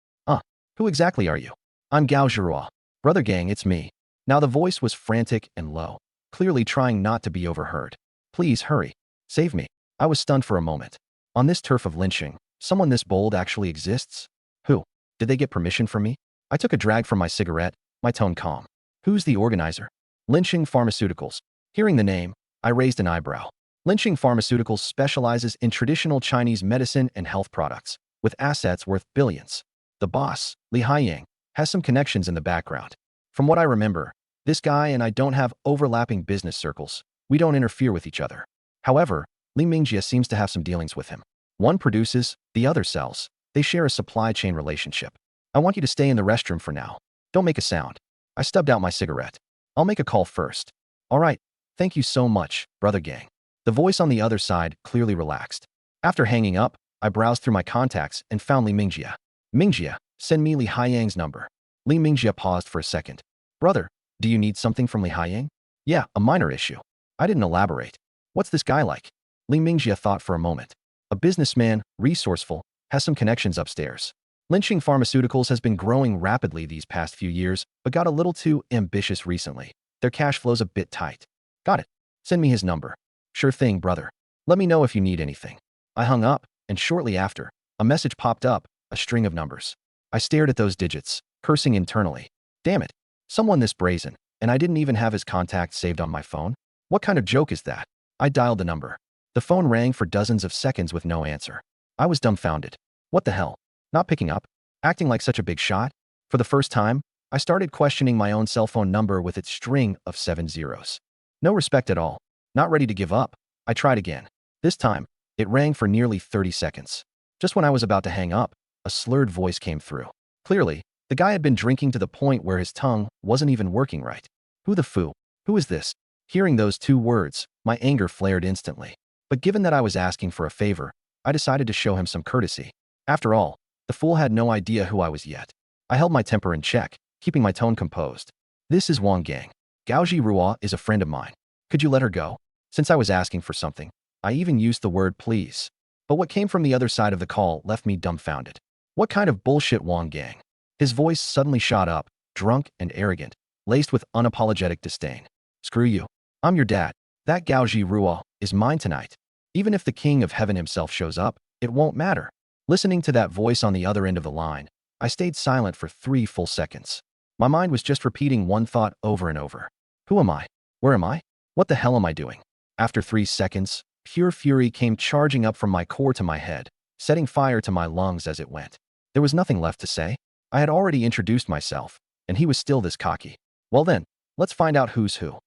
Who exactly are you? I'm Gao Zhirua. Brother gang, it's me. Now the voice was frantic and low, clearly trying not to be overheard. Please hurry. Save me. I was stunned for a moment. On this turf of lynching, someone this bold actually exists? Who? Did they get permission from me? I took a drag from my cigarette, my tone calm. Who's the organizer? Lynching Pharmaceuticals. Hearing the name, I raised an eyebrow. Lynching Pharmaceuticals specializes in traditional Chinese medicine and health products, with assets worth billions. The boss, Li Haiyang, has some connections in the background. From what I remember, this guy and I don't have overlapping business circles. We don't interfere with each other. However, Li Mingjie seems to have some dealings with him. One produces, the other sells. They share a supply chain relationship. I want you to stay in the restroom for now. Don't make a sound. I stubbed out my cigarette. I'll make a call first. All right. Thank you so much, brother gang. The voice on the other side clearly relaxed. After hanging up, I browsed through my contacts and found Li Mingjie. Mingjie, send me Li Haiyang's number. Li Mingjie paused for a second. Brother, do you need something from Li Haiyang? Yeah, a minor issue. I didn't elaborate. What's this guy like? Li Mingjie thought for a moment. A businessman, resourceful, has some connections upstairs. Lynching Pharmaceuticals has been growing rapidly these past few years, but got a little too ambitious recently. Their cash flow's a bit tight. Got it. Send me his number. Sure thing, brother. Let me know if you need anything. I hung up, and shortly after, a message popped up, a string of numbers. I stared at those digits, cursing internally. Damn it. Someone this brazen, and I didn't even have his contact saved on my phone? What kind of joke is that? I dialed the number. The phone rang for dozens of seconds with no answer. I was dumbfounded. What the hell? Not picking up? Acting like such a big shot? For the first time, I started questioning my own cell phone number with its string of 7 zeros. No respect at all. Not ready to give up. I tried again. This time, it rang for nearly 30 seconds. Just when I was about to hang up, a slurred voice came through. Clearly, the guy had been drinking to the point where his tongue wasn't even working right. Who the foo? Who is this? Hearing those two words, my anger flared instantly. But given that I was asking for a favor, I decided to show him some courtesy. After all, the fool had no idea who I was yet. I held my temper in check, keeping my tone composed. This is Wang Gang. Gao Zhirua is a friend of mine. Could you let her go? Since I was asking for something, I even used the word please. But what came from the other side of the call left me dumbfounded. What kind of bullshit, Wang Gang? His voice suddenly shot up, drunk and arrogant, laced with unapologetic disdain. Screw you. I'm your dad. That Gao Zhirua is mine tonight. Even if the king of heaven himself shows up, it won't matter. Listening to that voice on the other end of the line, I stayed silent for 3 full seconds. My mind was just repeating one thought over and over. Who am I? Where am I? What the hell am I doing? After 3 seconds, pure fury came charging up from my core to my head, setting fire to my lungs as it went. There was nothing left to say. I had already introduced myself, and he was still this cocky. Well then, let's find out who's who.